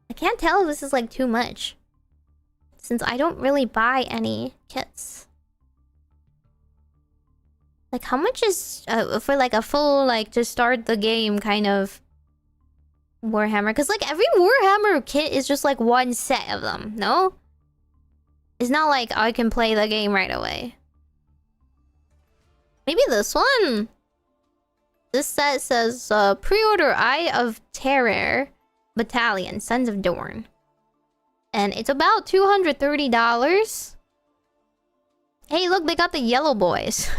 Speaker 2: I can't tell if this is too much. Since I don't really buy any kits. How much is for a full to start the game kind of Warhammer? Because every Warhammer kit is just 1 set of them, no? It's not I can play the game right away. Maybe this one? This set says pre-order Eye of Terror Battalion, Sons of Dorn. And it's about $230. Hey, look, they got the yellow boys.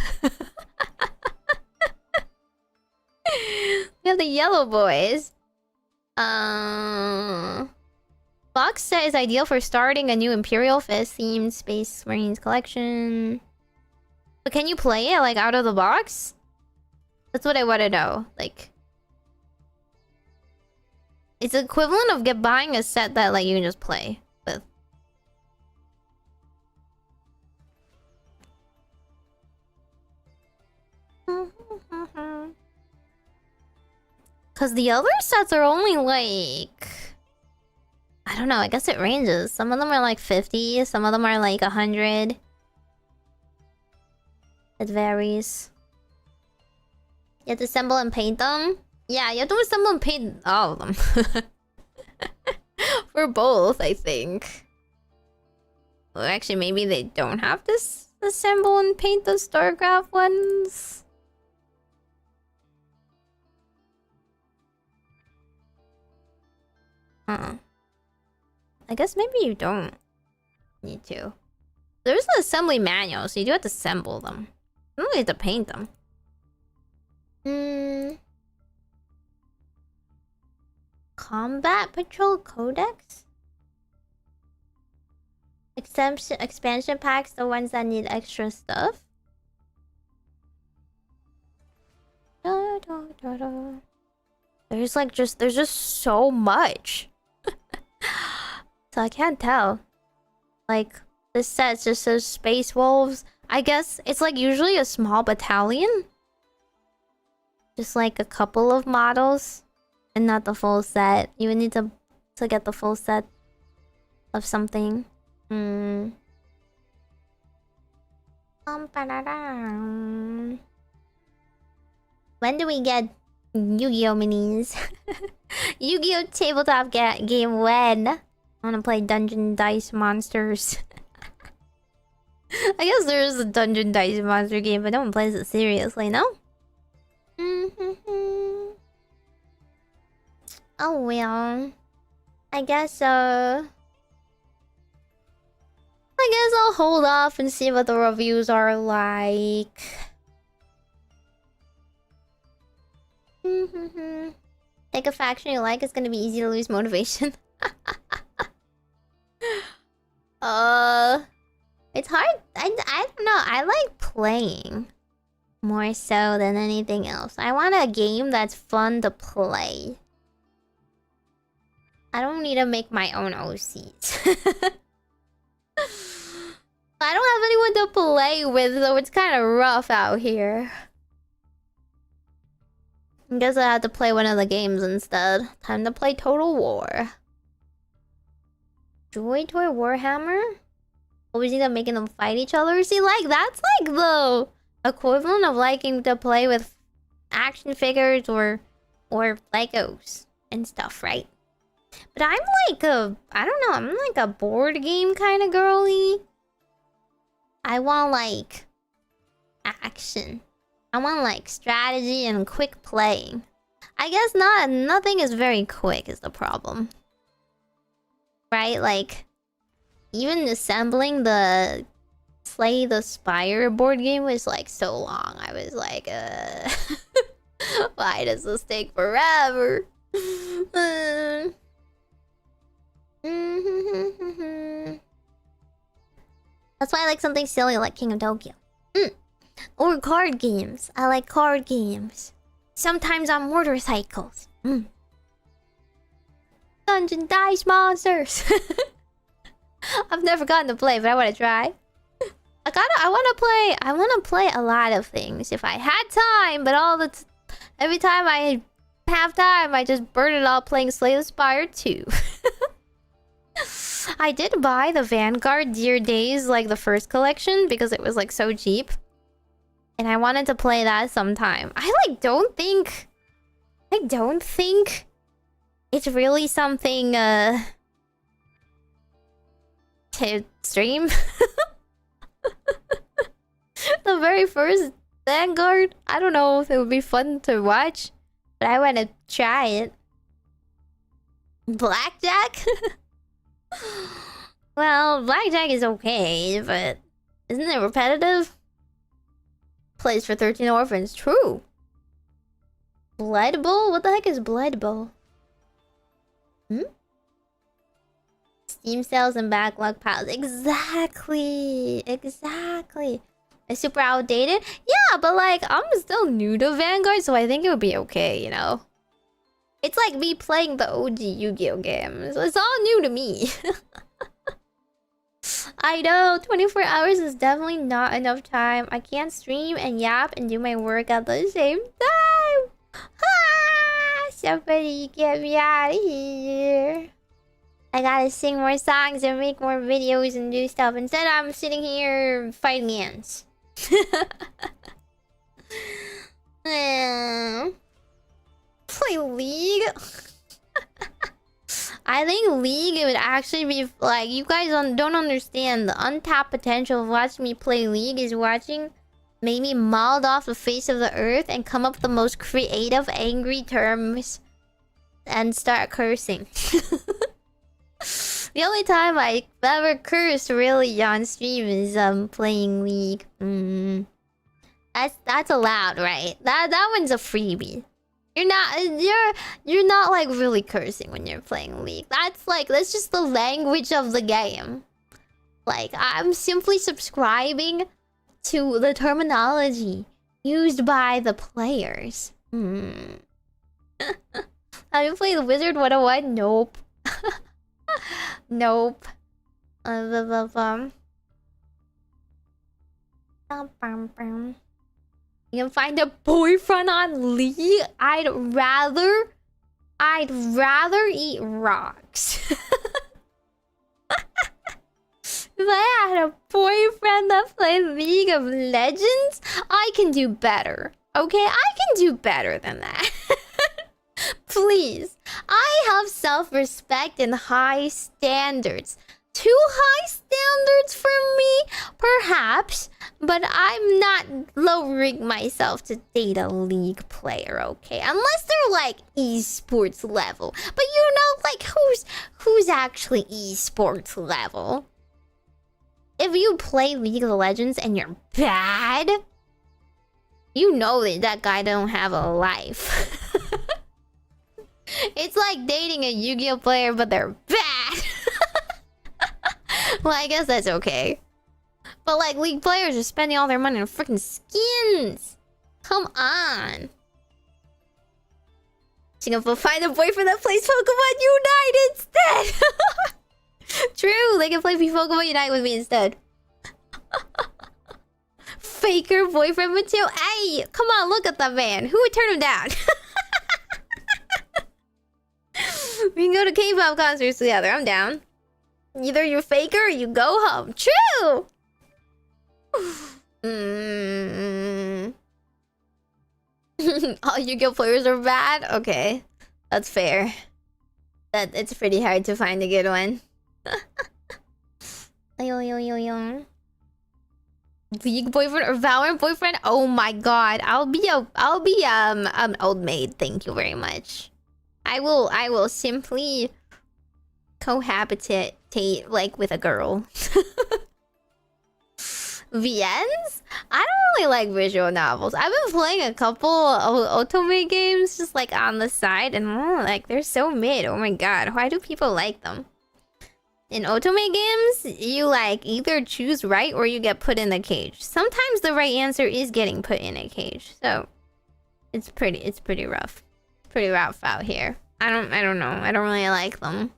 Speaker 2: We have the yellow boys. Box set is ideal for starting a new Imperial Fist themed Space Marines collection. But can you play it out of the box? That's what I want to know. It's equivalent of buying a set that you can just play with. Cause the other sets are only I don't know, I guess it ranges. Some of them are 50, some of them are 100. It varies. You have to assemble and paint them? Yeah, you have to assemble and paint all of them. For both, I think. Well, actually, maybe they don't have to assemble and paint the StarCraft ones. I guess maybe you don't need to. There's an assembly manual, so you do have to assemble them. don't need to paint them. Combat Patrol Codex? Expansion packs, the ones that need extra stuff. There's just so much. So I can't tell. Like, this set just says Space Wolves. I guess it's like usually a small battalion. Just like a couple of models. And not the full set. You would need to get the full set of something. When do we get Yu-Gi-Oh minis? Yu-Gi-Oh tabletop game when? I wanna play Dungeon Dice Monsters. I guess there is a Dungeon Dice Monster game, but no one plays it seriously, no? Oh well. I guess I'll hold off and see what the reviews are like. Take a faction you like, it's gonna be easy to lose motivation. It's hard. I don't know. I like playing more so than anything else. I want a game that's fun to play. I don't need to make my own OCs. I don't have anyone to play with, so it's kind of rough out here. I guess I have to play one of the games instead. Time to play Total War. Joy Toy Warhammer? Always need to making them fight each other? See, like, that's like the equivalent of liking to play with action figures or Legos and stuff, right? But I'm like I don't know, I'm like a board game kind of girly. I want like action. I want like strategy and quick playing. I guess nothing is very quick is the problem. Right? Like even assembling the Slay the Spire board game was like so long. I was like, why does this take forever? That's why I like something silly like King of Tokyo. Or card games. I like card games. Sometimes on motorcycles. Dungeon Dice Monsters. I've never gotten to play, but I want to try. I want to play a lot of things if I had time, but every time I have time, I just burn it all playing Slay the Spire 2. I did buy the Vanguard Dear Days, like the first collection, because it was like so cheap. And I wanted to play that sometime. I don't think it's really something to stream. The very first Vanguard, I don't know if it would be fun to watch, but I want to try it. Blackjack? Well, Blackjack is okay, but isn't it repetitive? Plays for 13 Orphans, true. Blood Bowl? What the heck is Blood Bowl? Steam sales and backlog piles. Exactly. It's super outdated. Yeah, but like, I'm still new to Vanguard, so I think it would be okay, you know? It's like me playing the OG Yu-Gi-Oh games. It's all new to me. I know, 24 hours is definitely not enough time. I can't stream and yap and do my work at the same time. Ah, somebody get me out of here. I gotta sing more songs and make more videos and do stuff. Instead, I'm sitting here fighting ants. Play League? I think League, it would actually be like, you guys don't understand the untapped potential of watching me play League is watching Meimi mauled off the face of the earth and come up with the most creative, angry terms and start cursing. The only time I've ever cursed really on stream is playing League. That's allowed, right? That one's a freebie. You're not like really cursing when you're playing League. That's just the language of the game. Like, I'm simply subscribing to the terminology used by the players. Have you played Wizard 101? Nope. Nope. You can find a boyfriend on League? I'd rather eat rocks. If I had a boyfriend that played League of Legends, I can do better. Okay? I can do better than that. Please. I have self-respect and high standards. Too high standards for me? Perhaps. But I'm not lowering myself to date a League player, okay? Unless they're like esports level. But you know, like, who's actually esports level? If you play League of Legends and you're bad, you know that guy don't have a life. It's like dating a Yu-Gi-Oh player, but they're bad. Well, I guess that's okay. But like, League players are spending all their money on freaking skins. Come on. She's gonna find a boyfriend that plays Pokemon Unite instead. True, they can play Pokemon Unite with me instead. Faker boyfriend material. Hey, come on, look at that man. Who would turn him down? We can go to K-pop concerts together. I'm down. Either you're faker or you go home. True. All Yu-Gi-Oh players are bad. Okay, that's fair. That it's pretty hard to find a good one. League boyfriend or Valorant boyfriend? Oh my god, I'll be old maid. Thank you very much. I will simply cohabitate like with a girl. VNs? I don't really like visual novels. I've been playing a couple otome games just like on the side, and like they're so mid. Oh my god, why do people like them? In otome games, you like either choose right or you get put in a cage. Sometimes the right answer is getting put in a cage, so it's pretty rough. Pretty rough out here. I don't know. I don't really like them.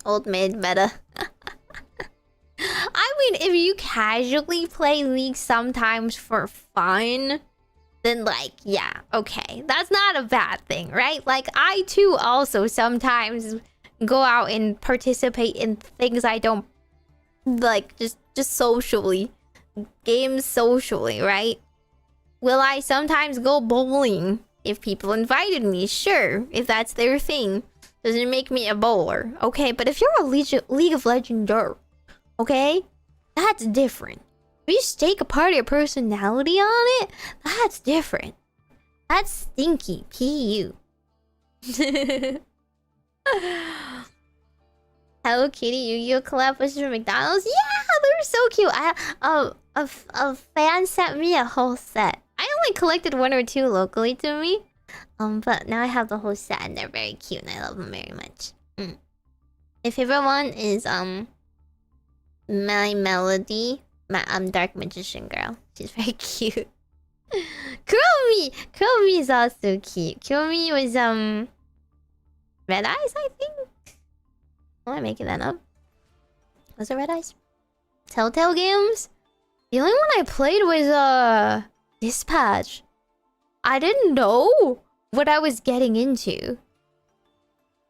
Speaker 2: Old maid meta. I mean, if you casually play League sometimes for fun, then like, yeah, okay. That's not a bad thing, right? Like, I too also sometimes go out and participate in things I don't like, just socially. Games socially, right? Will I sometimes go bowling if people invited me? Sure, if that's their thing. Doesn't make me a bowler, okay? But if you're a League of Legender, okay? That's different. If you stake a part of your personality on it, that's different. That's stinky. PU. Hello Kitty Yu-Gi-Oh collab was from McDonald's? Yeah, they were so cute. A fan sent me a whole set. I only collected one or two locally to me. But now I have the whole set and they're very cute and I love them very much. My favorite one is My Melody, my Dark Magician girl. She's very cute. Kuromi is also cute. Kuromi was Red Eyes, I think. Am I making that up? Was it Red Eyes? Telltale Games? The only one I played was Dispatch. I didn't know what I was getting into.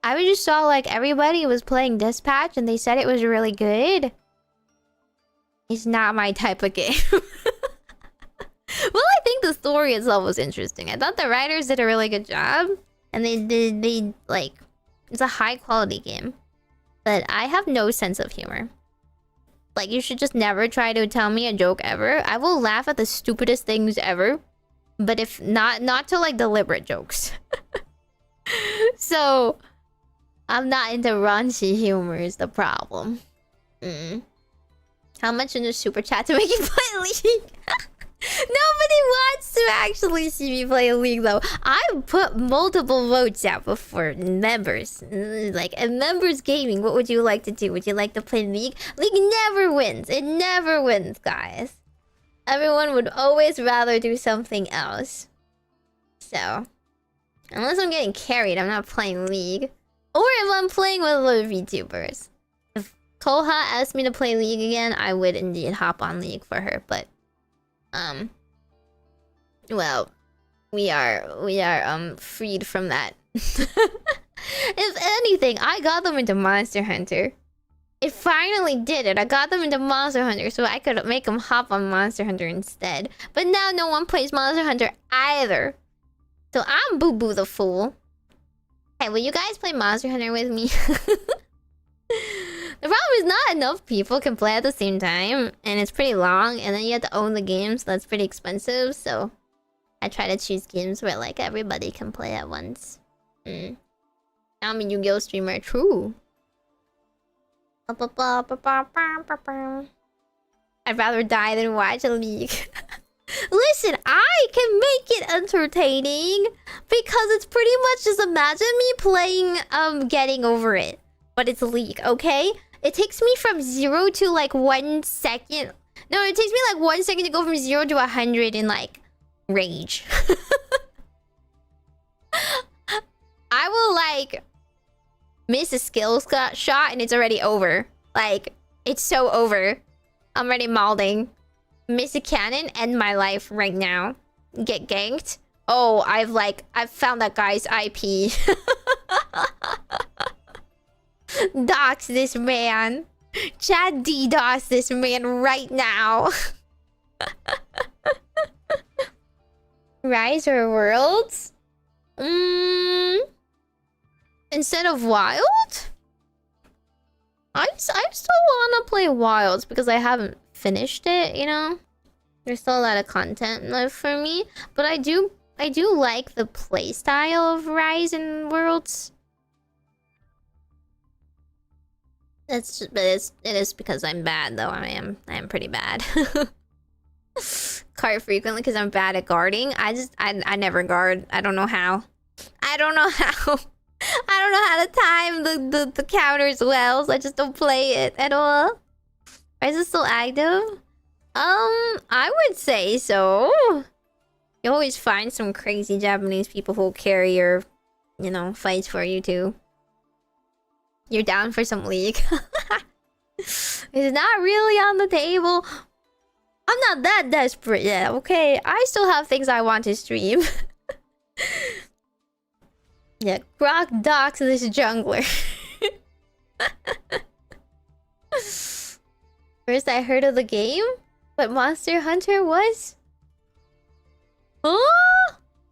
Speaker 2: I just saw like everybody was playing Dispatch and they said it was really good. It's not my type of game. Well, I think the story itself was interesting. I thought the writers did a really good job. And they like, it's a high quality game. But I have no sense of humor. Like, you should just never try to tell me a joke ever. I will laugh at the stupidest things ever. But if not to like deliberate jokes. So, I'm not into raunchy humor is the problem. How much in the super chat to make you play League? Nobody wants to actually see me play a League, though. I put multiple votes out before members. Like, at members gaming, what would you like to do? Would you like to play League? League never wins. It never wins, guys. Everyone would always rather do something else. So, unless I'm getting carried, I'm not playing League. Or if I'm playing with other VTubers. If Koha asked me to play League again, I would indeed hop on League for her, but... well, we are freed from that. If anything, I got them into Monster Hunter. It finally did it. I got them into Monster Hunter so I could make them hop on Monster Hunter instead. But now no one plays Monster Hunter either. So I'm Boo Boo the fool. Hey, will you guys play Monster Hunter with me? The problem is not enough people can play at the same time, and it's pretty long, and then you have to own the game, so that's pretty expensive, so I try to choose games where, like, everybody can play at once. I'm a Yu-Gi-Oh! Streamer, true. I'd rather die than watch a League. Listen, I can make it entertaining, because it's pretty much just imagine me playing, Getting Over It. But it's a League, okay? It takes me from 0 to like 1 second. No, it takes me like 1 second to go from 0 to 100 in like rage. I will like miss a skill shot and it's already over. Like, it's so over. I'm already malding. Miss a cannon, end my life right now. Get ganked. Oh, I've found that guy's IP. Dox this man. Chad DDoS this man right now. Rise or Worlds? Instead of Wild? I still want to play Wilds because I haven't finished it, you know? There's still a lot of content left for me. But I do like the playstyle of Rise and Worlds. It is because I'm bad though. I am pretty bad. Card frequently because I'm bad at guarding. I never guard. I don't know how. I don't know how. I don't know how to time the counters well, so I just don't play it at all. Is it still active? I would say so. You always find some crazy Japanese people who'll carry your, you know, fights for you too. You're down for some League. It's not really on the table. I'm not that desperate yet, okay? I still have things I want to stream. Yeah, Grok docs this jungler. First I heard of the game, but Monster Hunter was... Oh!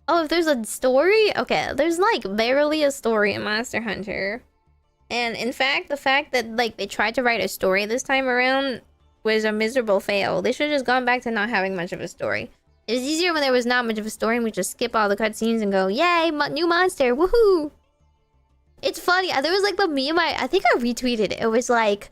Speaker 2: Oh, if there's a story? Okay, there's like barely a story in Monster Hunter. And in fact, the fact that like they tried to write a story this time around was a miserable fail. They should have just gone back to not having much of a story. It was easier when there was not much of a story and we just skip all the cutscenes and go, yay, new monster, woohoo! It's funny, there was like the meme, I think I retweeted it. It was like,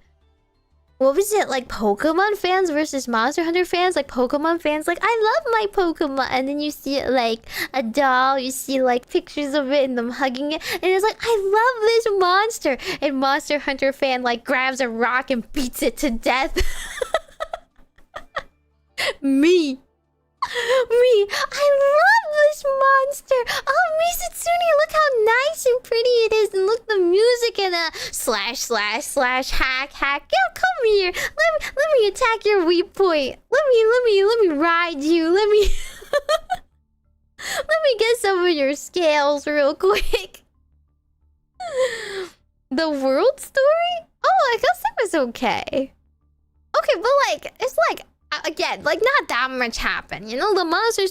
Speaker 2: what was it? Like Pokemon fans versus Monster Hunter fans? Like Pokemon fans like, I love my Pokemon. And then you see it like a doll. You see like pictures of it and them hugging it. And it's like, I love this monster. And Monster Hunter fan like grabs a rock and beats it to death. Me. I love this monster. Oh, Misitsune, look how nice and pretty it is. And look, the music and / hack. Yo, come here. Let me attack your weak point. Let me ride you. Let me get some of your scales real quick. The world story? Oh, I guess it was okay. Okay, but like, it's like, again, like not that much happened. You know, the Monster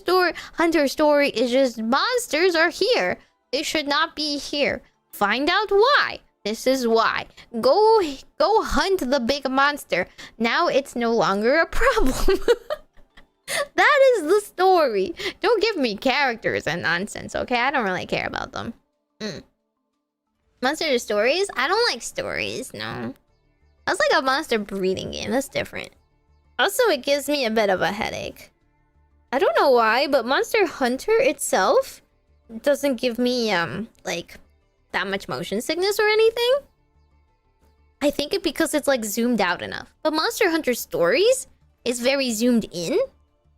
Speaker 2: Hunter story is just monsters are here. They should not be here. Find out why. This is why. Go hunt the big monster. Now it's no longer a problem. That is the story. Don't give me characters and nonsense, okay? I don't really care about them. Monster stories? I don't like stories, no. That's like a monster breeding game. That's different. Also, it gives me a bit of a headache. I don't know why, but Monster Hunter itself doesn't give me, like, that much motion sickness or anything. I think it's because it's, like, zoomed out enough. But Monster Hunter Stories is very zoomed in.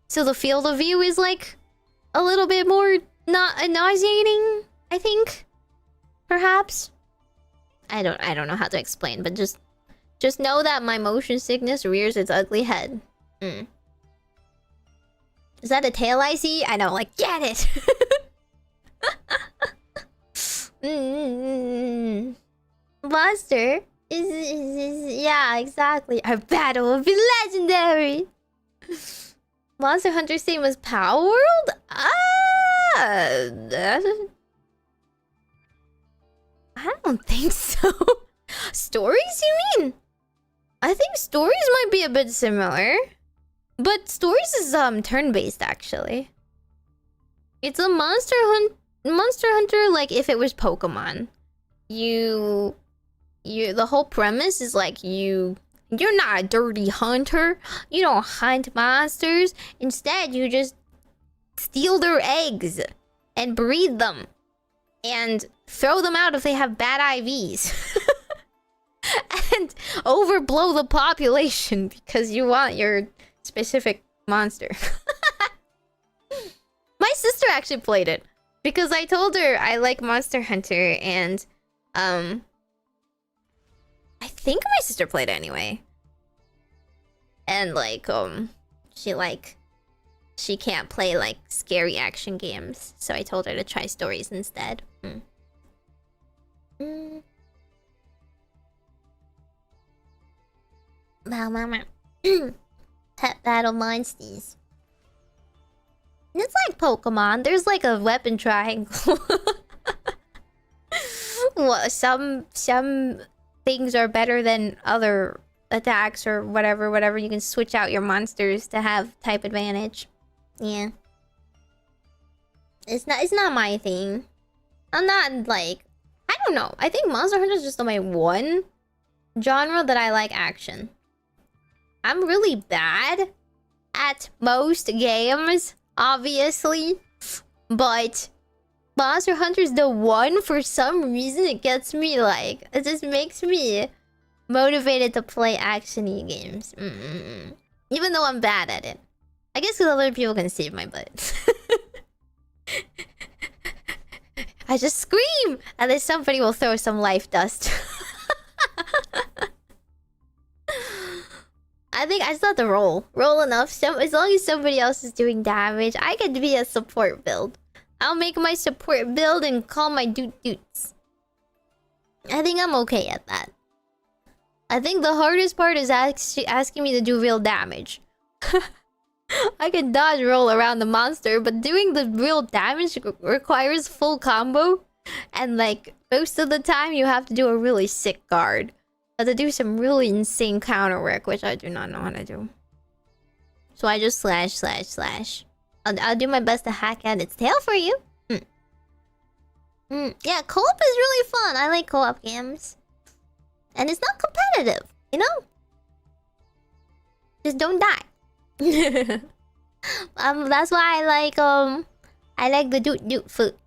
Speaker 2: So the field of view is, like, a little bit more nauseating, I think. Perhaps. I don't know how to explain, but just know that my motion sickness rears its ugly head. Is that a tail I see? I know, like, get it! Monster is yeah, exactly. Our battle will be legendary! Monster Hunter's theme was Power World? I don't think so. Stories, you mean? I think Stories might be a bit similar. But Stories is turn-based actually. It's a Monster Hunter like if it was Pokemon. The whole premise is like you're not a dirty hunter. You don't hunt monsters. Instead, you just steal their eggs and breed them and throw them out if they have bad IVs. And overblow the population because you want your specific monster. My sister actually played it because I told her I like Monster Hunter, and I think my sister played it anyway. And like she can't play like scary action games, so I told her to try Stories instead. Mama. Pet battle monsters. It's like Pokemon. There's like a weapon triangle. Well, some things are better than other attacks or whatever. You can switch out your monsters to have type advantage. Yeah. It's not my thing. I'm not like, I don't know. I think Monster Hunter is just my one genre that I like action. I'm really bad at most games, obviously, but Monster Hunter's the one. For some reason, it gets me like, it just makes me motivated to play action-y games. Even though I'm bad at it. I guess because other people can save my butt. I just scream, and then somebody will throw some life dust. I think I just have to roll enough. As long as somebody else is doing damage, I could be a support build. I'll make my support build and call my doots. I think I'm okay at that. I think the hardest part is asking me to do real damage. I can dodge roll around the monster, but doing the real damage requires full combo. And like, most of the time you have to do a really sick guard. To do some really insane counter work, which I do not know how to do. So I just slash. I'll do my best to hack at its tail for you. Yeah, co-op is really fun. I like co-op games. And it's not competitive, you know? Just don't die. That's why I like the doot flute.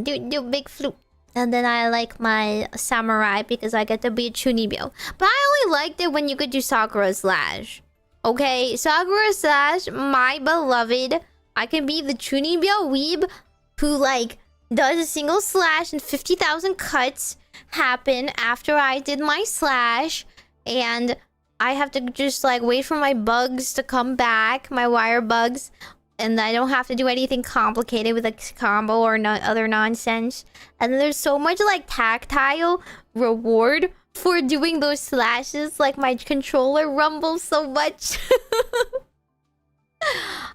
Speaker 2: Doot big flute. And then I like my samurai because I get to be a chunibyo. But I only liked it when you could do Sakura Slash. Okay, Sakura Slash, my beloved. I can be the chunibyo weeb who like does a single slash and 50,000 cuts happen after I did my slash. And I have to just like wait for my bugs to come back, my wire bugs. And I don't have to do anything complicated with a combo or other nonsense. And then there's so much like tactile reward for doing those slashes. Like my controller rumbles so much.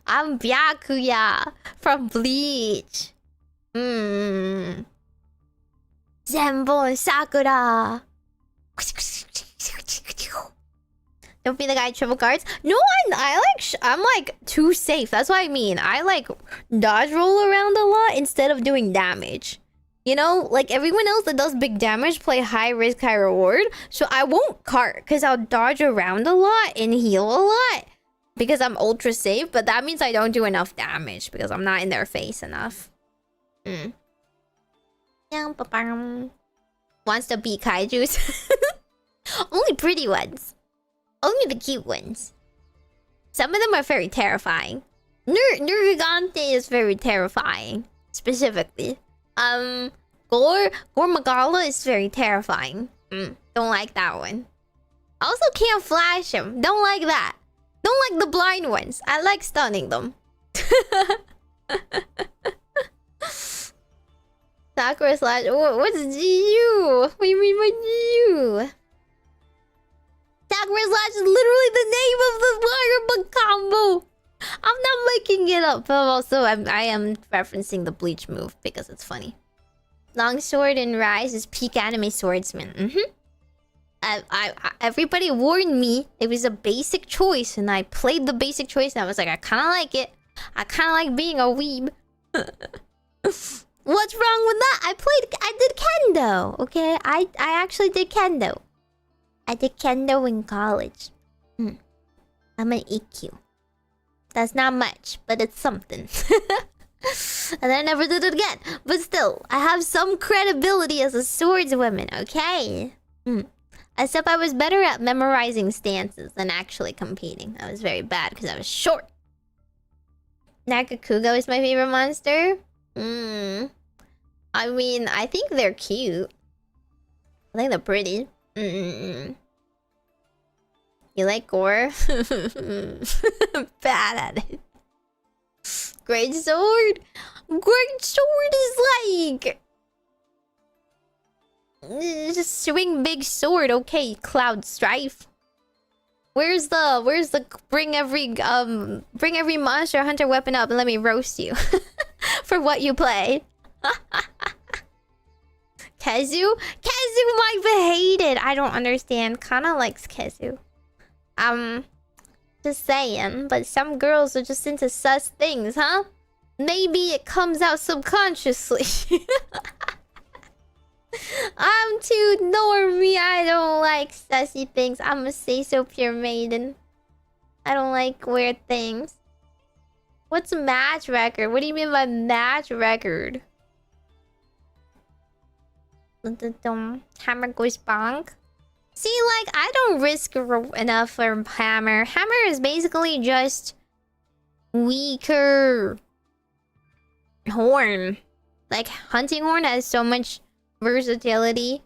Speaker 2: I'm Byakuya from Bleach. Zenbo and Sakura. Don't be the guy triple cards. No, I'm like too safe. That's what I mean. I like dodge roll around a lot instead of doing damage. You know, like everyone else that does big damage play high risk, high reward. So I won't cart because I'll dodge around a lot and heal a lot. because I'm ultra safe, but that means I don't do enough damage because I'm not in their face enough. Wants to beat kaijus. Only pretty ones. Only the cute ones. Some of them are very terrifying. Nergigante is very terrifying. Specifically. Gormagala is very terrifying. Don't like that one. Also can't flash him. Don't like that. Don't like the blind ones. I like stunning them. Sakura slash... What's GU? What do you mean by GU? Sakura slash is literally the name of the firebug combo. I'm not making it up. But also, I am referencing the Bleach move because it's funny. Longsword in Rise is peak anime swordsman. Everybody warned me it was a basic choice, and I played the basic choice, and I was like, I kind of like it. I kind of like being a weeb. What's wrong with that? I did kendo, okay? I actually did kendo. I did kendo in college. I'm an EQ. That's not much, but it's something. And I never did it again. But still, I have some credibility as a swordswoman, okay? Except I was better at memorizing stances than actually competing. I was very bad because I was short. Nakakugo is my favorite monster. I mean, I think they're cute. I think they're pretty. You like gore? Bad at it. Great sword. Great sword is like... just swing big sword. Okay, Cloud Strife. Where's the bring every monster hunter weapon up and let me roast you for what you play. Kezu might be hated. I don't understand. Kana likes Kezu. Just saying, but some girls are just into sus things, huh? Maybe it comes out subconsciously. I'm too normie. I don't like sussy things. I'm a say-so pure maiden. I don't like weird things. What's a match record? What do you mean by match record? Hammer goes bonk. See, like, I don't risk enough for Hammer. Hammer is basically just weaker horn. Like, Hunting Horn has so much versatility.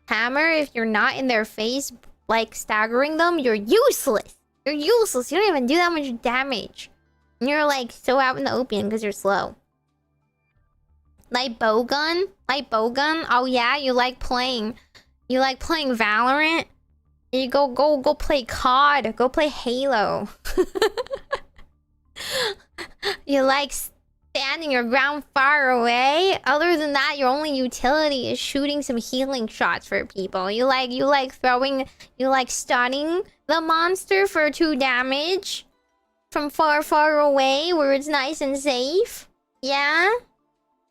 Speaker 2: Hammer, if you're not in their face, like, staggering them, you're useless. You're useless. You don't even do that much damage. And you're, like, so out in the open because you're slow. Like bowgun? Like bowgun? Oh yeah, you like playing Valorant? You go play COD. Go play Halo. You like standing your ground far away? Other than that, your only utility is shooting some healing shots for people. You like stunning the monster for 2 damage from far away where it's nice and safe. Yeah?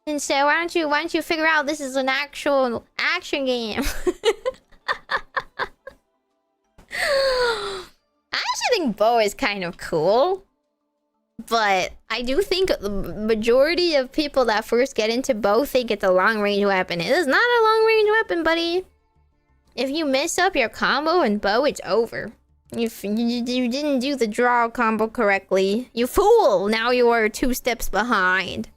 Speaker 2: And so why don't you figure out this is an actual action game? I actually think bow is kind of cool. But I do think the majority of people that first get into bow think it's a long-range weapon. It is not a long-range weapon, buddy. If you mess up your combo in bow, it's over. You didn't do the draw combo correctly. You fool! Now you are 2 steps behind.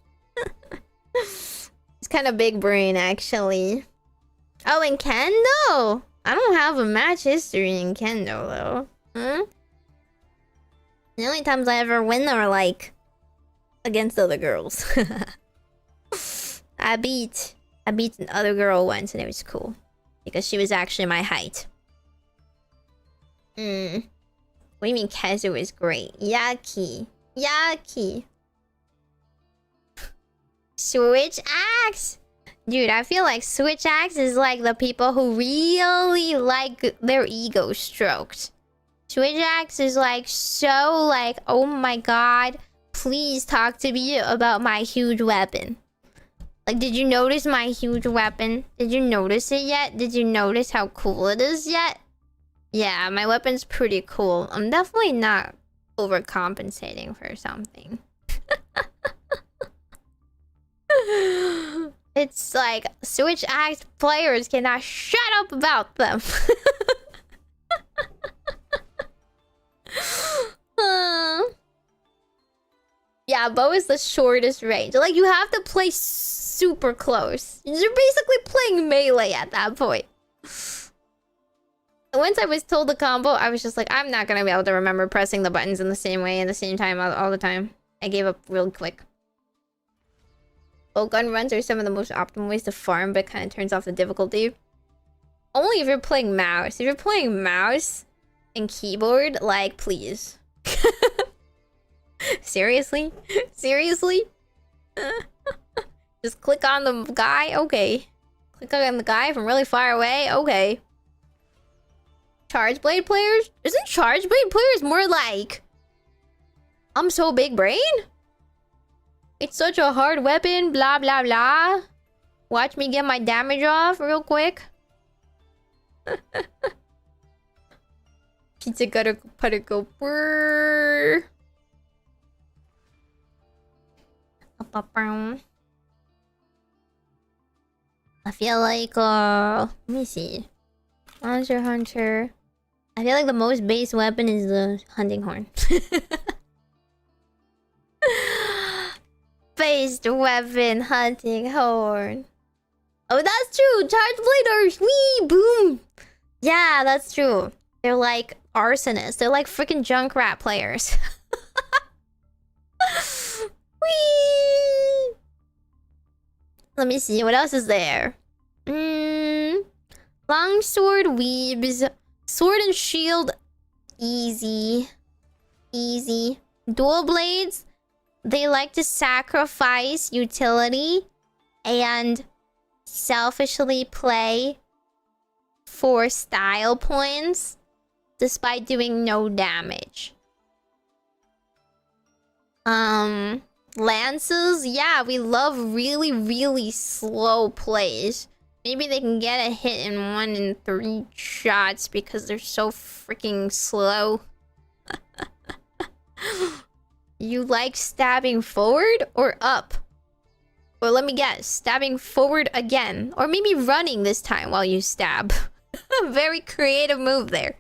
Speaker 2: It's kind of big brain, actually. Oh, in Kendo? I don't have a match history in Kendo, though. The only times I ever win are, like, against other girls. I beat an other girl once, and it was cool. Because she was actually my height. What do you mean Kezu is great? Yaki. Switch Axe! Dude, I feel like Switch Axe is like the people who really like their ego stroked. Switch Axe is like so like, oh my god, please talk to me about my huge weapon. Like, did you notice my huge weapon? Did you notice it yet? Did you notice how cool it is yet? Yeah, my weapon's pretty cool. I'm definitely not overcompensating for something. It's like Switch Act players cannot shut up about them. Yeah, bow is the shortest range. Like, you have to play super close. You're basically playing melee at that point. Once I was told the combo, I was just like, I'm not gonna be able to remember pressing the buttons in the same way at the same time all the time. I gave up real quick. Bow gun runs are some of the most optimal ways to farm, but kind of turns off the difficulty. Only if you're playing mouse. If you're playing mouse and keyboard, like, please. Seriously? Seriously? Just click on the guy? Okay. Click on the guy from really far away? Okay. Charge blade players? Isn't charge blade players more like... I'm so big brain? It's such a hard weapon, blah blah blah. Watch me get my damage off real quick. Pizza gutter putter go brrrr. I feel like let me see. Monster Hunter. I feel like the most base weapon is the hunting horn. Based weapon, hunting horn. Oh, that's true. Charge bladers. Wee boom. Yeah, that's true. They're like arsonists. They're like freaking Junkrat players. Wee. Let me see. What else is there? Longsword weebs. Sword and shield. Easy. Easy. Dual blades. They like to sacrifice utility and selfishly play for style points despite doing no damage. Lances, yeah, we love really, really slow plays. Maybe they can get a hit in 1 in 3 shots because they're so freaking slow. You like stabbing forward or up? Or let me guess, stabbing forward again. Or maybe running this time while you stab. Very creative move there.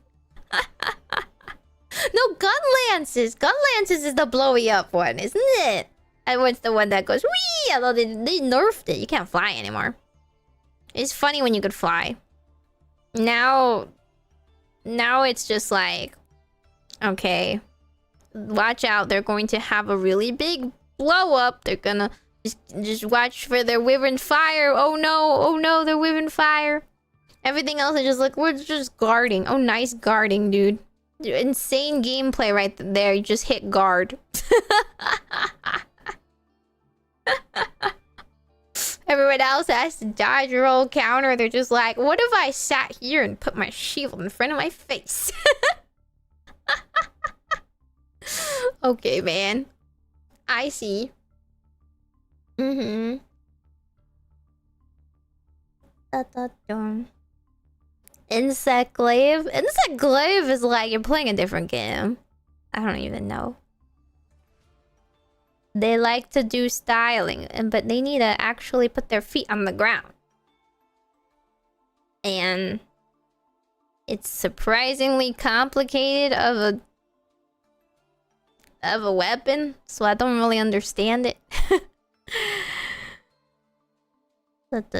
Speaker 2: No, gun lances. Gun lances is the blowy up one, isn't it? And what's the one that goes wee? Although they nerfed it. You can't fly anymore. It's funny when you could fly. Now it's just like, okay, watch out. They're going to have a really big blow up. They're gonna just watch for their wyvern fire. Oh no, their wyvern fire. Everything else is just like, we're just guarding. Oh, nice guarding, dude. Insane gameplay right there. You just hit guard. Everyone else has to dodge, roll, counter. They're just like, what if I sat here and put my shield in front of my face? Okay, man. I see. Insect glaive? Insect glaive is like you're playing a different game. I don't even know. They like to do styling, but they need to actually put their feet on the ground. And it's surprisingly complicated of a weapon, so I don't really understand it. What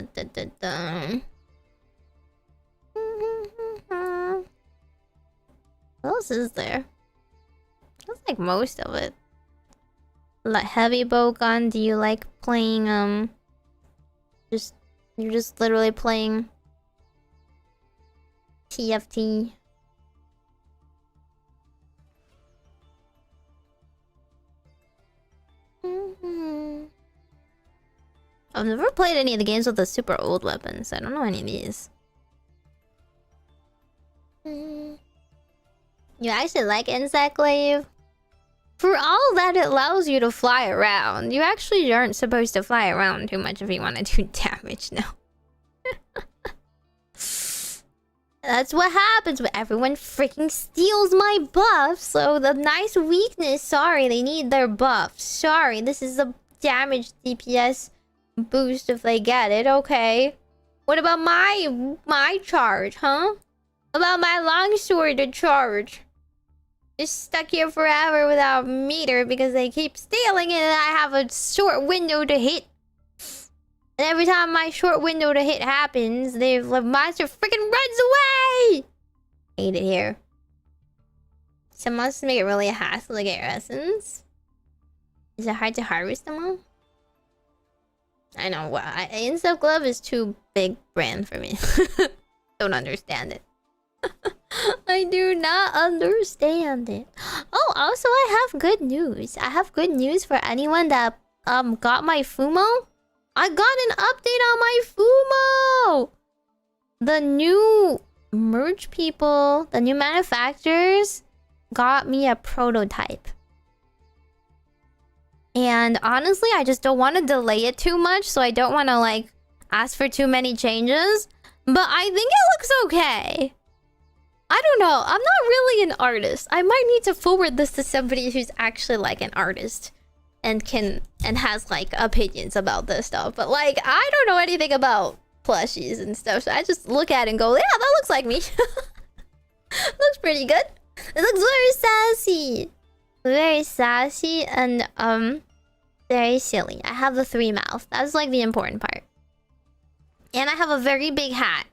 Speaker 2: else is there? That's like most of it. Like heavy bow gun, do you like playing you're just literally playing TFT? I've never played any of the games with the super old weapons. I don't know any of these. You actually like Insect Glaive? For all that it allows you to fly around, you actually aren't supposed to fly around too much if you want to do damage now. That's what happens when everyone freaking steals my buffs. So the nice weakness, sorry, they need their buffs. Sorry, this is a damage DPS boost if they get it, okay. What about my charge, huh? About my longsword charge? Just stuck here forever without meter because they keep stealing it and I have a short window to hit. And every time my short window to hit happens, the monster freaking runs away! Hate it here. Some monsters make it really a hassle to get essence. Is it hard to harvest them all? I know, well, Instep Glove is too big brand for me. Don't understand it. I do not understand it. Oh, also I have good news. I have good news for anyone that got my Fumo. I got an update on my Fumo! The new merch people, the new manufacturers got me a prototype. And honestly, I just don't want to delay it too much, so I don't want to like ask for too many changes. But I think it looks okay. I don't know. I'm not really an artist. I might need to forward this to somebody who's actually like an artist and has like opinions about this stuff. But like, I don't know anything about plushies and stuff, so I just look at it and go, yeah, that looks like me. Looks pretty good. It looks very sassy. Very sassy and very silly. I have the 3 mouth. That's like the important part. And I have a very big hat.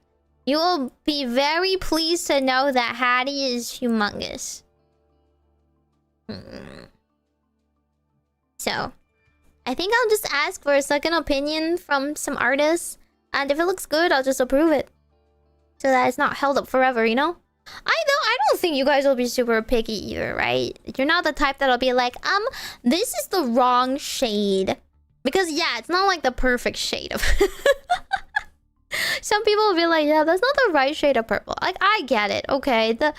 Speaker 2: You will be very pleased to know that Hattie is humongous. So, I think I'll just ask for a second opinion from some artists. And if it looks good, I'll just approve it. So that it's not held up forever, you know? I don't think you guys will be super picky either, right? You're not the type that'll be like, this is the wrong shade. Because yeah, it's not like the perfect shade of... Some people will be like, yeah, that's not the right shade of purple. Like, I get it, okay. The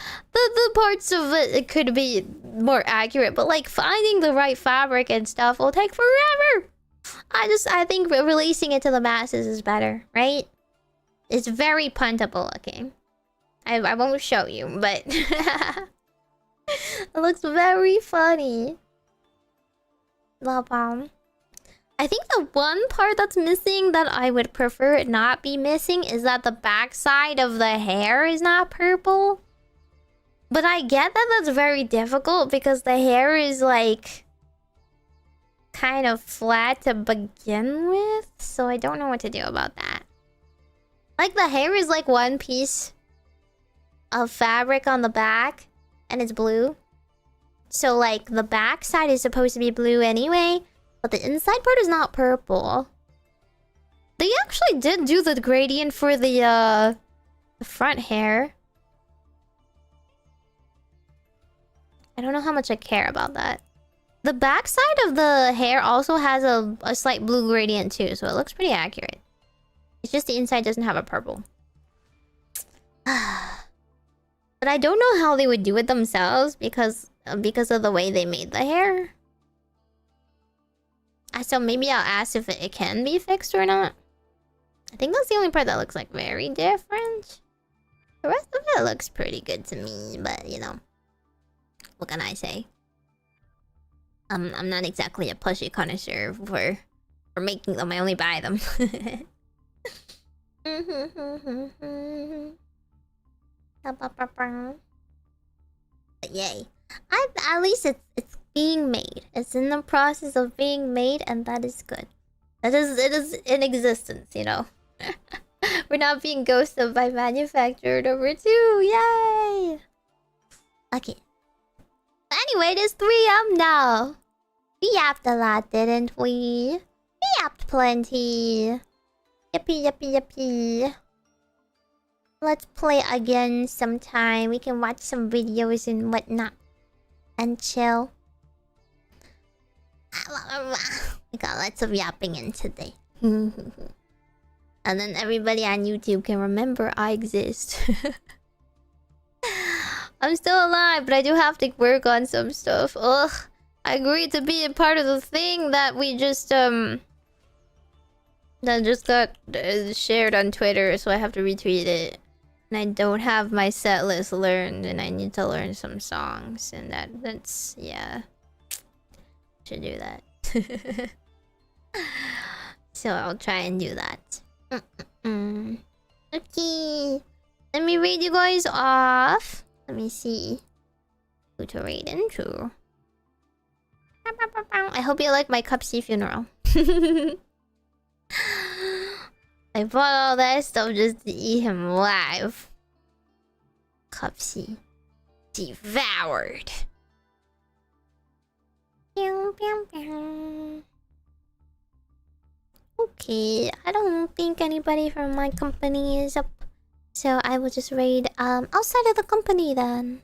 Speaker 2: parts of it could be more accurate, but like finding the right fabric and stuff will take forever. I think releasing it to the masses is better, right? It's very puntable looking. I won't show you, but it looks very funny. Love bomb. I think the one part that's missing that I would prefer it not be missing is that the backside of the hair is not purple. But I get that that's very difficult because the hair is like kind of flat to begin with. So I don't know what to do about that. Like the hair is like one piece of fabric on the back and it's blue. So like the backside is supposed to be blue anyway. But the inside part is not purple. They actually did do the gradient for the front hair. I don't know how much I care about that. The backside of the hair also has a slight blue gradient too, so it looks pretty accurate. It's just the inside doesn't have a purple. But I don't know how they would do it themselves because of the way they made the hair. So maybe I'll ask if it can be fixed or not. I think that's the only part that looks like very different. The rest of it looks pretty good to me, but you know, what can I say? I'm not exactly a plushie connoisseur for making them. I only buy them. But yay! At least it's being made. It's in the process of being made, and that is good. It is in existence, you know. We're not being ghosted by manufacturer number 2. Yay! Okay. But anyway, there's 3M now. We yapped a lot, didn't we? We yapped plenty. Yippee, yippee, yippee. Let's play again sometime. We can watch some videos and whatnot. And chill. We got lots of yapping in today. And then everybody on YouTube can remember I exist. I'm still alive, but I do have to work on some stuff. Ugh. I agreed to be a part of the thing that we just, that just got shared on Twitter, so I have to retweet it. And I don't have my set list learned, and I need to learn some songs, and that's yeah. Should do that. So I'll try and do that. Okay. Let me read you guys off. Let me see who to read into. I hope you like my Cupsy funeral. I bought all that stuff just to eat him live. Cupsy devoured. Okay, I don't think anybody from my company is up, so I will just raid outside of the company then.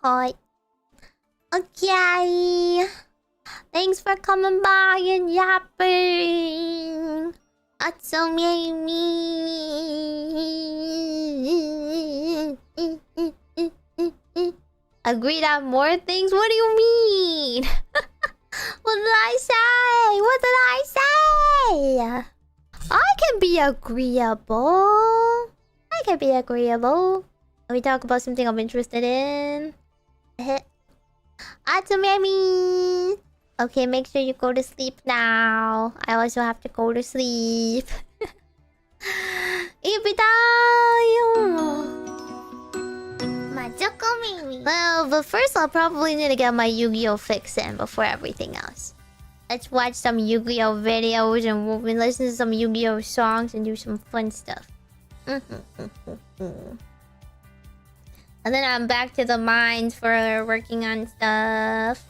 Speaker 2: Hi. Okay. Thanks for coming by and yapping. That's so Meimi. Agreed on more things? What do you mean? What did I say? What did I say? I can be agreeable. I can be agreeable. Let me talk about something I'm interested in. Atsumemi! Okay, make sure you go to sleep now. I also have to go to sleep.
Speaker 1: Majokko Meimi.
Speaker 2: Well, but first I'll probably need to get my Yu-Gi-Oh fix in before everything else. Let's watch some Yu-Gi-Oh videos and we'll listen to some Yu-Gi-Oh songs and do some fun stuff. And then I'm back to the mines for working on stuff.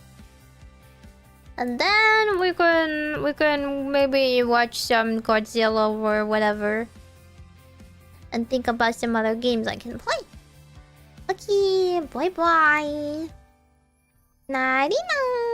Speaker 2: And then we can maybe watch some Godzilla or whatever. And think about some other games I can play. Okay, bye bye. Nighty night.